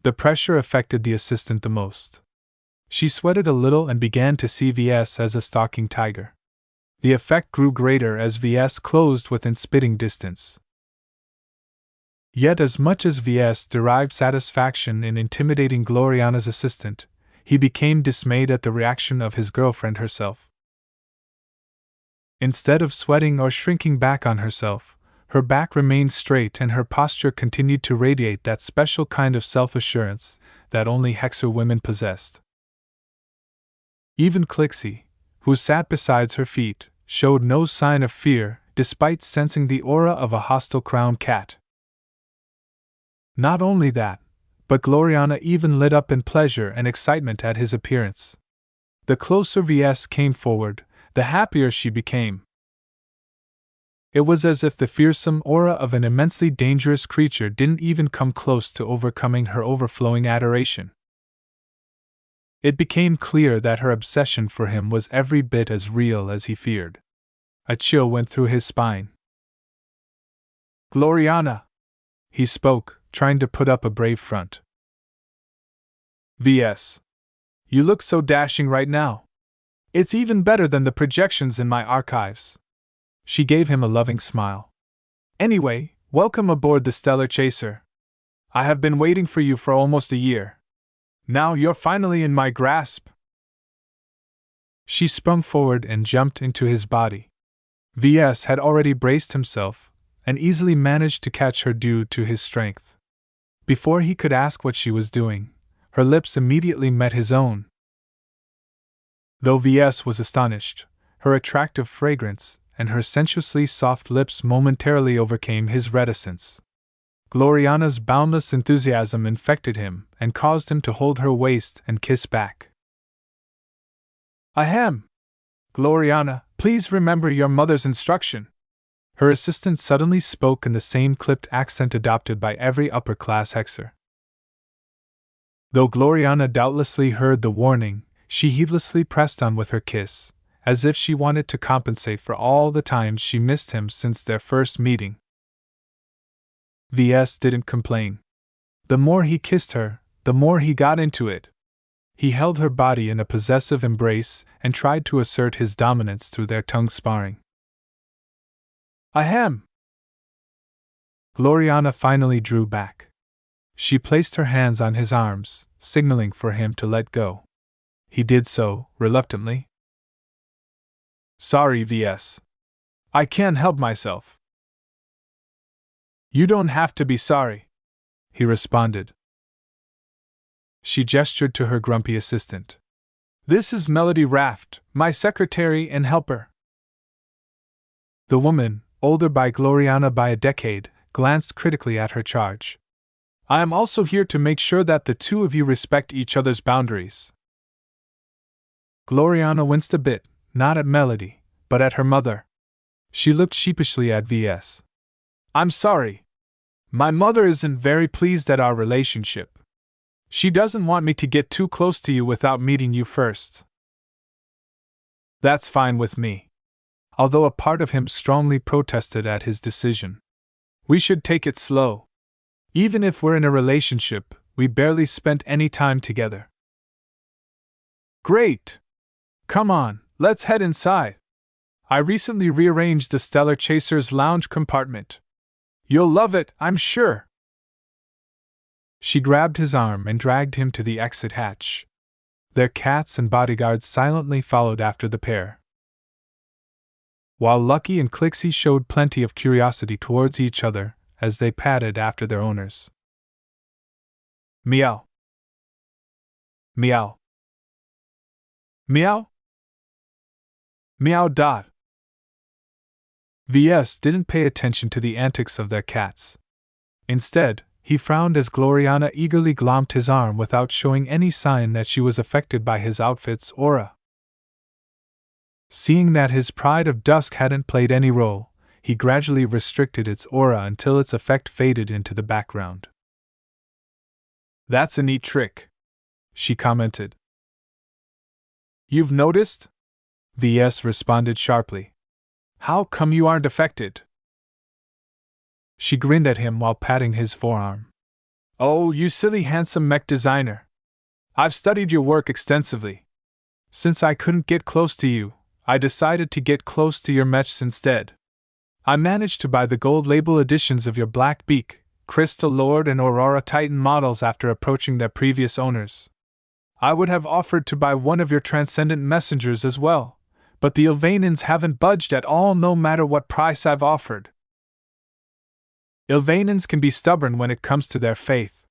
The pressure affected the assistant the most. She sweated a little and began to see Ves as a stalking tiger. The effect grew greater as Ves closed within spitting distance. Yet as much as Ves derived satisfaction in intimidating Gloriana's assistant, he became dismayed at the reaction of his girlfriend herself. Instead of sweating or shrinking back on herself, her back remained straight and her posture continued to radiate that special kind of self-assurance that only Hexer women possessed. Even Clixie, who sat beside her feet, showed no sign of fear, despite sensing the aura of a hostile crowned cat. Not only that, but Gloriana even lit up in pleasure and excitement at his appearance. The closer Ves came forward, the happier she became. It was as if the fearsome aura of an immensely dangerous creature didn't even come close to overcoming her overflowing adoration. It became clear that her obsession for him was every bit as real as he feared. A chill went through his spine. "Gloriana!" he spoke, trying to put up a brave front. "Ves. You look so dashing right now. It's even better than the projections in my archives." She gave him a loving smile. "Anyway, welcome aboard the Stellar Chaser. I have been waiting for you for almost a year. Now you're finally in my grasp." She sprung forward and jumped into his body. Ves had already braced himself, and easily managed to catch her due to his strength. Before he could ask what she was doing, her lips immediately met his own. Though Ves was astonished, her attractive fragrance and her sensuously soft lips momentarily overcame his reticence. Gloriana's boundless enthusiasm infected him and caused him to hold her waist and kiss back. Ahem! Gloriana, please remember your mother's instruction. Her assistant suddenly spoke in the same clipped accent adopted by every upper-class hexer. Though Gloriana doubtlessly heard the warning, she heedlessly pressed on with her kiss, as if she wanted to compensate for all the times she missed him since their first meeting. Ves didn't complain. The more he kissed her, the more he got into it. He held her body in a possessive embrace and tried to assert his dominance through their tongue sparring. Ahem! Gloriana finally drew back. She placed her hands on his arms, signaling for him to let go. He did so, reluctantly. Sorry, Ves. I can't help myself. You don't have to be sorry, he responded. She gestured to her grumpy assistant. This is Melody Raft, my secretary and helper. The woman, older by Gloriana by a decade, glanced critically at her charge. I am also here to make sure that the two of you respect each other's boundaries. Gloriana winced a bit, not at Melody, but at her mother. She looked sheepishly at Ves. I'm sorry. My mother isn't very pleased at our relationship. She doesn't want me to get too close to you without meeting you first. That's fine with me. Although a part of him strongly protested at his decision. We should take it slow. Even if we're in a relationship, we barely spent any time together. Great! Come on, let's head inside. I recently rearranged the Stellar Chaser's lounge compartment. You'll love it, I'm sure. She grabbed his arm and dragged him to the exit hatch. Their cats and bodyguards silently followed after the pair. While Lucky and Clixie showed plenty of curiosity towards each other as they padded after their owners. Meow. Meow. Meow. Meow. Ves didn't pay attention to the antics of their cats. Instead, he frowned as Gloriana eagerly glomped his arm without showing any sign that she was affected by his outfit's aura. Seeing that his pride of dusk hadn't played any role, he gradually restricted its aura until its effect faded into the background. That's a neat trick, she commented. You've noticed? Ves responded sharply. How come you aren't affected? She grinned at him while patting his forearm. Oh, you silly handsome mech designer. I've studied your work extensively. Since I couldn't get close to you, I decided to get close to your mechs instead. I managed to buy the gold label editions of your Black Beak, Crystal Lord and Aurora Titan models after approaching their previous owners. I would have offered to buy one of your Transcendent Messengers as well, but the Ilvanins haven't budged at all no matter what price I've offered. Ilvanins can be stubborn when it comes to their faith,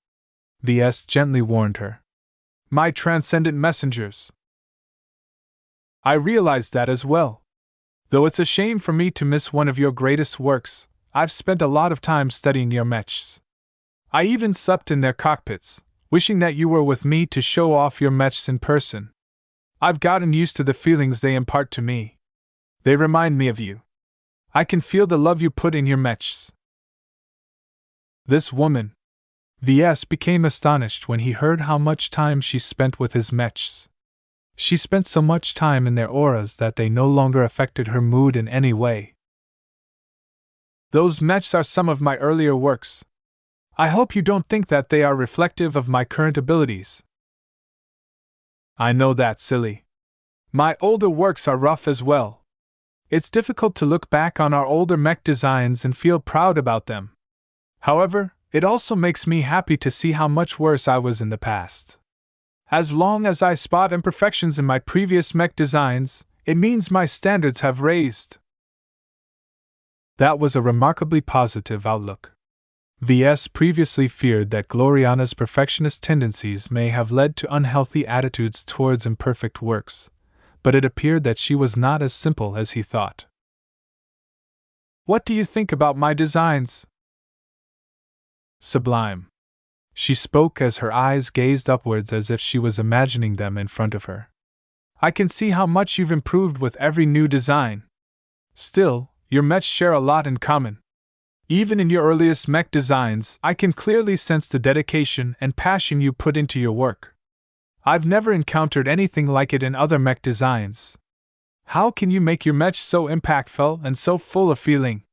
Ves gently warned her. My Transcendent Messengers. I realized that as well. Though it's a shame for me to miss one of your greatest works, I've spent a lot of time studying your mechs. I even slept in their cockpits, wishing that you were with me to show off your mechs in person. I've gotten used to the feelings they impart to me. They remind me of you. I can feel the love you put in your mechs. This woman. Ves became astonished when he heard how much time she spent with his mechs. She spent so much time in their auras that they no longer affected her mood in any way. Those mechs are some of my earlier works. I hope you don't think that they are reflective of my current abilities. I know that, silly. My older works are rough as well. It's difficult to look back on our older mech designs and feel proud about them. However, it also makes me happy to see how much worse I was in the past. As long as I spot imperfections in my previous mech designs, it means my standards have raised. That was a remarkably positive outlook. Ves previously feared that Gloriana's perfectionist tendencies may have led to unhealthy attitudes towards imperfect works, but it appeared that she was not as simple as he thought. "What do you think about my designs?" "Sublime." She spoke as her eyes gazed upwards as if she was imagining them in front of her. "I can see how much you've improved with every new design. Still, your mechs share a lot in common. Even in your earliest mech designs, I can clearly sense the dedication and passion you put into your work. I've never encountered anything like it in other mech designs. How can you make your mechs so impactful and so full of feeling?"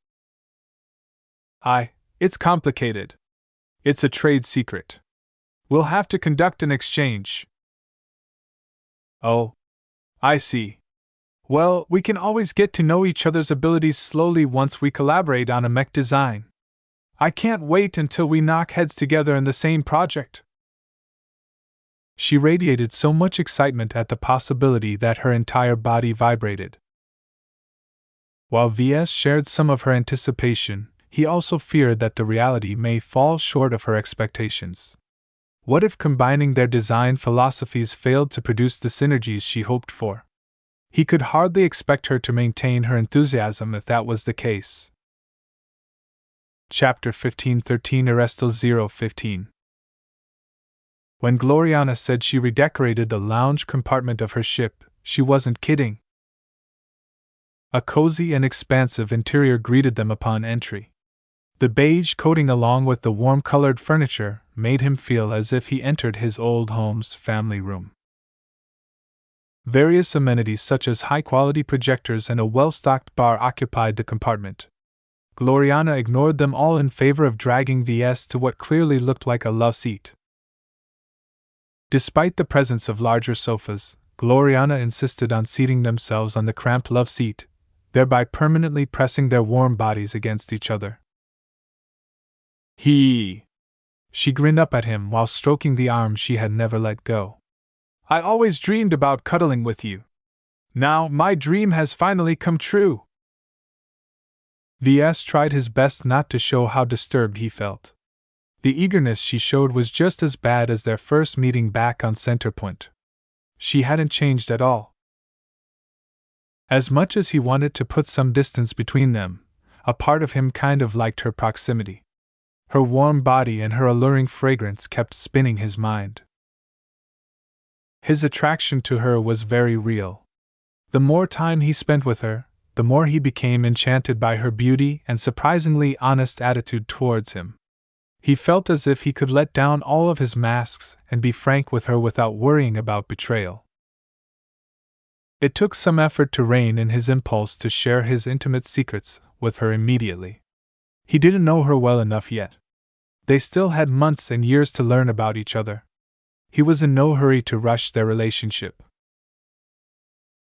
It's complicated. It's a trade secret. We'll have to conduct an exchange." "Oh, I see. Well, we can always get to know each other's abilities slowly once we collaborate on a mech design. I can't wait until we knock heads together in the same project." She radiated so much excitement at the possibility that her entire body vibrated. While Ves shared some of her anticipation, he also feared that the reality may fall short of her expectations. What if combining their design philosophies failed to produce the synergies she hoped for? He could hardly expect her to maintain her enthusiasm if that was the case. Chapter 1513 Arestal 015. When Gloriana said she redecorated the lounge compartment of her ship, she wasn't kidding. A cozy and expansive interior greeted them upon entry. The beige coating along with the warm-colored furniture made him feel as if he entered his old home's family room. Various amenities such as high-quality projectors and a well-stocked bar occupied the compartment. Gloriana ignored them all in favor of dragging Ves to what clearly looked like a love seat. Despite the presence of larger sofas, Gloriana insisted on seating themselves on the cramped love seat, thereby permanently pressing their warm bodies against each other. She grinned up at him while stroking the arm she had never let go. "I always dreamed about cuddling with you. Now, my dream has finally come true." Ves tried his best not to show how disturbed he felt. The eagerness she showed was just as bad as their first meeting back on Centerpoint. She hadn't changed at all. As much as he wanted to put some distance between them, a part of him kind of liked her proximity. Her warm body and her alluring fragrance kept spinning his mind. His attraction to her was very real. The more time he spent with her, the more he became enchanted by her beauty and surprisingly honest attitude towards him. He felt as if he could let down all of his masks and be frank with her without worrying about betrayal. It took some effort to rein in his impulse to share his intimate secrets with her immediately. He didn't know her well enough yet. They still had months and years to learn about each other. He was in no hurry to rush their relationship.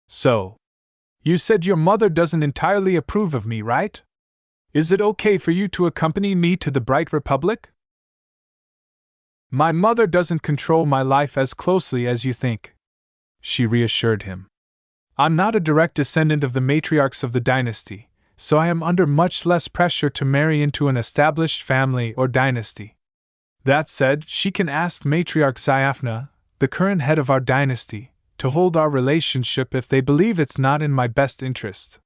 "So, you said your mother doesn't entirely approve of me, right? Is it okay for you to accompany me to the Bright Republic?" "My mother doesn't control my life as closely as you think," she reassured him. "I'm not a direct descendant of the matriarchs of the dynasty, so I am under much less pressure to marry into an established family or dynasty. That said, she can ask Matriarch Xiaphna, the current head of our dynasty, to hold our relationship if they believe it's not in my best interest.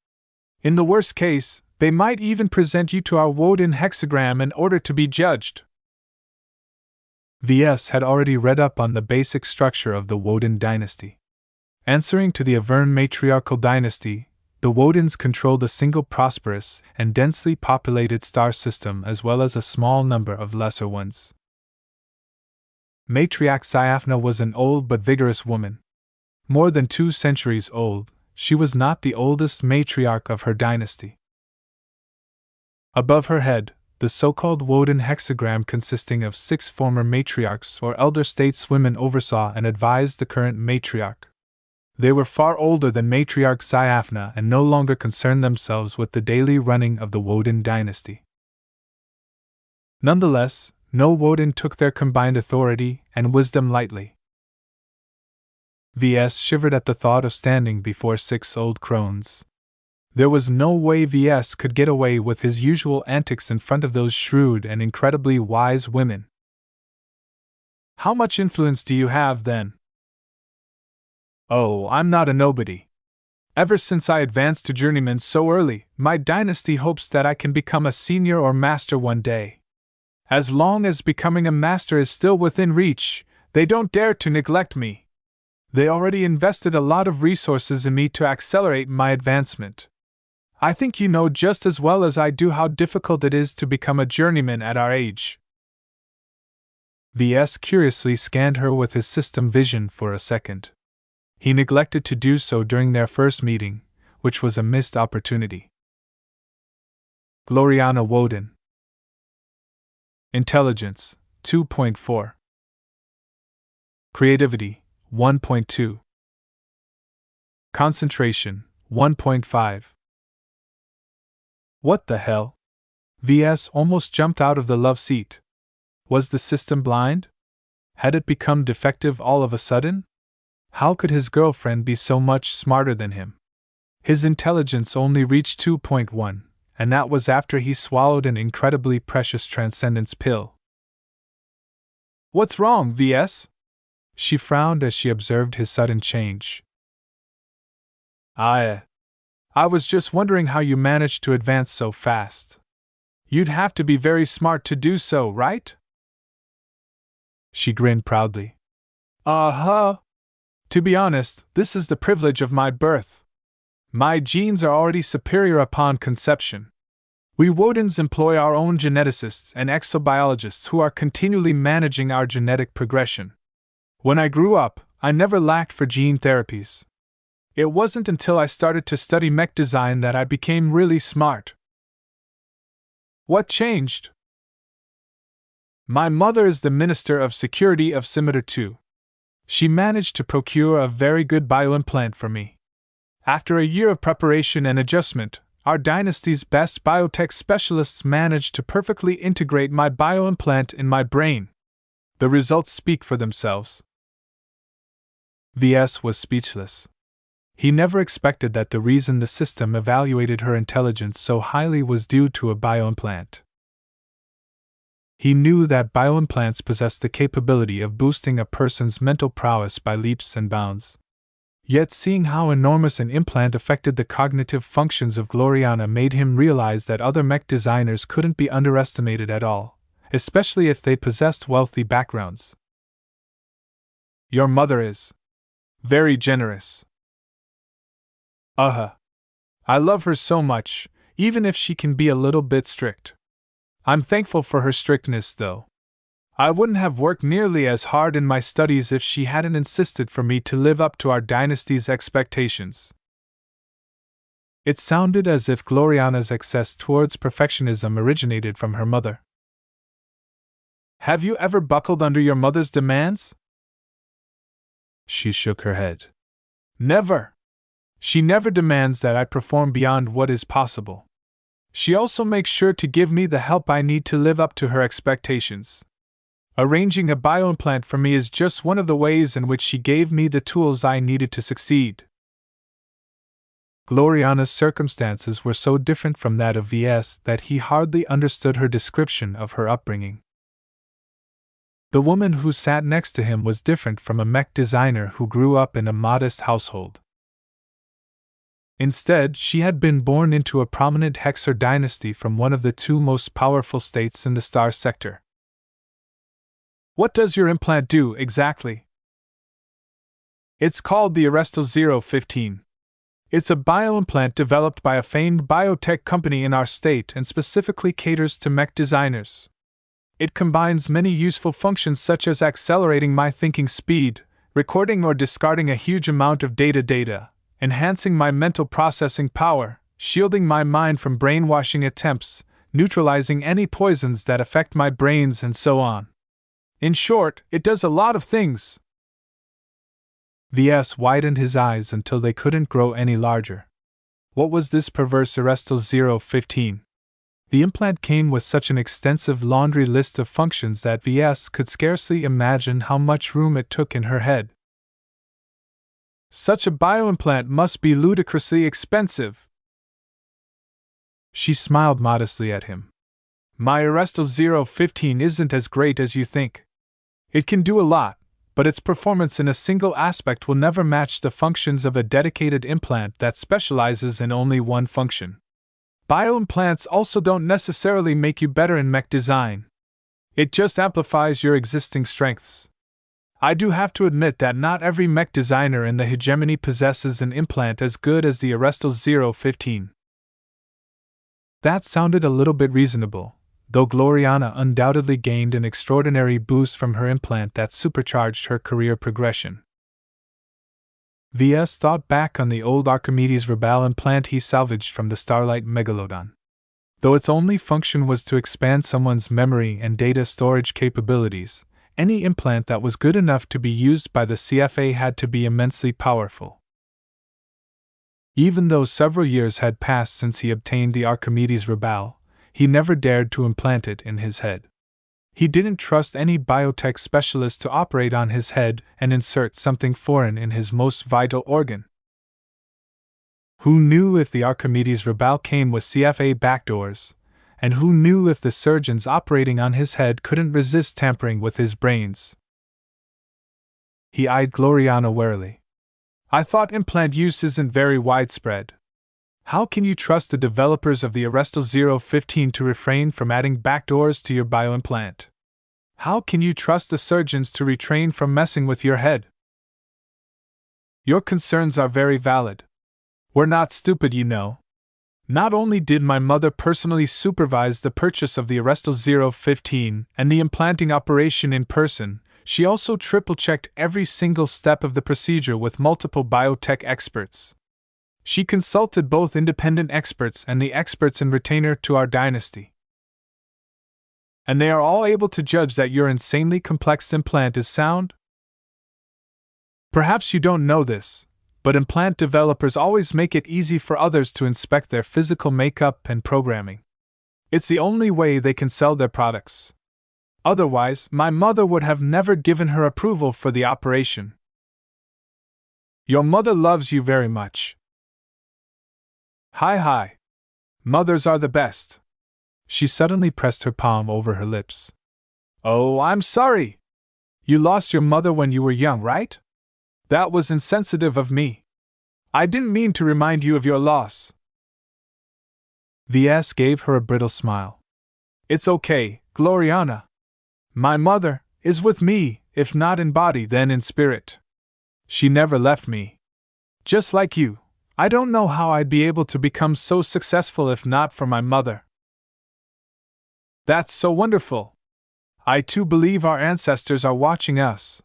In the worst case, they might even present you to our Woden hexagram in order to be judged." Ves had already read up on the basic structure of the Woden dynasty. Answering to the Avern matriarchal dynasty, the Wodens controlled a single prosperous and densely populated star system as well as a small number of lesser ones. Matriarch Xiaphna was an old but vigorous woman. More than 2 centuries old, she was not the oldest matriarch of her dynasty. Above her head, the so-called Woden hexagram consisting of 6 former matriarchs or elder stateswomen oversaw and advised the current matriarch. They were far older than Matriarch Xiaphna and no longer concerned themselves with the daily running of the Woden dynasty. Nonetheless, no Woden took their combined authority and wisdom lightly. Ves shivered at the thought of standing before 6 old crones. There was no way Ves could get away with his usual antics in front of those shrewd and incredibly wise women. "How much influence do you have, then?" Oh, I'm not a nobody. Ever since I advanced to journeyman so early, my dynasty hopes that I can become a senior or master one day. As long as becoming a master is still within reach, they don't dare to neglect me. They already invested a lot of resources in me to accelerate my advancement. I think you know just as well as I do how difficult it is to become a journeyman at our age. Ves curiously scanned her with his system vision for a second. He neglected to do so during their first meeting, which was a missed opportunity. Gloriana Woden. Intelligence, 2.4. Creativity, 1.2. Concentration, 1.5. What the hell? Ves almost jumped out of the love seat. Was the system blind? Had it become defective all of a sudden? How could his girlfriend be so much smarter than him? His intelligence only reached 2.1, and that was after he swallowed an incredibly precious transcendence pill. What's wrong, Ves? She frowned as she observed his sudden change. I was just wondering how you managed to advance so fast. You'd have to be very smart to do so, right? She grinned proudly. Uh-huh. To be honest, this is the privilege of my birth. My genes are already superior upon conception. We Wodens employ our own geneticists and exobiologists who are continually managing our genetic progression. When I grew up, I never lacked for gene therapies. It wasn't until I started to study mech design that I became really smart. What changed? My mother is the Minister of Security of Scimitar II. She managed to procure a very good bioimplant for me. After a year of preparation and adjustment, our dynasty's best biotech specialists managed to perfectly integrate my bioimplant in my brain. The results speak for themselves. Ves was speechless. He never expected that the reason the system evaluated her intelligence so highly was due to a bioimplant. He knew that bioimplants possessed the capability of boosting a person's mental prowess by leaps and bounds. Yet seeing how enormous an implant affected the cognitive functions of Gloriana made him realize that other mech designers couldn't be underestimated at all, especially if they possessed wealthy backgrounds. Your mother is very generous. I love her so much, even if she can be a little bit strict. I'm thankful for her strictness, though. I wouldn't have worked nearly as hard in my studies if she hadn't insisted for me to live up to our dynasty's expectations. It sounded as if Gloriana's excess towards perfectionism originated from her mother. Have you ever buckled under your mother's demands? She shook her head. Never. She never demands that I perform beyond what is possible. She also makes sure to give me the help I need to live up to her expectations. Arranging a bioimplant for me is just one of the ways in which she gave me the tools I needed to succeed. Gloriana's circumstances were so different from that of Ves that he hardly understood her description of her upbringing. The woman who sat next to him was different from a mech designer who grew up in a modest household. Instead, she had been born into a prominent Hexer dynasty from one of the two most powerful states in the star sector. What does your implant do, exactly? It's called the Arresto 015. It's a bioimplant developed by a famed biotech company in our state and specifically caters to mech designers. It combines many useful functions such as accelerating my thinking speed, recording or discarding a huge amount of data, enhancing my mental processing power, shielding my mind from brainwashing attempts, neutralizing any poisons that affect my brains, and so on. In short, it does a lot of things. Ves widened his eyes until they couldn't grow any larger. What was this perverse Arresto 015? The implant came with such an extensive laundry list of functions that Ves could scarcely imagine how much room it took in her head. Such a bioimplant must be ludicrously expensive. She smiled modestly at him. My Arresto 015 isn't as great as you think. It can do a lot, but its performance in a single aspect will never match the functions of a dedicated implant that specializes in only one function. Bioimplants also don't necessarily make you better in mech design. It just amplifies your existing strengths. I do have to admit that not every mech designer in the hegemony possesses an implant as good as the Arrestal 015. That sounded a little bit reasonable, though Gloriana undoubtedly gained an extraordinary boost from her implant that supercharged her career progression. Ves thought back on the old Archimedes Rebel implant he salvaged from the Starlight Megalodon. Though its only function was to expand someone's memory and data storage capabilities, any implant that was good enough to be used by the CFA had to be immensely powerful. Even though several years had passed since he obtained the Archimedes Rebel, he never dared to implant it in his head. He didn't trust any biotech specialist to operate on his head and insert something foreign in his most vital organ. Who knew if the Archimedes Rebel came with CFA backdoors, and who knew if the surgeons operating on his head couldn't resist tampering with his brains? He eyed Gloriana warily. I thought implant use isn't very widespread. How can you trust the developers of the Arrestal 015 to refrain from adding backdoors to your bioimplant? How can you trust the surgeons to refrain from messing with your head? Your concerns are very valid. We're not stupid, you know. Not only did my mother personally supervise the purchase of the Arrestal 015 and the implanting operation in person, she also triple-checked every single step of the procedure with multiple biotech experts. She consulted both independent experts and the experts in retainer to our dynasty. And they are all able to judge that your insanely complex implant is sound? Perhaps you don't know this, but implant developers always make it easy for others to inspect their physical makeup and programming. It's the only way they can sell their products. Otherwise, my mother would have never given her approval for the operation. Your mother loves you very much. Hi. Mothers are the best. She suddenly pressed her palm over her lips. Oh, I'm sorry. You lost your mother when you were young, right? That was insensitive of me. I didn't mean to remind you of your loss. Ves gave her a brittle smile. It's okay, Gloriana. My mother is with me, if not in body then in spirit. She never left me. Just like you, I don't know how I'd be able to become so successful if not for my mother. That's so wonderful. I too believe our ancestors are watching us.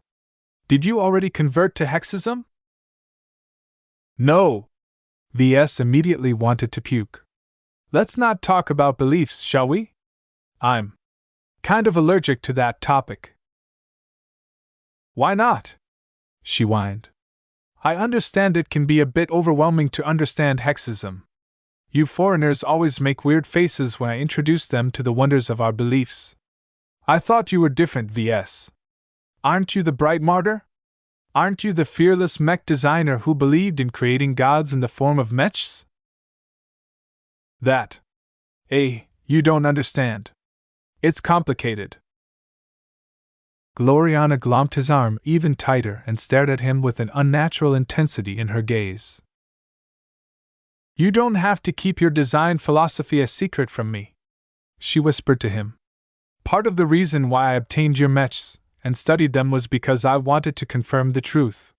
Did you already convert to Hexism? No. Ves immediately wanted to puke. Let's not talk about beliefs, shall we? I'm kind of allergic to that topic. Why not? She whined. I understand it can be a bit overwhelming to understand Hexism. You foreigners always make weird faces when I introduce them to the wonders of our beliefs. I thought you were different, Ves. Aren't you the bright martyr? Aren't you the fearless mech designer who believed in creating gods in the form of mechs? That. You don't understand. It's complicated. Gloriana glomped his arm even tighter and stared at him with an unnatural intensity in her gaze. You don't have to keep your design philosophy a secret from me, she whispered to him. Part of the reason why I obtained your mechs and studied them was because I wanted to confirm the truth.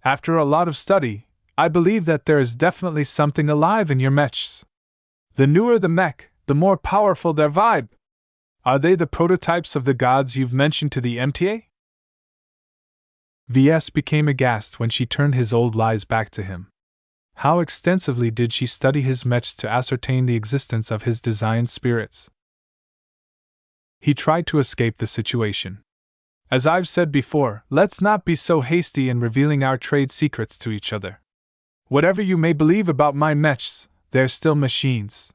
After a lot of study, I believe that there is definitely something alive in your mechs. The newer the mech, the more powerful their vibe. Are they the prototypes of the gods you've mentioned to the MTA? Ves became aghast when she turned his old lies back to him. How extensively did she study his mechs to ascertain the existence of his design spirits? He tried to escape the situation. As I've said before, let's not be so hasty in revealing our trade secrets to each other. Whatever you may believe about my mechs, they're still machines.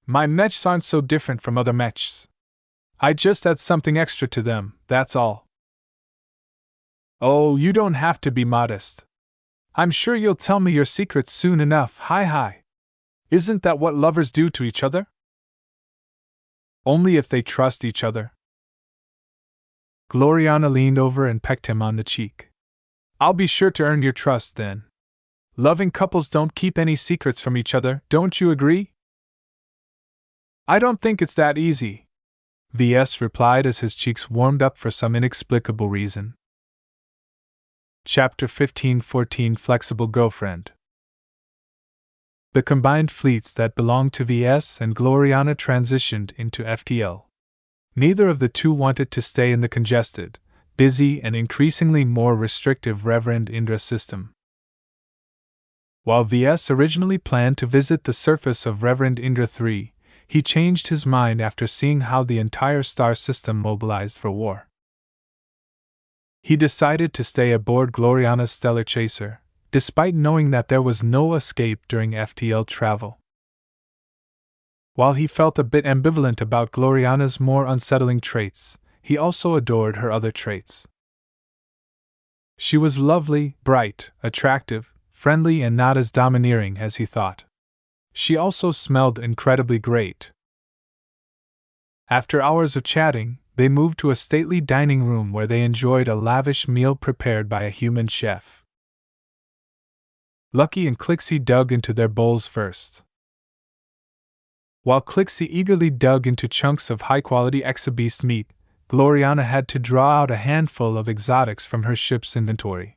My mechs aren't so different from other mechs. I just add something extra to them, that's all. Oh, you don't have to be modest. I'm sure you'll tell me your secrets soon enough, hi. Isn't that what lovers do to each other? Only if they trust each other. Gloriana leaned over and pecked him on the cheek. I'll be sure to earn your trust then. Loving couples don't keep any secrets from each other, don't you agree? I don't think it's that easy, Ves replied as his cheeks warmed up for some inexplicable reason. Chapter 15-14 Flexible Girlfriend. The combined fleets that belonged to Ves and Gloriana transitioned into FTL. Neither of the two wanted to stay in the congested, busy, and increasingly more restrictive Reverend Indra system. While Ves originally planned to visit the surface of Reverend Indra 3, he changed his mind after seeing how the entire star system mobilized for war. He decided to stay aboard Gloriana's stellar chaser, despite knowing that there was no escape during FTL travel. While he felt a bit ambivalent about Gloriana's more unsettling traits, he also adored her other traits. She was lovely, bright, attractive, friendly, and not as domineering as he thought. She also smelled incredibly great. After hours of chatting, they moved to a stately dining room where they enjoyed a lavish meal prepared by a human chef. Lucky and Clixie dug into their bowls first. While Clixie eagerly dug into chunks of high-quality exabeast meat, Gloriana had to draw out a handful of exotics from her ship's inventory.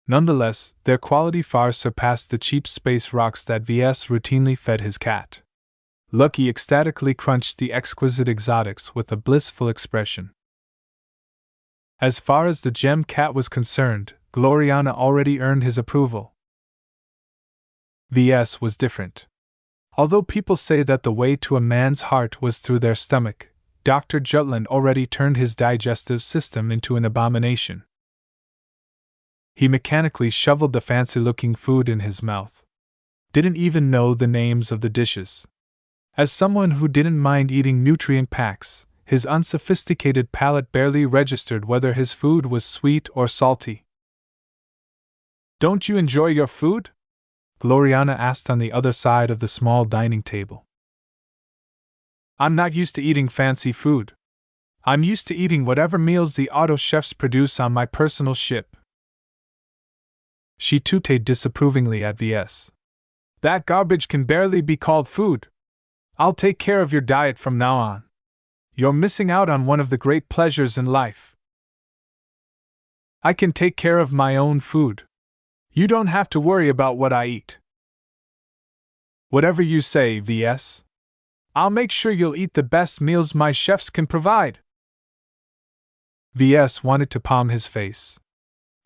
Nonetheless, their quality far surpassed the cheap space rocks that Ves routinely fed his cat. Lucky ecstatically crunched the exquisite exotics with a blissful expression. As far as the gem cat was concerned, Gloriana already earned his approval. Ves was different. Although people say that the way to a man's heart was through their stomach, Dr. Jutland already turned his digestive system into an abomination. He mechanically shoveled the fancy-looking food in his mouth. Didn't even know the names of the dishes. As someone who didn't mind eating nutrient packs, his unsophisticated palate barely registered whether his food was sweet or salty. Don't you enjoy your food? Gloriana asked on the other side of the small dining table. I'm not used to eating fancy food. I'm used to eating whatever meals the auto chefs produce on my personal ship. She tooted disapprovingly at Ves. That garbage can barely be called food. I'll take care of your diet from now on. You're missing out on one of the great pleasures in life. I can take care of my own food. You don't have to worry about what I eat. Whatever you say, Ves. I'll make sure you'll eat the best meals my chefs can provide. Ves wanted to palm his face.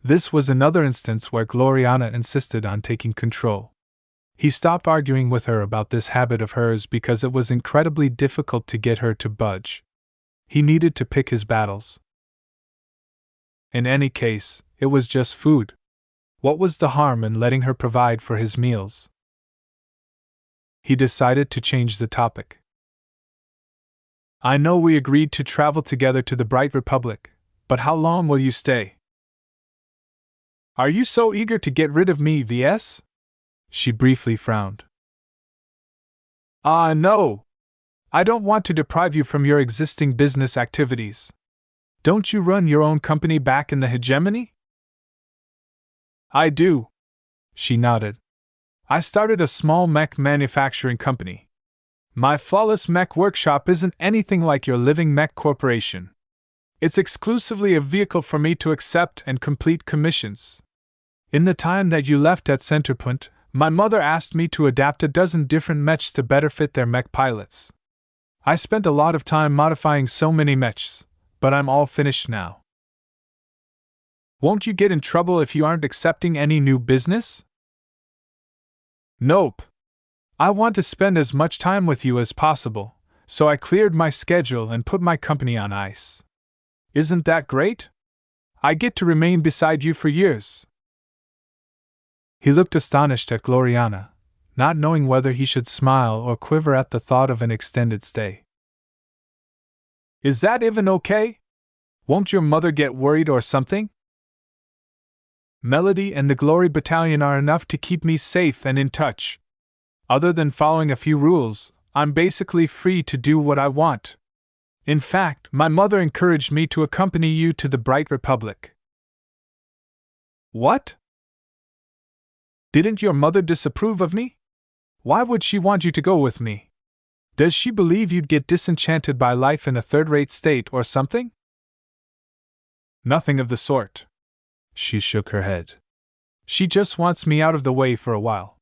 This was another instance where Gloriana insisted on taking control. He stopped arguing with her about this habit of hers because it was incredibly difficult to get her to budge. He needed to pick his battles. In any case, it was just food. What was the harm in letting her provide for his meals? He decided to change the topic. I know we agreed to travel together to the Bright Republic, but how long will you stay? Are you so eager to get rid of me, Ves? She briefly frowned. No. I don't want to deprive you from your existing business activities. Don't you run your own company back in the hegemony? I do. She nodded. I started a small mech manufacturing company. My flawless mech workshop isn't anything like your living mech corporation. It's exclusively a vehicle for me to accept and complete commissions. In the time that you left at Centerpoint, my mother asked me to adapt a dozen different mechs to better fit their mech pilots. I spent a lot of time modifying so many mechs, but I'm all finished now. Won't you get in trouble if you aren't accepting any new business? Nope. I want to spend as much time with you as possible, so I cleared my schedule and put my company on ice. Isn't that great? I get to remain beside you for years. He looked astonished at Gloriana, not knowing whether he should smile or quiver at the thought of an extended stay. Is that even okay? Won't your mother get worried or something? Melody and the Glory Battalion are enough to keep me safe and in touch. Other than following a few rules, I'm basically free to do what I want. In fact, my mother encouraged me to accompany you to the Bright Republic. What? Didn't your mother disapprove of me? Why would she want you to go with me? Does she believe you'd get disenchanted by life in a third-rate state or something? Nothing of the sort. She shook her head. She just wants me out of the way for a while.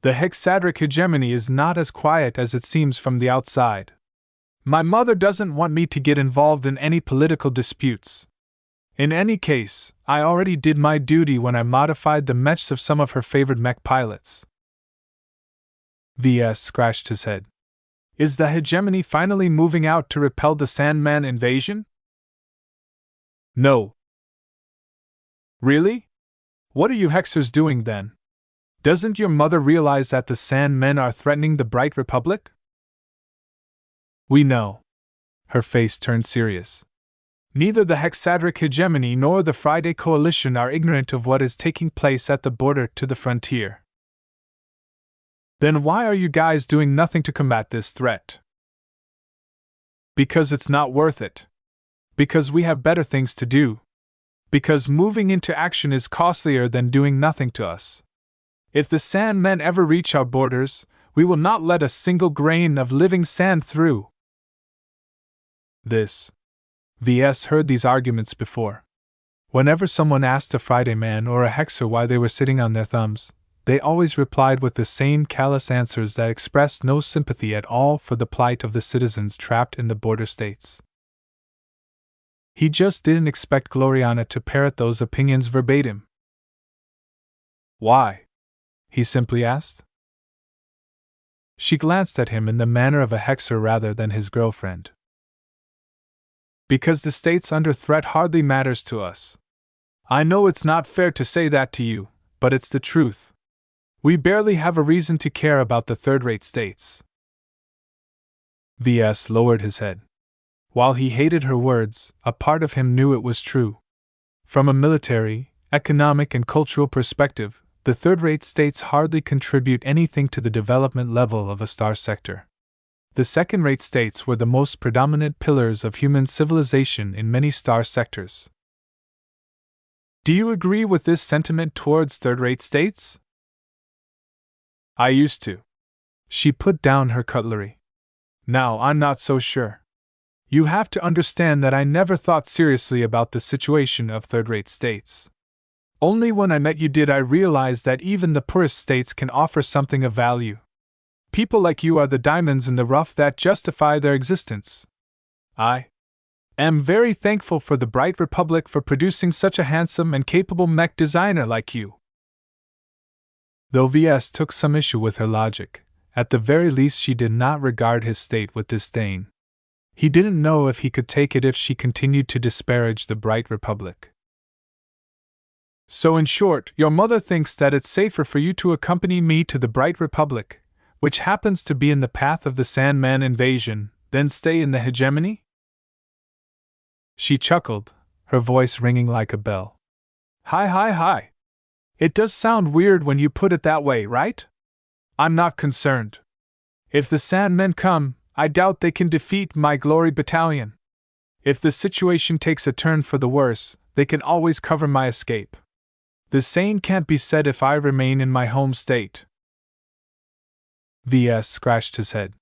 The hexadric hegemony is not as quiet as it seems from the outside. My mother doesn't want me to get involved in any political disputes. In any case, I already did my duty when I modified the mechs of some of her favored mech pilots. Ves scratched his head. Is the hegemony finally moving out to repel the Sandman invasion? No. Really? What are you hexers doing then? Doesn't your mother realize that the Sandmen are threatening the Bright Republic? We know. Her face turned serious. Neither the hexadric hegemony nor the Friday Coalition are ignorant of what is taking place at the border to the frontier. Then why are you guys doing nothing to combat this threat? Because it's not worth it. Because we have better things to do. Because moving into action is costlier than doing nothing to us. If the Sandmen ever reach our borders, we will not let a single grain of living sand through. Ves heard these arguments before. Whenever someone asked a Friday man or a hexer why they were sitting on their thumbs, they always replied with the same callous answers that expressed no sympathy at all for the plight of the citizens trapped in the border states. He just didn't expect Gloriana to parrot those opinions verbatim. Why? He simply asked. She glanced at him in the manner of a hexer rather than his girlfriend. Because the states under threat hardly matters to us. I know it's not fair to say that to you, but it's the truth. We barely have a reason to care about the third-rate states. Ves lowered his head. While he hated her words, a part of him knew it was true. From a military, economic, and cultural perspective, the third-rate states hardly contribute anything to the development level of a star sector. The second-rate states were the most predominant pillars of human civilization in many star sectors. Do you agree with this sentiment towards third-rate states? I used to. She put down her cutlery. Now I'm not so sure. You have to understand that I never thought seriously about the situation of third-rate states. Only when I met you did I realize that even the poorest states can offer something of value. People like you are the diamonds in the rough that justify their existence. I am very thankful for the Bright Republic for producing such a handsome and capable mech designer like you. Though Ves took some issue with her logic, at the very least she did not regard his state with disdain. He didn't know if he could take it if she continued to disparage the Bright Republic. So in short, your mother thinks that it's safer for you to accompany me to the Bright Republic, which happens to be in the path of the Sandman invasion, than stay in the hegemony? She chuckled, her voice ringing like a bell. Hi. It does sound weird when you put it that way, right? I'm not concerned. If the Sandmen come, I doubt they can defeat my Glory Battalion. If the situation takes a turn for the worse, they can always cover my escape. The same can't be said if I remain in my home state. Ves scratched his head.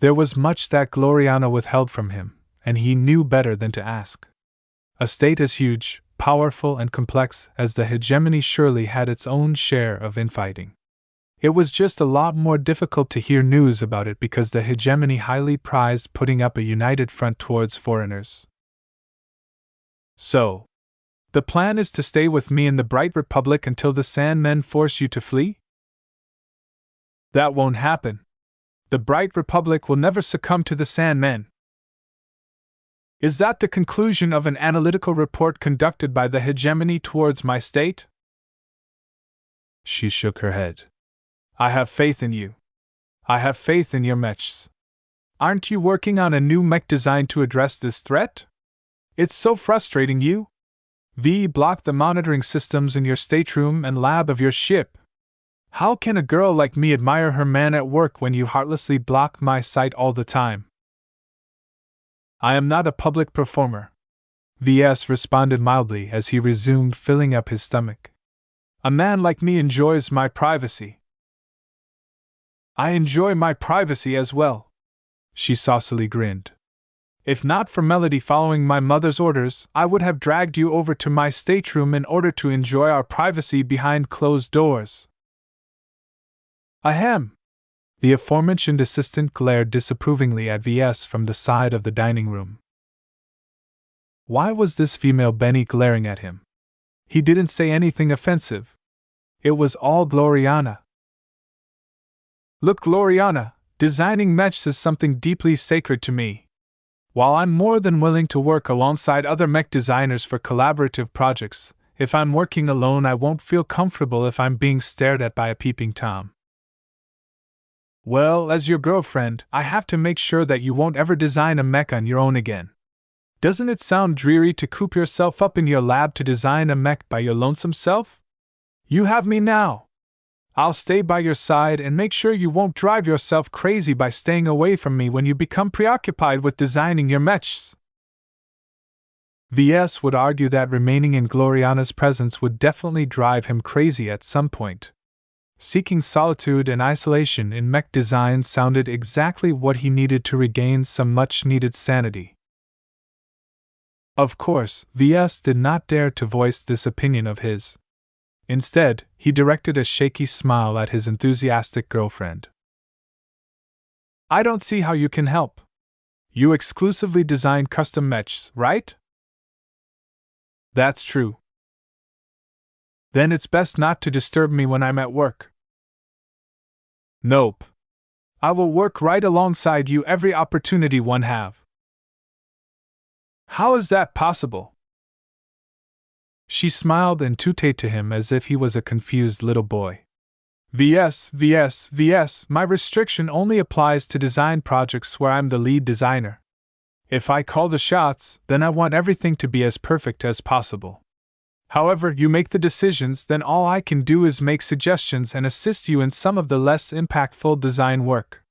There was much that Gloriana withheld from him, and he knew better than to ask. A state as huge, powerful, and complex as the hegemony surely had its own share of infighting. It was just a lot more difficult to hear news about it because the hegemony highly prized putting up a united front towards foreigners. So, the plan is to stay with me in the Bright Republic until the Sandmen force you to flee? That won't happen. The Bright Republic will never succumb to the Sandmen. Is that the conclusion of an analytical report conducted by the hegemony towards my state? She shook her head. I have faith in you. I have faith in your mechs. Aren't you working on a new mech design to address this threat? It's so frustrating you. V blocked the monitoring systems in your stateroom and lab of your ship. How can a girl like me admire her man at work when you heartlessly block my sight all the time? I am not a public performer, VS responded mildly as he resumed filling up his stomach. A man like me enjoys my privacy. I enjoy my privacy as well, she saucily grinned. If not for Melody following my mother's orders, I would have dragged you over to my stateroom in order to enjoy our privacy behind closed doors. Ahem! The aforementioned assistant glared disapprovingly at VS from the side of the dining room. Why was this female Benny glaring at him? He didn't say anything offensive. It was all Gloriana. Look, Gloriana, designing mechs is something deeply sacred to me. While I'm more than willing to work alongside other mech designers for collaborative projects, if I'm working alone I won't feel comfortable if I'm being stared at by a peeping Tom. Well, as your girlfriend, I have to make sure that you won't ever design a mech on your own again. Doesn't it sound dreary to coop yourself up in your lab to design a mech by your lonesome self? You have me now. I'll stay by your side and make sure you won't drive yourself crazy by staying away from me when you become preoccupied with designing your mechs. VS would argue that remaining in Gloriana's presence would definitely drive him crazy at some point. Seeking solitude and isolation in mech design sounded exactly what he needed to regain some much-needed sanity. Of course, VS did not dare to voice this opinion of his. Instead, he directed a shaky smile at his enthusiastic girlfriend. I don't see how you can help. You exclusively design custom mechs, right? That's true. Then it's best not to disturb me when I'm at work. Nope. I will work right alongside you every opportunity one have. How is that possible? She smiled and tooted to him as if he was a confused little boy. VS, my restriction only applies to design projects where I'm the lead designer. If I call the shots, then I want everything to be as perfect as possible. However, you make the decisions, then all I can do is make suggestions and assist you in some of the less impactful design work.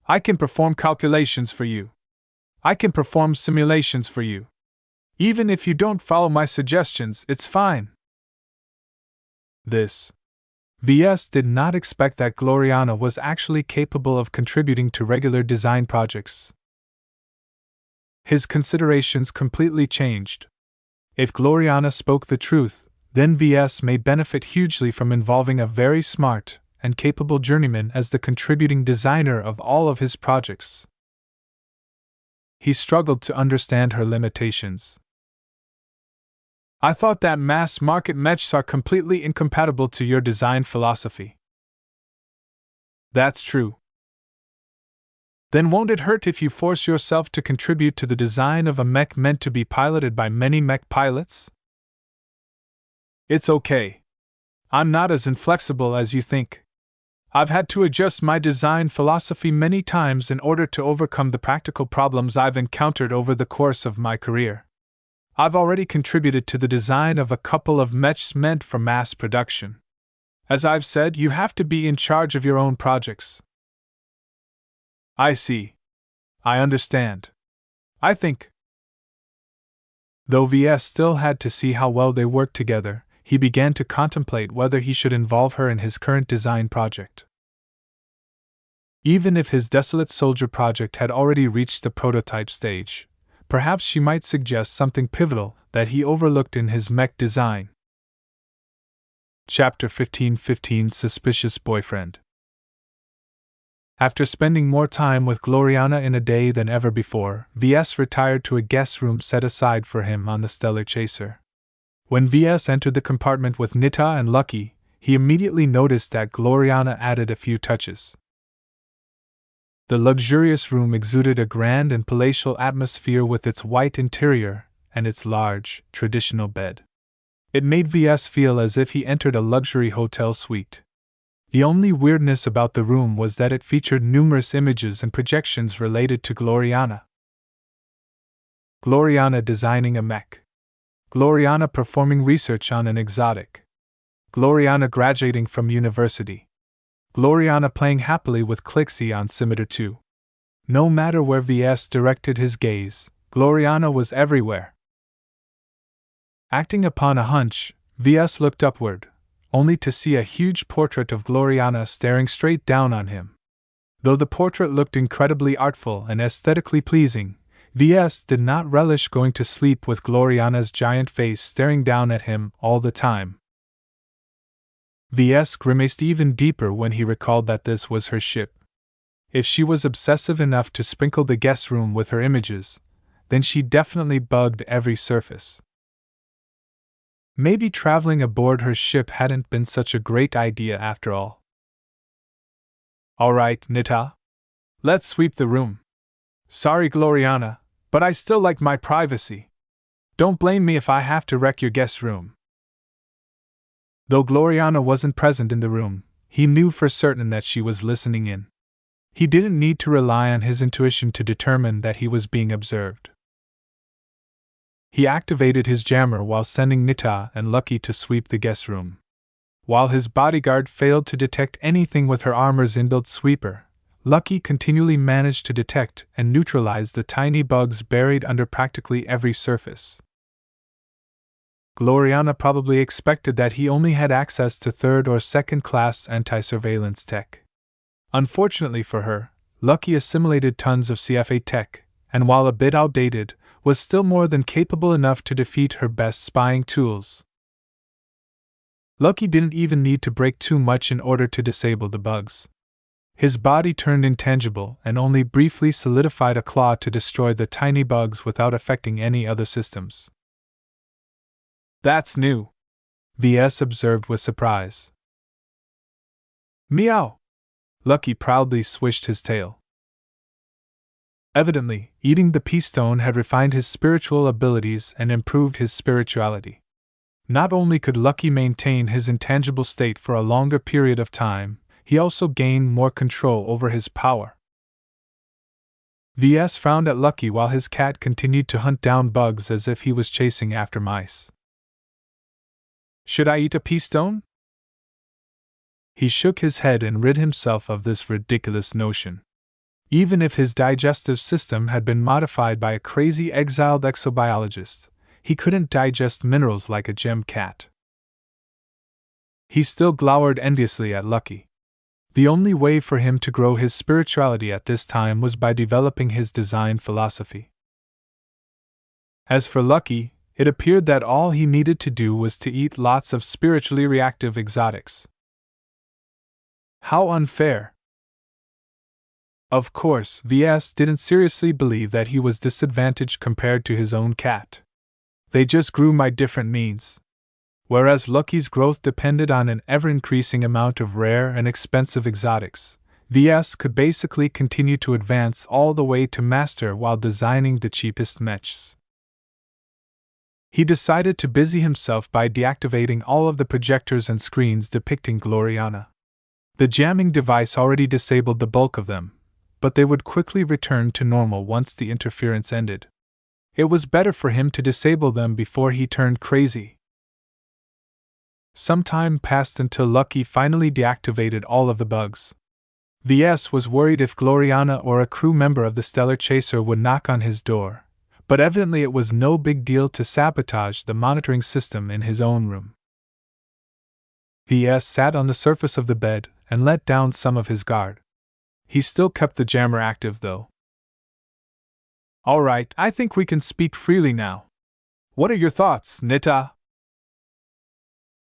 I can perform calculations for you. I can perform simulations for you. Even if you don't follow my suggestions, it's fine. VS did not expect that Gloriana was actually capable of contributing to regular design projects. His considerations completely changed. If Gloriana spoke the truth, then VS may benefit hugely from involving a very smart and capable journeyman as the contributing designer of all of his projects. He struggled to understand her limitations. I thought that mass-market mechs are completely incompatible to your design philosophy. That's true. Then won't it hurt if you force yourself to contribute to the design of a mech meant to be piloted by many mech pilots? It's okay. I'm not as inflexible as you think. I've had to adjust my design philosophy many times in order to overcome the practical problems I've encountered over the course of my career. I've already contributed to the design of a couple of mechs meant for mass production. As I've said, you have to be in charge of your own projects. I see. I understand. I think. Though VS still had to see how well they worked together, he began to contemplate whether he should involve her in his current design project. Even if his Desolate Soldier project had already reached the prototype stage, perhaps she might suggest something pivotal that he overlooked in his mech design. Chapter 15 Suspicious Boyfriend. After spending more time with Gloriana in a day than ever before, VS retired to a guest room set aside for him on the Stellar Chaser. When VS entered the compartment with Nita and Lucky, he immediately noticed that Gloriana added a few touches. The luxurious room exuded a grand and palatial atmosphere with its white interior and its large, traditional bed. It made VS feel as if he entered a luxury hotel suite. The only weirdness about the room was that it featured numerous images and projections related to Gloriana. Gloriana designing a mech. Gloriana performing research on an exotic. Gloriana graduating from university. Gloriana playing happily with Clixie on Scimitar 2. No matter where VS directed his gaze, Gloriana was everywhere. Acting upon a hunch, Ves looked upward, only to see a huge portrait of Gloriana staring straight down on him. Though the portrait looked incredibly artful and aesthetically pleasing, Ves did not relish going to sleep with Gloriana's giant face staring down at him all the time. Ves grimaced even deeper when he recalled that this was her ship. If she was obsessive enough to sprinkle the guest room with her images, then she definitely bugged every surface. Maybe traveling aboard her ship hadn't been such a great idea after all. Alright, Nita. Let's sweep the room. Sorry, Gloriana, but I still like my privacy. Don't blame me if I have to wreck your guest room. Though Gloriana wasn't present in the room, he knew for certain that she was listening in. He didn't need to rely on his intuition to determine that he was being observed. He activated his jammer while sending Nita and Lucky to sweep the guest room. While his bodyguard failed to detect anything with her armor's inbuilt sweeper, Lucky continually managed to detect and neutralize the tiny bugs buried under practically every surface. Gloriana probably expected that he only had access to third or second class anti-surveillance tech. Unfortunately for her, Lucky assimilated tons of CFA tech, and while a bit outdated, was still more than capable enough to defeat her best spying tools. Lucky didn't even need to break too much in order to disable the bugs. His body turned intangible and only briefly solidified a claw to destroy the tiny bugs without affecting any other systems. That's new, Ves observed with surprise. Meow! Lucky proudly swished his tail. Evidently, eating the pea stone had refined his spiritual abilities and improved his spirituality. Not only could Lucky maintain his intangible state for a longer period of time, he also gained more control over his power. Ves frowned at Lucky while his cat continued to hunt down bugs as if he was chasing after mice. Should I eat a pea stone? He shook his head and rid himself of this ridiculous notion. Even if his digestive system had been modified by a crazy exiled exobiologist, he couldn't digest minerals like a gem cat. He still glowered enviously at Lucky. The only way for him to grow his spirituality at this time was by developing his design philosophy. As for Lucky, it appeared that all he needed to do was to eat lots of spiritually reactive exotics. How unfair! Of course, Ves didn't seriously believe that he was disadvantaged compared to his own cat. They just grew by different means. Whereas Lucky's growth depended on an ever-increasing amount of rare and expensive exotics, Ves could basically continue to advance all the way to master while designing the cheapest mechs. He decided to busy himself by deactivating all of the projectors and screens depicting Gloriana. The jamming device already disabled the bulk of them, but they would quickly return to normal once the interference ended. It was better for him to disable them before he turned crazy. Some time passed until Lucky finally deactivated all of the bugs. Ves was worried if Gloriana or a crew member of the Stellar Chaser would knock on his door, but evidently it was no big deal to sabotage the monitoring system in his own room. Ves sat on the surface of the bed and let down some of his guard. He still kept the jammer active, though. Alright, I think we can speak freely now. What are your thoughts, Nita?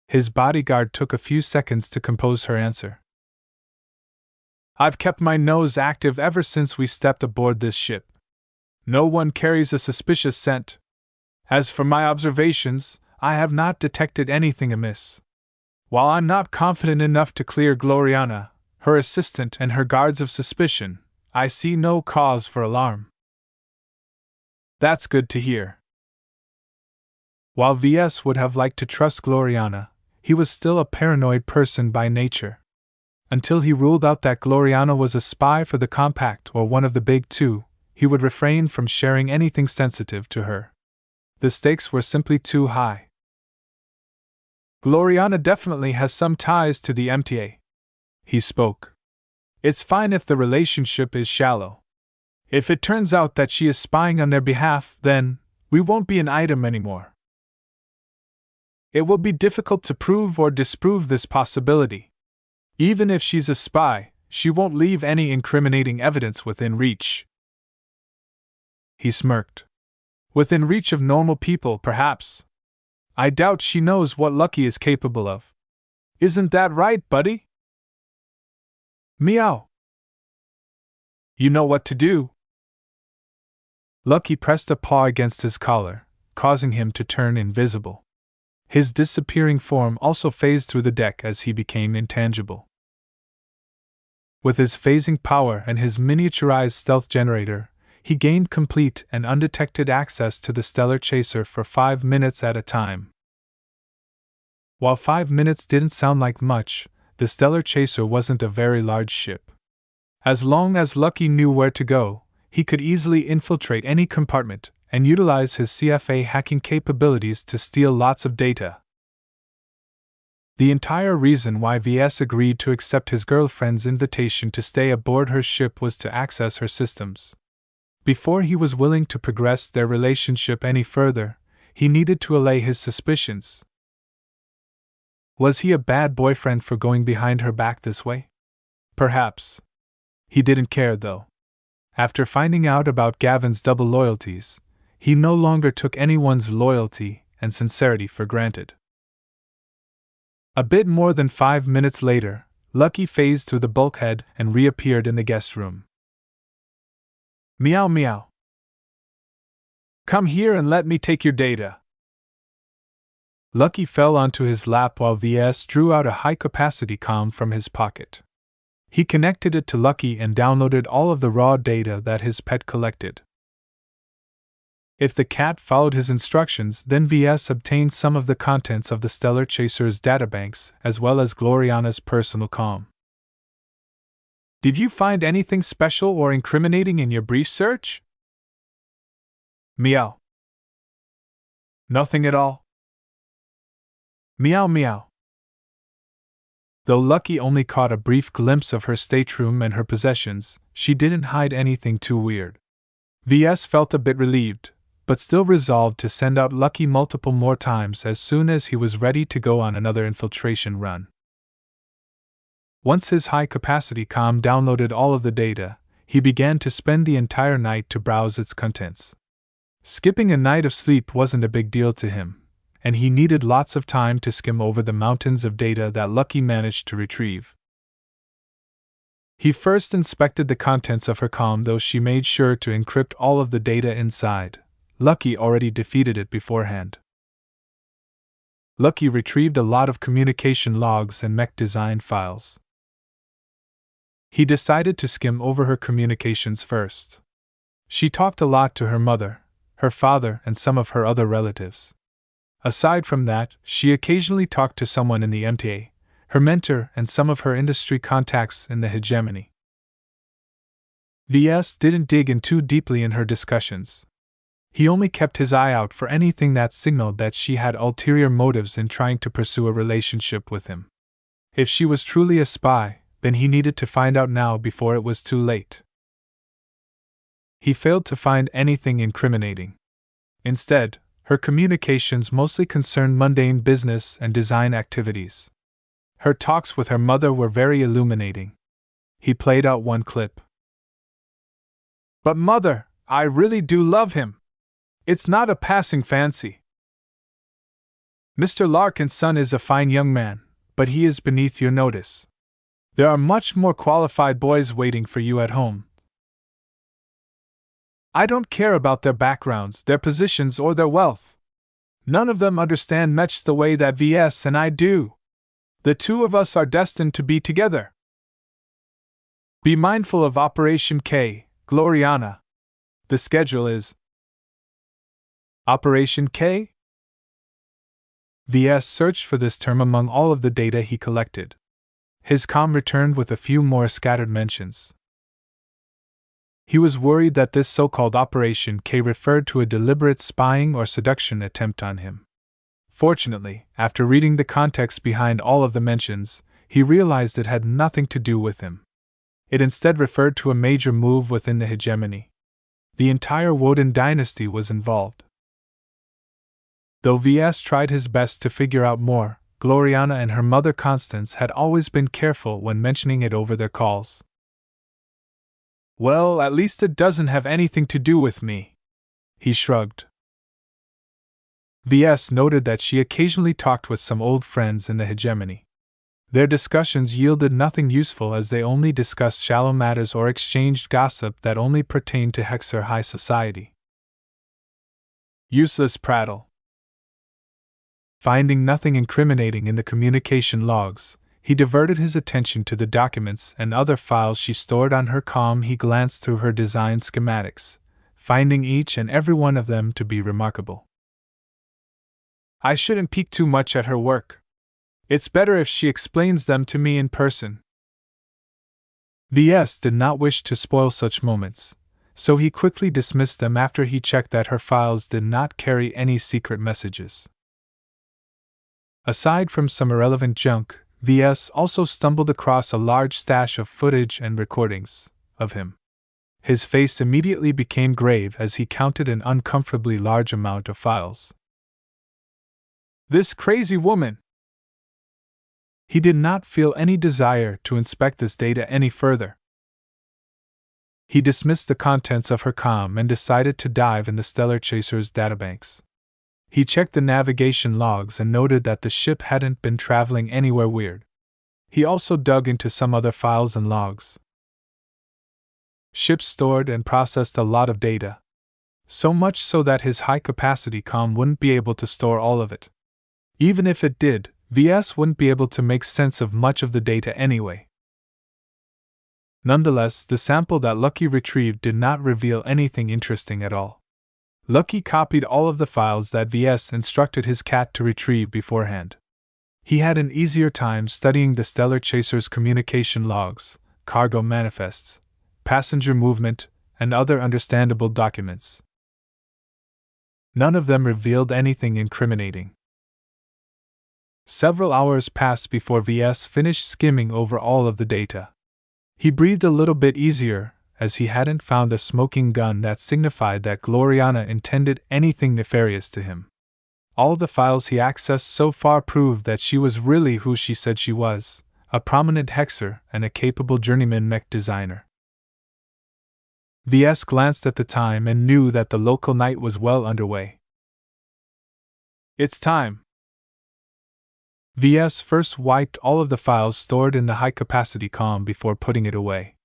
His bodyguard took a few seconds to compose her answer. I've kept my nose active ever since we stepped aboard this ship. No one carries a suspicious scent. As for my observations, I have not detected anything amiss. While I'm not confident enough to clear Gloriana, her assistant, and her guards of suspicion, I see no cause for alarm. That's good to hear. While Ves would have liked to trust Gloriana, he was still a paranoid person by nature. Until he ruled out that Gloriana was a spy for the Compact or one of the Big Two, he would refrain from sharing anything sensitive to her. The stakes were simply too high. Gloriana definitely has some ties to the MTA. He spoke. It's fine if the relationship is shallow. If it turns out that she is spying on their behalf, then we won't be an item anymore. It will be difficult to prove or disprove this possibility. Even if she's a spy, she won't leave any incriminating evidence within reach. He smirked. Within reach of normal people, perhaps. I doubt she knows what Lucky is capable of. Isn't that right, buddy? Meow. You know what to do. Lucky pressed a paw against his collar, causing him to turn invisible. His disappearing form also phased through the deck as he became intangible. With his phasing power and his miniaturized stealth generator, he gained complete and undetected access to the stellar chaser for 5 minutes at a time. While 5 minutes didn't sound like much, the stellar chaser wasn't a very large ship. As long as Lucky knew where to go, he could easily infiltrate any compartment and utilize his CFA hacking capabilities to steal lots of data. The entire reason why Ves agreed to accept his girlfriend's invitation to stay aboard her ship was to access her systems. Before he was willing to progress their relationship any further, he needed to allay his suspicions. Was he a bad boyfriend for going behind her back this way? Perhaps. He didn't care, though. After finding out about Gavin's double loyalties, he no longer took anyone's loyalty and sincerity for granted. A bit more than 5 minutes later, Lucky phased through the bulkhead and reappeared in the guest room. Meow meow. Come here and let me take your data. Lucky fell onto his lap while Ves drew out a high-capacity comm from his pocket. He connected it to Lucky and downloaded all of the raw data that his pet collected. If the cat followed his instructions, then Ves obtained some of the contents of the Stellar Chaser's databanks, as well as Gloriana's personal comm. Did you find anything special or incriminating in your brief search? Meow. Nothing at all. Meow meow. Though Lucky only caught a brief glimpse of her stateroom and her possessions, she didn't hide anything too weird. Ves felt a bit relieved, but still resolved to send out Lucky multiple more times as soon as he was ready to go on another infiltration run. Once his high-capacity comm downloaded all of the data, he began to spend the entire night to browse its contents. Skipping a night of sleep wasn't a big deal to him, and he needed lots of time to skim over the mountains of data that Lucky managed to retrieve. He first inspected the contents of her comm, though she made sure to encrypt all of the data inside. Lucky already defeated it beforehand. Lucky retrieved a lot of communication logs and mech design files. He decided to skim over her communications first. She talked a lot to her mother, her father, and some of her other relatives. Aside from that, she occasionally talked to someone in the MTA, her mentor, and some of her industry contacts in the hegemony. Ves didn't dig in too deeply in her discussions. He only kept his eye out for anything that signaled that she had ulterior motives in trying to pursue a relationship with him. If she was truly a spy, then he needed to find out now before it was too late. He failed to find anything incriminating. Instead, her communications mostly concerned mundane business and design activities. Her talks with her mother were very illuminating. He played out one clip. But mother, I really do love him. It's not a passing fancy. Mr. Larkinson is a fine young man, but he is beneath your notice. There are much more qualified boys waiting for you at home. I don't care about their backgrounds, their positions, or their wealth. None of them understand mechs the way that Ves and I do. The two of us are destined to be together. Be mindful of Operation K, Gloriana. The schedule is Operation K? Ves searched for this term among all of the data he collected. His comm returned with a few more scattered mentions. He was worried that this so-called Operation K referred to a deliberate spying or seduction attempt on him. Fortunately, after reading the context behind all of the mentions, he realized it had nothing to do with him. It instead referred to a major move within the hegemony. The entire Woden dynasty was involved. Though Ves tried his best to figure out more, Gloriana and her mother Constance had always been careful when mentioning it over their calls. Well, at least it doesn't have anything to do with me. He shrugged. Ves noted that she occasionally talked with some old friends in the hegemony. Their discussions yielded nothing useful as they only discussed shallow matters or exchanged gossip that only pertained to Hexer high society. Useless prattle. Finding nothing incriminating in the communication logs, he diverted his attention to the documents and other files she stored on her comm. He glanced through her design schematics, finding each and every one of them to be remarkable. I shouldn't peek too much at her work. It's better if she explains them to me in person. Ves did not wish to spoil such moments, so he quickly dismissed them after he checked that her files did not carry any secret messages. Aside from some irrelevant junk, Ves also stumbled across a large stash of footage and recordings of him. His face immediately became grave as he counted an uncomfortably large amount of files. This crazy woman! He did not feel any desire to inspect this data any further. He dismissed the contents of her comm and decided to dive in the Stellar Chaser's databanks. He checked the navigation logs and noted that the ship hadn't been traveling anywhere weird. He also dug into some other files and logs. Ships stored and processed a lot of data. So much so that his high-capacity comm wouldn't be able to store all of it. Even if it did, Ves wouldn't be able to make sense of much of the data anyway. Nonetheless, the sample that Lucky retrieved did not reveal anything interesting at all. Lucky copied all of the files that Ves instructed his cat to retrieve beforehand. He had an easier time studying the Stellar Chaser's communication logs, cargo manifests, passenger movement, and other understandable documents. None of them revealed anything incriminating. Several hours passed before Ves finished skimming over all of the data. He breathed a little bit easier, as he hadn't found a smoking gun that signified that Gloriana intended anything nefarious to him. All the files he accessed so far proved that she was really who she said she was, a prominent hexer and a capable journeyman mech designer. Ves glanced at the time and knew that the local night was well underway. It's time. Ves first wiped all of the files stored in the high-capacity comm before putting it away.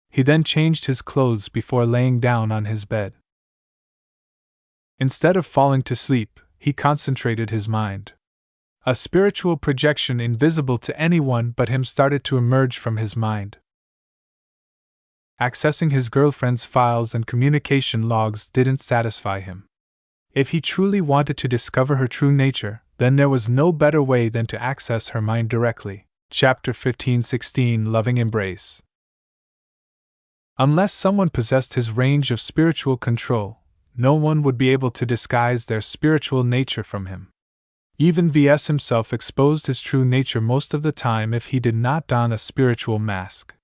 He then changed his clothes before laying down on his bed. Instead of falling to sleep, he concentrated his mind. A spiritual projection invisible to anyone but him started to emerge from his mind. Accessing his girlfriend's files and communication logs didn't satisfy him. If he truly wanted to discover her true nature, then there was no better way than to access her mind directly. Chapter 15-16 Loving Embrace. Unless someone possessed his range of spiritual control, no one would be able to disguise their spiritual nature from him. Even Ves himself exposed his true nature most of the time if he did not don a spiritual mask.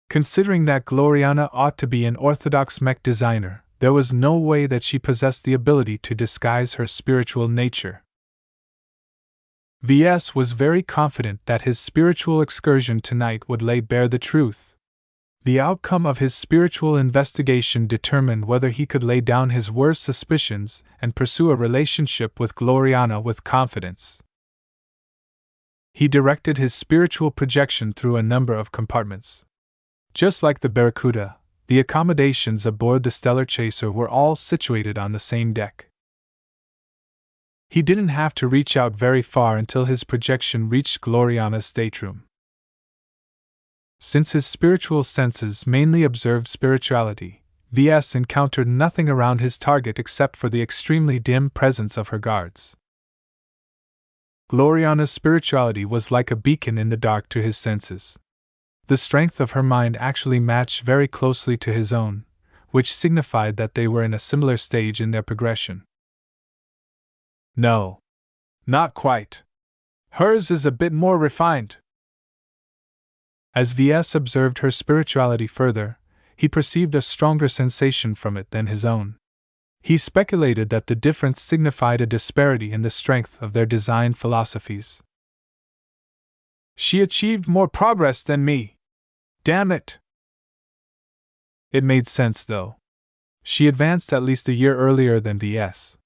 Considering that Gloriana ought to be an orthodox mech designer, there was no way that she possessed the ability to disguise her spiritual nature. Ves was very confident that his spiritual excursion tonight would lay bare the truth. The outcome of his spiritual investigation determined whether he could lay down his worst suspicions and pursue a relationship with Gloriana with confidence. He directed his spiritual projection through a number of compartments. Just like the Barracuda, the accommodations aboard the Stellar Chaser were all situated on the same deck. He didn't have to reach out very far until his projection reached Gloriana's stateroom. Since his spiritual senses mainly observed spirituality, Ves encountered nothing around his target except for the extremely dim presence of her guards. Gloriana's spirituality was like a beacon in the dark to his senses. The strength of her mind actually matched very closely to his own, which signified that they were in a similar stage in their progression. No. Not quite. Hers is a bit more refined. As Ves observed her spirituality further, he perceived a stronger sensation from it than his own. He speculated that the difference signified a disparity in the strength of their design philosophies. She achieved more progress than me. Damn it! It made sense, though. She advanced at least a year earlier than Ves.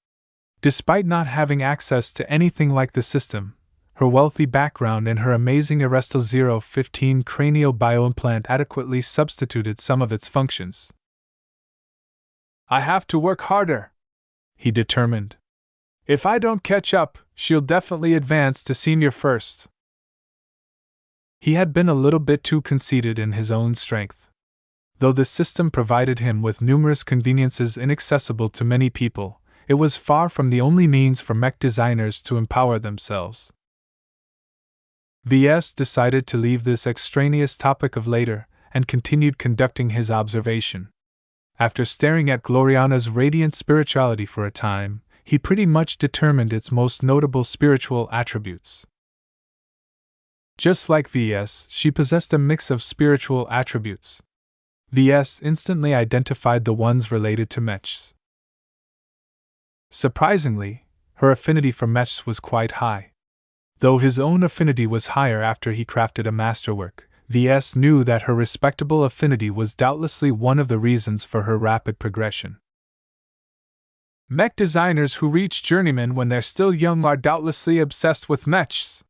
Despite not having access to anything like the system, her wealthy background and her amazing Arrestal 015 cranial bioimplant adequately substituted some of its functions. I have to work harder, he determined. If I don't catch up, she'll definitely advance to senior first. He had been a little bit too conceited in his own strength. Though the system provided him with numerous conveniences inaccessible to many people, it was far from the only means for mech designers to empower themselves. Ves decided to leave this extraneous topic of later and continued conducting his observation. After staring at Gloriana's radiant spirituality for a time, he pretty much determined its most notable spiritual attributes. Just like Ves, she possessed a mix of spiritual attributes. Ves instantly identified the ones related to mechs. Surprisingly, her affinity for mechs was quite high. Though his own affinity was higher after he crafted a masterwork, Ves knew that her respectable affinity was doubtlessly one of the reasons for her rapid progression. Mech designers who reach journeyman when they're still young are doubtlessly obsessed with mechs.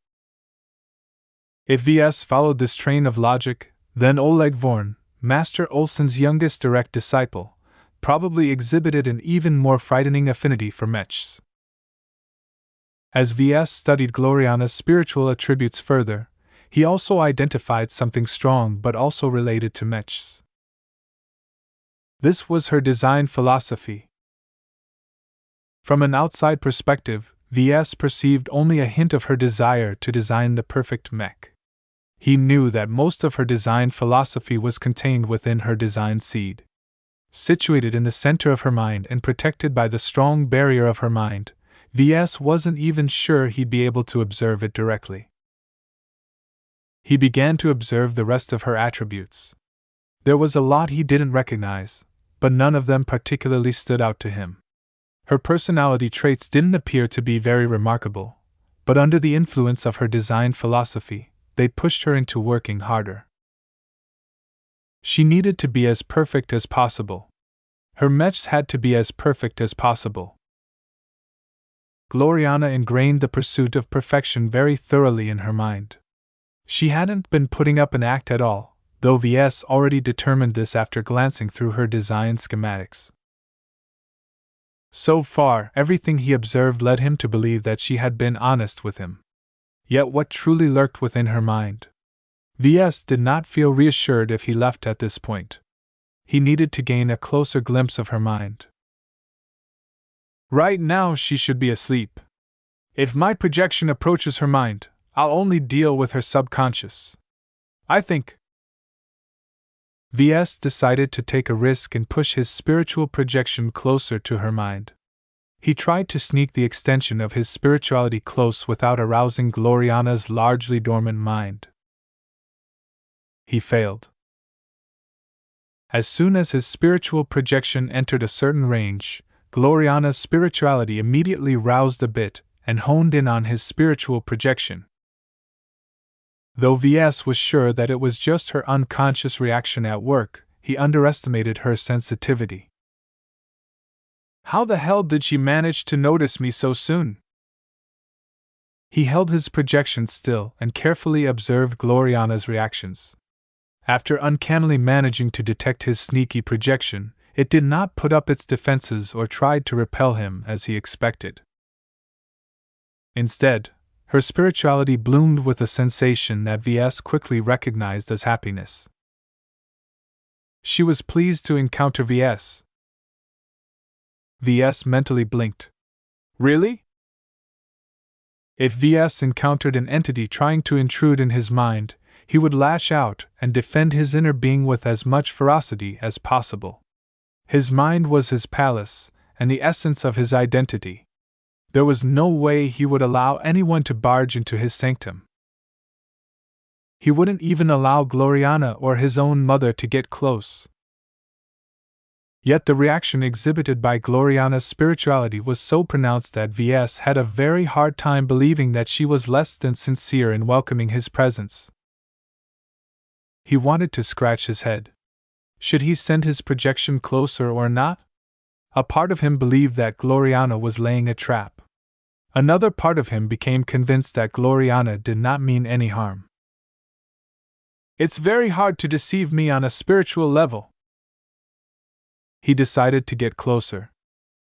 If Ves followed this train of logic, then Oleg Vorn, Master Olsen's youngest direct disciple, probably exhibited an even more frightening affinity for mechs. As Ves studied Gloriana's spiritual attributes further, he also identified something strong but also related to mechs. This was her design philosophy. From an outside perspective, Ves perceived only a hint of her desire to design the perfect mech. He knew that most of her design philosophy was contained within her design seed. Situated in the center of her mind and protected by the strong barrier of her mind, Ves wasn't even sure he'd be able to observe it directly. He began to observe the rest of her attributes. There was a lot he didn't recognize, but none of them particularly stood out to him. Her personality traits didn't appear to be very remarkable, but under the influence of her design philosophy, they pushed her into working harder. She needed to be as perfect as possible. Her mechs had to be as perfect as possible. Gloriana ingrained the pursuit of perfection very thoroughly in her mind. She hadn't been putting up an act at all, though Ves already determined this after glancing through her design schematics. So far, everything he observed led him to believe that she had been honest with him. Yet what truly lurked within her mind? Ves did not feel reassured if he left at this point. He needed to gain a closer glimpse of her mind. Right now she should be asleep. If my projection approaches her mind, I'll only deal with her subconscious. I think. Ves decided to take a risk and push his spiritual projection closer to her mind. He tried to sneak the extension of his spirituality close without arousing Gloriana's largely dormant mind. He failed. As soon as his spiritual projection entered a certain range, Gloriana's spirituality immediately roused a bit and honed in on his spiritual projection. Though Ves was sure that it was just her unconscious reaction at work, he underestimated her sensitivity. How the hell did she manage to notice me so soon? He held his projection still and carefully observed Gloriana's reactions. After uncannily managing to detect his sneaky projection, it did not put up its defenses or tried to repel him as he expected. Instead, her spirituality bloomed with a sensation that Ves quickly recognized as happiness. She was pleased to encounter Ves. Ves mentally blinked. Really? If Ves encountered an entity trying to intrude in his mind, he would lash out and defend his inner being with as much ferocity as possible. His mind was his palace, and the essence of his identity. There was no way he would allow anyone to barge into his sanctum. He wouldn't even allow Gloriana or his own mother to get close. Yet the reaction exhibited by Gloriana's spirituality was so pronounced that Ves had a very hard time believing that she was less than sincere in welcoming his presence. He wanted to scratch his head. Should he send his projection closer or not? A part of him believed that Gloriana was laying a trap. Another part of him became convinced that Gloriana did not mean any harm. "It's very hard to deceive me on a spiritual level." He decided to get closer.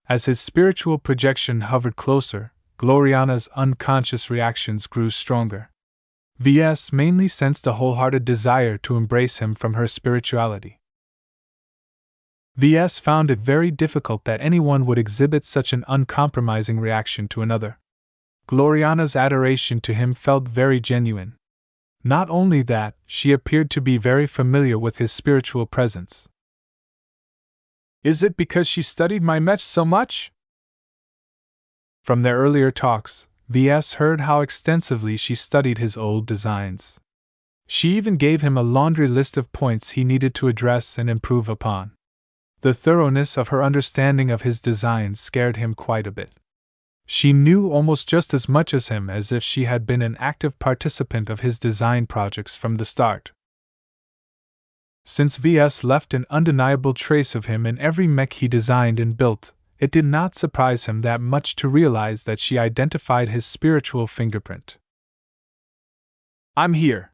As his spiritual projection hovered closer, Gloriana's unconscious reactions grew stronger. Ves mainly sensed a wholehearted desire to embrace him from her spirituality. Ves found it very difficult that anyone would exhibit such an uncompromising reaction to another. Gloriana's adoration to him felt very genuine. Not only that, she appeared to be very familiar with his spiritual presence. "Is it because she studied my mech so much?" From their earlier talks, Ves heard how extensively she studied his old designs. She even gave him a laundry list of points he needed to address and improve upon. The thoroughness of her understanding of his designs scared him quite a bit. She knew almost just as much as him, as if she had been an active participant of his design projects from the start. Since Ves left an undeniable trace of him in every mech he designed and built, it did not surprise him that much to realize that she identified his spiritual fingerprint. "I'm here.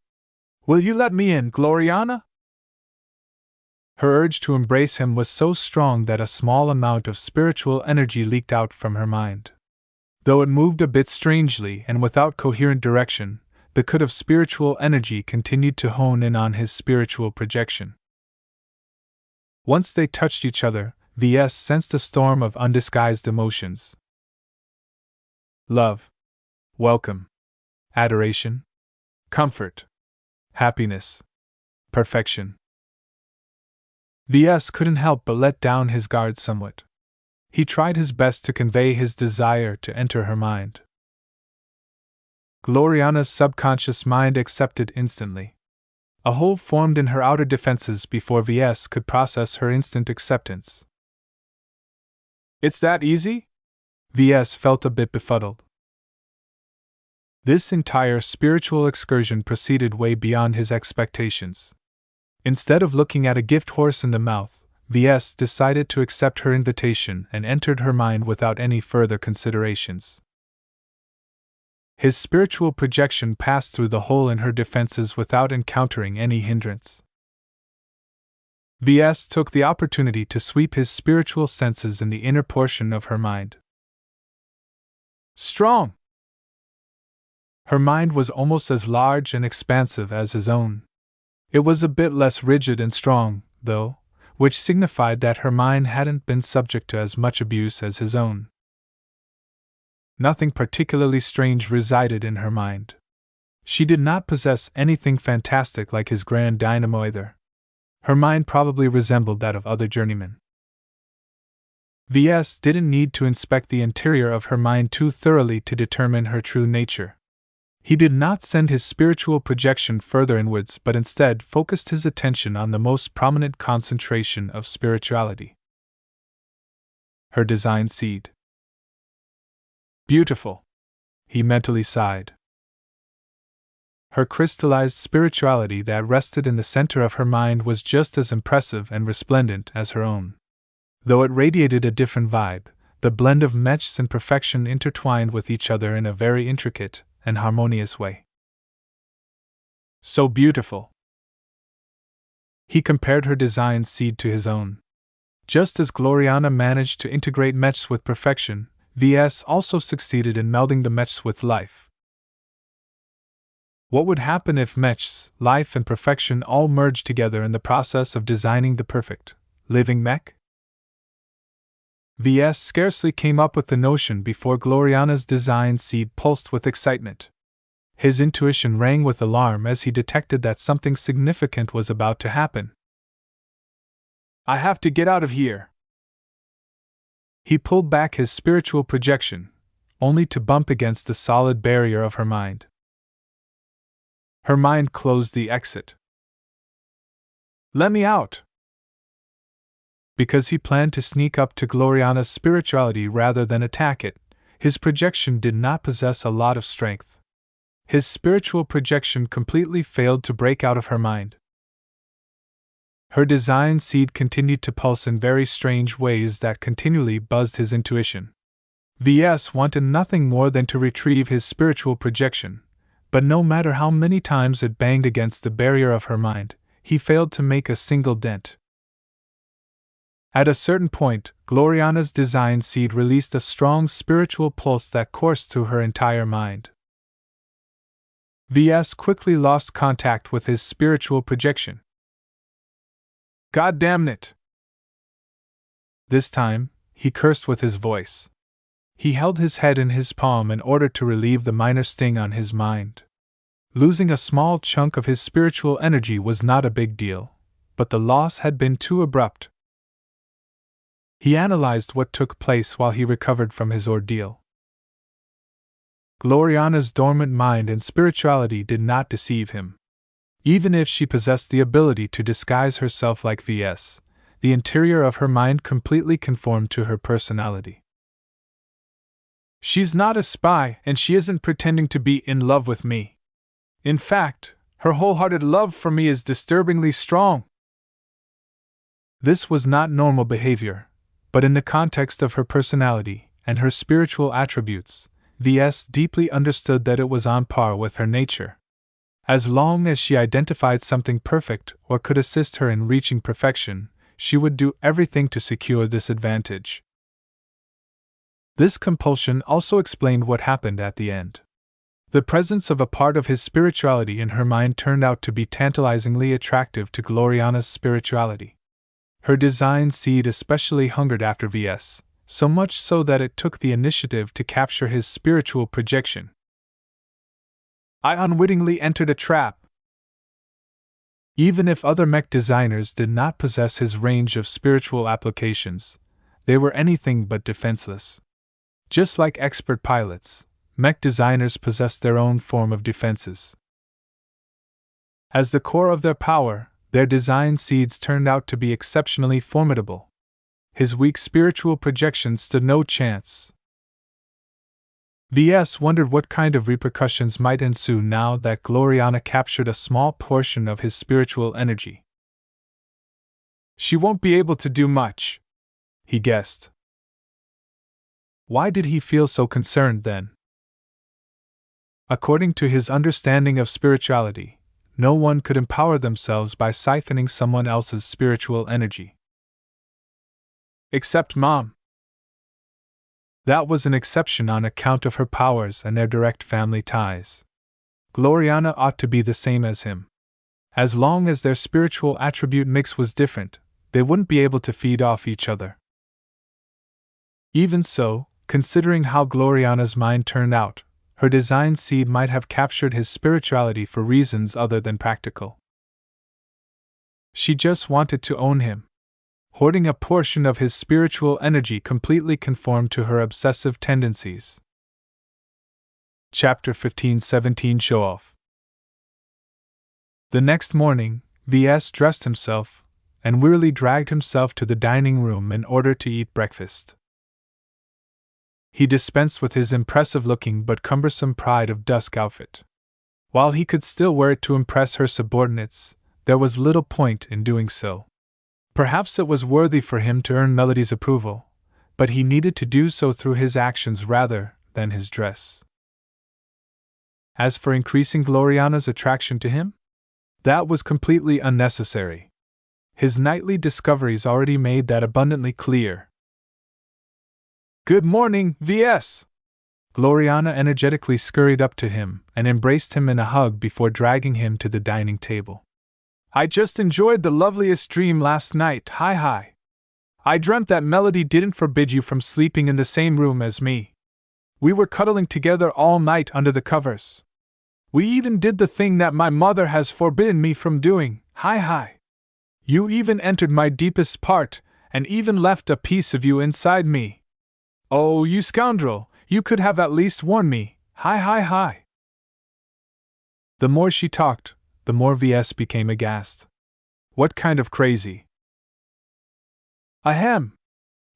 Will you let me in, Gloriana?" Her urge to embrace him was so strong that a small amount of spiritual energy leaked out from her mind. Though it moved a bit strangely and without coherent direction, the current of spiritual energy continued to hone in on his spiritual projection. Once they touched each other, Ves sensed a storm of undisguised emotions. Love, welcome, adoration, comfort, happiness, perfection. Ves couldn't help but let down his guard somewhat. He tried his best to convey his desire to enter her mind. Gloriana's subconscious mind accepted instantly. A hole formed in her outer defenses before Ves could process her instant acceptance. "It's that easy?" Ves felt a bit befuddled. This entire spiritual excursion proceeded way beyond his expectations. Instead of looking at a gift horse in the mouth, Ves decided to accept her invitation and entered her mind without any further considerations. His spiritual projection passed through the hole in her defenses without encountering any hindrance. Ves took the opportunity to sweep his spiritual senses in the inner portion of her mind. Strong! Her mind was almost as large and expansive as his own. It was a bit less rigid and strong, though, which signified that her mind hadn't been subject to as much abuse as his own. Nothing particularly strange resided in her mind. She did not possess anything fantastic like his grand dynamo either. Her mind probably resembled that of other journeymen. Ves didn't need to inspect the interior of her mind too thoroughly to determine her true nature. He did not send his spiritual projection further inwards, but instead focused his attention on the most prominent concentration of spirituality: her design seed. Beautiful, he mentally sighed. Her crystallized spirituality that rested in the center of her mind was just as impressive and resplendent as her own. Though it radiated a different vibe, the blend of mechs and perfection intertwined with each other in a very intricate and harmonious way. So beautiful. He compared her design seed to his own. Just as Gloriana managed to integrate mechs with perfection, Ves also succeeded in melding the mechs with life. What would happen if mechs, life, and perfection all merged together in the process of designing the perfect, living mech? Ves scarcely came up with the notion before Gloriana's design seed pulsed with excitement. His intuition rang with alarm as he detected that something significant was about to happen. I have to get out of here. He pulled back his spiritual projection, only to bump against the solid barrier of her mind. Her mind closed the exit. Let me out! Because he planned to sneak up to Gloriana's spirituality rather than attack it, his projection did not possess a lot of strength. His spiritual projection completely failed to break out of her mind. Her design seed continued to pulse in very strange ways that continually buzzed his intuition. Ves wanted nothing more than to retrieve his spiritual projection, but no matter how many times it banged against the barrier of her mind, he failed to make a single dent. At a certain point, Gloriana's design seed released a strong spiritual pulse that coursed through her entire mind. Ves quickly lost contact with his spiritual projection. God damn it! This time, he cursed with his voice. He held his head in his palm in order to relieve the minor sting on his mind. Losing a small chunk of his spiritual energy was not a big deal, but the loss had been too abrupt. He analyzed what took place while he recovered from his ordeal. Gloriana's dormant mind and spirituality did not deceive him. Even if she possessed the ability to disguise herself like Ves, the interior of her mind completely conformed to her personality. She's not a spy, and she isn't pretending to be in love with me. In fact, her wholehearted love for me is disturbingly strong. This was not normal behavior, but in the context of her personality and her spiritual attributes, Ves deeply understood that it was on par with her nature. As long as she identified something perfect or could assist her in reaching perfection, she would do everything to secure this advantage. This compulsion also explained what happened at the end. The presence of a part of his spirituality in her mind turned out to be tantalizingly attractive to Gloriana's spirituality. Her design seed especially hungered after Ves, so much so that it took the initiative to capture his spiritual projection. I unwittingly entered a trap. Even if other mech designers did not possess his range of spiritual applications, they were anything but defenseless. Just like expert pilots, mech designers possessed their own form of defenses. As the core of their power, their design seeds turned out to be exceptionally formidable. His weak spiritual projection stood no chance. Ves wondered what kind of repercussions might ensue now that Gloriana captured a small portion of his spiritual energy. She won't be able to do much, he guessed. Why did he feel so concerned then? According to his understanding of spirituality, no one could empower themselves by siphoning someone else's spiritual energy. Except Mom. That was an exception on account of her powers and their direct family ties. Gloriana ought to be the same as him. As long as their spiritual attribute mix was different, they wouldn't be able to feed off each other. Even so, considering how Gloriana's mind turned out, her design seed might have captured his spirituality for reasons other than practical. She just wanted to own him. Hoarding a portion of his spiritual energy completely conformed to her obsessive tendencies. Chapter 15-17 Show-Off. The next morning, Ves dressed himself and wearily dragged himself to the dining room in order to eat breakfast. He dispensed with his impressive-looking but cumbersome pride of dusk outfit. While he could still wear it to impress her subordinates, there was little point in doing so. Perhaps it was worthy for him to earn Melody's approval, but he needed to do so through his actions rather than his dress. As for increasing Gloriana's attraction to him, that was completely unnecessary. His nightly discoveries already made that abundantly clear. Good morning, Ves! Gloriana energetically scurried up to him and embraced him in a hug before dragging him to the dining table. I just enjoyed the loveliest dream last night, hi. I dreamt that Melody didn't forbid you from sleeping in the same room as me. We were cuddling together all night under the covers. We even did the thing that my mother has forbidden me from doing, hi. You even entered my deepest part, and even left a piece of you inside me. Oh, you scoundrel, you could have at least warned me, hi. The more she talked, the more Ves became aghast. What kind of crazy? Ahem!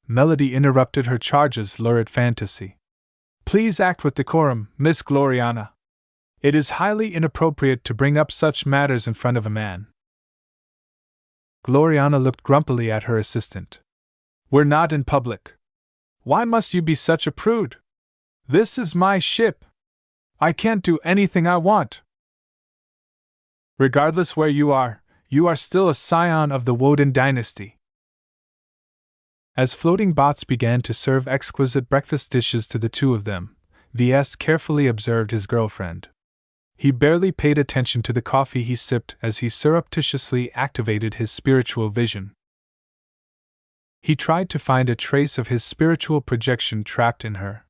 Melody interrupted her charge's lurid fantasy. Please act with decorum, Miss Gloriana. It is highly inappropriate to bring up such matters in front of a man. Gloriana looked grumpily at her assistant. We're not in public. Why must you be such a prude? This is my ship. I can't do anything I want. Regardless where you are still a scion of the Woden dynasty. As floating bots began to serve exquisite breakfast dishes to the two of them, Ves carefully observed his girlfriend. He barely paid attention to the coffee he sipped as he surreptitiously activated his spiritual vision. He tried to find a trace of his spiritual projection trapped in her.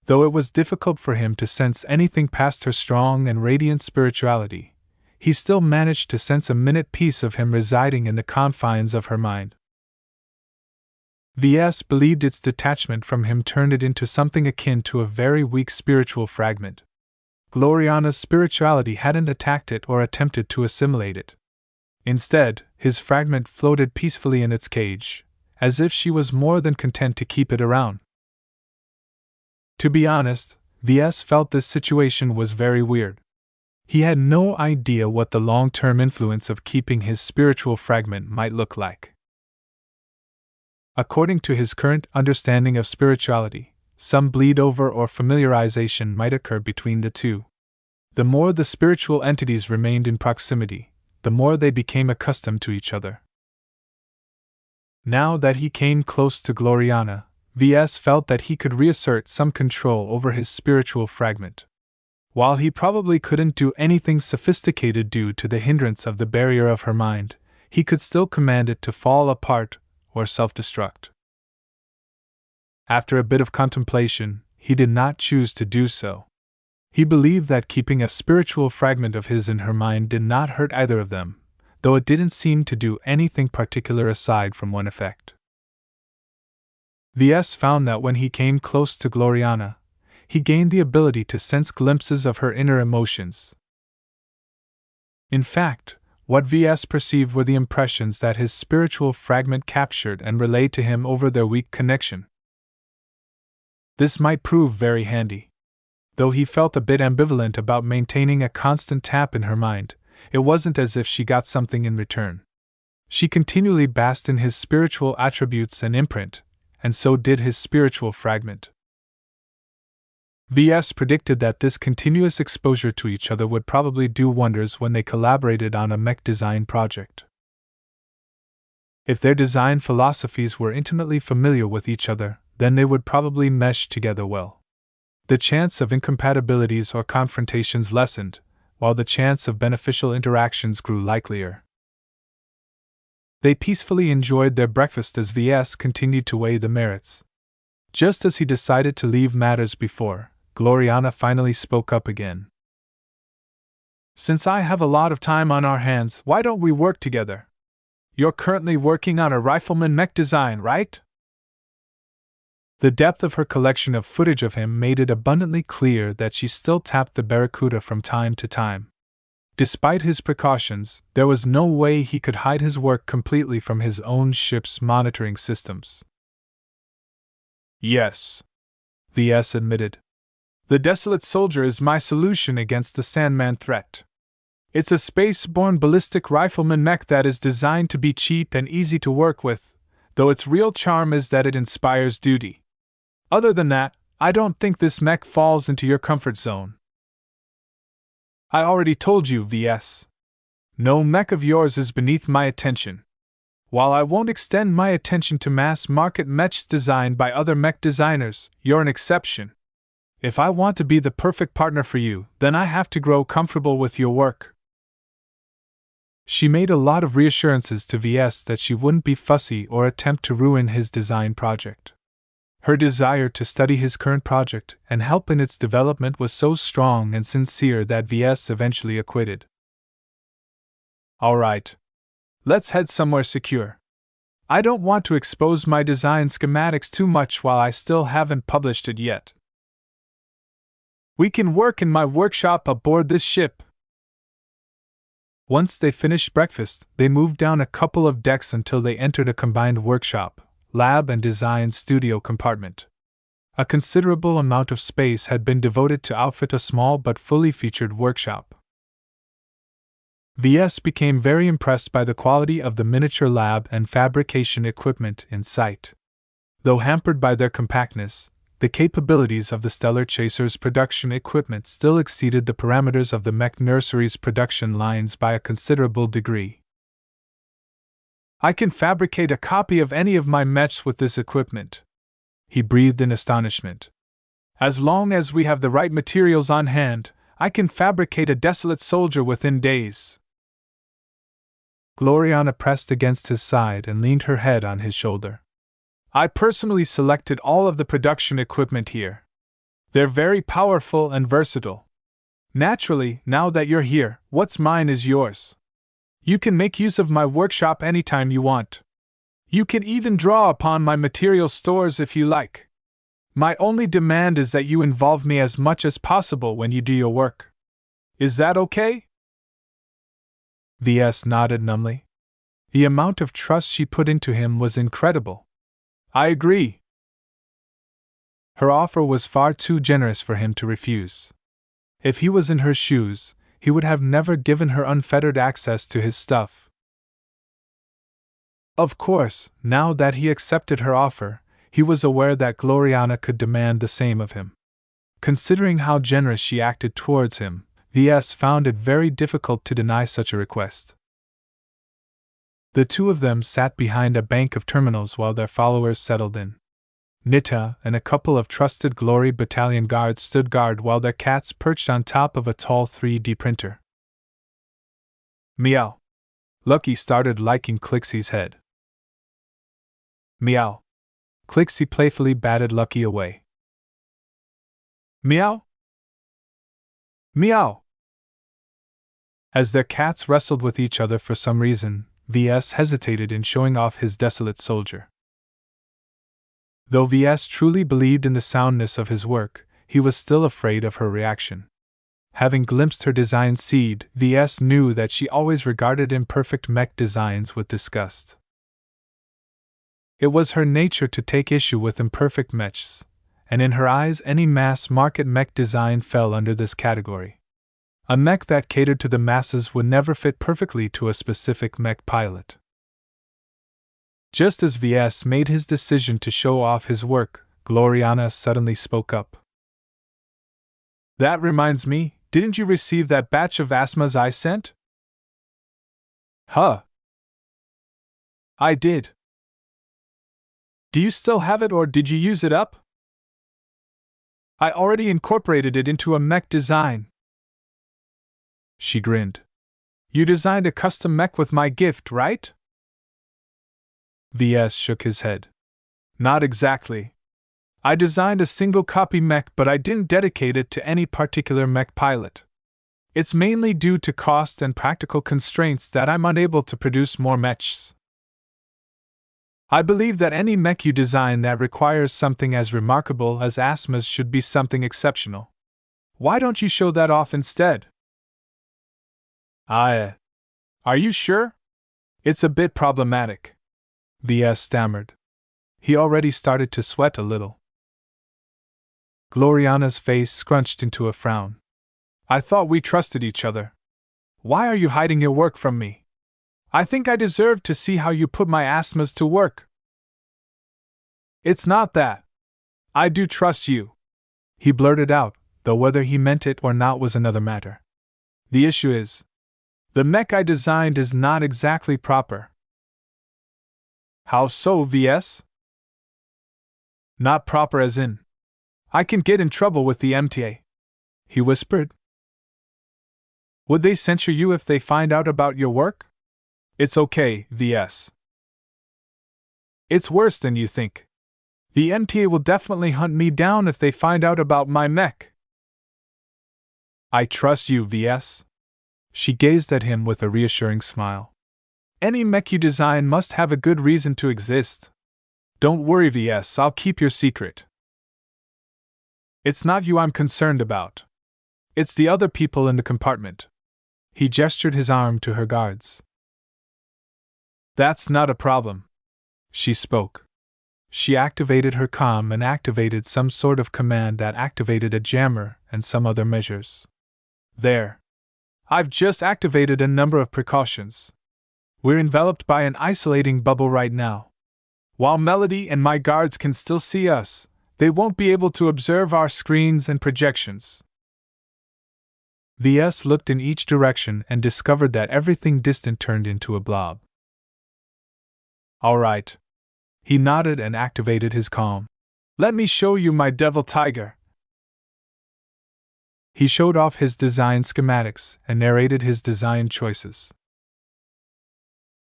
Though it was difficult for him to sense anything past her strong and radiant spirituality, he still managed to sense a minute piece of him residing in the confines of her mind. Ves believed its detachment from him turned it into something akin to a very weak spiritual fragment. Gloriana's spirituality hadn't attacked it or attempted to assimilate it. Instead, his fragment floated peacefully in its cage, as if she was more than content to keep it around. To be honest, Ves felt this situation was very weird. He had no idea what the long-term influence of keeping his spiritual fragment might look like. According to his current understanding of spirituality, some bleed over or familiarization might occur between the two. The more the spiritual entities remained in proximity, the more they became accustomed to each other. Now that he came close to Gloriana, Ves felt that he could reassert some control over his spiritual fragment. While he probably couldn't do anything sophisticated due to the hindrance of the barrier of her mind, he could still command it to fall apart or self-destruct. After a bit of contemplation, he did not choose to do so. He believed that keeping a spiritual fragment of his in her mind did not hurt either of them, though it didn't seem to do anything particular aside from one effect. Ves found that when he came close to Gloriana, he gained the ability to sense glimpses of her inner emotions. In fact, what Ves perceived were the impressions that his spiritual fragment captured and relayed to him over their weak connection. This might prove very handy. Though he felt a bit ambivalent about maintaining a constant tap in her mind, it wasn't as if she got something in return. She continually basked in his spiritual attributes and imprint, and so did his spiritual fragment. Ves predicted that this continuous exposure to each other would probably do wonders when they collaborated on a mech design project. If their design philosophies were intimately familiar with each other, then they would probably mesh together well. The chance of incompatibilities or confrontations lessened, while the chance of beneficial interactions grew likelier. They peacefully enjoyed their breakfast as Ves continued to weigh the merits. Just as he decided to leave matters before, Gloriana finally spoke up again. Since I have a lot of time on our hands, why don't we work together? You're currently working on a rifleman mech design, right? The depth of her collection of footage of him made it abundantly clear that she still tapped the Barracuda from time to time. Despite his precautions, there was no way he could hide his work completely from his own ship's monitoring systems. Yes, Ves admitted. The Desolate Soldier is my solution against the Sandman threat. It's a space-borne ballistic rifleman mech that is designed to be cheap and easy to work with, though its real charm is that it inspires duty. Other than that, I don't think this mech falls into your comfort zone. I already told you, Ves. No mech of yours is beneath my attention. While I won't extend my attention to mass-market mechs designed by other mech designers, you're an exception. If I want to be the perfect partner for you, then I have to grow comfortable with your work. She made a lot of reassurances to Ves that she wouldn't be fussy or attempt to ruin his design project. Her desire to study his current project and help in its development was so strong and sincere that Ves eventually acquitted. All right. Let's head somewhere secure. I don't want to expose my design schematics too much while I still haven't published it yet. We can work in my workshop aboard this ship. Once they finished breakfast, they moved down a couple of decks until they entered a combined workshop, lab and design studio compartment. A considerable amount of space had been devoted to outfit a small but fully featured workshop. Ves became very impressed by the quality of the miniature lab and fabrication equipment in sight. Though hampered by their compactness, the capabilities of the Stellar Chaser's production equipment still exceeded the parameters of the Mech Nursery's production lines by a considerable degree. "I can fabricate a copy of any of my mechs with this equipment," he breathed in astonishment. "As long as we have the right materials on hand, I can fabricate a desolate soldier within days." Gloriana pressed against his side and leaned her head on his shoulder. "I personally selected all of the production equipment here. They're very powerful and versatile. Naturally, now that you're here, what's mine is yours. You can make use of my workshop anytime you want. You can even draw upon my material stores if you like. My only demand is that you involve me as much as possible when you do your work. Is that okay?" Ves nodded numbly. The amount of trust she put into him was incredible. "I agree." Her offer was far too generous for him to refuse. If he was in her shoes, he would have never given her unfettered access to his stuff. Of course, now that he accepted her offer, he was aware that Gloriana could demand the same of him. Considering how generous she acted towards him, Ves found it very difficult to deny such a request. The two of them sat behind a bank of terminals while their followers settled in. Nita and a couple of trusted Glory Battalion guards stood guard while their cats perched on top of a tall 3D printer. "Meow." Lucky started liking Clixie's head. "Meow." Clixie playfully batted Lucky away. "Meow." "Meow." As their cats wrestled with each other for some reason, Ves hesitated in showing off his desolate soldier. Though Ves truly believed in the soundness of his work, he was still afraid of her reaction. Having glimpsed her design seed, Ves knew that she always regarded imperfect mech designs with disgust. It was her nature to take issue with imperfect mechs, and in her eyes any mass-market mech design fell under this category. A mech that catered to the masses would never fit perfectly to a specific mech pilot. Just as Ves made his decision to show off his work, Gloriana suddenly spoke up. "That reminds me, didn't you receive that batch of asthmas I sent?" "Huh. I did. Do you still have it or did you use it up?" "I already incorporated it into a mech design." She grinned. "You designed a custom mech with my gift, right?" Ves shook his head. "Not exactly. I designed a single copy mech, but I didn't dedicate it to any particular mech pilot. It's mainly due to cost and practical constraints that I'm unable to produce more mechs. I believe that any mech you design that requires something as remarkable as asthmas should be something exceptional. Why don't you show that off instead?" Are you sure? It's a bit problematic," Ves stammered. He already started to sweat a little. Gloriana's face scrunched into a frown. "I thought we trusted each other. Why are you hiding your work from me? I think I deserve to see how you put my asthmas to work." "It's not that. I do trust you," he blurted out, though whether he meant it or not was another matter. "The issue is, the mech I designed is not exactly proper." "How so, Ves?" "Not proper as in, I can get in trouble with the MTA," he whispered. "Would they censure you if they find out about your work?" "It's okay, Ves. It's worse than you think. The MTA will definitely hunt me down if they find out about my mech." "I trust you, Ves." She gazed at him with a reassuring smile. "Any mech you design must have a good reason to exist. Don't worry, Ves, I'll keep your secret. It's not you I'm concerned about. It's the other people in the compartment." He gestured his arm to her guards. "That's not a problem," she spoke. She activated her comm and activated some sort of command that activated a jammer and some other measures. There. I've just activated a number of precautions. We're enveloped by an isolating bubble right now. While Melody and my guards can still see us, they won't be able to observe our screens and projections. Ves looked in each direction and discovered that everything distant turned into a blob. All right. He nodded and activated his comm. Let me show you my devil tiger. He showed off his design schematics and narrated his design choices.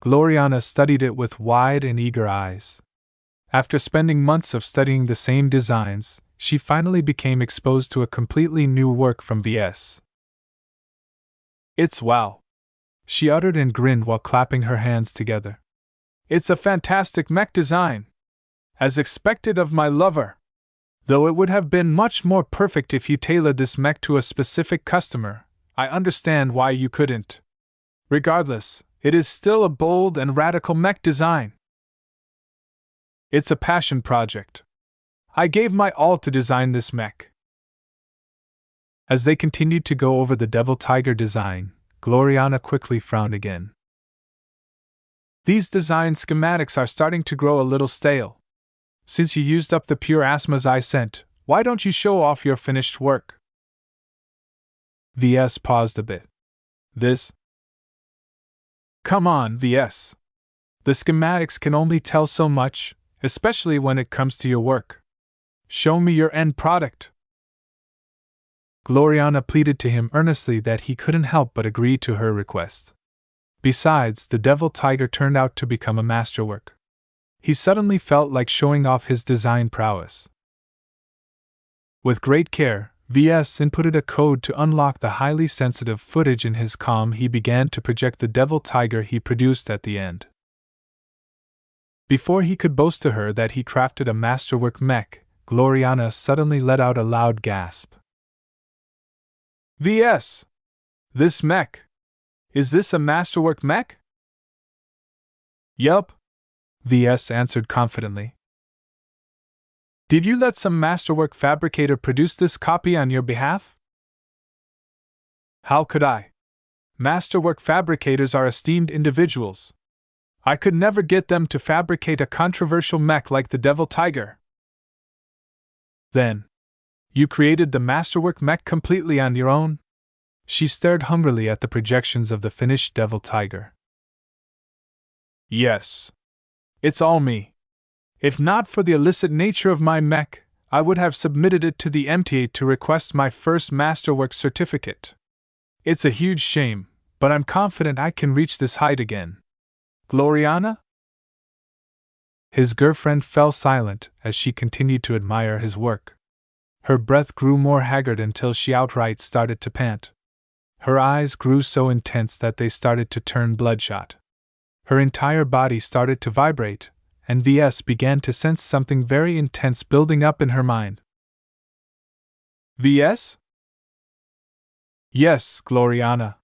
Gloriana studied it with wide and eager eyes. After spending months of studying the same designs, she finally became exposed to a completely new work from Ves. It's wow! She uttered and grinned while clapping her hands together. It's a fantastic mech design! As expected of my lover! Though it would have been much more perfect if you tailored this mech to a specific customer, I understand why you couldn't. Regardless, it is still a bold and radical mech design. It's a passion project. I gave my all to design this mech. As they continued to go over the Devil Tiger design, Gloriana quickly frowned again. These design schematics are starting to grow a little stale. Since you used up the pure asthmas I sent, why don't you show off your finished work? Ves paused a bit. This? Come on, Ves. The schematics can only tell so much, especially when it comes to your work. Show me your end product. Gloriana pleaded to him earnestly that he couldn't help but agree to her request. Besides, the Devil Tiger turned out to become a masterwork. He suddenly felt like showing off his design prowess. With great care, Ves inputted a code to unlock the highly sensitive footage in his comm. He began to project the Devil Tiger he produced at the end. Before he could boast to her that he crafted a masterwork mech, Gloriana suddenly let out a loud gasp. Ves! This mech! Is this a masterwork mech? Yup, Ves answered confidently. Did you let some masterwork fabricator produce this copy on your behalf? How could I? Masterwork fabricators are esteemed individuals. I could never get them to fabricate a controversial mech like the Devil Tiger. Then, you created the masterwork mech completely on your own? She stared hungrily at the projections of the finished Devil Tiger. Yes. It's all me. If not for the illicit nature of my mech, I would have submitted it to the emptyboutique to request my first masterwork certificate. It's a huge shame, but I'm confident I can reach this height again. Gloriana? His girlfriend fell silent as she continued to admire his work. Her breath grew more haggard until she outright started to pant. Her eyes grew so intense that they started to turn bloodshot. Her entire body started to vibrate, and Ves began to sense something very intense building up in her mind. Ves? Yes, Gloriana.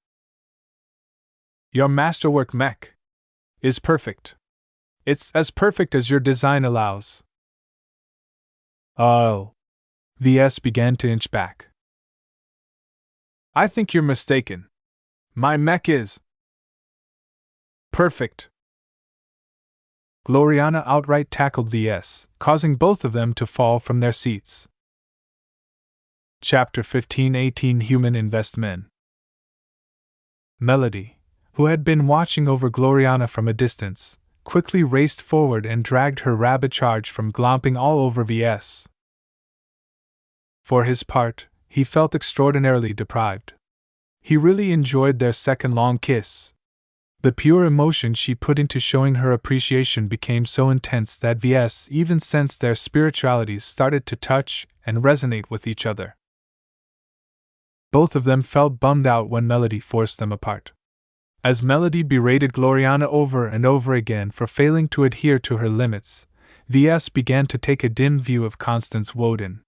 Your masterwork mech is perfect. It's as perfect as your design allows. Oh. Ves began to inch back. I think you're mistaken. My mech is perfect. Gloriana outright tackled Ves, causing both of them to fall from their seats. Chapter 15-18 Human Investment. Melody, who had been watching over Gloriana from a distance, quickly raced forward and dragged her rabid charge from glomping all over Ves. For his part, he felt extraordinarily deprived. He really enjoyed their second long kiss. The pure emotion she put into showing her appreciation became so intense that Ves even sensed their spiritualities started to touch and resonate with each other. Both of them felt bummed out when Melody forced them apart. As Melody berated Gloriana over and over again for failing to adhere to her limits, Ves began to take a dim view of Constance Woden.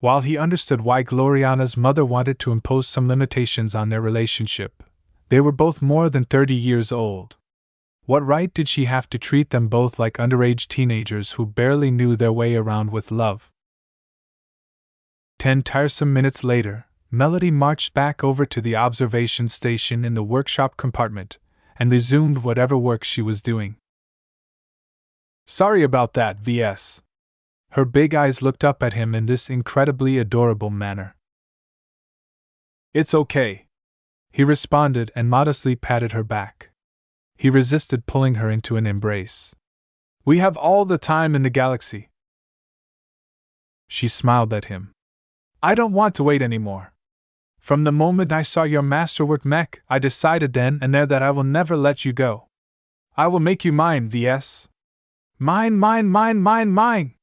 While he understood why Gloriana's mother wanted to impose some limitations on their relationship, they were both more than 30 years old. What right did she have to treat them both like underage teenagers who barely knew their way around with love? 10 tiresome minutes later, Melody marched back over to the observation station in the workshop compartment and resumed whatever work she was doing. Sorry about that, Ves. Her big eyes looked up at him in this incredibly adorable manner. It's okay, he responded and modestly patted her back. He resisted pulling her into an embrace. We have all the time in the galaxy. She smiled at him. I don't want to wait anymore. From the moment I saw your masterwork mech, I decided then and there that I will never let you go. I will make you mine, Ves. Mine, mine, mine, mine, mine!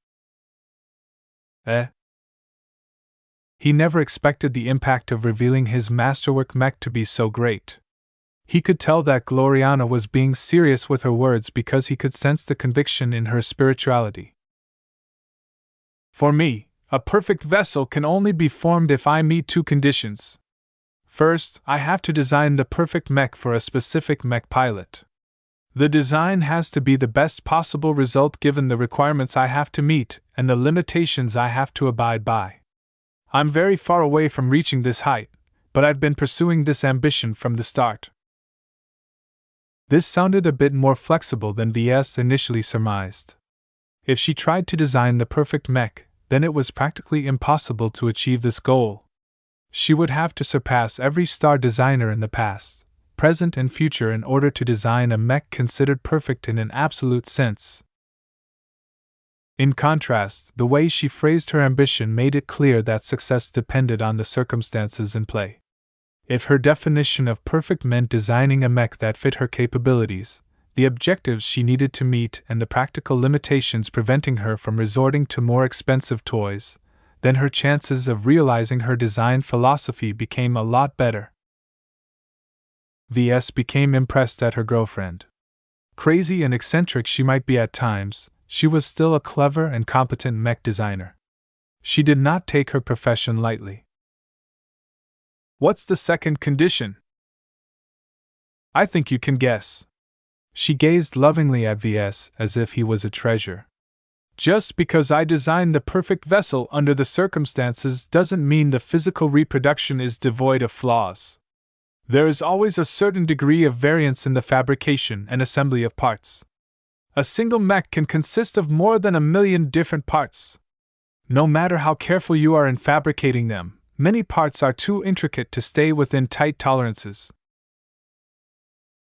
He never expected the impact of revealing his masterwork mech to be so great. He could tell that Gloriana was being serious with her words because he could sense the conviction in her spirituality. For me, a perfect vessel can only be formed if I meet two conditions. First, I have to design the perfect mech for a specific mech pilot. The design has to be the best possible result given the requirements I have to meet and the limitations I have to abide by. I'm very far away from reaching this height, but I've been pursuing this ambition from the start. This sounded a bit more flexible than Ves initially surmised. If she tried to design the perfect mech, then it was practically impossible to achieve this goal. She would have to surpass every star designer in the past, present and future in order to design a mech considered perfect in an absolute sense. In contrast, the way she phrased her ambition made it clear that success depended on the circumstances in play. If her definition of perfect meant designing a mech that fit her capabilities, the objectives she needed to meet, and the practical limitations preventing her from resorting to more expensive toys, then her chances of realizing her design philosophy became a lot better. Ves became impressed at her girlfriend. Crazy and eccentric she might be at times, she was still a clever and competent mech designer. She did not take her profession lightly. What's the second condition? I think you can guess. She gazed lovingly at Ves as if he was a treasure. Just because I designed the perfect vessel under the circumstances doesn't mean the physical reproduction is devoid of flaws. There is always a certain degree of variance in the fabrication and assembly of parts. A single mech can consist of more than 1,000,000 different parts. No matter how careful you are in fabricating them, many parts are too intricate to stay within tight tolerances.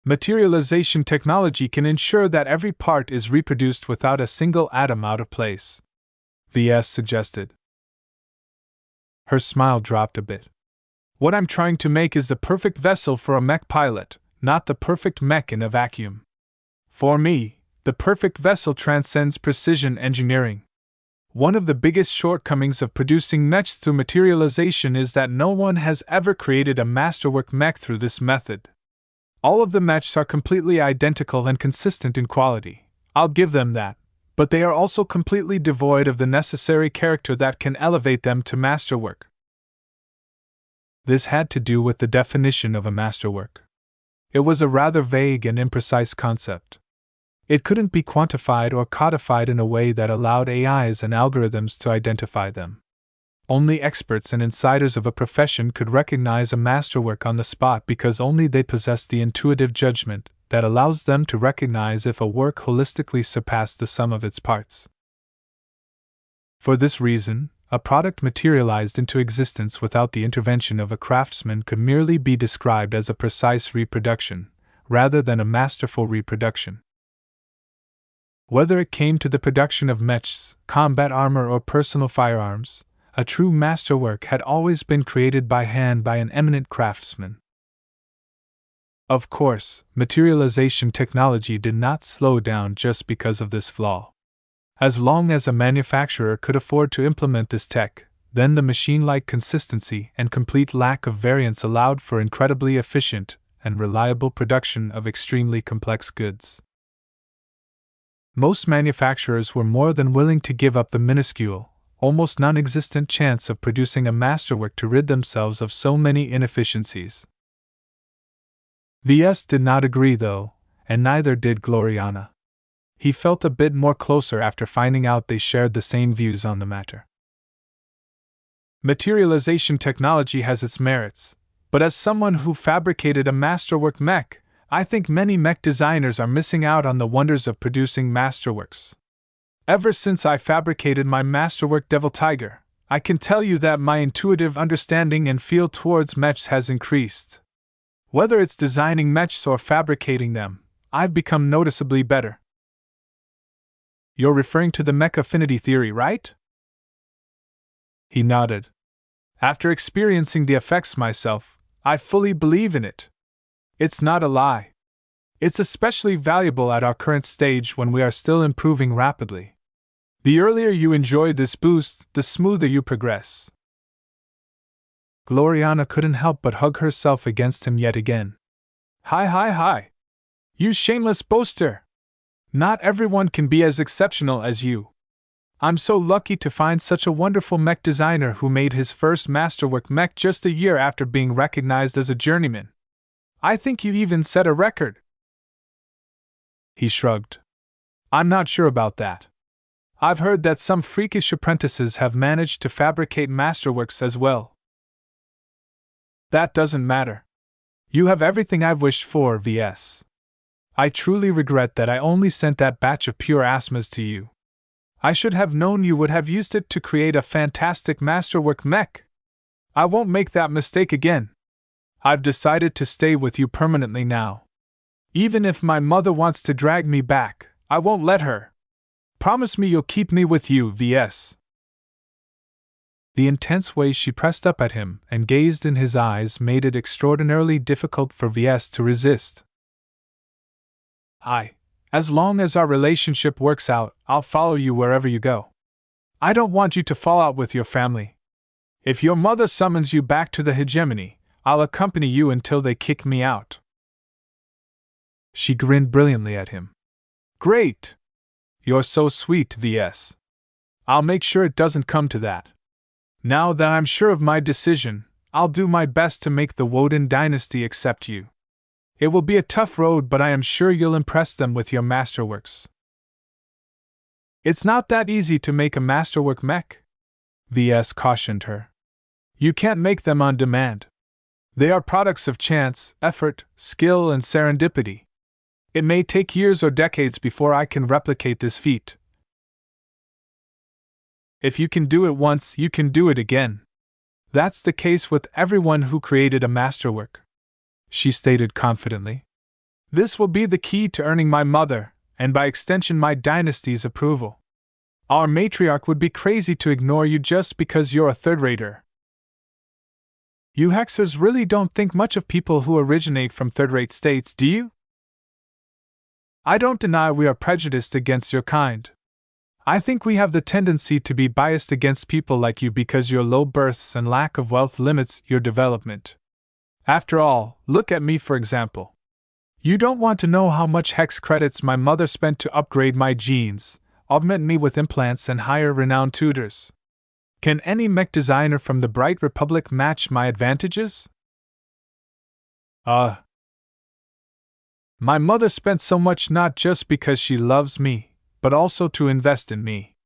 Materialization technology can ensure that every part is reproduced without a single atom out of place, Ves suggested. Her smile dropped a bit. What I'm trying to make is the perfect vessel for a mech pilot, not the perfect mech in a vacuum. For me, the perfect vessel transcends precision engineering. One of the biggest shortcomings of producing mechs through materialization is that no one has ever created a masterwork mech through this method. All of the mechs are completely identical and consistent in quality, I'll give them that, but they are also completely devoid of the necessary character that can elevate them to masterwork. This had to do with the definition of a masterwork. It was a rather vague and imprecise concept. It couldn't be quantified or codified in a way that allowed AIs and algorithms to identify them. Only experts and insiders of a profession could recognize a masterwork on the spot because only they possess the intuitive judgment that allows them to recognize if a work holistically surpassed the sum of its parts. For this reason, a product materialized into existence without the intervention of a craftsman could merely be described as a precise reproduction, rather than a masterful reproduction. Whether it came to the production of mechs, combat armor, or personal firearms, a true masterwork had always been created by hand by an eminent craftsman. Of course, materialization technology did not slow down just because of this flaw. As long as a manufacturer could afford to implement this tech, then the machine-like consistency and complete lack of variance allowed for incredibly efficient and reliable production of extremely complex goods. Most manufacturers were more than willing to give up the minuscule, almost non-existent chance of producing a masterwork to rid themselves of so many inefficiencies. Ves did not agree though, and neither did Gloriana. He felt a bit more closer after finding out they shared the same views on the matter. Materialization technology has its merits, but as someone who fabricated a masterwork mech, I think many mech designers are missing out on the wonders of producing masterworks. Ever since I fabricated my masterwork Devil Tiger, I can tell you that my intuitive understanding and feel towards mechs has increased. Whether it's designing mechs or fabricating them, I've become noticeably better. You're referring to the mech affinity theory, right? He nodded. After experiencing the effects myself, I fully believe in it. It's not a lie. It's especially valuable at our current stage when we are still improving rapidly. The earlier you enjoy this boost, the smoother you progress. Gloriana couldn't help but hug herself against him yet again. Hi. You shameless boaster! Not everyone can be as exceptional as you. I'm so lucky to find such a wonderful mech designer who made his first masterwork mech just a year after being recognized as a journeyman. I think you even set a record. He shrugged. I'm not sure about that. I've heard that some freakish apprentices have managed to fabricate masterworks as well. That doesn't matter. You have everything I've wished for, Ves. I truly regret that I only sent that batch of pure asthmas to you. I should have known you would have used it to create a fantastic masterwork mech. I won't make that mistake again. I've decided to stay with you permanently now. Even if my mother wants to drag me back, I won't let her. Promise me you'll keep me with you, Ves. The intense way she pressed up at him and gazed in his eyes made it extraordinarily difficult for Ves to resist. As long as our relationship works out, I'll follow you wherever you go. I don't want you to fall out with your family. If your mother summons you back to the hegemony, I'll accompany you until they kick me out. She grinned brilliantly at him. Great! You're so sweet, Ves. I'll make sure it doesn't come to that. Now that I'm sure of my decision, I'll do my best to make the Woden dynasty accept you. It will be a tough road, but I am sure you'll impress them with your masterworks. It's not that easy to make a masterwork mech, Ves cautioned her. You can't make them on demand. They are products of chance, effort, skill, and serendipity. It may take years or decades before I can replicate this feat. If you can do it once, you can do it again. That's the case with everyone who created a masterwork, she stated confidently. This will be the key to earning my mother, and by extension my dynasty's approval. Our matriarch would be crazy to ignore you just because you're a third-rater. You hexers really don't think much of people who originate from third-rate states, do you? I don't deny we are prejudiced against your kind. I think we have the tendency to be biased against people like you because your low births and lack of wealth limits your development. After all, look at me for example. You don't want to know how much hex credits my mother spent to upgrade my genes, augment me with implants, and hire renowned tutors. Can any mech designer from the Bright Republic match my advantages? My mother spent so much not just because she loves me, but also to invest in me.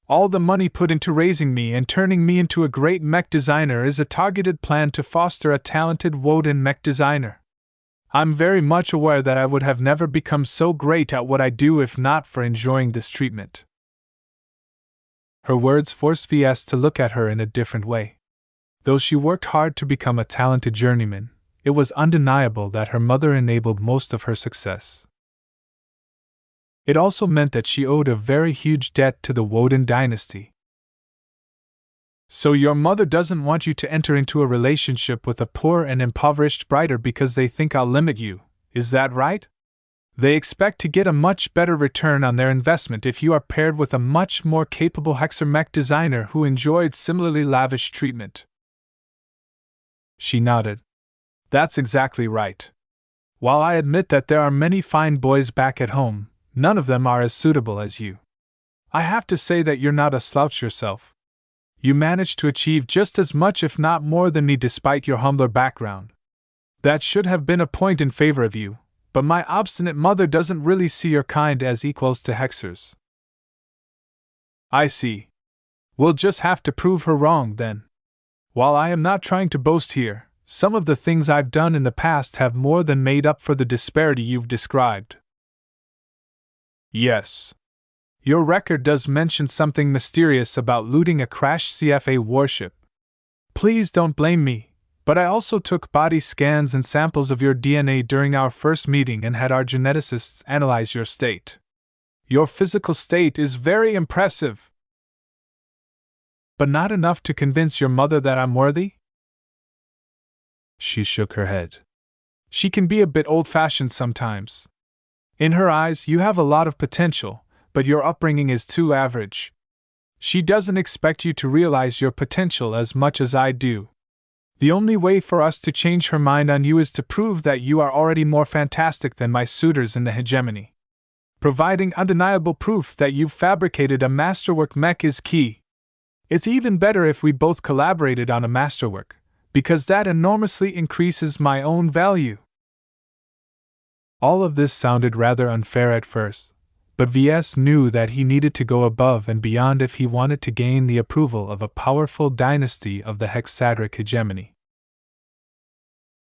All the money put into raising me and turning me into a great mech designer is a targeted plan to foster a talented Woden mech designer. I'm very much aware that I would have never become so great at what I do if not for enjoying this treatment. Her words forced Ves to look at her in a different way. Though she worked hard to become a talented journeyman, it was undeniable that her mother enabled most of her success. It also meant that she owed a very huge debt to the Woden dynasty. So your mother doesn't want you to enter into a relationship with a poor and impoverished brighter because they think I'll limit you, is that right? They expect to get a much better return on their investment if you are paired with a much more capable hexer mech designer who enjoyed similarly lavish treatment. She nodded. That's exactly right. While I admit that there are many fine boys back at home, none of them are as suitable as you. I have to say that you're not a slouch yourself. You managed to achieve just as much if not more than me despite your humbler background. That should have been a point in favor of you, but my obstinate mother doesn't really see your kind as equals to hexers. I see. We'll just have to prove her wrong, then. While I am not trying to boast here, some of the things I've done in the past have more than made up for the disparity you've described. Yes. Your record does mention something mysterious about looting a crashed CFA warship. Please don't blame me, but I also took body scans and samples of your DNA during our first meeting and had our geneticists analyze your state. Your physical state is very impressive. But not enough to convince your mother that I'm worthy? She shook her head. She can be a bit old-fashioned sometimes. In her eyes, you have a lot of potential, but your upbringing is too average. She doesn't expect you to realize your potential as much as I do. The only way for us to change her mind on you is to prove that you are already more fantastic than my suitors in the hegemony. Providing undeniable proof that you've fabricated a masterwork mech is key. It's even better if we both collaborated on a masterwork, because that enormously increases my own value. All of this sounded rather unfair at first, but Ves knew that he needed to go above and beyond if he wanted to gain the approval of a powerful dynasty of the hexadric hegemony.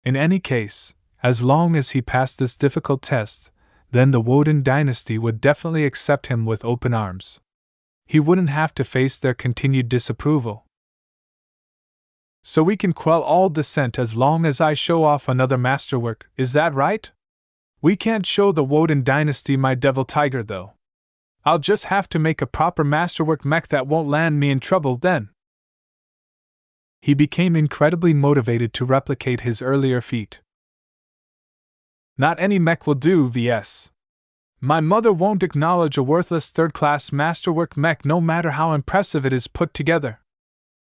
In any case, as long as he passed this difficult test, then the Woden dynasty would definitely accept him with open arms. He wouldn't have to face their continued disapproval. So we can quell all dissent as long as I show off another masterwork, is that right? We can't show the Woden dynasty my devil tiger, though. I'll just have to make a proper masterwork mech that won't land me in trouble then. He became incredibly motivated to replicate his earlier feat. Not any mech will do, Ves. My mother won't acknowledge a worthless third-class masterwork mech no matter how impressive it is put together.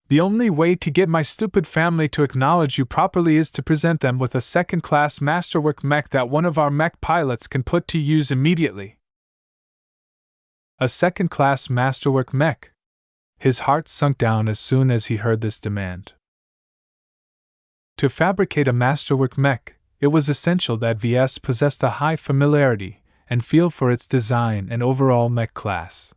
The only way to get my stupid family to acknowledge you properly is to present them with a second-class masterwork mech that one of our mech pilots can put to use immediately. A second-class masterwork mech. His heart sunk down as soon as he heard this demand. To fabricate a masterwork mech, it was essential that Ves possessed a high familiarity and feel for its design and overall mech class.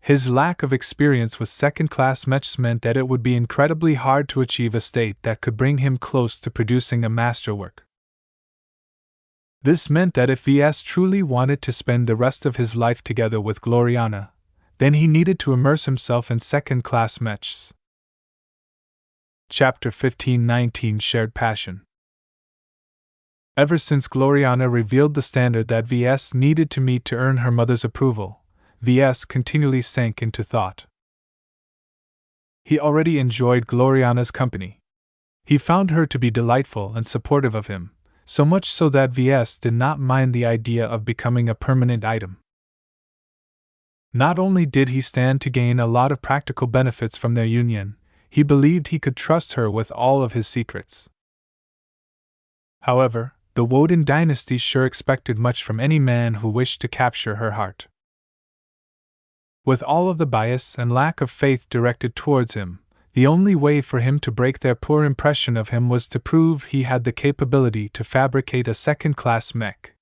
His lack of experience with second-class mechs meant that it would be incredibly hard to achieve a state that could bring him close to producing a masterwork. This meant that if Ves truly wanted to spend the rest of his life together with Gloriana, then he needed to immerse himself in second-class mechs. Chapter 15-19 Shared Passion. Ever since Gloriana revealed the standard that Ves needed to meet to earn her mother's approval, Ves continually sank into thought. He already enjoyed Gloriana's company. He found her to be delightful and supportive of him, so much so that Ves did not mind the idea of becoming a permanent item. Not only did he stand to gain a lot of practical benefits from their union, he believed he could trust her with all of his secrets. However, the Woden dynasty sure expected much from any man who wished to capture her heart. With all of the bias and lack of faith directed towards him, the only way for him to break their poor impression of him was to prove he had the capability to fabricate a second-class mech.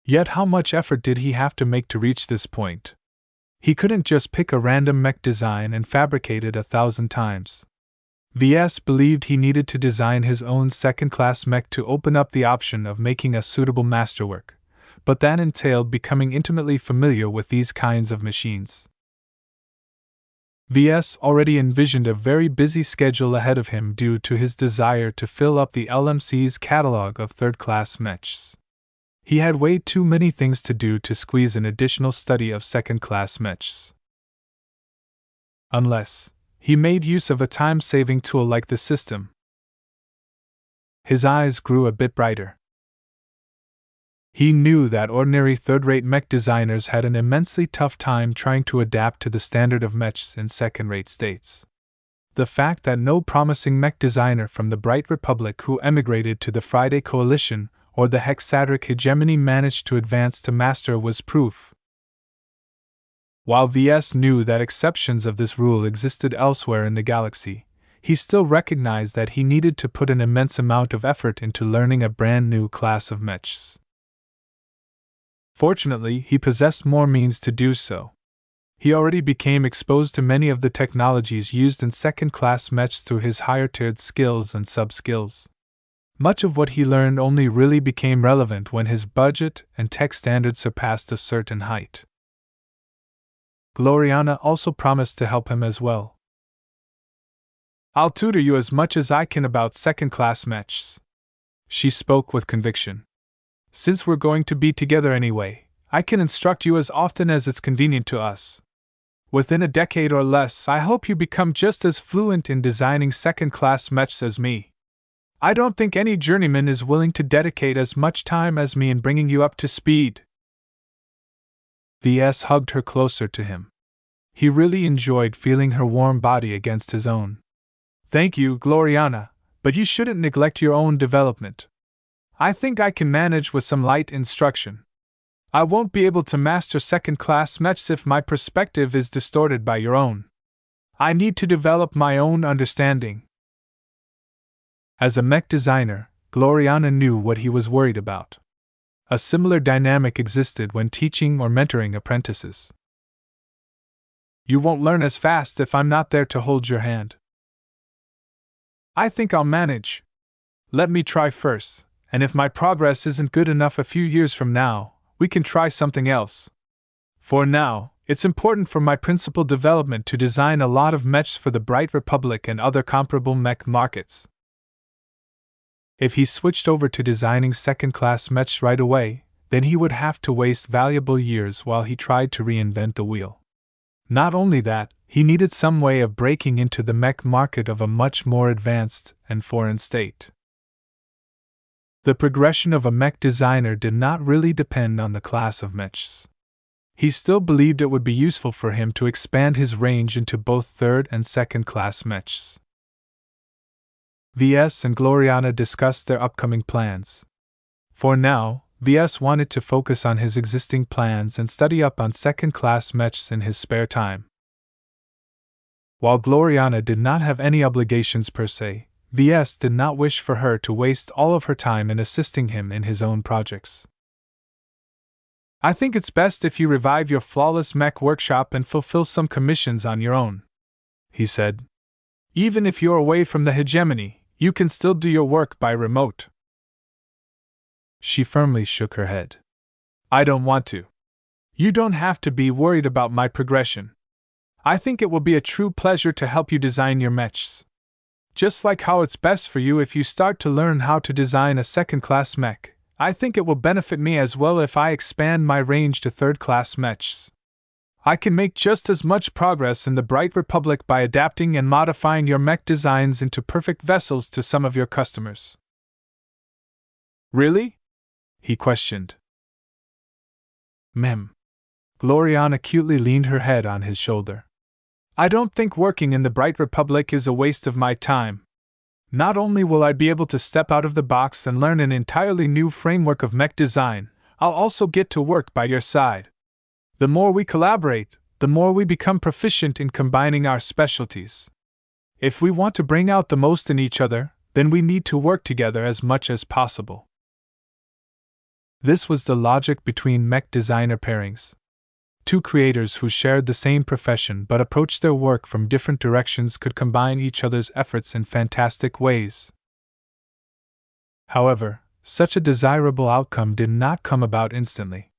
Yet how much effort did he have to make to reach this point? He couldn't just pick a random mech design and fabricate it 1,000 times. Ves believed he needed to design his own second-class mech to open up the option of making a suitable masterwork, but that entailed becoming intimately familiar with these kinds of machines. Ves already envisioned a very busy schedule ahead of him due to his desire to fill up the LMC's catalog of third-class mechs. He had way too many things to do to squeeze an additional study of second-class mechs. Unless he made use of a time-saving tool like the system. His eyes grew a bit brighter. He knew that ordinary third-rate mech designers had an immensely tough time trying to adapt to the standard of mechs in second-rate states. The fact that no promising mech designer from the Bright Republic who emigrated to the Friday Coalition or the hexadric hegemony managed to advance to master was proof. While Ves knew that exceptions of this rule existed elsewhere in the galaxy, he still recognized that he needed to put an immense amount of effort into learning a brand new class of mechs. Fortunately, he possessed more means to do so. He already became exposed to many of the technologies used in second-class mechs through his higher-tiered skills and sub-skills. Much of what he learned only really became relevant when his budget and tech standards surpassed a certain height. Gloriana also promised to help him as well. "I'll tutor you as much as I can about second-class mechs," she spoke with conviction. "Since we're going to be together anyway, I can instruct you as often as it's convenient to us. Within a decade or less, I hope you become just as fluent in designing second-class mechs as me. I don't think any journeyman is willing to dedicate as much time as me in bringing you up to speed." Ves hugged her closer to him. He really enjoyed feeling her warm body against his own. "Thank you, Gloriana, but you shouldn't neglect your own development. I think I can manage with some light instruction. I won't be able to master second-class mechs if my perspective is distorted by your own. I need to develop my own understanding." As a mech designer, Gloriana knew what he was worried about. A similar dynamic existed when teaching or mentoring apprentices. "You won't learn as fast if I'm not there to hold your hand." "I think I'll manage. Let me try first, and if my progress isn't good enough a few years from now, we can try something else. For now, it's important for my principal development to design a lot of mechs for the Bright Republic and other comparable mech markets." If he switched over to designing second-class mechs right away, then he would have to waste valuable years while he tried to reinvent the wheel. Not only that, he needed some way of breaking into the mech market of a much more advanced and foreign state. The progression of a mech designer did not really depend on the class of mechs. He still believed it would be useful for him to expand his range into both third and second-class mechs. Ves and Gloriana discussed their upcoming plans. For now, Ves wanted to focus on his existing plans and study up on second-class mechs in his spare time. While Gloriana did not have any obligations per se, Ves did not wish for her to waste all of her time in assisting him in his own projects. "I think it's best if you revive your flawless mech workshop and fulfill some commissions on your own," he said. "Even if you're away from the hegemony, you can still do your work by remote." She firmly shook her head. "I don't want to. You don't have to be worried about my progression. I think it will be a true pleasure to help you design your mechs. Just like how it's best for you if you start to learn how to design a second-class mech, I think it will benefit me as well if I expand my range to third-class mechs. I can make just as much progress in the Bright Republic by adapting and modifying your mech designs into perfect vessels to some of your customers." "Really?" he questioned. "Mem." Gloriana cutely leaned her head on his shoulder. "I don't think working in the Bright Republic is a waste of my time. Not only will I be able to step out of the box and learn an entirely new framework of mech design, I'll also get to work by your side. The more we collaborate, the more we become proficient in combining our specialties. If we want to bring out the most in each other, then we need to work together as much as possible." This was the logic between mech designer pairings. Two creators who shared the same profession but approached their work from different directions could combine each other's efforts in fantastic ways. However, such a desirable outcome did not come about instantly.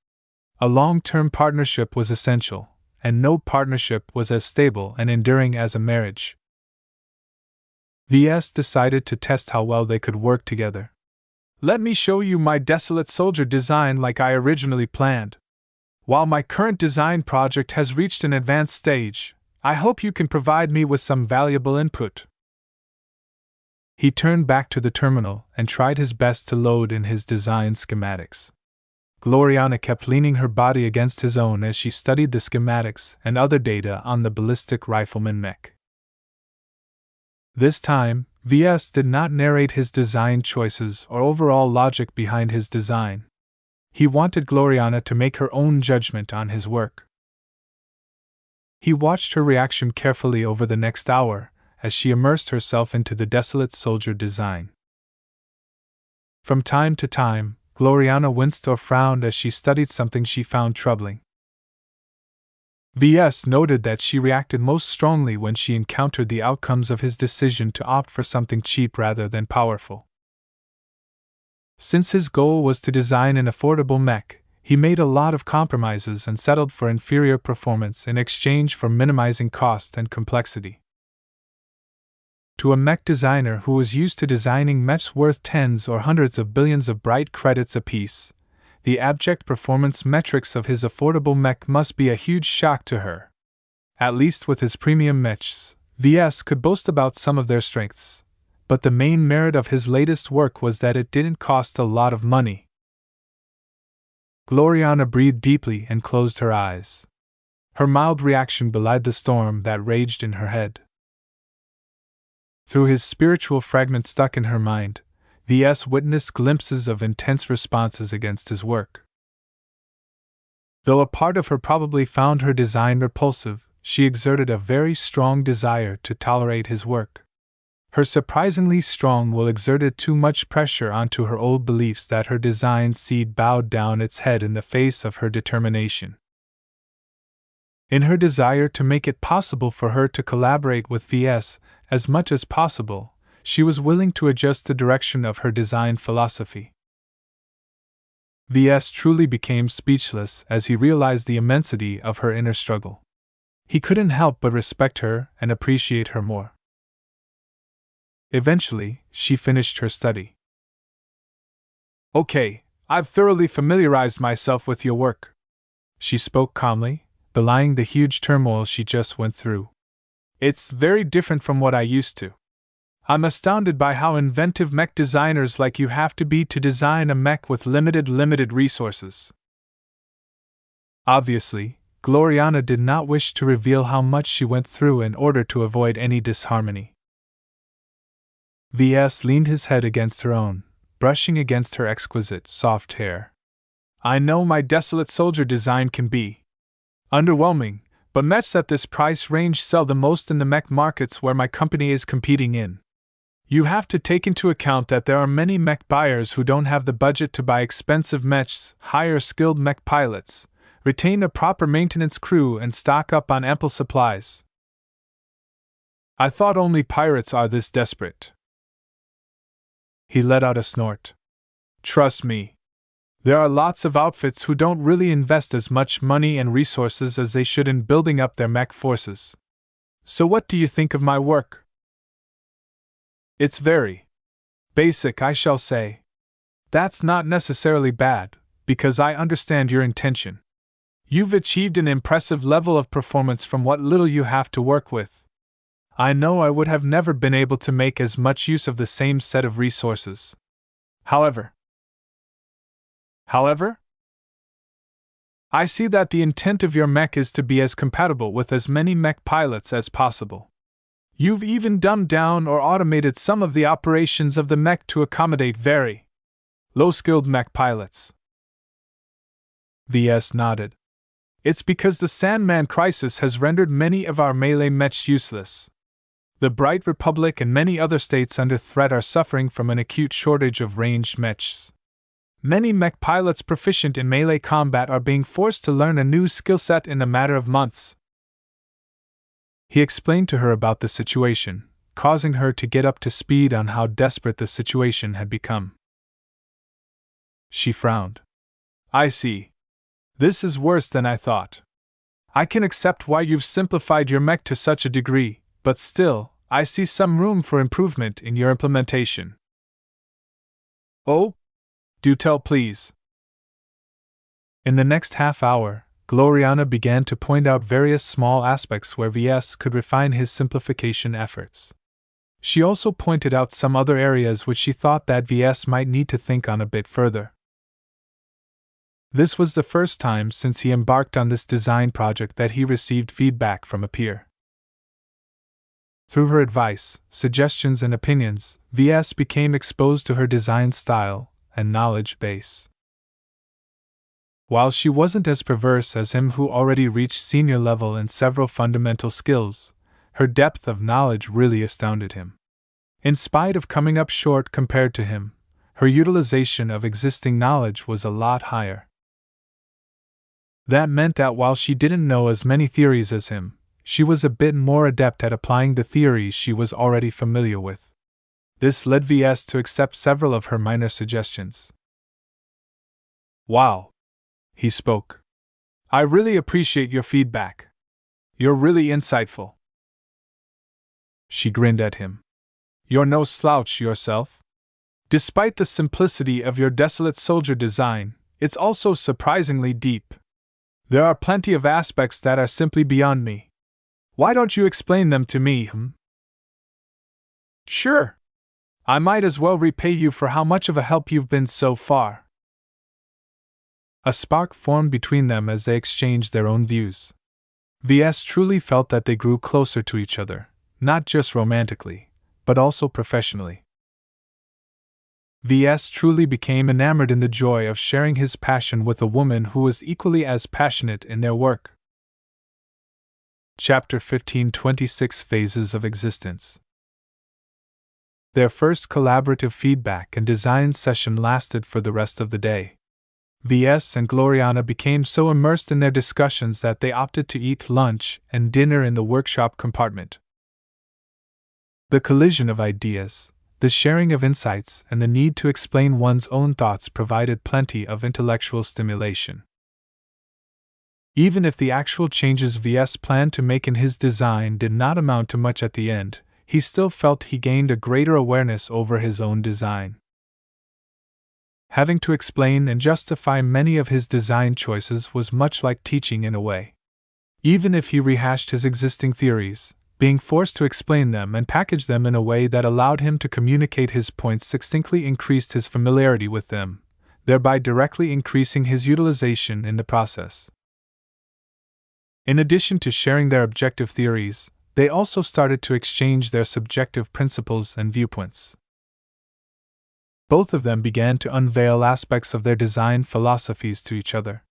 A long-term partnership was essential, and no partnership was as stable and enduring as a marriage. Ves decided to test how well they could work together. "Let me show you my desolate soldier design like I originally planned. While my current design project has reached an advanced stage, I hope you can provide me with some valuable input." He turned back to the terminal and tried his best to load in his design schematics. Gloriana kept leaning her body against his own as she studied the schematics and other data on the ballistic rifleman mech. This time, Ves did not narrate his design choices or overall logic behind his design. He wanted Gloriana to make her own judgment on his work. He watched her reaction carefully over the next hour, as she immersed herself into the desolate soldier design. From time to time, Gloriana winced or frowned as she studied something she found troubling. Ves noted that she reacted most strongly when she encountered the outcomes of his decision to opt for something cheap rather than powerful. Since his goal was to design an affordable mech, he made a lot of compromises and settled for inferior performance in exchange for minimizing cost and complexity. To a mech designer who was used to designing mechs worth tens or hundreds of billions of bright credits apiece, the abject performance metrics of his affordable mech must be a huge shock to her. At least with his premium mechs, Ves could boast about some of their strengths, but the main merit of his latest work was that it didn't cost a lot of money. Gloriana breathed deeply and closed her eyes. Her mild reaction belied the storm that raged in her head. Through his spiritual fragment stuck in her mind, Ves witnessed glimpses of intense responses against his work. Though a part of her probably found her design repulsive, she exerted a very strong desire to tolerate his work. Her surprisingly strong will exerted too much pressure onto her old beliefs that her design seed bowed down its head in the face of her determination. In her desire to make it possible for her to collaborate with Ves as much as possible, she was willing to adjust the direction of her design philosophy. Ves truly became speechless as he realized the immensity of her inner struggle. He couldn't help but respect her and appreciate her more. Eventually, she finished her study. "Okay, I've thoroughly familiarized myself with your work," she spoke calmly, belying the huge turmoil she just went through. "It's very different from what I used to. I'm astounded by how inventive mech designers like you have to be to design a mech with limited resources." Obviously, Gloriana did not wish to reveal how much she went through in order to avoid any disharmony. Ves leaned his head against her own, brushing against her exquisite, soft hair. "I know my desolate soldier design can be underwhelming, but mechs at this price range sell the most in the mech markets where my company is competing in. You have to take into account that there are many mech buyers who don't have the budget to buy expensive mechs, hire skilled mech pilots, retain a proper maintenance crew, and stock up on ample supplies. I thought only pirates are this desperate." He let out a snort. "Trust me. There are lots of outfits who don't really invest as much money and resources as they should in building up their mech forces. So what do you think of my work?" "It's very basic, I shall say. That's not necessarily bad, because I understand your intention. You've achieved an impressive level of performance from what little you have to work with. I know I would have never been able to make as much use of the same set of resources. However, I see that the intent of your mech is to be as compatible with as many mech pilots as possible. You've even dumbed down or automated some of the operations of the mech to accommodate very low-skilled mech pilots." Ves nodded. "It's because the Sandman crisis has rendered many of our melee mechs useless. The Bright Republic and many other states under threat are suffering from an acute shortage of ranged mechs. Many mech pilots proficient in melee combat are being forced to learn a new skill set in a matter of months." He explained to her about the situation, causing her to get up to speed on how desperate the situation had become. She frowned. "I see. This is worse than I thought. I can accept why you've simplified your mech to such a degree, but still, I see some room for improvement in your implementation." "Oh? Do tell, please." In the next half hour, Gloriana began to point out various small aspects where Ves could refine his simplification efforts. She also pointed out some other areas which she thought that Ves might need to think on a bit further. This was the first time since he embarked on this design project that he received feedback from a peer. Through her advice, suggestions, and opinions, Ves became exposed to her design style and knowledge base. While she wasn't as perverse as him who already reached senior level in several fundamental skills, Her depth of knowledge really astounded him. In spite of coming up short compared to him, her utilization of existing knowledge was a lot higher. That meant that while she didn't know as many theories as him, she was a bit more adept at applying the theories she was already familiar with. This led Ves to accept several of her minor suggestions. "Wow," he spoke. "I really appreciate your feedback. You're really insightful." She grinned at him. "You're no slouch yourself. Despite the simplicity of your desolate soldier design, it's also surprisingly deep. There are plenty of aspects that are simply beyond me. Why don't you explain them to me, Sure. I might as well repay you for how much of a help you've been so far." A spark formed between them as they exchanged their own views. Ves truly felt that they grew closer to each other, not just romantically, but also professionally. Ves truly became enamored in the joy of sharing his passion with a woman who was equally as passionate in their work. Chapter 15, 26 Phases of Existence. Their first collaborative feedback and design session lasted for the rest of the day. Ves and Gloriana became so immersed in their discussions that they opted to eat lunch and dinner in the workshop compartment. The collision of ideas, the sharing of insights, and the need to explain one's own thoughts provided plenty of intellectual stimulation. Even if the actual changes Ves planned to make in his design did not amount to much at the end, he still felt he gained a greater awareness over his own design. Having to explain and justify many of his design choices was much like teaching in a way. Even if he rehashed his existing theories, being forced to explain them and package them in a way that allowed him to communicate his points succinctly increased his familiarity with them, thereby directly increasing his utilization in the process. In addition to sharing their objective theories, they also started to exchange their subjective principles and viewpoints. Both of them began to unveil aspects of their design philosophies to each other.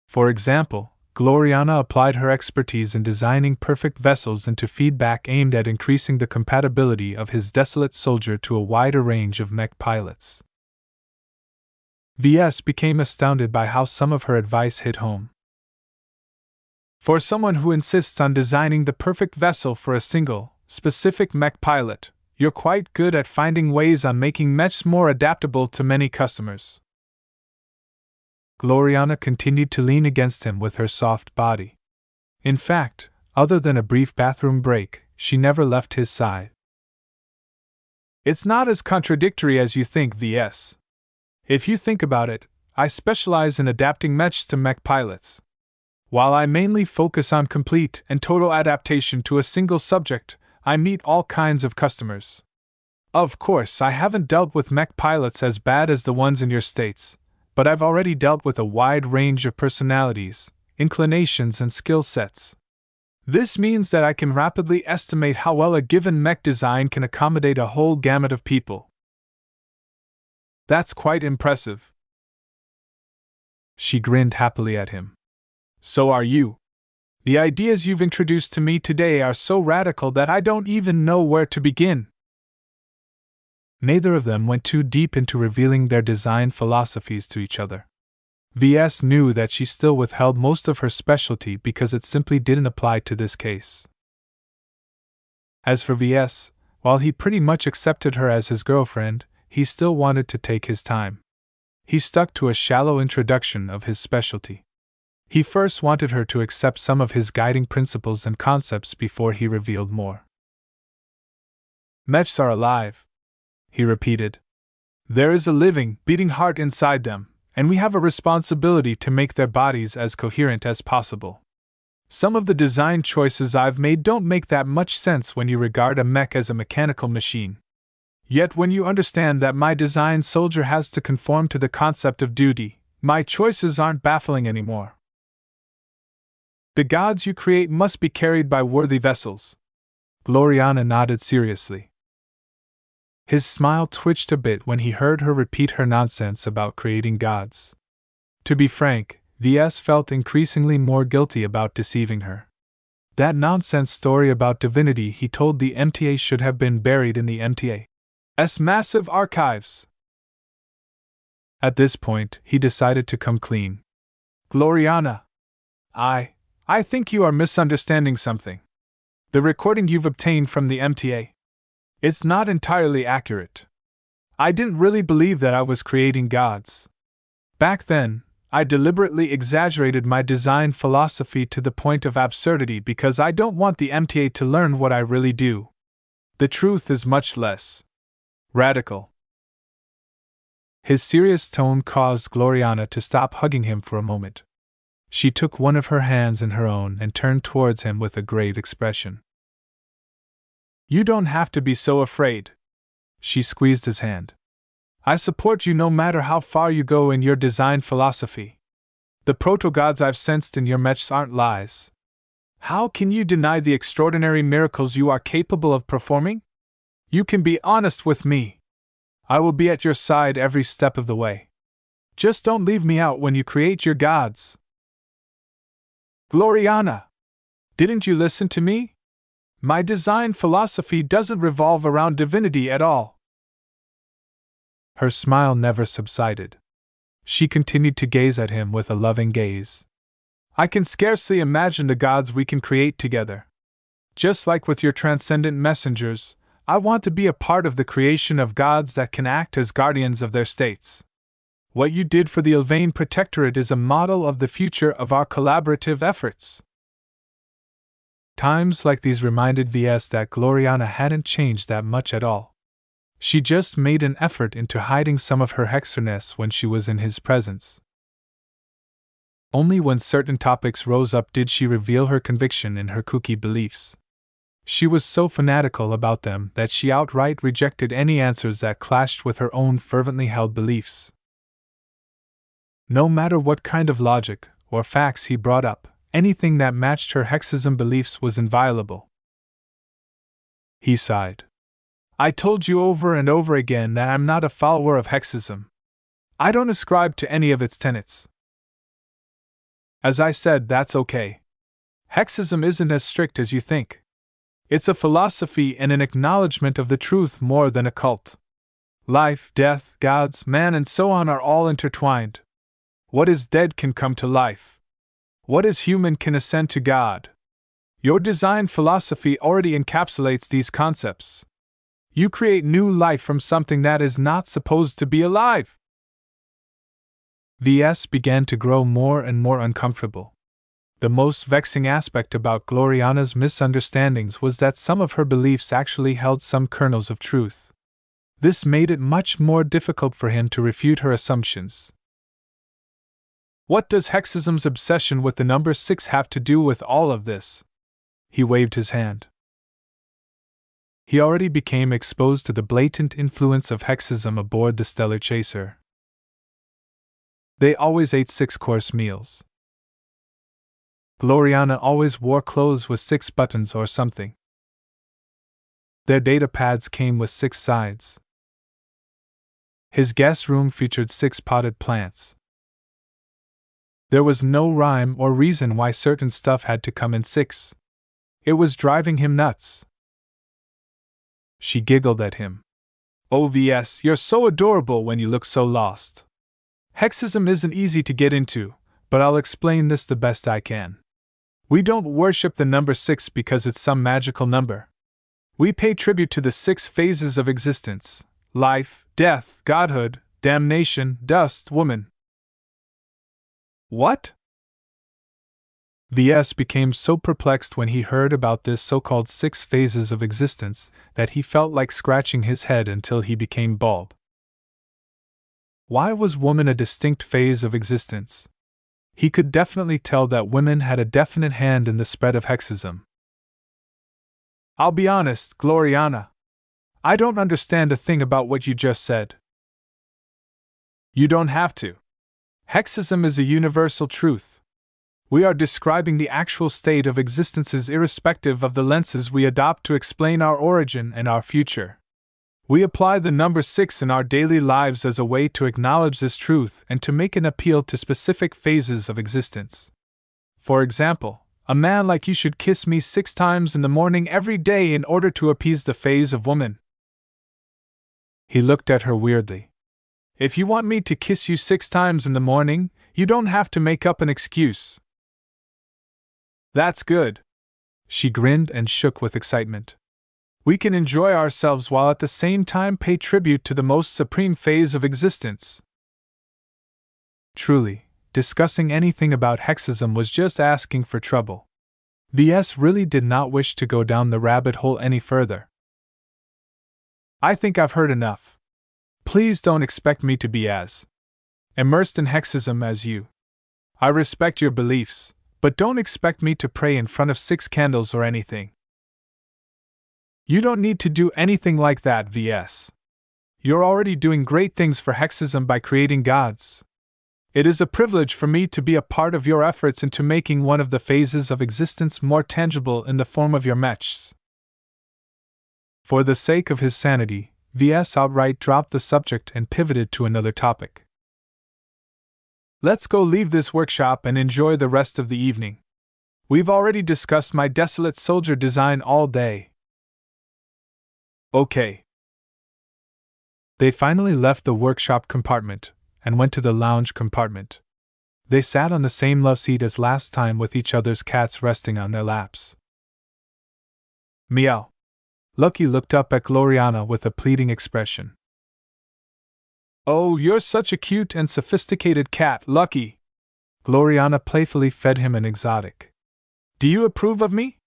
For example, Gloriana applied her expertise in designing perfect vessels into feedback aimed at increasing the compatibility of his desolate soldier to a wider range of mech pilots. Ves became astounded by how some of her advice hit home. For someone who insists on designing the perfect vessel for a single, specific mech pilot, you're quite good at finding ways on making mechs more adaptable to many customers. Gloriana continued to lean against him with her soft body. In fact, other than a brief bathroom break, she never left his side. "It's not as contradictory as you think, Ves. If you think about it, I specialize in adapting mechs to mech pilots. While I mainly focus on complete and total adaptation to a single subject, I meet all kinds of customers. Of course, I haven't dealt with mech pilots as bad as the ones in your states, but I've already dealt with a wide range of personalities, inclinations, and skill sets. This means that I can rapidly estimate how well a given mech design can accommodate a whole gamut of people." "That's quite impressive." She grinned happily at him. "So are you. The ideas you've introduced to me today are so radical that I don't even know where to begin." Neither of them went too deep into revealing their design philosophies to each other. Ves knew that she still withheld most of her specialty because it simply didn't apply to this case. As for Ves, while he pretty much accepted her as his girlfriend, he still wanted to take his time. He stuck to a shallow introduction of his specialty. He first wanted her to accept some of his guiding principles and concepts before he revealed more. "Mechs are alive," he repeated. "There is a living, beating heart inside them, and we have a responsibility to make their bodies as coherent as possible. Some of the design choices I've made don't make that much sense when you regard a mech as a mechanical machine. Yet when you understand that my design soldier has to conform to the concept of duty, my choices aren't baffling anymore. The gods you create must be carried by worthy vessels." Gloriana nodded seriously. His smile twitched a bit when he heard her repeat her nonsense about creating gods. To be frank, Ves felt increasingly more guilty about deceiving her. That nonsense story about divinity he told the MTA should have been buried in the MTA's massive archives. At this point, he decided to come clean. Gloriana, I think you are misunderstanding something. The recording you've obtained from the MTA, it's not entirely accurate. I didn't really believe that I was creating gods. Back then, I deliberately exaggerated my design philosophy to the point of absurdity because I don't want the MTA to learn what I really do. The truth is much less radical. His serious tone caused Gloriana to stop hugging him for a moment. She took one of her hands in her own and turned towards him with a grave expression. You don't have to be so afraid. She squeezed his hand. I support you no matter how far you go in your design philosophy. The proto-gods I've sensed in your mechs aren't lies. How can you deny the extraordinary miracles you are capable of performing? You can be honest with me. I will be at your side every step of the way. Just don't leave me out when you create your gods. Gloriana! Didn't you listen to me? My design philosophy doesn't revolve around divinity at all. Her smile never subsided. She continued to gaze at him with a loving gaze. I can scarcely imagine the gods we can create together. Just like with your transcendent messengers, I want to be a part of the creation of gods that can act as guardians of their states. What you did for the Elvain Protectorate is a model of the future of our collaborative efforts. Times like these reminded Ves that Gloriana hadn't changed that much at all. She just made an effort into hiding some of her hexerness when she was in his presence. Only when certain topics rose up did she reveal her conviction in her kooky beliefs. She was so fanatical about them that she outright rejected any answers that clashed with her own fervently held beliefs. No matter what kind of logic or facts he brought up, anything that matched her hexism beliefs was inviolable. He sighed. I told you over and over again that I'm not a follower of hexism. I don't ascribe to any of its tenets. As I said, that's okay. Hexism isn't as strict as you think. It's a philosophy and an acknowledgement of the truth more than a cult. Life, death, gods, man, and so on are all intertwined. What is dead can come to life. What is human can ascend to God. Your design philosophy already encapsulates these concepts. You create new life from something that is not supposed to be alive. Ves began to grow more and more uncomfortable. The most vexing aspect about Gloriana's misunderstandings was that some of her beliefs actually held some kernels of truth. This made it much more difficult for him to refute her assumptions. What does hexism's obsession with the number 6 have to do with all of this? He waved his hand. He already became exposed to the blatant influence of hexism aboard the Stellar Chaser. They always ate 6-course meals. Gloriana always wore clothes with 6 buttons or something. Their data pads came with 6 sides. His guest room featured 6 potted plants. There was no rhyme or reason why certain stuff had to come in 6. It was driving him nuts. She giggled at him. Oh, Ves, you're so adorable when you look so lost. Hexism isn't easy to get into, but I'll explain this the best I can. We don't worship the number 6 because it's some magical number. We pay tribute to the 6 phases of existence: life, death, godhood, damnation, dust, woman. What? Ves became so perplexed when he heard about this so-called 6 phases of existence that he felt like scratching his head until he became bald. Why was woman a distinct phase of existence? He could definitely tell that women had a definite hand in the spread of hexism. I'll be honest, Gloriana. I don't understand a thing about what you just said. You don't have to. Hexism is a universal truth. We are describing the actual state of existences irrespective of the lenses we adopt to explain our origin and our future. We apply the number 6 in our daily lives as a way to acknowledge this truth and to make an appeal to specific phases of existence. For example, A man like you should kiss me 6 times in the morning every day in order to appease the phase of woman. He looked at her weirdly. If you want me to kiss you 6 times in the morning, you don't have to make up an excuse. That's good. She grinned and shook with excitement. We can enjoy ourselves while at the same time pay tribute to the most supreme phase of existence. Truly, discussing anything about hexism was just asking for trouble. Ves really did not wish to go down the rabbit hole any further. I think I've heard enough. Please don't expect me to be as immersed in hexism as you. I respect your beliefs, but don't expect me to pray in front of 6 candles or anything. You don't need to do anything like that, Ves. You're already doing great things for hexism by creating gods. It is a privilege for me to be a part of your efforts into making one of the phases of existence more tangible in the form of your mechs. For the sake of his sanity, Ves outright dropped the subject and pivoted to another topic. Let's go leave this workshop and enjoy the rest of the evening. We've already discussed my desolate soldier design all day. Okay. They finally left the workshop compartment and went to the lounge compartment. They sat on the same love seat as last time with each other's cats resting on their laps. Meow. Lucky looked up at Gloriana with a pleading expression. Oh, you're such a cute and sophisticated cat, Lucky. Gloriana playfully fed him an exotic. Do you approve of me?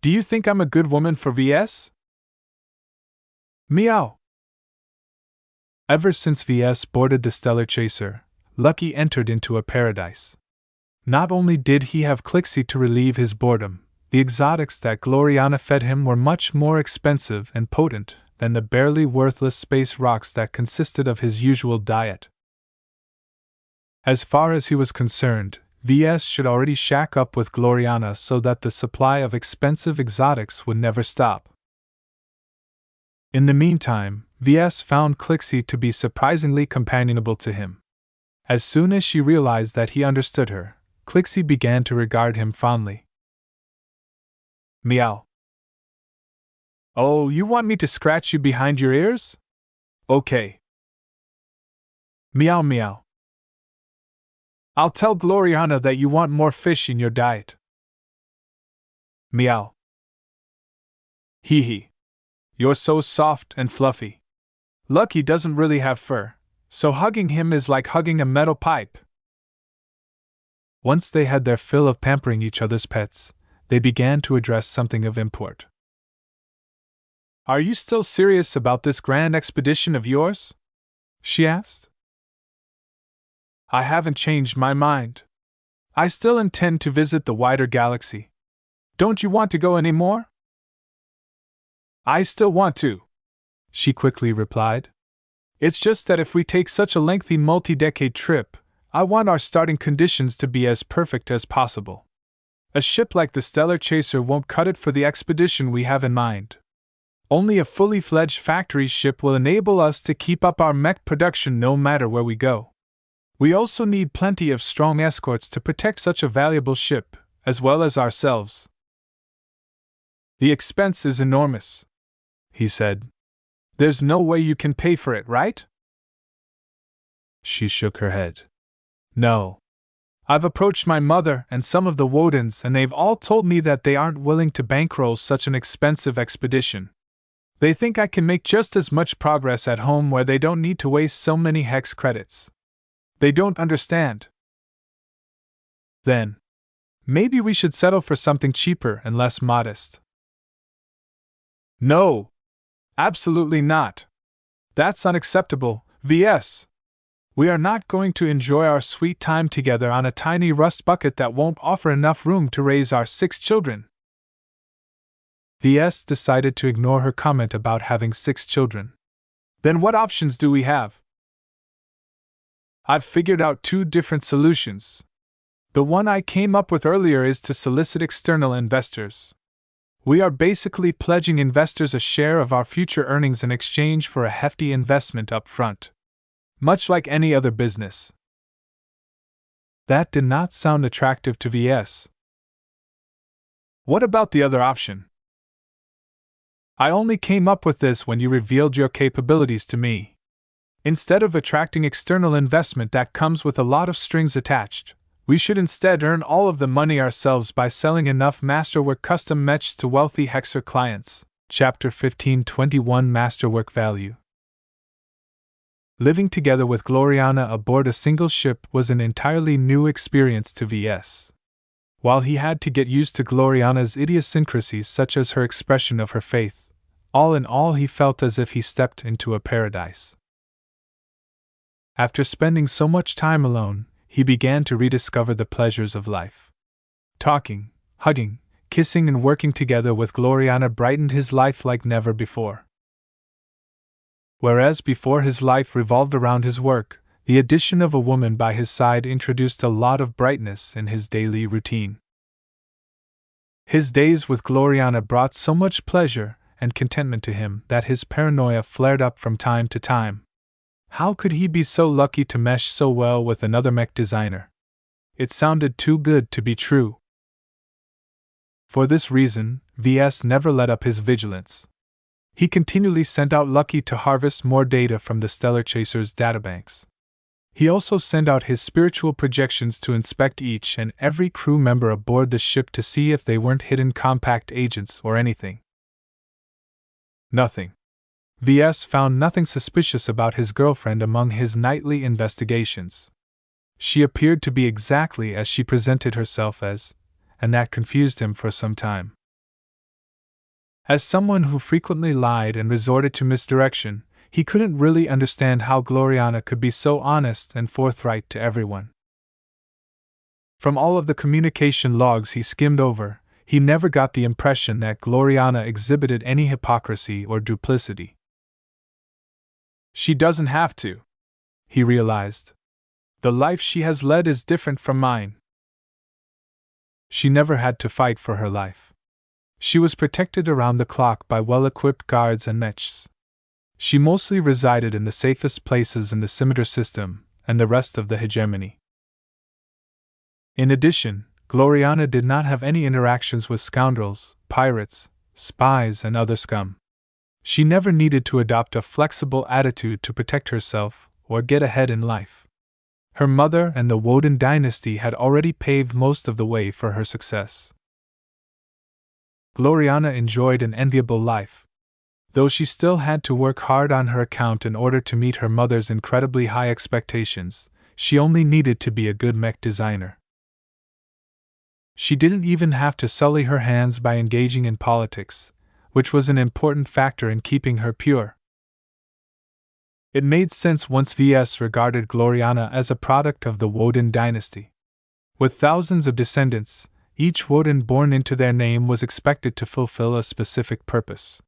Do you think I'm a good woman for Ves? Meow. Ever since Ves boarded the Stellar Chaser, Lucky entered into a paradise. Not only did he have Clixie to relieve his boredom, the exotics that Gloriana fed him were much more expensive and potent than the barely worthless space rocks that consisted of his usual diet. As far as he was concerned, Ves should already shack up with Gloriana so that the supply of expensive exotics would never stop. In the meantime, Ves found Clixie to be surprisingly companionable to him. As soon as she realized that he understood her, Clixie began to regard him fondly. Meow. Oh, you want me to scratch you behind your ears? Okay. Meow meow. I'll tell Gloriana that you want more fish in your diet. Meow. Hee hee. You're so soft and fluffy. Lucky doesn't really have fur, so hugging him is like hugging a metal pipe. Once they had their fill of pampering each other's pets, they began to address something of import. Are you still serious about this grand expedition of yours? She asked. I haven't changed my mind. I still intend to visit the wider galaxy. Don't you want to go any more? I still want to, she quickly replied. It's just that if we take such a lengthy multi-decade trip, I want our starting conditions to be as perfect as possible. A ship like the Stellar Chaser won't cut it for the expedition we have in mind. Only a fully fledged factory ship will enable us to keep up our mech production no matter where we go. We also need plenty of strong escorts to protect such a valuable ship, as well as ourselves. The expense is enormous, he said. There's no way you can pay for it, right? She shook her head. No. I've approached my mother and some of the Wodens, and they've all told me that they aren't willing to bankroll such an expensive expedition. They think I can make just as much progress at home where they don't need to waste so many hex credits. They don't understand. Then, maybe we should settle for something cheaper and less modest. No! Absolutely not. That's unacceptable, Ves. We are not going to enjoy our sweet time together on a tiny rust bucket that won't offer enough room to raise our 6 children. Ves decided to ignore her comment about having 6 children. Then what options do we have? I've figured out 2 different solutions. The one I came up with earlier is to solicit external investors. We are basically pledging investors a share of our future earnings in exchange for a hefty investment up front. Much like any other business. That did not sound attractive to Ves. What about the other option? I only came up with this when you revealed your capabilities to me. Instead of attracting external investment that comes with a lot of strings attached, we should instead earn all of the money ourselves by selling enough masterwork custom mechs to wealthy Hexer clients. Chapter 1521 Masterwork Value. Living together with Gloriana aboard a single ship was an entirely new experience to Ves. While he had to get used to Gloriana's idiosyncrasies such as her expression of her faith, all in all he felt as if he stepped into a paradise. After spending so much time alone, he began to rediscover the pleasures of life. Talking, hugging, kissing and working together with Gloriana brightened his life like never before. Whereas before his life revolved around his work, the addition of a woman by his side introduced a lot of brightness in his daily routine. His days with Gloriana brought so much pleasure and contentment to him that his paranoia flared up from time to time. How could he be so lucky to mesh so well with another mech designer? It sounded too good to be true. For this reason, Ves never let up his vigilance. He continually sent out Lucky to harvest more data from the Stellar Chaser's databanks. He also sent out his spiritual projections to inspect each and every crew member aboard the ship to see if they weren't hidden compact agents or anything. Nothing. Ves found nothing suspicious about his girlfriend among his nightly investigations. She appeared to be exactly as she presented herself as, and that confused him for some time. As someone who frequently lied and resorted to misdirection, he couldn't really understand how Gloriana could be so honest and forthright to everyone. From all of the communication logs he skimmed over, he never got the impression that Gloriana exhibited any hypocrisy or duplicity. She doesn't have to, he realized. The life she has led is different from mine. She never had to fight for her life. She was protected around the clock by well-equipped guards and mechs. She mostly resided in the safest places in the scimitar system and the rest of the hegemony. In addition, Gloriana did not have any interactions with scoundrels, pirates, spies, and other scum. She never needed to adopt a flexible attitude to protect herself or get ahead in life. Her mother and the Woden dynasty had already paved most of the way for her success. Gloriana enjoyed an enviable life. Though she still had to work hard on her account in order to meet her mother's incredibly high expectations, she only needed to be a good mech designer. She didn't even have to sully her hands by engaging in politics, which was an important factor in keeping her pure. It made sense once Ves regarded Gloriana as a product of the Woden dynasty. With thousands of descendants, each Woden born into their name was expected to fulfill a specific purpose.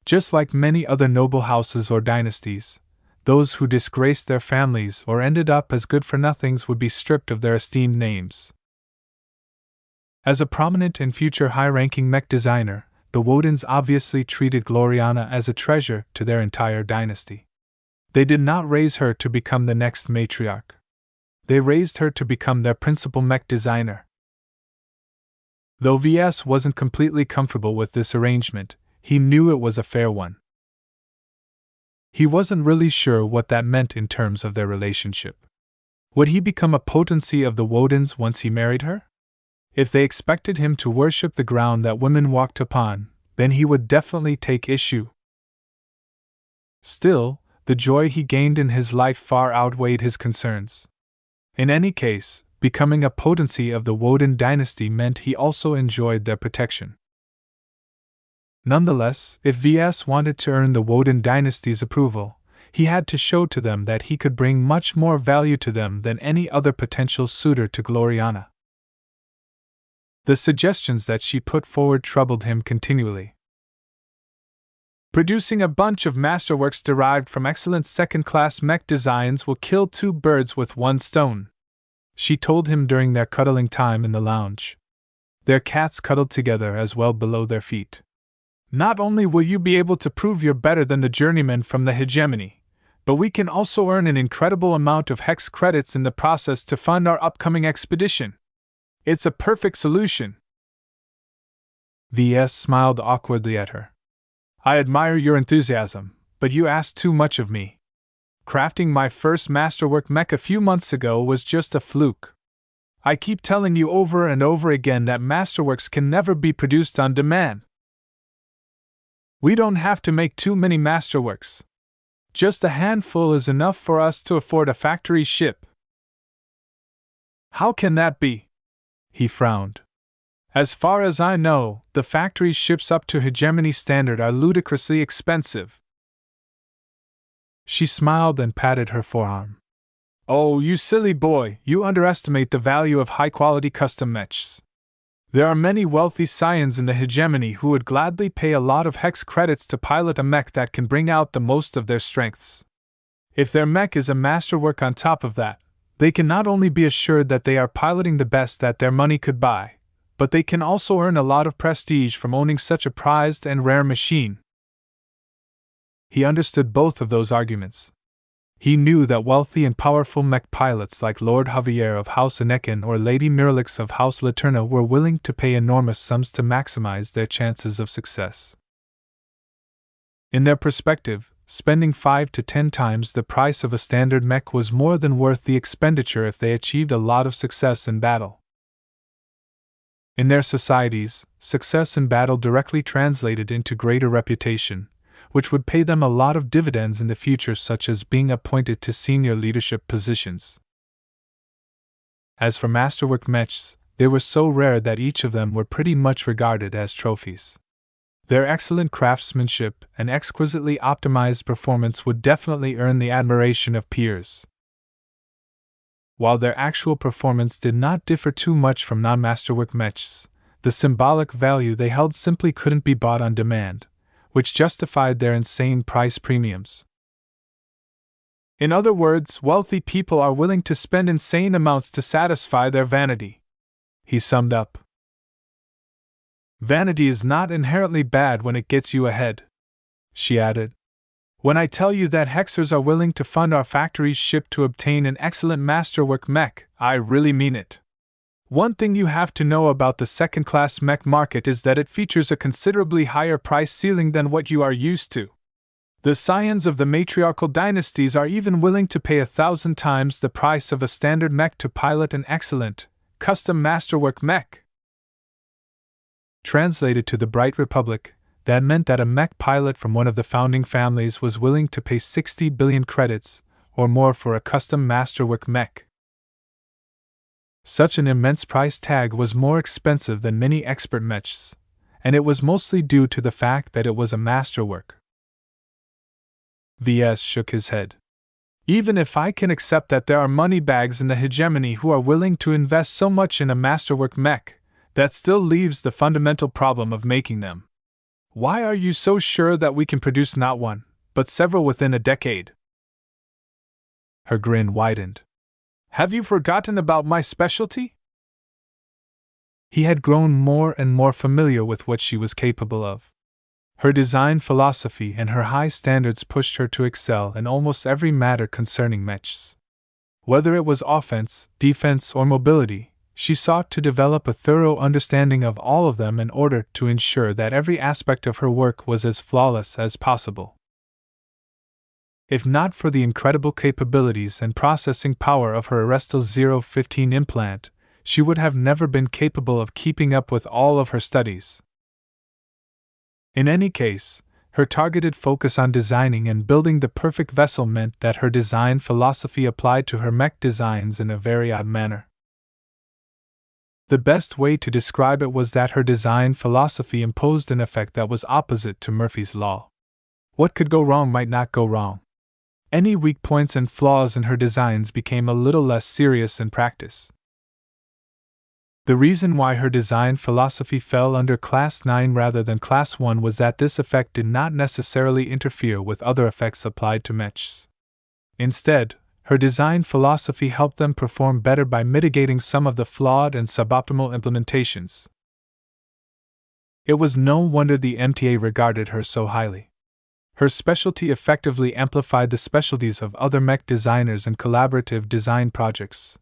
Just like many other noble houses or dynasties, those who disgraced their families or ended up as good-for-nothings would be stripped of their esteemed names. As a prominent and future high-ranking mech designer, the Wodens obviously treated Gloriana as a treasure to their entire dynasty. They did not raise her to become the next matriarch. They raised her to become their principal mech designer. Though Ves wasn't completely comfortable with this arrangement, he knew it was a fair one. He wasn't really sure what that meant in terms of their relationship. Would he become a potency of the Wodens once he married her? If they expected him to worship the ground that women walked upon, then he would definitely take issue. Still, the joy he gained in his life far outweighed his concerns. In any case, becoming a potency of the Woden dynasty meant he also enjoyed their protection. Nonetheless, if Ves wanted to earn the Woden dynasty's approval, he had to show to them that he could bring much more value to them than any other potential suitor to Gloriana. The suggestions that she put forward troubled him continually. Producing a bunch of masterworks derived from excellent second-class mech designs will kill two birds with one stone, she told him during their cuddling time in the lounge. Their cats cuddled together as well below their feet. Not only will you be able to prove you're better than the journeyman from the hegemony, but we can also earn an incredible amount of hex credits in the process to fund our upcoming expedition. It's a perfect solution. Ves smiled awkwardly at her. I admire your enthusiasm, but you asked too much of me. Crafting my first masterwork mech a few months ago was just a fluke. I keep telling you over and over again that masterworks can never be produced on demand. We don't have to make too many masterworks. Just a handful is enough for us to afford a factory ship. How can that be? He frowned. As far as I know, the factory ships up to hegemony standard are ludicrously expensive. She smiled and patted her forearm. Oh, you silly boy, you underestimate the value of high-quality custom mechs. There are many wealthy scions in the hegemony who would gladly pay a lot of hex credits to pilot a mech that can bring out the most of their strengths. If their mech is a masterwork on top of that, they can not only be assured that they are piloting the best that their money could buy, but they can also earn a lot of prestige from owning such a prized and rare machine. He understood both of those arguments. He knew that wealthy and powerful mech pilots like Lord Javier of House Anekin or Lady Miralix of House Laterna were willing to pay enormous sums to maximize their chances of success. In their perspective, spending 5 to 10 times the price of a standard mech was more than worth the expenditure if they achieved a lot of success in battle. In their societies, success in battle directly translated into greater reputation, which would pay them a lot of dividends in the future, such as being appointed to senior leadership positions. As for masterwork mechs, they were so rare that each of them were pretty much regarded as trophies. Their excellent craftsmanship and exquisitely optimized performance would definitely earn the admiration of peers. While their actual performance did not differ too much from non-masterwork mechs, the symbolic value they held simply couldn't be bought on demand, which justified their insane price premiums. In other words, wealthy people are willing to spend insane amounts to satisfy their vanity. He summed up. Vanity is not inherently bad when it gets you ahead, she added. When I tell you that hexers are willing to fund our factory's ship to obtain an excellent masterwork mech, I really mean it. One thing you have to know about the second-class mech market is that it features a considerably higher price ceiling than what you are used to. The scions of the matriarchal dynasties are even willing to pay 1,000 times the price of a standard mech to pilot an excellent, custom masterwork mech. Translated to the Bright Republic, that meant that a mech pilot from one of the founding families was willing to pay 60 billion credits, or more, for a custom masterwork mech. Such an immense price tag was more expensive than many expert mechs, and it was mostly due to the fact that it was a masterwork. Ves shook his head. Even if I can accept that there are moneybags in the hegemony who are willing to invest so much in a masterwork mech, that still leaves the fundamental problem of making them. Why are you so sure that we can produce not one, but several within a decade? Her grin widened. Have you forgotten about my specialty? He had grown more and more familiar with what she was capable of. Her design philosophy and her high standards pushed her to excel in almost every matter concerning mechs. Whether it was offense, defense, or mobility, she sought to develop a thorough understanding of all of them in order to ensure that every aspect of her work was as flawless as possible. If not for the incredible capabilities and processing power of her Arestal 015 implant, she would have never been capable of keeping up with all of her studies. In any case, her targeted focus on designing and building the perfect vessel meant that her design philosophy applied to her mech designs in a very odd manner. The best way to describe it was that her design philosophy imposed an effect that was opposite to Murphy's Law. What could go wrong might not go wrong. Any weak points and flaws in her designs became a little less serious in practice. The reason why her design philosophy fell under Class 9 rather than Class 1 was that this effect did not necessarily interfere with other effects applied to mechs. Instead, her design philosophy helped them perform better by mitigating some of the flawed and suboptimal implementations. It was no wonder the MTA regarded her so highly. Her specialty effectively amplified the specialties of other mech designers and collaborative design projects.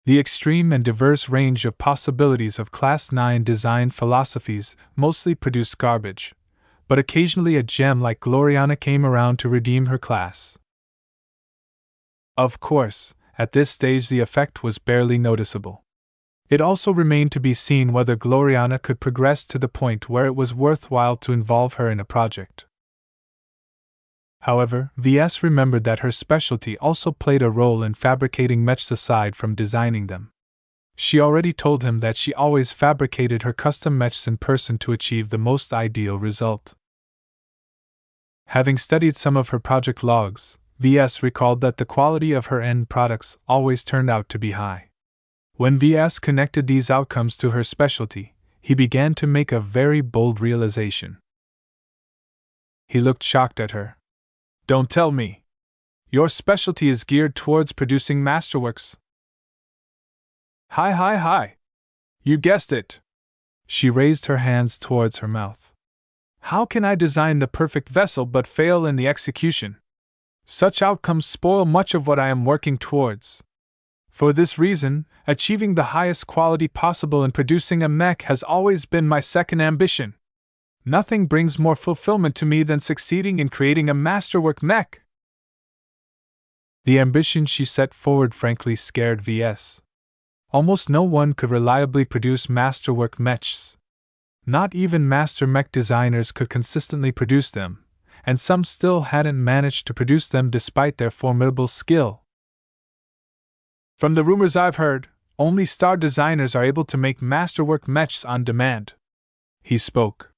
The extreme and diverse range of possibilities of Class 9 design philosophies mostly produced garbage, but occasionally a gem like Gloriana came around to redeem her class. Of course, at this stage the effect was barely noticeable. It also remained to be seen whether Gloriana could progress to the point where it was worthwhile to involve her in a project. However, Ves remembered that her specialty also played a role in fabricating mechs aside from designing them. She already told him that she always fabricated her custom mechs in person to achieve the most ideal result. Having studied some of her project logs, Ves recalled that the quality of her end products always turned out to be high. When Ves connected these outcomes to her specialty, he began to make a very bold realization. He looked shocked at her. "Don't tell me. Your specialty is geared towards producing masterworks." Hi. You guessed it. She raised her hands towards her mouth. How can I design the perfect vessel but fail in the execution? Such outcomes spoil much of what I am working towards. For this reason, achieving the highest quality possible in producing a mech has always been my second ambition. Nothing brings more fulfillment to me than succeeding in creating a masterwork mech. The ambition she set forward frankly scared Ves. Almost no one could reliably produce masterwork mechs. Not even master mech designers could consistently produce them, and some still hadn't managed to produce them despite their formidable skill. From the rumors I've heard, only star designers are able to make masterwork mechs on demand. He spoke.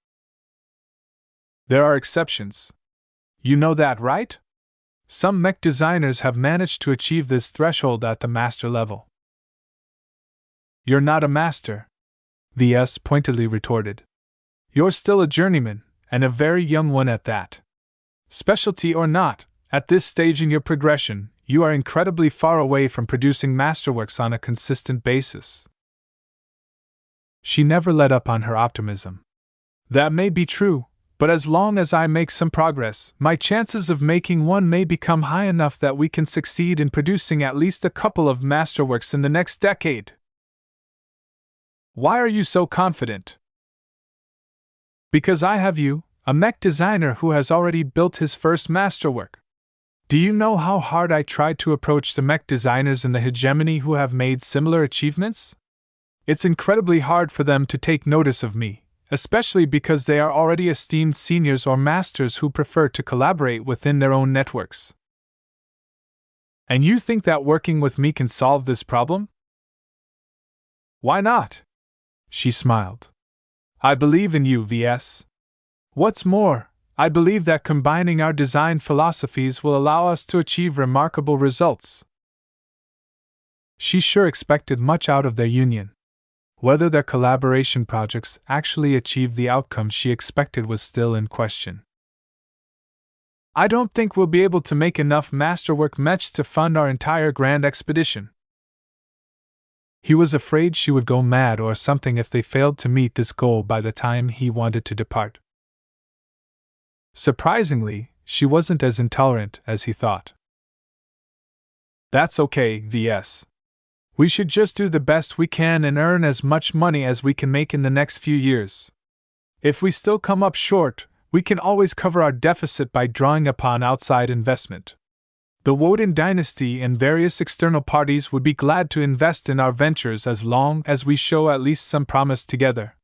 There are exceptions. You know that, right? Some mech designers have managed to achieve this threshold at the master level. You're not a master, Ves pointedly retorted. You're still a journeyman, and a very young one at that. Specialty or not, at this stage in your progression, you are incredibly far away from producing masterworks on a consistent basis. She never let up on her optimism. That may be true, but as long as I make some progress, my chances of making one may become high enough that we can succeed in producing at least a couple of masterworks in the next decade. Why are you so confident? Because I have you, a mech designer who has already built his first masterwork. Do you know how hard I tried to approach the mech designers in the hegemony who have made similar achievements? It's incredibly hard for them to take notice of me, especially because they are already esteemed seniors or masters who prefer to collaborate within their own networks. And you think that working with me can solve this problem? Why not? She smiled. I believe in you, Ves. What's more, I believe that combining our design philosophies will allow us to achieve remarkable results. She sure expected much out of their union. Whether their collaboration projects actually achieved the outcome she expected was still in question. I don't think we'll be able to make enough masterwork mechs to fund our entire grand expedition. He was afraid she would go mad or something if they failed to meet this goal by the time he wanted to depart. Surprisingly, she wasn't as intolerant as he thought. That's okay, Ves. We should just do the best we can and earn as much money as we can make in the next few years. If we still come up short, we can always cover our deficit by drawing upon outside investment. The Woden dynasty and various external parties would be glad to invest in our ventures as long as we show at least some promise together.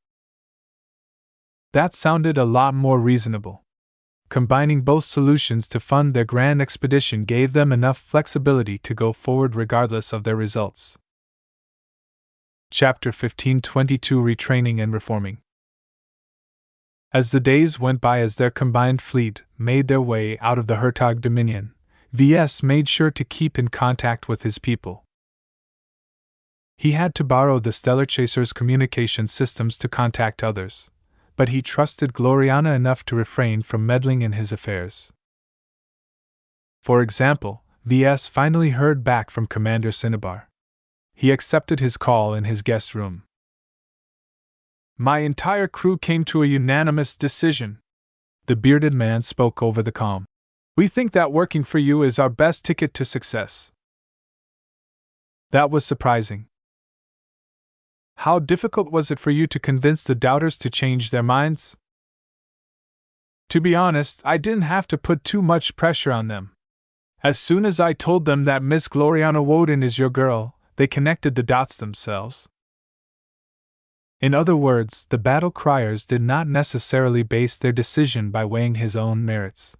That sounded a lot more reasonable. Combining both solutions to fund their grand expedition gave them enough flexibility to go forward regardless of their results. Chapter 1522 Retraining and Reforming. As the days went by as their combined fleet made their way out of the Hertog Dominion, Ves made sure to keep in contact with his people. He had to borrow the Stellar Chaser's communication systems to contact others, but he trusted Gloriana enough to refrain from meddling in his affairs. For example, Ves finally heard back from Commander Cinnabar. He accepted his call in his guest room. My entire crew came to a unanimous decision. The bearded man spoke over the comm. We think that working for you is our best ticket to success. That was surprising, How difficult was it for you to convince the doubters to change their minds? To be honest, I didn't have to put too much pressure on them. As soon as I told them that Miss Gloriana Woden is your girl, they connected the dots themselves. In other words, the battle criers did not necessarily base their decision by weighing his own merits.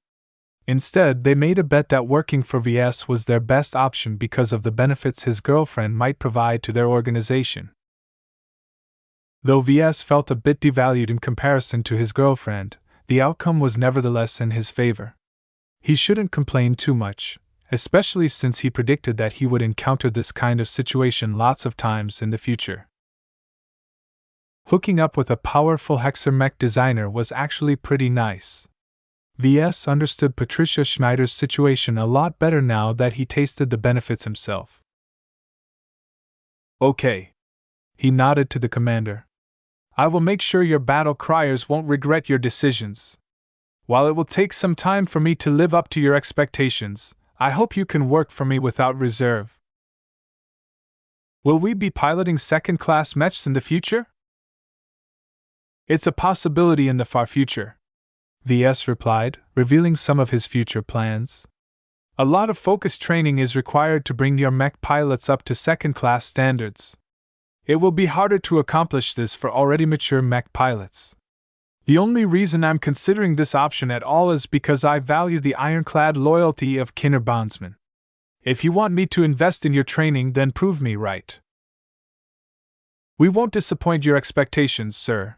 Instead, they made a bet that working for VS was their best option because of the benefits his girlfriend might provide to their organization. Though VS felt a bit devalued in comparison to his girlfriend, the outcome was nevertheless in his favor. He shouldn't complain too much, especially since he predicted that he would encounter this kind of situation lots of times in the future. Hooking up with a powerful Hexer mech designer was actually pretty nice. VS understood Patricia Schneider's situation a lot better now that he tasted the benefits himself. Okay. He nodded to the commander. I will make sure your battle criers won't regret your decisions. While it will take some time for me to live up to your expectations, I hope you can work for me without reserve. Will we be piloting second-class mechs in the future? It's a possibility in the far future, VS replied, revealing some of his future plans. A lot of focused training is required to bring your mech pilots up to second-class standards. It will be harder to accomplish this for already mature mech pilots. The only reason I'm considering this option at all is because I value the ironclad loyalty of Kinner bondsmen. If you want me to invest in your training, then prove me right. We won't disappoint your expectations, sir.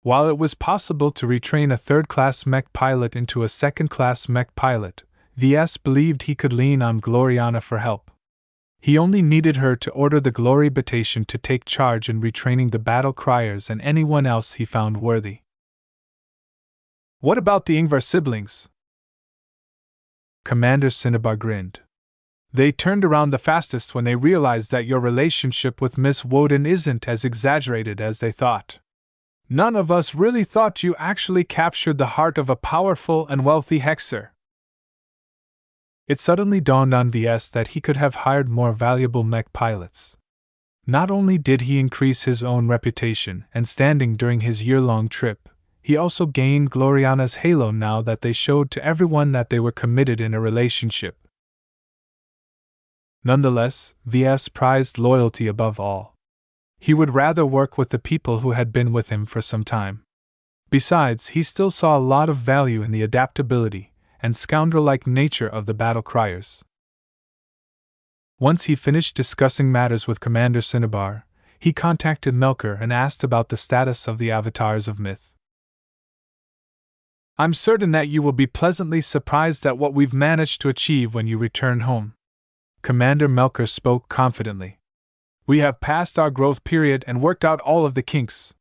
While it was possible to retrain a third-class mech pilot into a second-class mech pilot, VS believed he could lean on Gloriana for help. He only needed her to order the Glory Battalion to take charge in retraining the battle criers and anyone else he found worthy. What about the Ingvar siblings? Commander Cinnabar grinned. They turned around the fastest when they realized that your relationship with Miss Woden isn't as exaggerated as they thought. None of us really thought you actually captured the heart of a powerful and wealthy Hexer. It suddenly dawned on VS that he could have hired more valuable mech pilots. Not only did he increase his own reputation and standing during his year-long trip, he also gained Gloriana's halo now that they showed to everyone that they were committed in a relationship. Nonetheless, VS prized loyalty above all. He would rather work with the people who had been with him for some time. Besides, he still saw a lot of value in the adaptability and scoundrel-like nature of the battle criers. Once he finished discussing matters with Commander Cinnabar, he contacted Melker and asked about the status of the avatars of myth. I'm certain that you will be pleasantly surprised at what we've managed to achieve when you return home. Commander Melker spoke confidently. We have passed our growth period and worked out all of the kinks.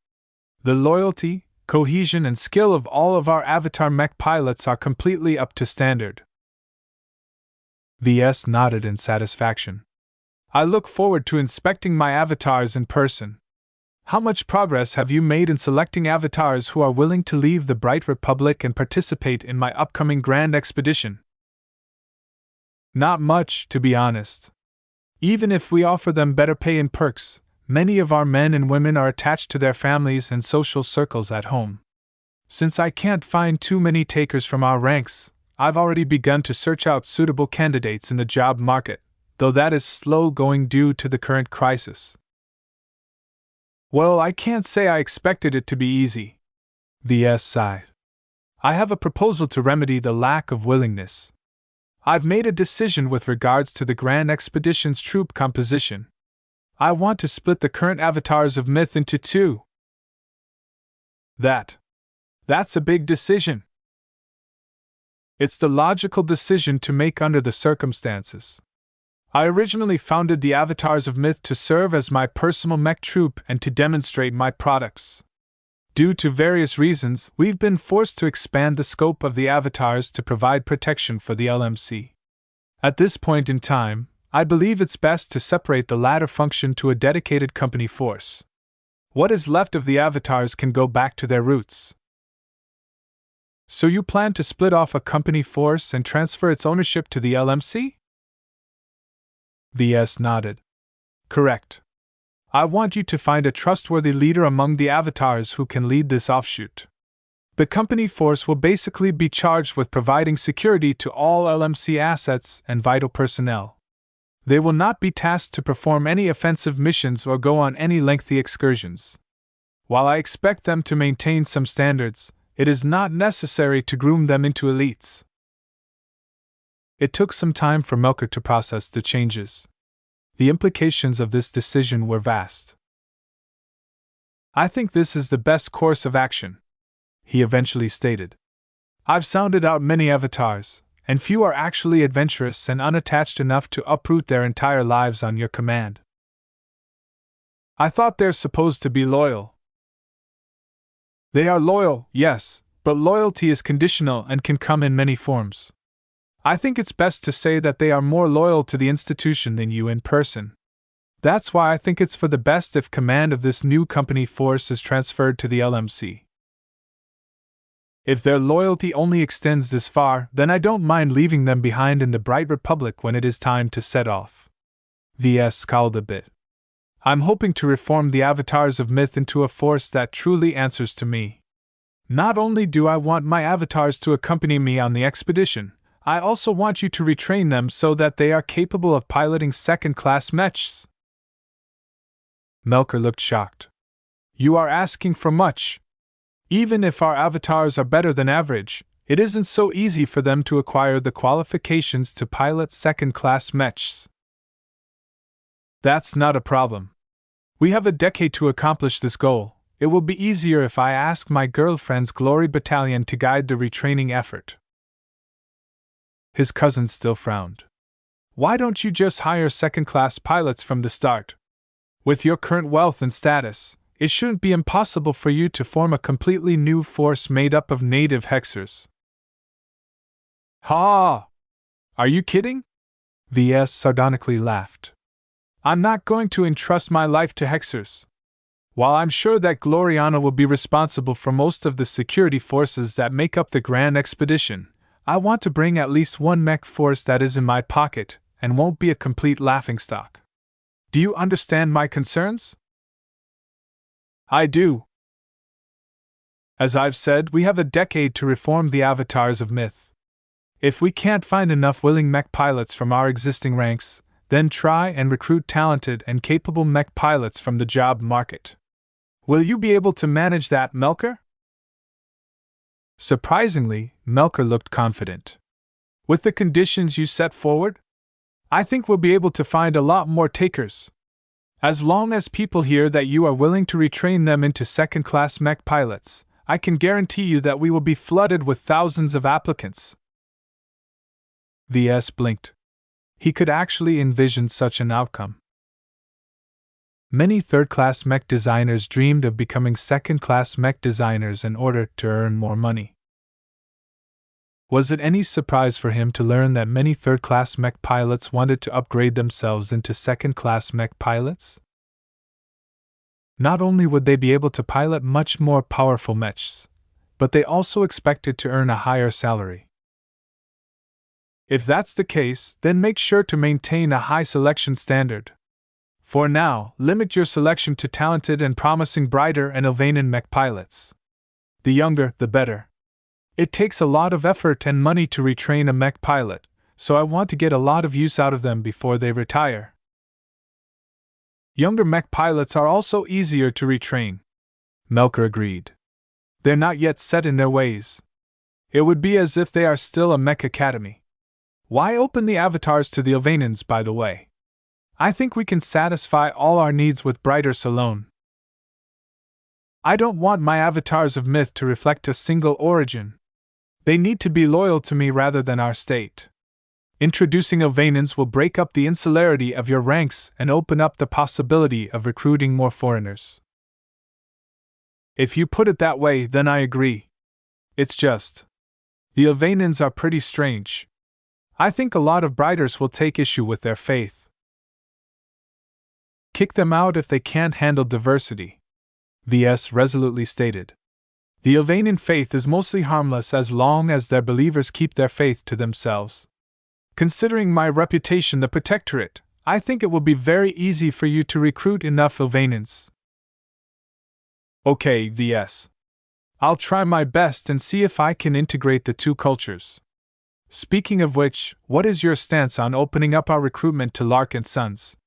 The loyalty, cohesion, and skill of all of our avatar mech pilots are completely up to standard. VS nodded in satisfaction. I look forward to inspecting my avatars in person. How much progress have you made in selecting avatars who are willing to leave the Bright Republic and participate in my upcoming grand expedition? Not much, to be honest. Even if we offer them better pay and perks, many of our men and women are attached to their families and social circles at home. Since I can't find too many takers from our ranks, I've already begun to search out suitable candidates in the job market, though that is slow going due to the current crisis. Well, I can't say I expected it to be easy. VS sighed. I have a proposal to remedy the lack of willingness. I've made a decision with regards to the Grand Expedition's troop composition. I want to split the current avatars of myth into two. That's a big decision. It's the logical decision to make under the circumstances. I originally founded the avatars of myth to serve as my personal mech troop and to demonstrate my products. Due to various reasons, we've been forced to expand the scope of the avatars to provide protection for the LMC. At this point in time, I believe it's best to separate the latter function to a dedicated company force. What is left of the avatars can go back to their roots. So you plan to split off a company force and transfer its ownership to the LMC? VS nodded. Correct. I want you to find a trustworthy leader among the avatars who can lead this offshoot. The company force will basically be charged with providing security to all LMC assets and vital personnel. They will not be tasked to perform any offensive missions or go on any lengthy excursions. While I expect them to maintain some standards, it is not necessary to groom them into elites. It took some time for Melker to process the changes. The implications of this decision were vast. I think this is the best course of action, he eventually stated. I've sounded out many avatars, and few are actually adventurous and unattached enough to uproot their entire lives on your command. I thought they're supposed to be loyal. They are loyal, yes, but loyalty is conditional and can come in many forms. I think it's best to say that they are more loyal to the institution than you in person. That's why I think it's for the best if command of this new company force is transferred to the LMC. If their loyalty only extends this far, then I don't mind leaving them behind in the Bright Republic when it is time to set off. Ves scowled a bit. I'm hoping to reform the avatars of myth into a force that truly answers to me. Not only do I want my avatars to accompany me on the expedition, I also want you to retrain them so that they are capable of piloting second-class mechs. Melker looked shocked. You are asking for much. Even if our avatars are better than average, it isn't so easy for them to acquire the qualifications to pilot second-class mechs. That's not a problem. We have a decade to accomplish this goal. It will be easier if I ask my girlfriend's Glory Battalion to guide the retraining effort. His cousin still frowned. Why don't you just hire second-class pilots from the start? With your current wealth and status, it shouldn't be impossible for you to form a completely new force made up of native hexers. Ha! Are you kidding? Ves sardonically laughed. I'm not going to entrust my life to hexers. While I'm sure that Gloriana will be responsible for most of the security forces that make up the Grand Expedition, I want to bring at least one mech force that is in my pocket and won't be a complete laughingstock. Do you understand my concerns? I do. As I've said, we have a decade to reform the avatars of myth. If we can't find enough willing mech pilots from our existing ranks, then try and recruit talented and capable mech pilots from the job market. Will you be able to manage that, Melker? Surprisingly, Melker looked confident. With the conditions you set forward, I think we'll be able to find a lot more takers. As long as people hear that you are willing to retrain them into second-class mech pilots, I can guarantee you that we will be flooded with thousands of applicants. Ves blinked. He could actually envision such an outcome. Many third-class mech designers dreamed of becoming second-class mech designers in order to earn more money. Was it any surprise for him to learn that many third-class mech pilots wanted to upgrade themselves into second-class mech pilots? Not only would they be able to pilot much more powerful mechs, but they also expected to earn a higher salary. If that's the case, then make sure to maintain a high selection standard. For now, limit your selection to talented and promising Brighter and Ilvanan mech pilots. The younger, the better. It takes a lot of effort and money to retrain a mech pilot, so I want to get a lot of use out of them before they retire. Younger mech pilots are also easier to retrain. Melker agreed. They're not yet set in their ways. It would be as if they are still a mech academy. Why open the avatars to the Ilvanans, by the way? I think we can satisfy all our needs with Brighters alone. I don't want my avatars of myth to reflect a single origin. They need to be loyal to me rather than our state. Introducing Ilvanans will break up the insularity of your ranks and open up the possibility of recruiting more foreigners. If you put it that way, then I agree. It's just, the Ilvanans are pretty strange. I think a lot of Brighters will take issue with their faith. Kick them out if they can't handle diversity, Ves resolutely stated. The Ilvanan faith is mostly harmless as long as their believers keep their faith to themselves. Considering my reputation, the Protectorate, I think it will be very easy for you to recruit enough Ilvanans. Okay, Ves. I'll try my best and see if I can integrate the two cultures. Speaking of which, what is your stance on opening up our recruitment to Lark and Sons?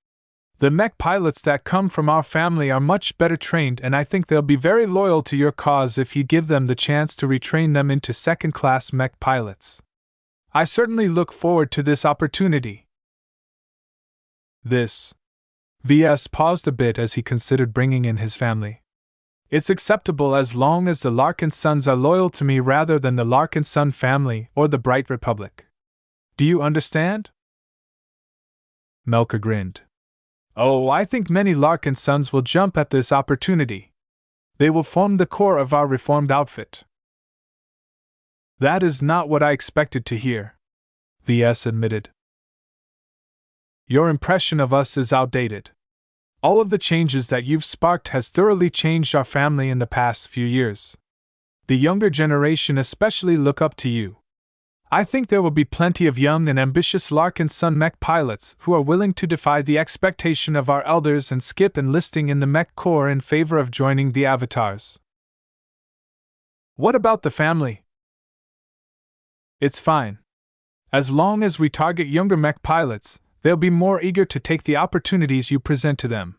The mech pilots that come from our family are much better trained, and I think they'll be very loyal to your cause if you give them the chance to retrain them into second-class mech pilots. I certainly look forward to this opportunity. Ves paused a bit as he considered bringing in his family. It's acceptable as long as the Lark and Sons are loyal to me rather than the Lark and Son family or the Bright Republic. Do you understand? Melker grinned. Oh, I think many Lark and Sons will jump at this opportunity. They will form the core of our reformed outfit. That is not what I expected to hear, Ves admitted. Your impression of us is outdated. All of the changes that you've sparked has thoroughly changed our family in the past few years. The younger generation especially look up to you. I think there will be plenty of young and ambitious Lark and Son mech pilots who are willing to defy the expectation of our elders and skip enlisting in the mech corps in favor of joining the avatars. What about the family? It's fine. As long as we target younger mech pilots, they'll be more eager to take the opportunities you present to them.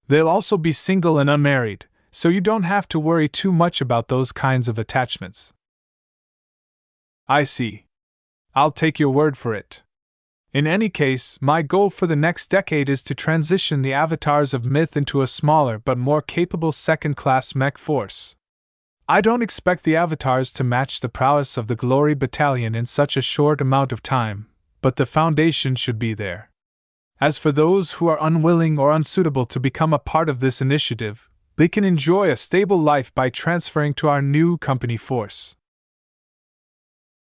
They'll also be single and unmarried, so you don't have to worry too much about those kinds of attachments. I see. I'll take your word for it. In any case, my goal for the next decade is to transition the avatars of Myth into a smaller but more capable second-class mech force. I don't expect the avatars to match the prowess of the Glory Battalion in such a short amount of time, but the foundation should be there. As for those who are unwilling or unsuitable to become a part of this initiative, they can enjoy a stable life by transferring to our new company force.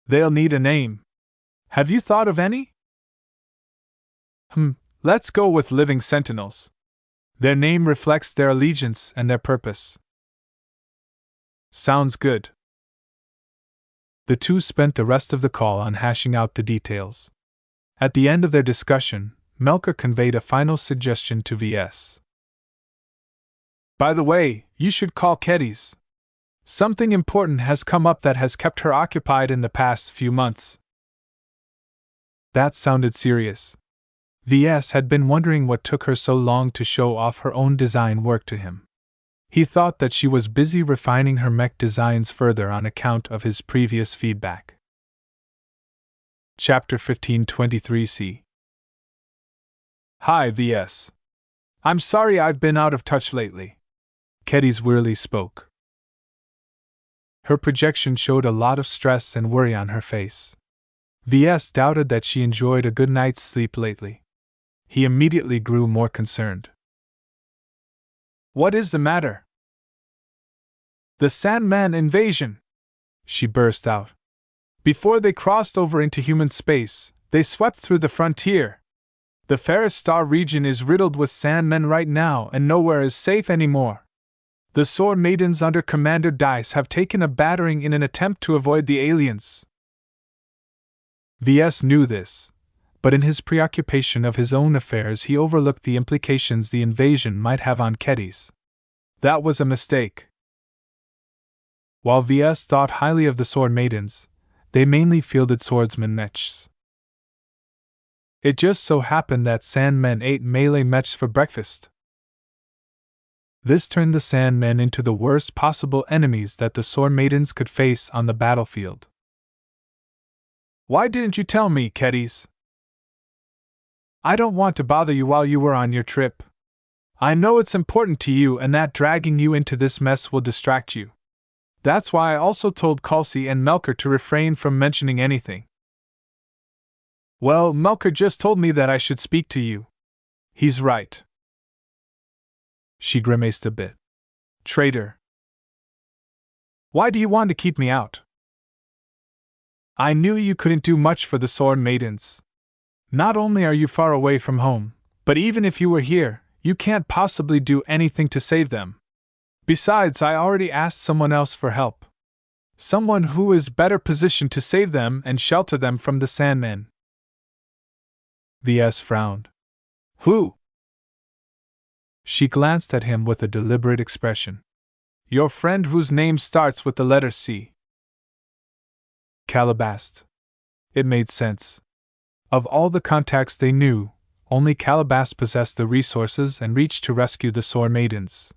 They'll need a name. Have you thought of any? Let's go with Living Sentinels. Their name reflects their allegiance and their purpose. Sounds good. The two spent the rest of the call on hashing out the details. At the end of their discussion, Melker conveyed a final suggestion to Ves. By the way, you should call Kedis. Something important has come up that has kept her occupied in the past few months. That sounded serious. Ves had been wondering what took her so long to show off her own design work to him. He thought that she was busy refining her mech designs further on account of his previous feedback. Chapter 1523c. Hi, Ves. I'm sorry I've been out of touch lately. Kedis wearily spoke. Her projection showed a lot of stress and worry on her face. Ves doubted that she enjoyed a good night's sleep lately. He immediately grew more concerned. What is the matter? The Sandman invasion! She burst out. Before they crossed over into human space, they swept through the frontier. The Ferris Star region is riddled with Sandmen right now, and nowhere is safe anymore. The Sword Maidens under Commander Dice have taken a battering in an attempt to avoid the aliens. Ves knew this, but in his preoccupation of his own affairs he overlooked the implications the invasion might have on Kedis. That was a mistake. While Ves thought highly of the Sword Maidens, they mainly fielded swordsman mechs. It just so happened that Sandmen ate melee mechs for breakfast. This turned the Sandmen into the worst possible enemies that the Sword Maidens could face on the battlefield. Why didn't you tell me, Kedis? I don't want to bother you while you were on your trip. I know it's important to you and that dragging you into this mess will distract you. That's why I also told Kalsi and Melker to refrain from mentioning anything. Well, Melker just told me that I should speak to you. He's right. She grimaced a bit. Traitor. Why do you want to keep me out? I knew you couldn't do much for the Sword Maidens. Not only are you far away from home, but even if you were here, you can't possibly do anything to save them. Besides, I already asked someone else for help. Someone who is better positioned to save them and shelter them from the Sandmen. Ves frowned. Who? She glanced at him with a deliberate expression. Your friend whose name starts with the letter C. Calabast. It made sense. Of all the contacts they knew, only Calabast possessed the resources and reach to rescue the Sword Maidens.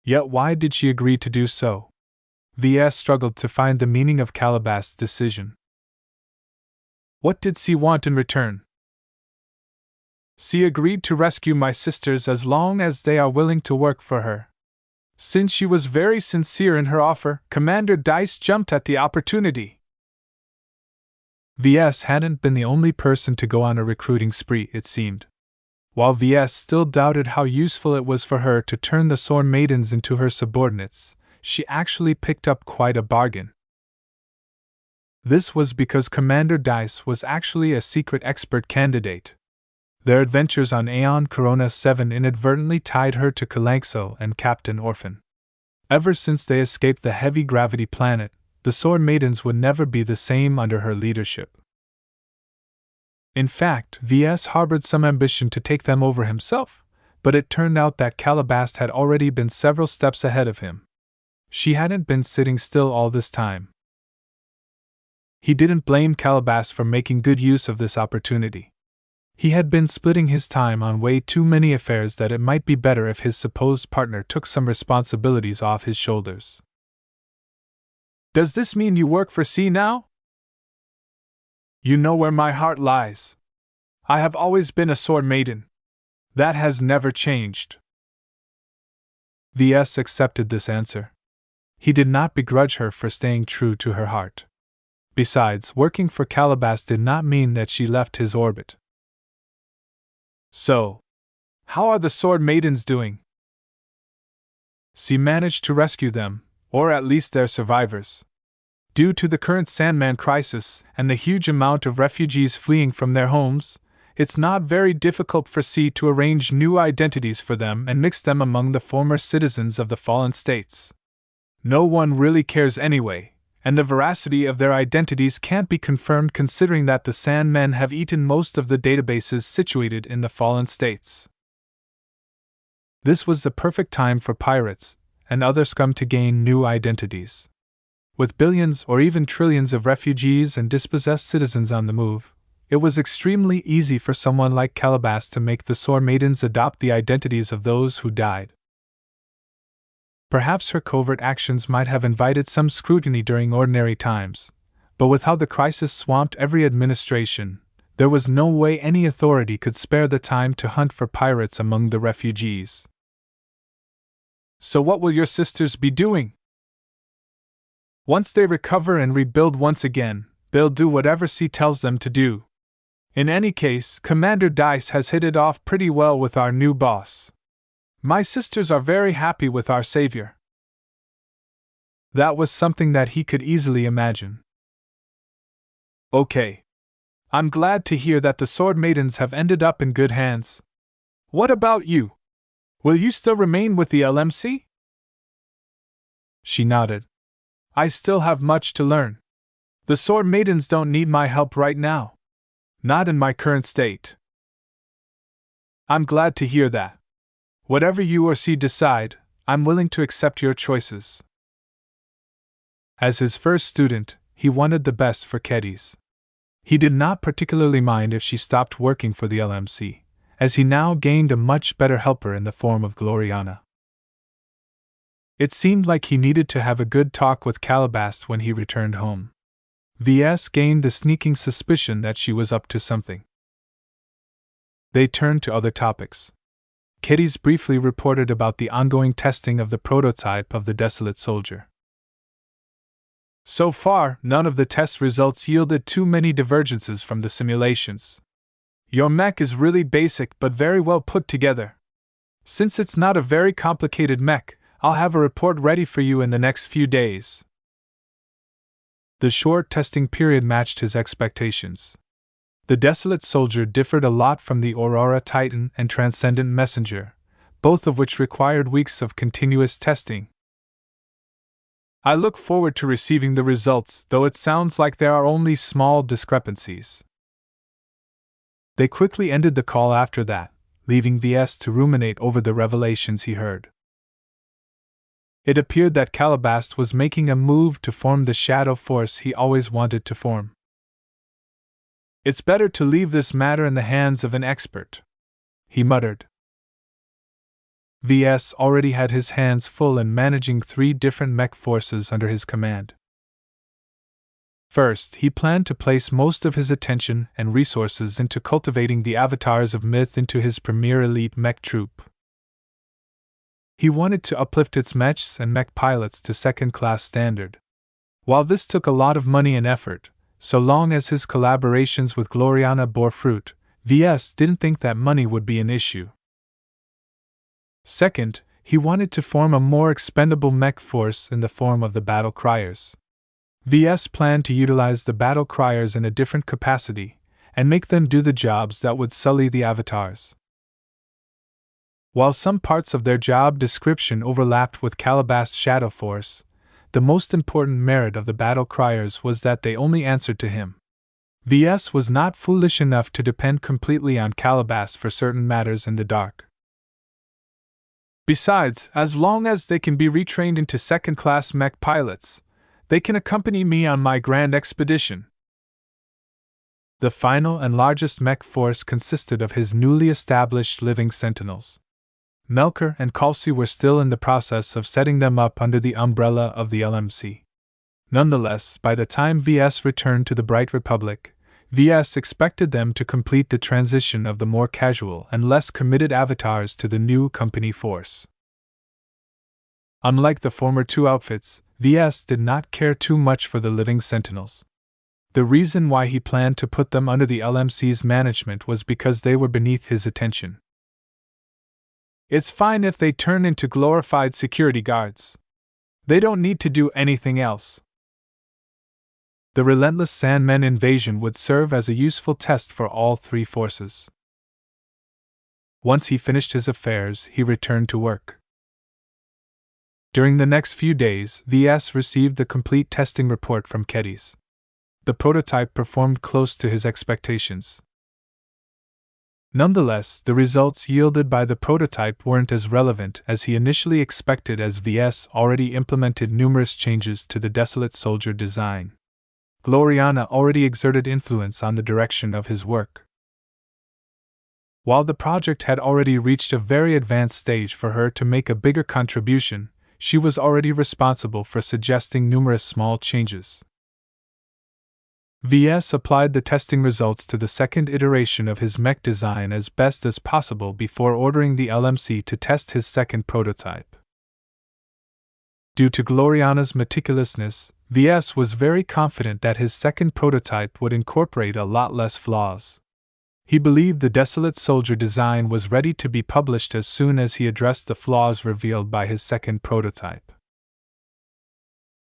Yet why did she agree to do so? Ves struggled to find the meaning of Calabast's decision. What did C want in return? C agreed to rescue my sisters as long as they are willing to work for her. Since she was very sincere in her offer, Commander Dice jumped at the opportunity. Ves hadn't been the only person to go on a recruiting spree, it seemed. While Ves still doubted how useful it was for her to turn the Sword Maidens into her subordinates, she actually picked up quite a bargain. This was because Commander Dice was actually a secret expert candidate. Their adventures on Aeon Corona 7 inadvertently tied her to Kalanxo and Captain Orphan. Ever since they escaped the heavy gravity planet, the Sword Maidens would never be the same under her leadership. In fact, Ves harbored some ambition to take them over himself, but it turned out that Calabast had already been several steps ahead of him. She hadn't been sitting still all this time. He didn't blame Calabast for making good use of this opportunity. He had been splitting his time on way too many affairs that it might be better if his supposed partner took some responsibilities off his shoulders. Does this mean you work for C now? You know where my heart lies. I have always been a Sword Maiden. That has never changed. Ves accepted this answer. He did not begrudge her for staying true to her heart. Besides, working for Calabast did not mean that she left his orbit. So, how are the Sword Maidens doing? C managed to rescue them, or at least their survivors. Due to the current Sandman crisis and the huge amount of refugees fleeing from their homes, it's not very difficult for C to arrange new identities for them and mix them among the former citizens of the fallen states. No one really cares anyway, and the veracity of their identities can't be confirmed considering that the Sandmen have eaten most of the databases situated in the fallen states. This was the perfect time for pirates and other scum to gain new identities. With billions or even trillions of refugees and dispossessed citizens on the move, it was extremely easy for someone like Calabast to make the Sword Maidens adopt the identities of those who died. Perhaps her covert actions might have invited some scrutiny during ordinary times, but with how the crisis swamped every administration, there was no way any authority could spare the time to hunt for pirates among the refugees. So what will your sisters be doing? Once they recover and rebuild once again, they'll do whatever C tells them to do. In any case, Commander Dice has hit it off pretty well with our new boss. My sisters are very happy with our savior. That was something that he could easily imagine. Okay. I'm glad to hear that the Sword Maidens have ended up in good hands. What about you? Will you still remain with the LMC? She nodded. I still have much to learn. The Sword Maidens don't need my help right now. Not in my current state. I'm glad to hear that. Whatever you or C decide, I'm willing to accept your choices. As his first student, he wanted the best for Kedis. He did not particularly mind if she stopped working for the LMC, as he now gained a much better helper in the form of Gloriana. It seemed like he needed to have a good talk with Calabast when he returned home. Ves gained the sneaking suspicion that she was up to something. They turned to other topics. Kedis briefly reported about the ongoing testing of the prototype of the Desolate Soldier. So far, none of the test results yielded too many divergences from the simulations. Your mech is really basic but very well put together. Since it's not a very complicated mech, I'll have a report ready for you in the next few days. The short testing period matched his expectations. The Desolate Soldier differed a lot from the Aurora Titan and Transcendent Messenger, both of which required weeks of continuous testing. I look forward to receiving the results, though it sounds like there are only small discrepancies. They quickly ended the call after that, leaving Ves to ruminate over the revelations he heard. It appeared that Calabast was making a move to form the shadow force he always wanted to form. "It's better to leave this matter in the hands of an expert," he muttered. Ves already had his hands full in managing 3 different mech forces under his command. First, he planned to place most of his attention and resources into cultivating the avatars of myth into his premier elite mech troop. He wanted to uplift its mechs and mech pilots to second-class standard. While this took a lot of money and effort, so long as his collaborations with Gloriana bore fruit, Ves didn't think that money would be an issue. Second, he wanted to form a more expendable mech force in the form of the battle criers. Ves planned to utilize the battle criers in a different capacity, and make them do the jobs that would sully the avatars. While some parts of their job description overlapped with Calabast's shadow force, the most important merit of the battle criers was that they only answered to him. Ves was not foolish enough to depend completely on Calabast for certain matters in the dark. Besides, as long as they can be retrained into second-class mech pilots, they can accompany me on my grand expedition. The final and largest mech force consisted of his newly established living sentinels. Melker and Kalsi were still in the process of setting them up under the umbrella of the LMC. Nonetheless, by the time Ves returned to the Bright Republic, Ves expected them to complete the transition of the more casual and less committed avatars to the new company force. Unlike the former 2 outfits, Ves did not care too much for the living sentinels. The reason why he planned to put them under the LMC's management was because they were beneath his attention. "It's fine if they turn into glorified security guards. They don't need to do anything else." The relentless Sandmen invasion would serve as a useful test for all 3 forces. Once he finished his affairs, he returned to work. During the next few days, Ves received the complete testing report from Kedis. The prototype performed close to his expectations. Nonetheless, the results yielded by the prototype weren't as relevant as he initially expected, as Ves already implemented numerous changes to the Desolate Soldier design. Gloriana already exerted influence on the direction of his work. While the project had already reached a very advanced stage for her to make a bigger contribution, she was already responsible for suggesting numerous small changes. Ves applied the testing results to the second iteration of his mech design as best as possible before ordering the LMC to test his second prototype. Due to Gloriana's meticulousness, Ves was very confident that his second prototype would incorporate a lot less flaws. He believed the Desolate Soldier design was ready to be published as soon as he addressed the flaws revealed by his second prototype.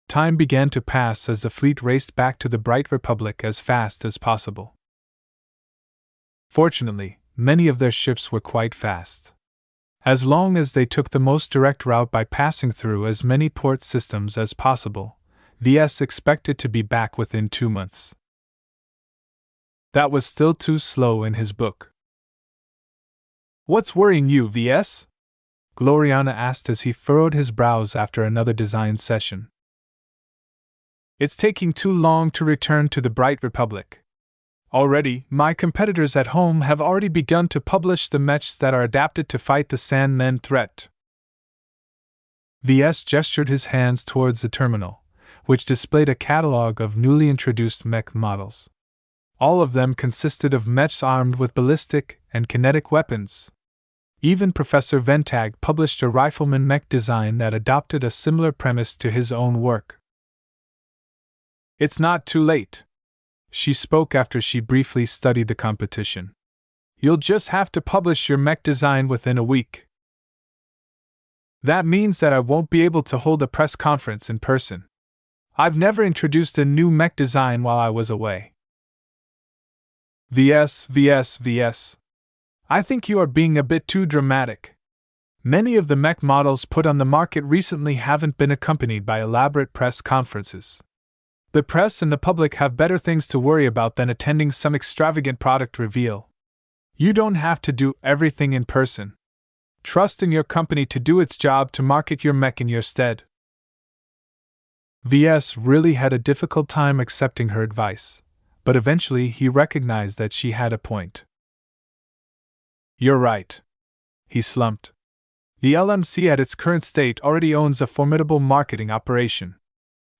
Time began to pass as the fleet raced back to the Bright Republic as fast as possible. Fortunately, many of their ships were quite fast. As long as they took the most direct route by passing through as many port systems as possible, Ves expected to be back within 2 months. That was still too slow in his book. "What's worrying you, Ves?" Gloriana asked as he furrowed his brows after another design session. "It's taking too long to return to the Bright Republic. Already, my competitors at home have already begun to publish the mechs that are adapted to fight the Sandmen threat." Ves gestured his hands towards the terminal, which displayed a catalog of newly introduced mech models. All of them consisted of mechs armed with ballistic and kinetic weapons. Even Professor Ventag published a rifleman mech design that adopted a similar premise to his own work. "It's not too late," she spoke after she briefly studied the competition. "You'll just have to publish your mech design within a week. That means that I won't be able to hold a press conference in person. I've never introduced a new mech design while I was away." Ves. I think you are being a bit too dramatic. Many of the mech models put on the market recently haven't been accompanied by elaborate press conferences. The press and the public have better things to worry about than attending some extravagant product reveal. You don't have to do everything in person. Trust in your company to do its job to market your mech in your stead. Ves really had a difficult time accepting her advice, but eventually he recognized that she had a point. You're right. He slumped. The LMC at its current state already owns a formidable marketing operation.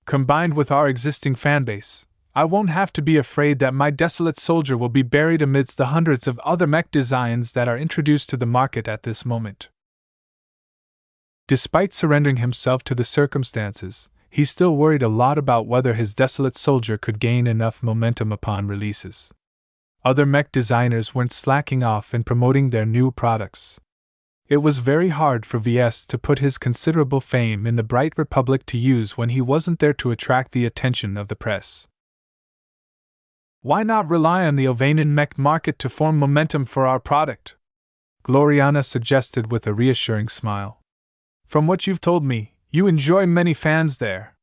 Combined with our existing fanbase, I won't have to be afraid that my desolate soldier will be buried amidst the hundreds of other mech designs that are introduced to the market at this moment. Despite surrendering himself to the circumstances, he still worried a lot about whether his desolate soldier could gain enough momentum upon releases. Other mech designers weren't slacking off in promoting their new products. It was very hard for Ves to put his considerable fame in the Bright Republic to use when he wasn't there to attract the attention of the press. Why not rely on the Ovanan mech market to form momentum for our product? Gloriana suggested with a reassuring smile. From what you've told me, you enjoy many fans there.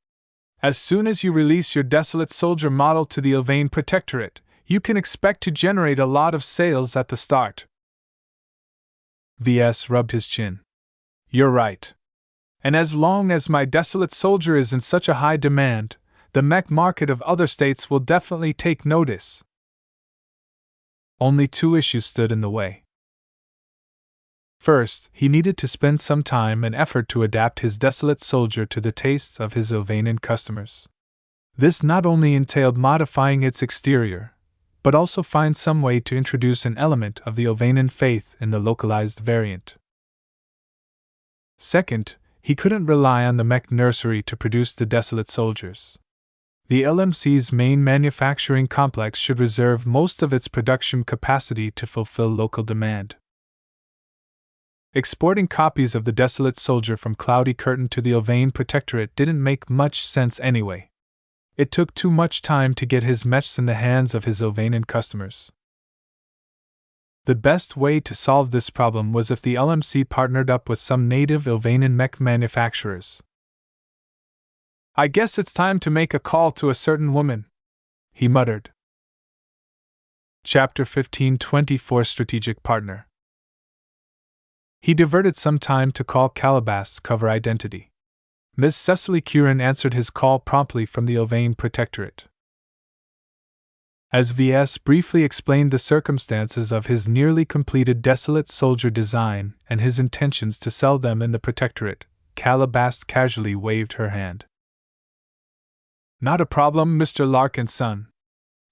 As soon as you release your desolate soldier model to the Ovanan Protectorate, you can expect to generate a lot of sales at the start. Ves rubbed his chin. You're right. And as long as my desolate soldier is in such a high demand, the mech market of other states will definitely take notice. Only two issues stood in the way. First, he needed to spend some time and effort to adapt his desolate soldier to the tastes of his Ovanan customers. This not only entailed modifying its exterior, but also find some way to introduce an element of the Ovanan faith in the localized variant. Second, he couldn't rely on the mech nursery to produce the desolate soldiers. The LMC's main manufacturing complex should reserve most of its production capacity to fulfill local demand. Exporting copies of the desolate soldier from Cloudy Curtain to the Ovanan Protectorate didn't make much sense anyway. It took too much time to get his mechs in the hands of his Ovanan customers. The best way to solve this problem was if the LMC partnered up with some native Ovanan mech manufacturers. I guess it's time to make a call to a certain woman, he muttered. Chapter 15:24 Strategic Partner. He diverted some time to call Calabast's cover identity. Miss Cecily Curran answered his call promptly from the Ovanan Protectorate. As Ves briefly explained the circumstances of his nearly completed desolate soldier design and his intentions to sell them in the Protectorate, Calabast casually waved her hand. Not a problem, Mr. Larkinson.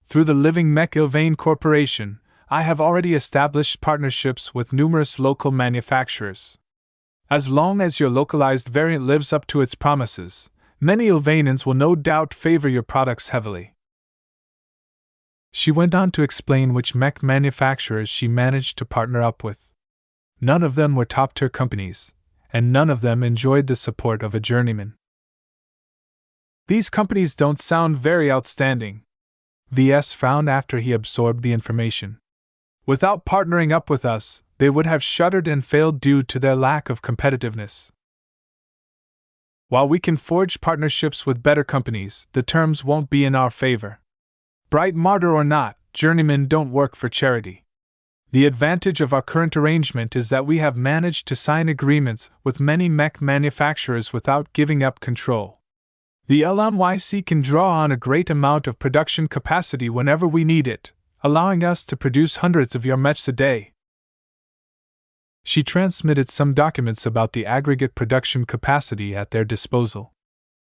Through the Living Mech Ovanan Corporation, I have already established partnerships with numerous local manufacturers. As long as your localized variant lives up to its promises, many Ovanans will no doubt favor your products heavily. She went on to explain which mech manufacturers she managed to partner up with. None of them were top-tier companies, and none of them enjoyed the support of a journeyman. These companies don't sound very outstanding. Ves frowned after he absorbed the information. Without partnering up with us, they would have shuttered and failed due to their lack of competitiveness. While we can forge partnerships with better companies, the terms won't be in our favor. Bright martyr or not, journeymen don't work for charity. The advantage of our current arrangement is that we have managed to sign agreements with many mech manufacturers without giving up control. The LMYC can draw on a great amount of production capacity whenever we need it, allowing us to produce hundreds of your mechs a day. She transmitted some documents about the aggregate production capacity at their disposal.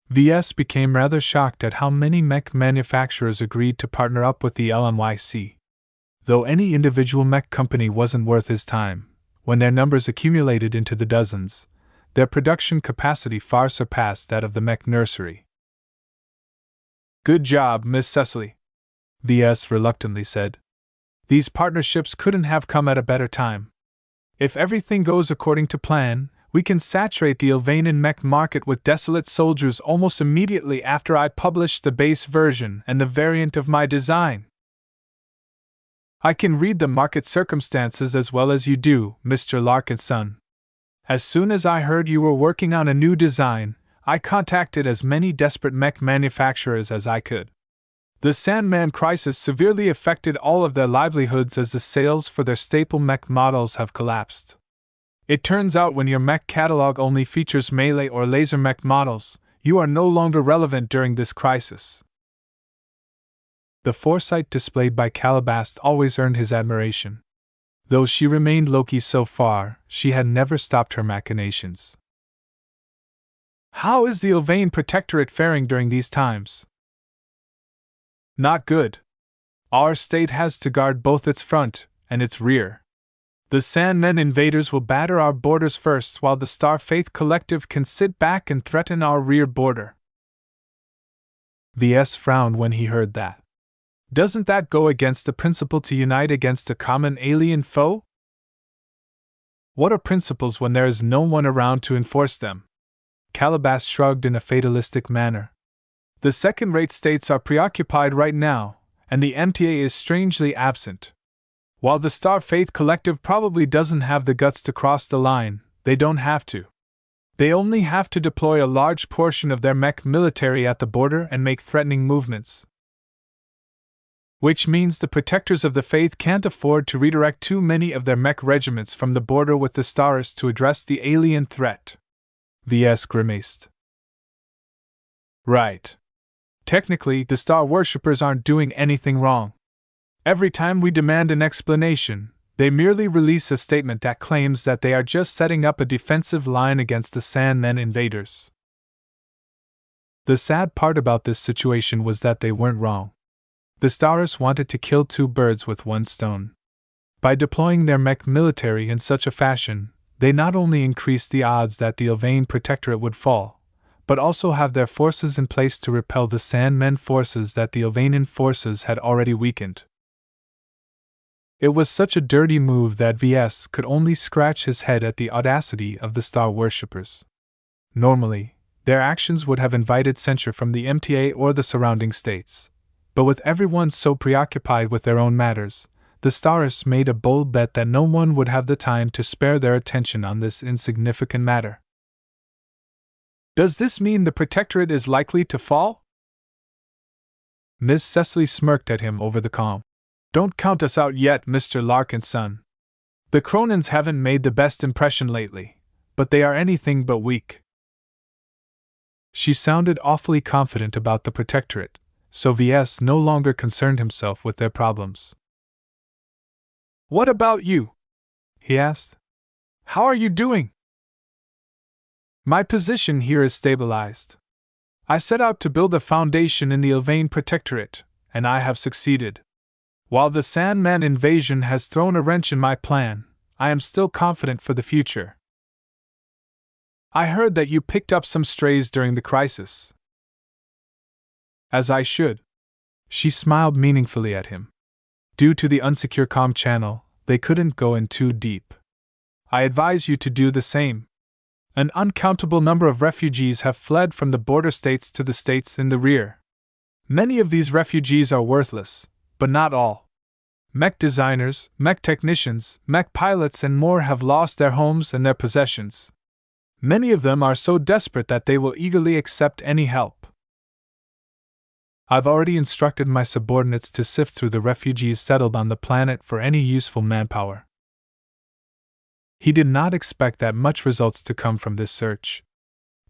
Ves became rather shocked at how many mech manufacturers agreed to partner up with the LMYC. Though any individual mech company wasn't worth his time, when their numbers accumulated into the dozens, their production capacity far surpassed that of the mech nursery. Good job, Miss Cecily, Ves reluctantly said. These partnerships couldn't have come at a better time. If everything goes according to plan, we can saturate the Ovanan mech market with desolate soldiers almost immediately after I publish the base version and the variant of my design. I can read the market circumstances as well as you do, Mr. Larkinson. As soon as I heard you were working on a new design, I contacted as many desperate mech manufacturers as I could. The Sandman crisis severely affected all of their livelihoods as the sales for their staple mech models have collapsed. It turns out when your mech catalog only features melee or laser mech models, you are no longer relevant during this crisis. The foresight displayed by Calabast always earned his admiration. Though she remained low-key so far, she had never stopped her machinations. How is the Ylvain Protectorate faring during these times? Not good. Our state has to guard both its front and its rear. The Sandmen invaders will batter our borders first, while the Starfaith Collective can sit back and threaten our rear border. Ves frowned when he heard that. Doesn't that go against the principle to unite against a common alien foe? What are principles when there is no one around to enforce them? Calabast shrugged in a fatalistic manner. The second-rate states are preoccupied right now, and the MTA is strangely absent. While the Starfaith Collective probably doesn't have the guts to cross the line, they don't have to. They only have to deploy a large portion of their mech military at the border and make threatening movements. Which means the protectors of the faith can't afford to redirect too many of their mech regiments from the border with the stars to address the alien threat. Ves grimaced. Right. Technically, the star worshippers aren't doing anything wrong. Every time we demand an explanation, they merely release a statement that claims that they are just setting up a defensive line against the Sandmen invaders. The sad part about this situation was that they weren't wrong. The Stars wanted to kill two birds with one stone. By deploying their mech military in such a fashion, they not only increased the odds that the Ylvain Protectorate would fall, but also have their forces in place to repel the Sandmen forces that the Ylvainian forces had already weakened. It was such a dirty move that Ves could only scratch his head at the audacity of the Star Worshippers. Normally, their actions would have invited censure from the MTA or the surrounding states. But with everyone so preoccupied with their own matters, the Stars made a bold bet that no one would have the time to spare their attention on this insignificant matter. Does this mean the Protectorate is likely to fall? Miss Cecily smirked at him over the calm. Don't count us out yet, Mr. Larkinson. The Cronins haven't made the best impression lately, but they are anything but weak. She sounded awfully confident about the Protectorate, so Ves no longer concerned himself with their problems. What about you? He asked. How are you doing? My position here is stabilized. I set out to build a foundation in the Ylvain Protectorate, and I have succeeded. While the Sandman invasion has thrown a wrench in my plan, I am still confident for the future. I heard that you picked up some strays during the crisis. As I should. She smiled meaningfully at him. Due to the unsecure comm channel, they couldn't go in too deep. I advise you to do the same. An uncountable number of refugees have fled from the border states to the states in the rear. Many of these refugees are worthless, but not all. Mech designers, mech technicians, mech pilots and more have lost their homes and their possessions. Many of them are so desperate that they will eagerly accept any help. I've already instructed my subordinates to sift through the refugees settled on the planet for any useful manpower. He did not expect that much results to come from this search.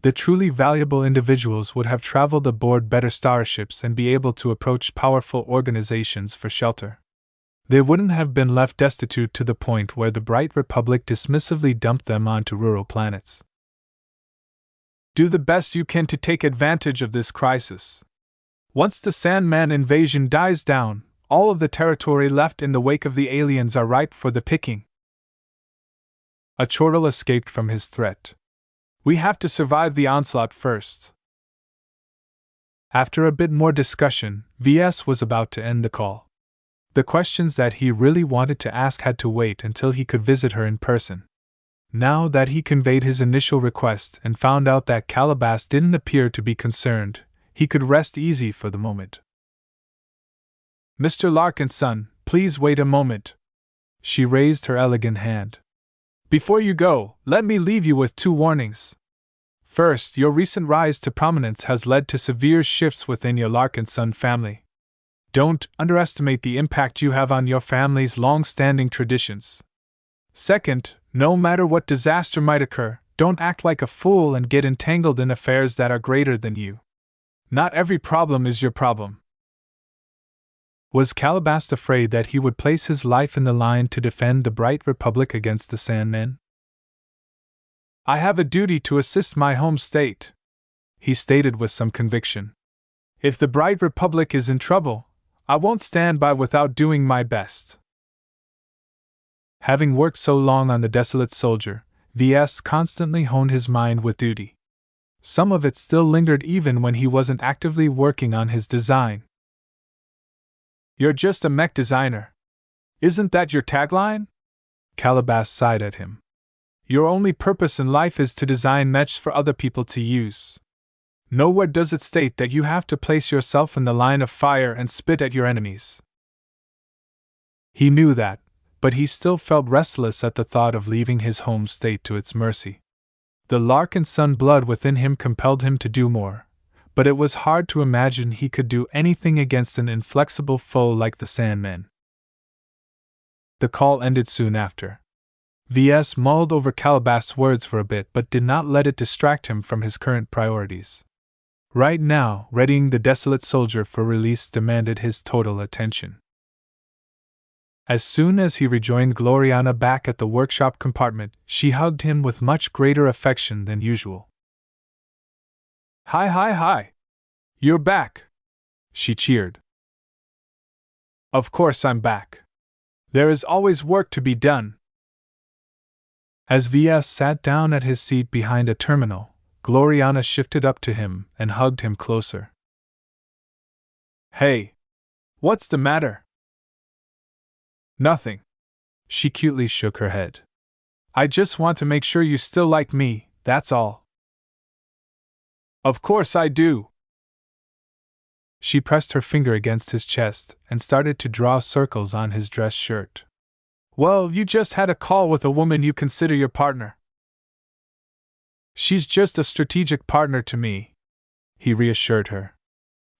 The truly valuable individuals would have traveled aboard better starships and be able to approach powerful organizations for shelter. They wouldn't have been left destitute to the point where the Bright Republic dismissively dumped them onto rural planets. Do the best you can to take advantage of this crisis. Once the Sandman invasion dies down, all of the territory left in the wake of the aliens are ripe for the picking. A chortle escaped from his threat. We have to survive the onslaught first. After a bit more discussion, Ves was about to end the call. The questions that he really wanted to ask had to wait until he could visit her in person. Now that he conveyed his initial request and found out that Calabast didn't appear to be concerned, he could rest easy for the moment. Mr. Larkinson, please wait a moment. She raised her elegant hand. Before you go, let me leave you with 2 warnings. First, your recent rise to prominence has led to severe shifts within your Larkinson family. Don't underestimate the impact you have on your family's long-standing traditions. Second, no matter what disaster might occur, don't act like a fool and get entangled in affairs that are greater than you. Not every problem is your problem. Was Calabast afraid that he would place his life in the line to defend the Bright Republic against the Sandmen? I have a duty to assist my home state, he stated with some conviction. If the Bright Republic is in trouble, I won't stand by without doing my best. Having worked so long on the desolate soldier, Ves constantly honed his mind with duty. Some of it still lingered even when he wasn't actively working on his design. You're just a mech designer. Isn't that your tagline? Calabast sighed at him. Your only purpose in life is to design mechs for other people to use. Nowhere does it state that you have to place yourself in the line of fire and spit at your enemies. He knew that, but he still felt restless at the thought of leaving his home state to its mercy. The Larkinson blood within him compelled him to do more, but it was hard to imagine he could do anything against an inflexible foe like the Sandmen. The call ended soon after. Ves mulled over Calabast's words for a bit but did not let it distract him from his current priorities. Right now, readying the desolate soldier for release demanded his total attention. As soon as he rejoined Gloriana back at the workshop compartment, she hugged him with much greater affection than usual. Hi! You're back! She cheered. Of course I'm back. There is always work to be done. As Ves sat down at his seat behind a terminal, Gloriana shifted up to him and hugged him closer. Hey! What's the matter? Nothing. She cutely shook her head. I just want to make sure you still like me, that's all. Of course I do. She pressed her finger against his chest and started to draw circles on his dress shirt. Well, you just had a call with a woman you consider your partner. She's just a strategic partner to me, he reassured her.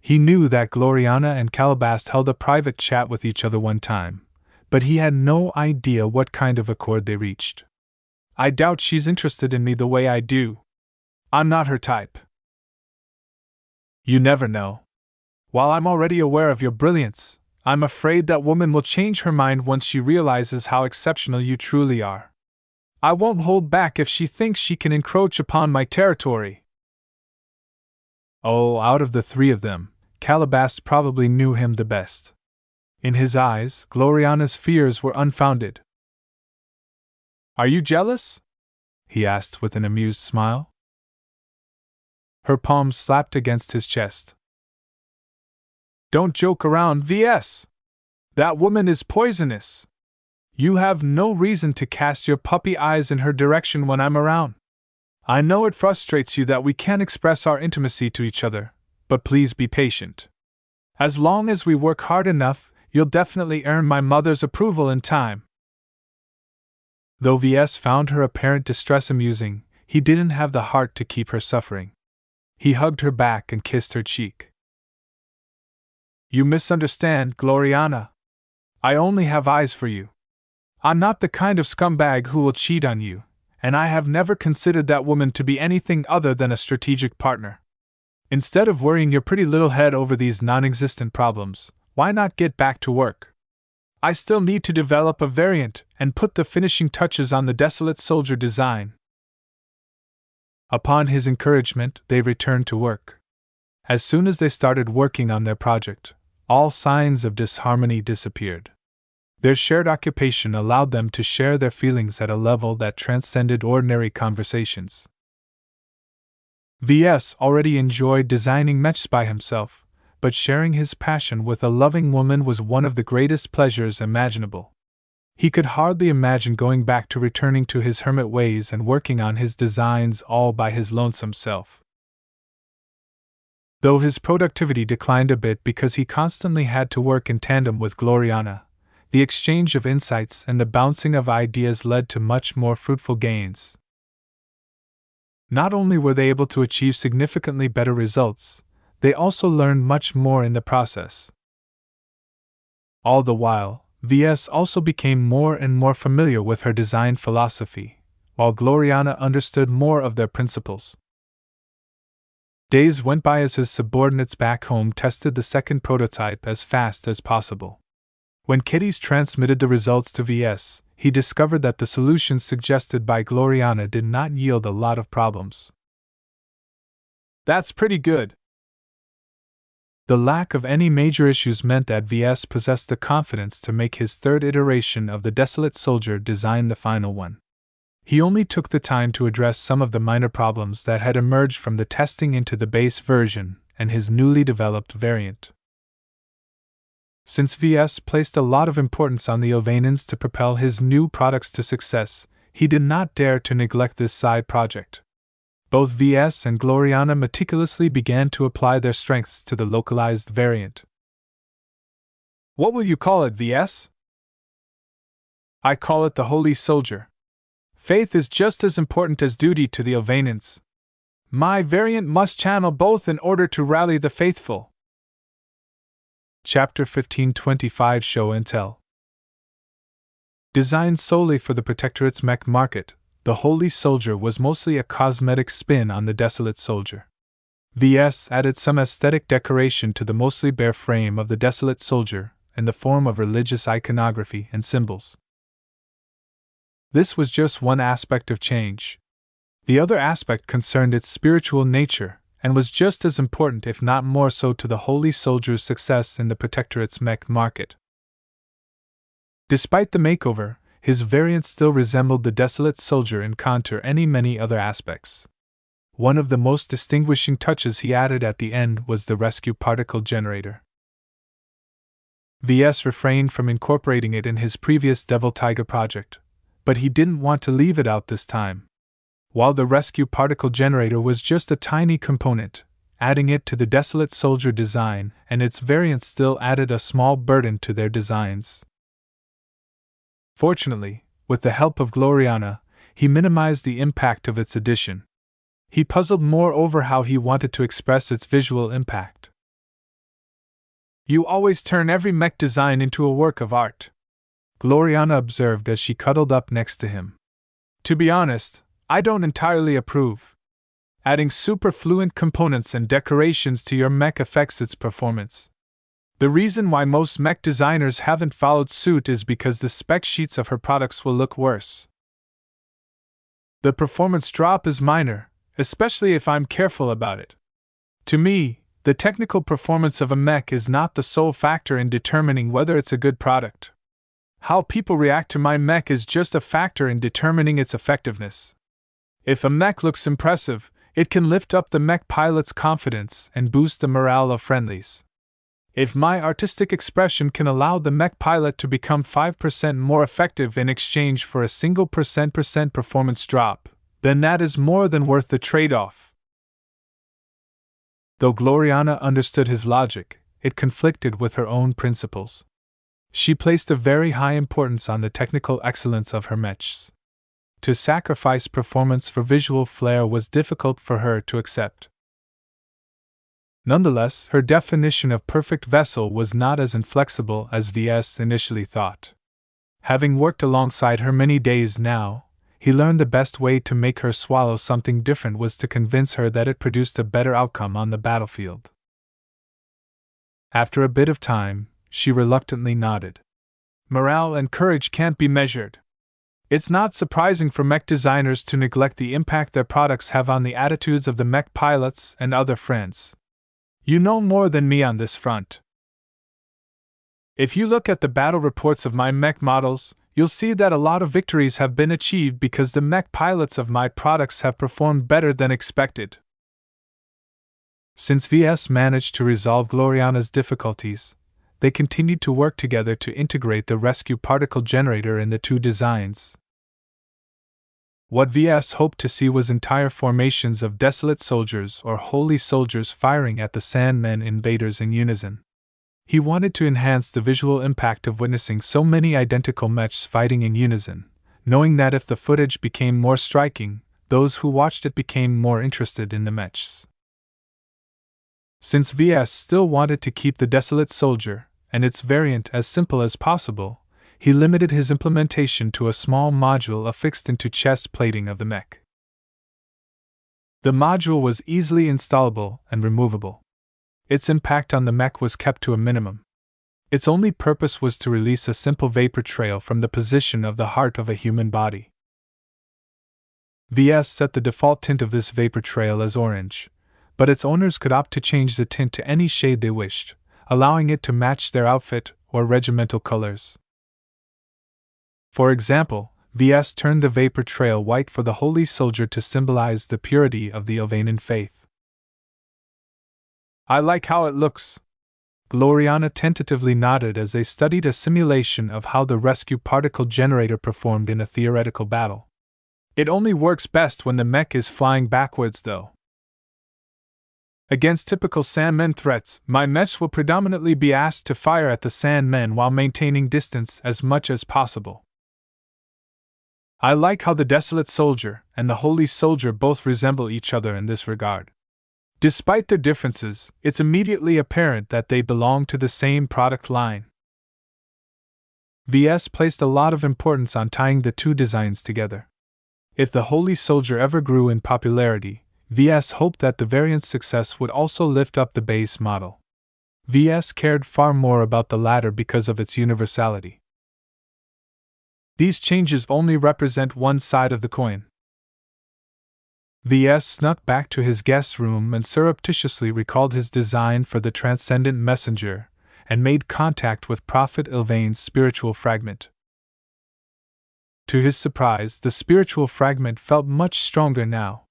He knew that Gloriana and Calabast held a private chat with each other one time, but he had no idea what kind of accord they reached. I doubt she's interested in me the way I do. I'm not her type. You never know. While I'm already aware of your brilliance, I'm afraid that woman will change her mind once she realizes how exceptional you truly are. I won't hold back if she thinks she can encroach upon my territory. Oh, out of the three of them, Calabast probably knew him the best. In his eyes, Gloriana's fears were unfounded. Are you jealous? He asked with an amused smile. Her palms slapped against his chest. Don't joke around, Ves. That woman is poisonous. You have no reason to cast your puppy eyes in her direction when I'm around. I know it frustrates you that we can't express our intimacy to each other, but please be patient. As long as we work hard enough, you'll definitely earn my mother's approval in time. Though Ves found her apparent distress amusing, he didn't have the heart to keep her suffering. He hugged her back and kissed her cheek. You misunderstand, Gloriana. I only have eyes for you. I'm not the kind of scumbag who will cheat on you, and I have never considered that woman to be anything other than a strategic partner. Instead of worrying your pretty little head over these non-existent problems, why not get back to work? I still need to develop a variant and put the finishing touches on the desolate soldier design. Upon his encouragement, they returned to work. As soon as they started working on their project, all signs of disharmony disappeared. Their shared occupation allowed them to share their feelings at a level that transcended ordinary conversations. Ves already enjoyed designing mechs by himself, but sharing his passion with a loving woman was one of the greatest pleasures imaginable. He could hardly imagine going back to returning to his hermit ways and working on his designs all by his lonesome self. Though his productivity declined a bit because he constantly had to work in tandem with Gloriana, the exchange of insights and the bouncing of ideas led to much more fruitful gains. Not only were they able to achieve significantly better results, they also learned much more in the process. All the while, Ves also became more and more familiar with her design philosophy, while Gloriana understood more of their principles. Days went by as his subordinates back home tested the second prototype as fast as possible. When Kitties transmitted the results to Ves, he discovered that the solutions suggested by Gloriana did not yield a lot of problems. "That's pretty good." The lack of any major issues meant that Ves possessed the confidence to make his third iteration of the Desolate Soldier design the final one. He only took the time to address some of the minor problems that had emerged from the testing into the base version and his newly developed variant. Since Ves placed a lot of importance on the Ilvanins to propel his new products to success, he did not dare to neglect this side project. Both Ves and Gloriana meticulously began to apply their strengths to the localized variant. "What will you call it, Ves?" "I call it the Holy Soldier. Faith is just as important as duty to the Ilvanins. My variant must channel both in order to rally the faithful." Chapter 1525 Show and Tell. Designed solely for the Protectorate's mech market, the Holy Soldier was mostly a cosmetic spin on the Desolate Soldier. Ves added some aesthetic decoration to the mostly bare frame of the Desolate Soldier in the form of religious iconography and symbols. This was just one aspect of change. The other aspect concerned its spiritual nature, and was just as important if not more so to the Holy Soldier's success in the Protectorate's mech market. Despite the makeover, his variant still resembled the Desolate Soldier in contour and many other aspects. One of the most distinguishing touches he added at the end was the rescue particle generator. Ves refrained from incorporating it in his previous Devil Tiger project, but he didn't want to leave it out this time. While the rescue particle generator was just a tiny component, adding it to the Desolate Soldier design and its variants still added a small burden to their designs. Fortunately, with the help of Gloriana, he minimized the impact of its addition. He puzzled more over how he wanted to express its visual impact. "You always turn every mech design into a work of art," Gloriana observed as she cuddled up next to him. "To be honest, I don't entirely approve. Adding superfluent components and decorations to your mech affects its performance. The reason why most mech designers haven't followed suit is because the spec sheets of her products will look worse. The performance drop is minor, especially if I'm careful about it. To me, the technical performance of a mech is not the sole factor in determining whether it's a good product. How people react to my mech is just a factor in determining its effectiveness. If a mech looks impressive, it can lift up the mech pilot's confidence and boost the morale of friendlies. If my artistic expression can allow the mech pilot to become 5% more effective in exchange for a single percent performance drop, then that is more than worth the trade-off." Though Gloriana understood his logic, it conflicted with her own principles. She placed a very high importance on the technical excellence of her mechs. To sacrifice performance for visual flair was difficult for her to accept. Nonetheless, her definition of perfect vessel was not as inflexible as Ves initially thought. Having worked alongside her many days now, he learned the best way to make her swallow something different was to convince her that it produced a better outcome on the battlefield. After a bit of time, she reluctantly nodded. "Morale and courage can't be measured. It's not surprising for mech designers to neglect the impact their products have on the attitudes of the mech pilots and other friends. You know more than me on this front. If you look at the battle reports of my mech models, you'll see that a lot of victories have been achieved because the mech pilots of my products have performed better than expected." Since Ves managed to resolve Gloriana's difficulties, they continued to work together to integrate the rescue particle generator in the two designs. What Ves hoped to see was entire formations of Desolate Soldiers or Holy Soldiers firing at the Sandmen invaders in unison. He wanted to enhance the visual impact of witnessing so many identical mechs fighting in unison, knowing that if the footage became more striking, those who watched it became more interested in the mechs. Since Ves still wanted to keep the Desolate Soldier and its variant as simple as possible, he limited his implementation to a small module affixed into chest plating of the mech. The module was easily installable and removable. Its impact on the mech was kept to a minimum. Its only purpose was to release a simple vapor trail from the position of the heart of a human body. Ves set the default tint of this vapor trail as orange, but its owners could opt to change the tint to any shade they wished, allowing it to match their outfit or regimental colors. For example, Ves turned the vapor trail white for the holy soldier to symbolize the purity of the Ilvanan faith. "I like how it looks." Gloriana tentatively nodded as they studied a simulation of how the rescue particle generator performed in a theoretical battle. "It only works best when the mech is flying backwards, though. Against typical Sandmen threats, my mechs will predominantly be asked to fire at the Sandmen while maintaining distance as much as possible. I like how the Desolate Soldier and the Holy Soldier both resemble each other in this regard. Despite their differences, it's immediately apparent that they belong to the same product line." Ves placed a lot of importance on tying the two designs together. If the Holy Soldier ever grew in popularity, Ves hoped that the variant's success would also lift up the base model. Ves cared far more about the latter because of its universality. These changes only represent one side of the coin. Ves snuck back to his guest room and surreptitiously recalled his design for the transcendent messenger, and made contact with Prophet Ilvain's spiritual fragment. To his surprise, the spiritual fragment felt much stronger now.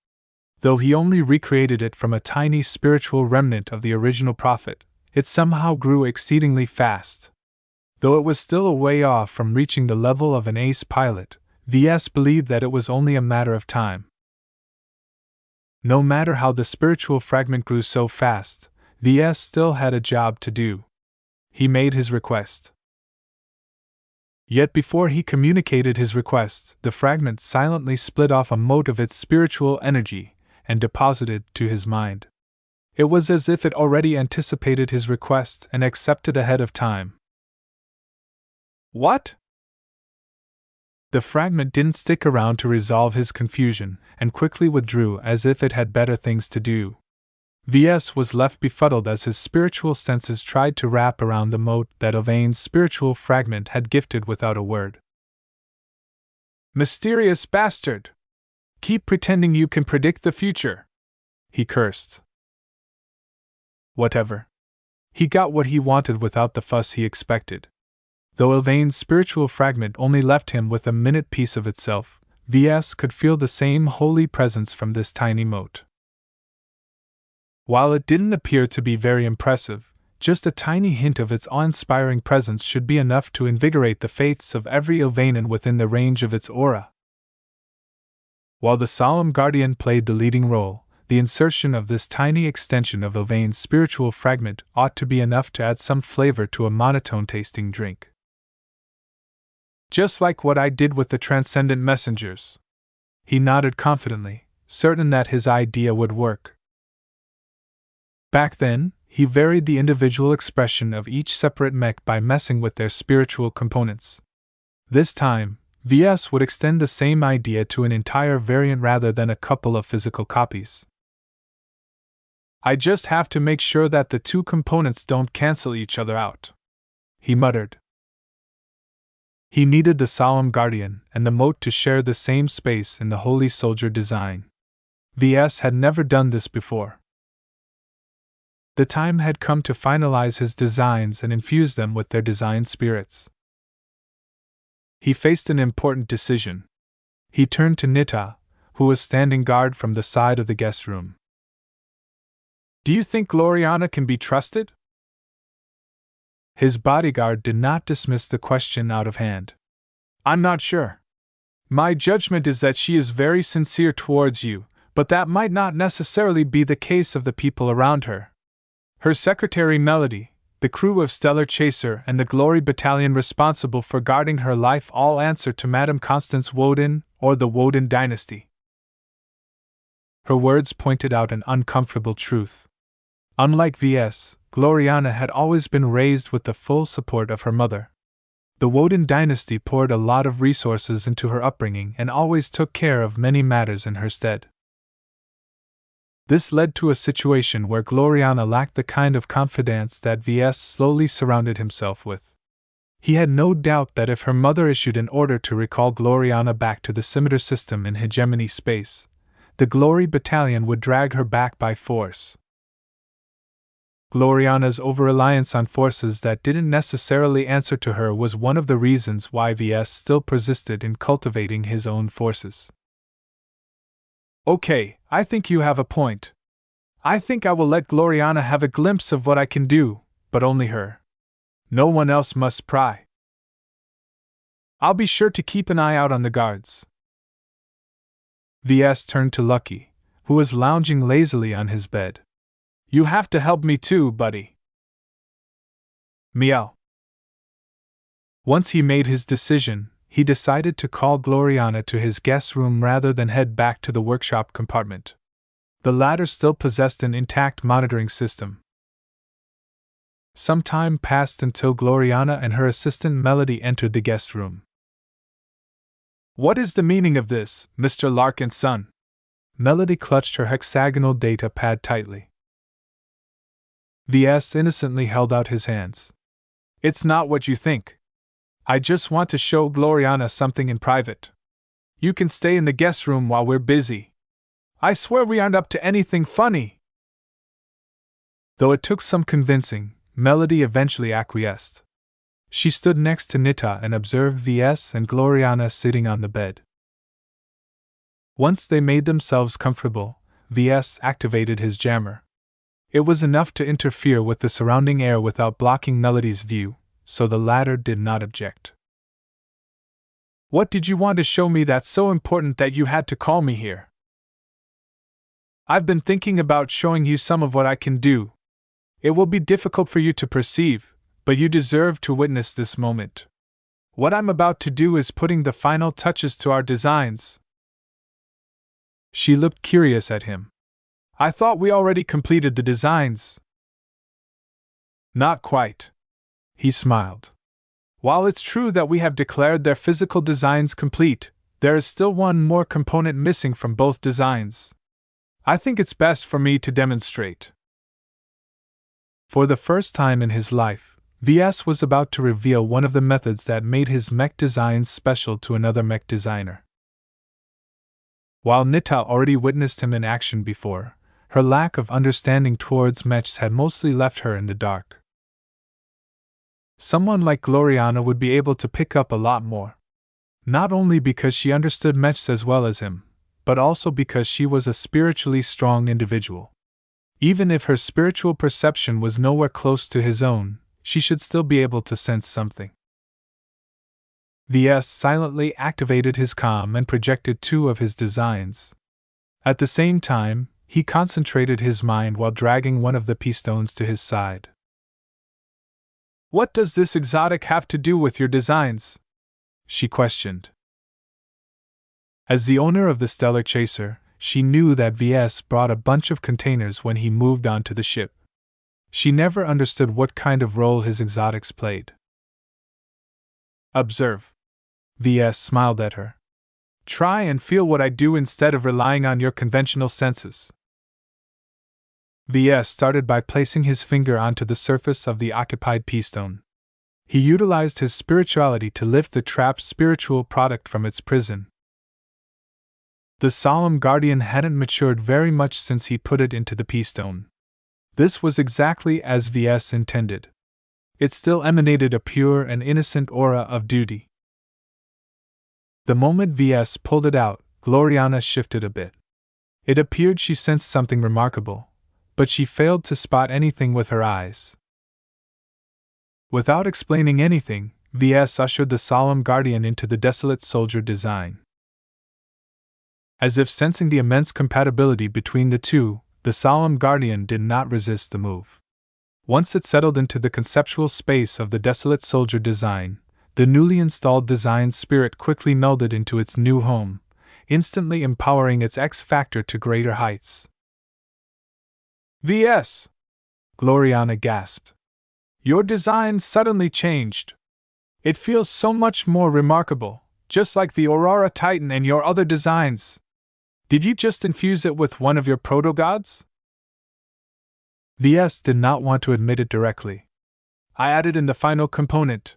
Though he only recreated it from a tiny spiritual remnant of the original prophet, it somehow grew exceedingly fast. Though it was still a way off from reaching the level of an ace pilot, Ves believed that it was only a matter of time. No matter how the spiritual fragment grew so fast, Ves still had a job to do. He made his request. Yet before he communicated his request, the fragment silently split off a mote of its spiritual energy and deposited to his mind. It was as if it already anticipated his request and accepted ahead of time. "What?" The fragment didn't stick around to resolve his confusion, and quickly withdrew as if it had better things to do. Ves was left befuddled as his spiritual senses tried to wrap around the mote that Ilvain's spiritual fragment had gifted without a word. "Mysterious bastard! Keep pretending you can predict the future!" he cursed. Whatever. He got what he wanted without the fuss he expected. Though Ilvain's spiritual fragment only left him with a minute piece of itself, Ves could feel the same holy presence from this tiny mote. While it didn't appear to be very impressive, just a tiny hint of its awe-inspiring presence should be enough to invigorate the faiths of every Ilvanan within the range of its aura. While the solemn guardian played the leading role, the insertion of this tiny extension of Ilvain's spiritual fragment ought to be enough to add some flavor to a monotone-tasting drink. "Just like what I did with the transcendent messengers." He nodded confidently, certain that his idea would work. Back then, he varied the individual expression of each separate mech by messing with their spiritual components. This time, Ves would extend the same idea to an entire variant rather than a couple of physical copies. "I just have to make sure that the two components don't cancel each other out," he muttered. He needed the solemn guardian and the mote to share the same space in the holy soldier design. Ves had never done this before. The time had come to finalize his designs and infuse them with their design spirits. He faced an important decision. He turned to Nita, who was standing guard from the side of the guest room. "Do you think Gloriana can be trusted?" His bodyguard did not dismiss the question out of hand. "I'm not sure. My judgment is that she is very sincere towards you, but that might not necessarily be the case of the people around her. Her secretary Melody, the crew of Stellar Chaser, and the Glory Battalion responsible for guarding her life all answer to Madame Constance Woden or the Woden dynasty." Her words pointed out an uncomfortable truth. Unlike Ves, Gloriana had always been raised with the full support of her mother. The Woden dynasty poured a lot of resources into her upbringing and always took care of many matters in her stead. This led to a situation where Gloriana lacked the kind of confidence that Ves slowly surrounded himself with. He had no doubt that if her mother issued an order to recall Gloriana back to the scimitar system in hegemony space, the Glory Battalion would drag her back by force. Gloriana's over-reliance on forces that didn't necessarily answer to her was one of the reasons why Ves still persisted in cultivating his own forces. Okay, I think you have a point. I think I will let Gloriana have a glimpse of what I can do, but only her. No one else must pry. I'll be sure to keep an eye out on the guards. Ves turned to Lucky, who was lounging lazily on his bed. You have to help me too, buddy. Meow. Once he made his decision, he decided to call Gloriana to his guest room rather than head back to the workshop compartment. The latter still possessed an intact monitoring system. Some time passed until Gloriana and her assistant Melody entered the guest room. What is the meaning of this, Mr. Larkinson? Melody clutched her hexagonal data pad tightly. Ves innocently held out his hands. It's not what you think. I just want to show Gloriana something in private. You can stay in the guest room while we're busy. I swear we aren't up to anything funny. Though it took some convincing, Melody eventually acquiesced. She stood next to Nita and observed Ves and Gloriana sitting on the bed. Once they made themselves comfortable, Ves activated his jammer. It was enough to interfere with the surrounding air without blocking Melody's view, so the latter did not object. What did you want to show me that's so important that you had to call me here? I've been thinking about showing you some of what I can do. It will be difficult for you to perceive, but you deserve to witness this moment. What I'm about to do is putting the final touches to our designs. She looked curious at him. I thought we already completed the designs. Not quite. He smiled. While it's true that we have declared their physical designs complete, there is still one more component missing from both designs. I think it's best for me to demonstrate. For the first time in his life, Ves was about to reveal one of the methods that made his mech designs special to another mech designer. While Nita already witnessed him in action before, her lack of understanding towards mechs had mostly left her in the dark. Someone like Gloriana would be able to pick up a lot more. Not only because she understood mechs as well as him, but also because she was a spiritually strong individual. Even if her spiritual perception was nowhere close to his own, she should still be able to sense something. Ves silently activated his comm and projected two of his designs. At the same time, he concentrated his mind while dragging one of the pistons to his side. What does this exotic have to do with your designs? She questioned. As the owner of the Stellar Chaser, she knew that Ves brought a bunch of containers when he moved onto the ship. She never understood what kind of role his exotics played. Observe. Ves smiled at her. Try and feel what I do instead of relying on your conventional senses. Ves started by placing his finger onto the surface of the occupied piston. He utilized his spirituality to lift the trapped spiritual product from its prison. The solemn guardian hadn't matured very much since he put it into the piston. This was exactly as Ves intended. It still emanated a pure and innocent aura of duty. The moment Ves pulled it out, Gloriana shifted a bit. It appeared she sensed something remarkable, but she failed to spot anything with her eyes. Without explaining anything, Ves ushered the solemn guardian into the desolate soldier design. As if sensing the immense compatibility between the two, the solemn guardian did not resist the move. Once it settled into the conceptual space of the desolate soldier design, the newly installed design spirit quickly melded into its new home, instantly empowering its X-factor to greater heights. Ves! Gloriana gasped. Your design suddenly changed. It feels so much more remarkable, just like the Aurora Titan and your other designs. Did you just infuse it with one of your proto-gods? Ves did not want to admit it directly. I added in the final component.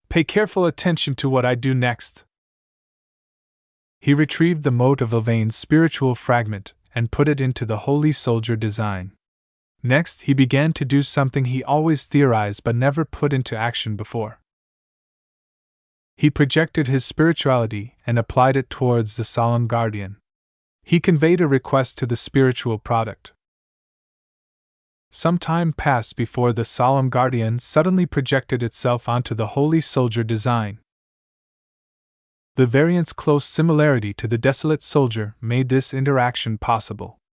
Pay careful attention to what I do next. He retrieved the mote of Ylvain's spiritual fragment and put it into the Holy Soldier design. Next, he began to do something he always theorized but never put into action before. He projected his spirituality and applied it towards the Solemn Guardian. He conveyed a request to the spiritual product. Some time passed before the Solemn Guardian suddenly projected itself onto the Holy Soldier design. The variant's close similarity to the Desolate Soldier made this interaction possible.